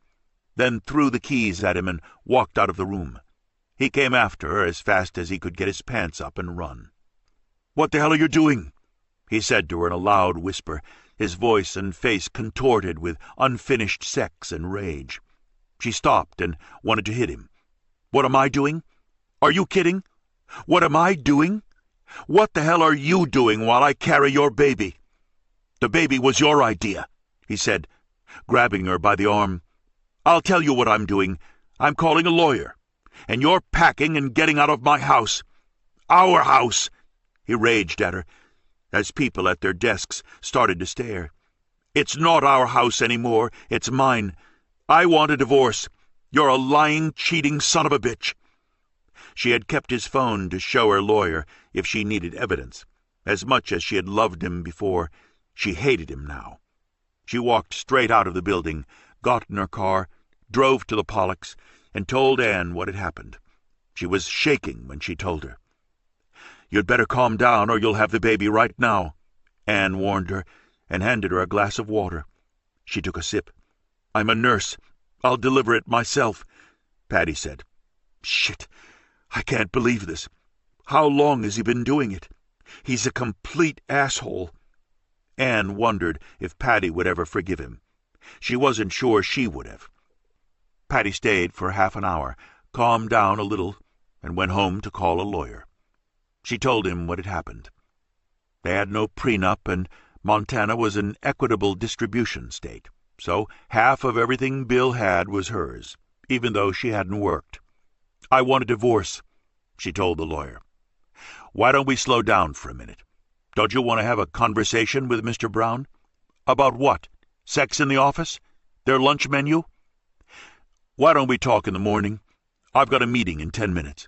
then threw the keys at him and walked out of the room. He came after her as fast as he could get his pants up and run. "What the hell are you doing?" he said to her in a loud whisper, his voice and face contorted with unfinished sex and rage. She stopped and wanted to hit him. "What am I doing? Are you kidding? What am I doing? What the hell are you doing while I carry your baby?" "The baby was your idea," he said, grabbing her by the arm. "I'll tell you what I'm doing. I'm calling a lawyer. And you're packing and getting out of my house. Our house!" he raged at her, as people at their desks started to stare. It's not our house anymore. It's mine. I want a divorce. You're a lying, cheating son of a bitch." She had kept his phone to show her lawyer if she needed evidence. As much as she had loved him before, she hated him now. She walked straight out of the building, got in her car, drove to the Pollocks, and told Anne what had happened. She was shaking when she told her. "You'd better calm down or you'll have the baby right now," Anne warned her, and handed her a glass of water. She took a sip. "I'm a nurse. I'll deliver it myself," Patty said. "Shit, I can't believe this. How long has he been doing it? He's a complete asshole." Anne wondered if Patty would ever forgive him. She wasn't sure she would have. Patty stayed for half an hour, calmed down a little, and went home to call a lawyer. She told him what had happened. They had no prenup, and Montana was an equitable distribution state, so half of everything Bill had was hers, even though she hadn't worked. "I want a divorce," she told the lawyer. "Why don't we slow down for a minute? Don't you want to have a conversation with Mr. Brown? About what? Sex in the office? Their lunch menu? Why don't we talk in the morning? I've got a meeting in 10 minutes.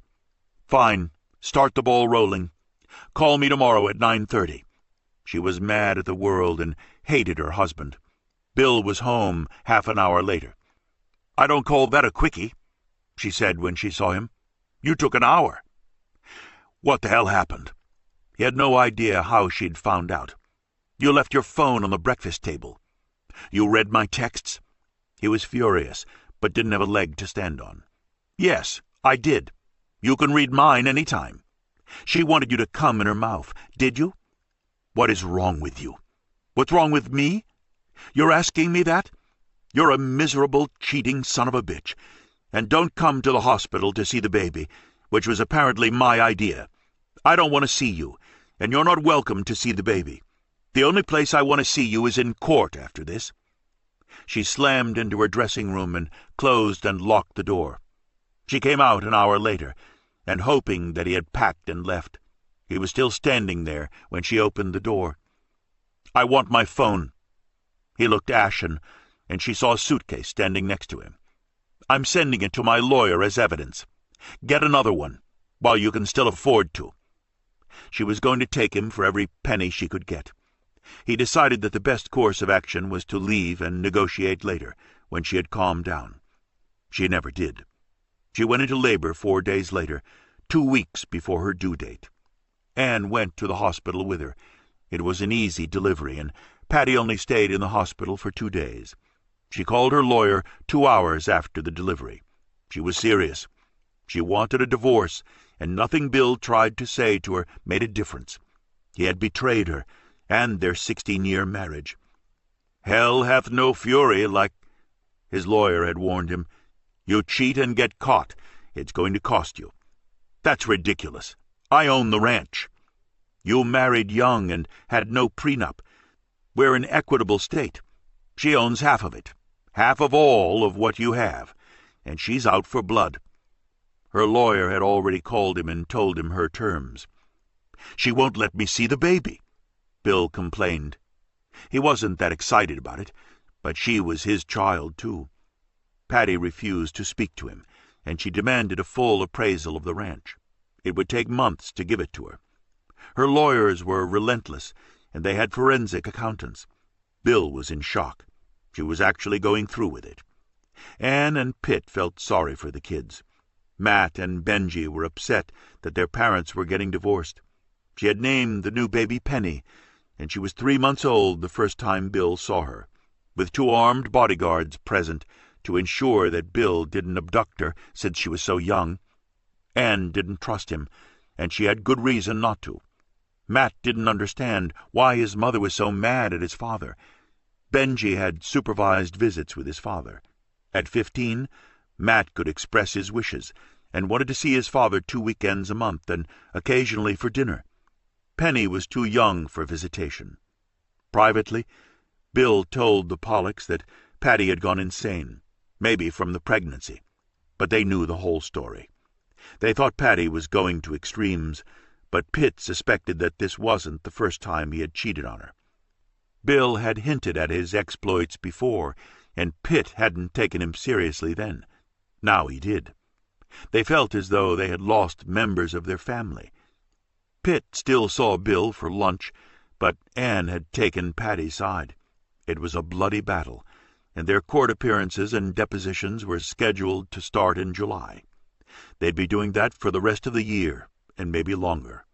Fine. Start the ball rolling. Call me tomorrow at 9:30. She was mad at the world and hated her husband. Bill was home half an hour later. "I don't call that a quickie," she said when she saw him. "You took an hour." What the hell happened? He had no idea how she'd found out. "You left your phone on the breakfast table." "You read my texts?" He was furious, but didn't have a leg to stand on. "Yes, I did. You can read mine any time. She wanted you to come in her mouth. Did you? What is wrong with you? What's wrong with me? You're asking me that? You're a miserable, cheating son of a bitch. And don't come to the hospital to see the baby, which was apparently my idea. I don't want to see you, and you're not welcome to see the baby. The only place I want to see you is in court after this." She slammed into her dressing room and closed and locked the door. She came out an hour later, and hoping that he had packed and left. He was still standing there when she opened the door. "I want my phone." He looked ashen, and she saw a suitcase standing next to him. "I'm sending it to my lawyer as evidence. Get another one, while you can still afford to." She was going to take him for every penny she could get. He decided that the best course of action was to leave and negotiate later, when she had calmed down. She never did. She went into labor 4 days later, 2 weeks before her due date. Anne went to the hospital with her. It was an easy delivery, and Patty only stayed in the hospital for 2 days. She called her lawyer 2 hours after the delivery. She was serious. She wanted a divorce, and nothing Bill tried to say to her made a difference. He had betrayed her, and their 16-year marriage. "Hell hath no fury like," his lawyer had warned him. "You cheat and get caught. It's going to cost you." "That's ridiculous. I own the ranch." "You married young and had no prenup. We're an equitable state. She owns half of it, half of all of what you have, and she's out for blood." Her lawyer had already called him and told him her terms. "She won't let me see the baby," Bill complained. He wasn't that excited about it, but she was his child, too. Patty refused to speak to him, and she demanded a full appraisal of the ranch. It would take months to give it to her. Her lawyers were relentless, and they had forensic accountants. Bill was in shock. She was actually going through with it. Anne and Pitt felt sorry for the kids. Matt and Benji were upset that their parents were getting divorced. She had named the new baby Penny, and she was 3 months old the first time Bill saw her, with 2 armed bodyguards present to ensure that Bill didn't abduct her since she was so young. Anne didn't trust him, and she had good reason not to. Matt didn't understand why his mother was so mad at his father. Benji had supervised visits with his father. At 15, Matt could express his wishes and wanted to see his father 2 weekends a month and occasionally for dinner. Penny was too young for visitation. Privately, Bill told the Pollocks that Patty had gone insane, maybe from the pregnancy, but they knew the whole story. They thought Patty was going to extremes, but Pitt suspected that this wasn't the first time he had cheated on her. Bill had hinted at his exploits before, and Pitt hadn't taken him seriously then. Now he did. They felt as though they had lost members of their family. Pitt still saw Bill for lunch, but Anne had taken Paddy's side. It was a bloody battle, and their court appearances and depositions were scheduled to start in July. They'd be doing that for the rest of the year, and maybe longer.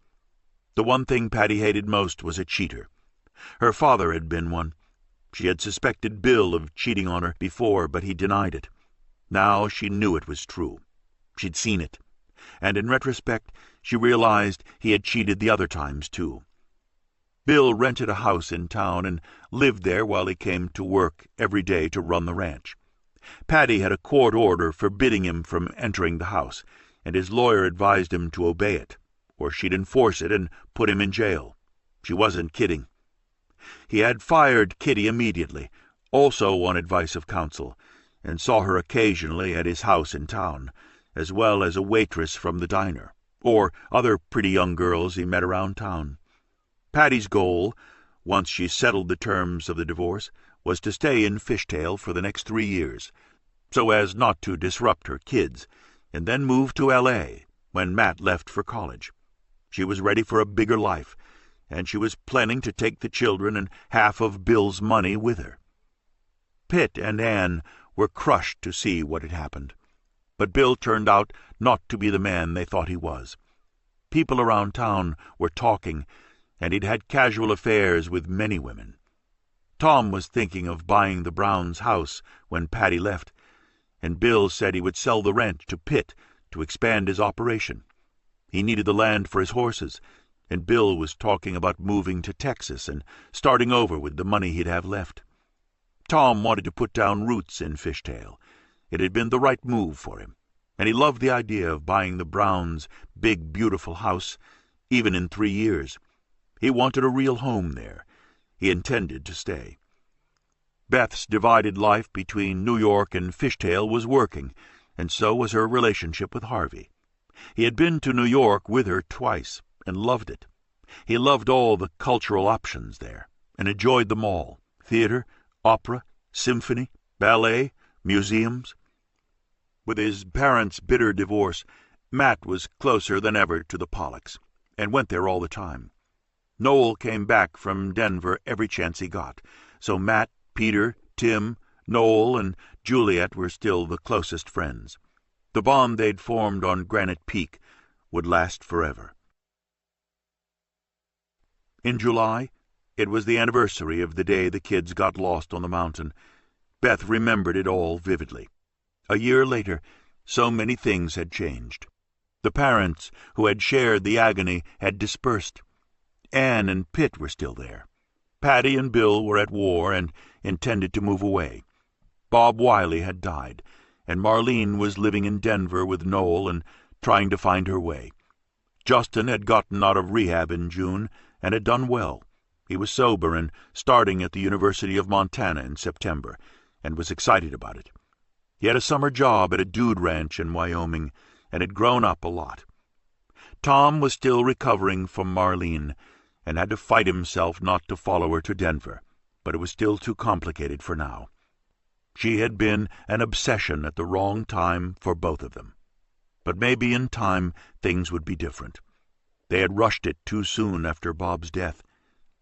The one thing Paddy hated most was a cheater. Her father had been one. She had suspected Bill of cheating on her before, but he denied it. Now she knew it was true. She'd seen it, and in retrospect she realized he had cheated the other times too. Bill rented a house in town and lived there while he came to work every day to run the ranch. Paddy had a court order forbidding him from entering the house, and his lawyer advised him to obey it, or she'd enforce it and put him in jail. She wasn't kidding. He had fired Kitty immediately, also on advice of counsel, and saw her occasionally at his house in town, as well as a waitress from the diner, or other pretty young girls he met around town. Paddy's goal, once she settled the terms of the divorce, was to stay in Fishtail for the next 3 years, so as not to disrupt her kids, and then move to L.A. when Matt left for college. She was ready for a bigger life, and she was planning to take the children and half of Bill's money with her. Pitt and Anne were crushed to see what had happened, but Bill turned out not to be the man they thought he was. People around town were talking, and he'd had casual affairs with many women. Tom was thinking of buying the Browns' house when Paddy left, and Bill said he would sell the ranch to Pitt to expand his operation. He needed the land for his horses, and Bill was talking about moving to Texas and starting over with the money he'd have left. Tom wanted to put down roots in Fishtail. It had been the right move for him, and he loved the idea of buying the Browns' big, beautiful house, even in 3 years. He wanted a real home there. He intended to stay. Beth's divided life between New York and Fishtail was working, and so was her relationship with Harvey. He had been to New York with her twice, and loved it. He loved all the cultural options there, and enjoyed them all: theater, opera, symphony, ballet, museums. With his parents' bitter divorce, Matt was closer than ever to the Pollocks, and went there all the time. Noel came back from Denver every chance he got, so Matt, Peter, Tim, Noel, and Juliet were still the closest friends. The bond they'd formed on Granite Peak would last forever. In July, it was the anniversary of the day the kids got lost on the mountain. Beth remembered it all vividly. A year later, so many things had changed. The parents who had shared the agony had dispersed. Anne and Pitt were still there. Paddy and Bill were at war and intended to move away. Bob Wiley had died, and Marlene was living in Denver with Noel and trying to find her way. Justin had gotten out of rehab in June and had done well. He was sober and starting at the University of Montana in September, and was excited about it. He had a summer job at a dude ranch in Wyoming and had grown up a lot. Tom was still recovering from Marlene and had to fight himself not to follow her to Denver, but it was still too complicated for now. She had been an obsession at the wrong time for both of them. But maybe in time things would be different. They had rushed it too soon after Bob's death.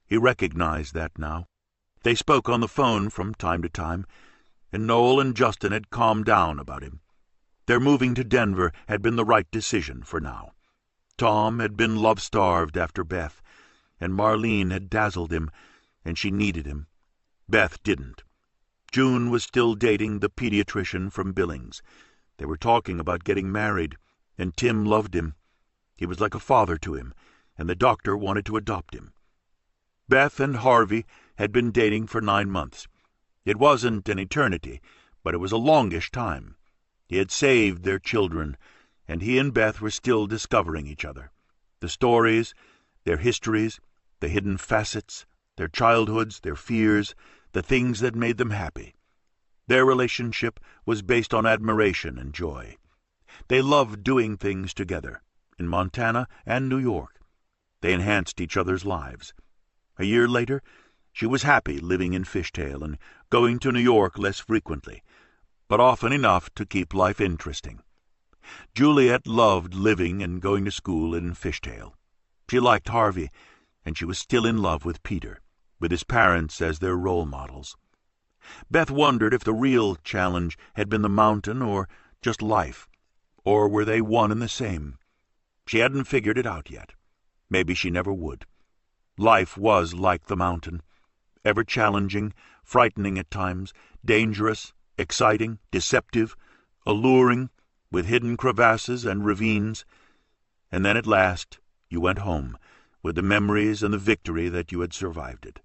He recognized that now. They spoke on the phone from time to time, and Noel and Justin had calmed down about him. Their moving to Denver had been the right decision for now. Tom had been love-starved after Beth, and Marlene had dazzled him, and she needed him. Beth didn't. June was still dating the pediatrician from Billings. They were talking about getting married, and Tim loved him. He was like a father to him, and the doctor wanted to adopt him. Beth and Harvey had been dating for 9 months. It wasn't an eternity, but it was a longish time. He had saved their children, and he and Beth were still discovering each other. The stories, their histories, the hidden facets, their childhoods, their fears, the things that made them happy. Their relationship was based on admiration and joy. They loved doing things together, in Montana and New York. They enhanced each other's lives. A year later, She was happy living in Fishtail and going to New York less frequently, but often enough to keep life interesting. Juliet loved living and going to school in Fishtail. She liked Harvey, and she was still in love with Peter, with his parents as their role models. Beth wondered if the real challenge had been the mountain or just life, or were they one and the same. She hadn't figured it out yet. Maybe she never would. Life was like the mountain, ever challenging, frightening at times, dangerous, exciting, deceptive, alluring, with hidden crevasses and ravines. And then at last you went home, with the memories and the victory that you had survived it.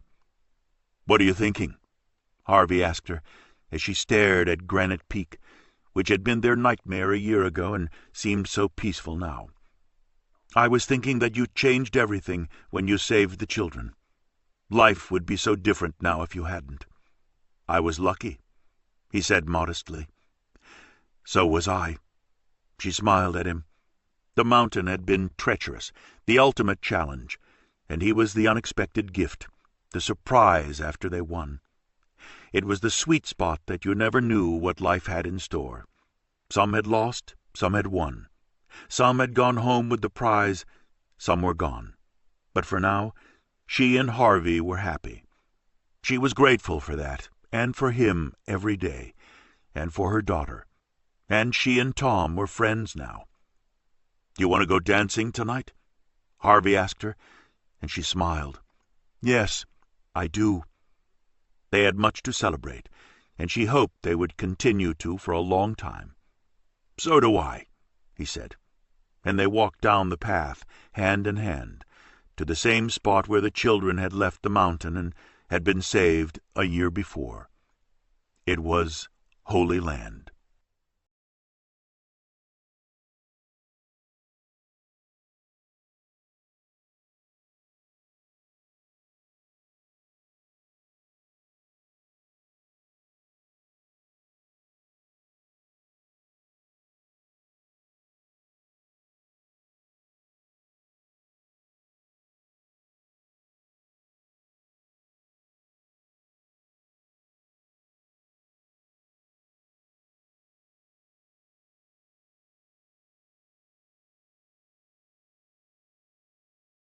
"What are you thinking?" Harvey asked her, as she stared at Granite Peak, which had been their nightmare a year ago and seemed so peaceful now. "I was thinking that you changed everything when you saved the children. Life would be so different now if you hadn't." "I was lucky," he said modestly. "So was I." She smiled at him. The mountain had been treacherous, the ultimate challenge, and he was the unexpected gift, the surprise after they won. It was the sweet spot that you never knew what life had in store. Some had lost, some had won. Some had gone home with the prize, some were gone. But for now, she and Harvey were happy. She was grateful for that, and for him every day, and for her daughter. And she and Tom were friends now. "You want to go dancing tonight?" Harvey asked her, and she smiled. "Yes, I do." They had much to celebrate, and she hoped they would continue to for a long time. "So do I," he said, and they walked down the path, hand in hand, to the same spot where the children had left the mountain and had been saved a year before. It was Holy Land.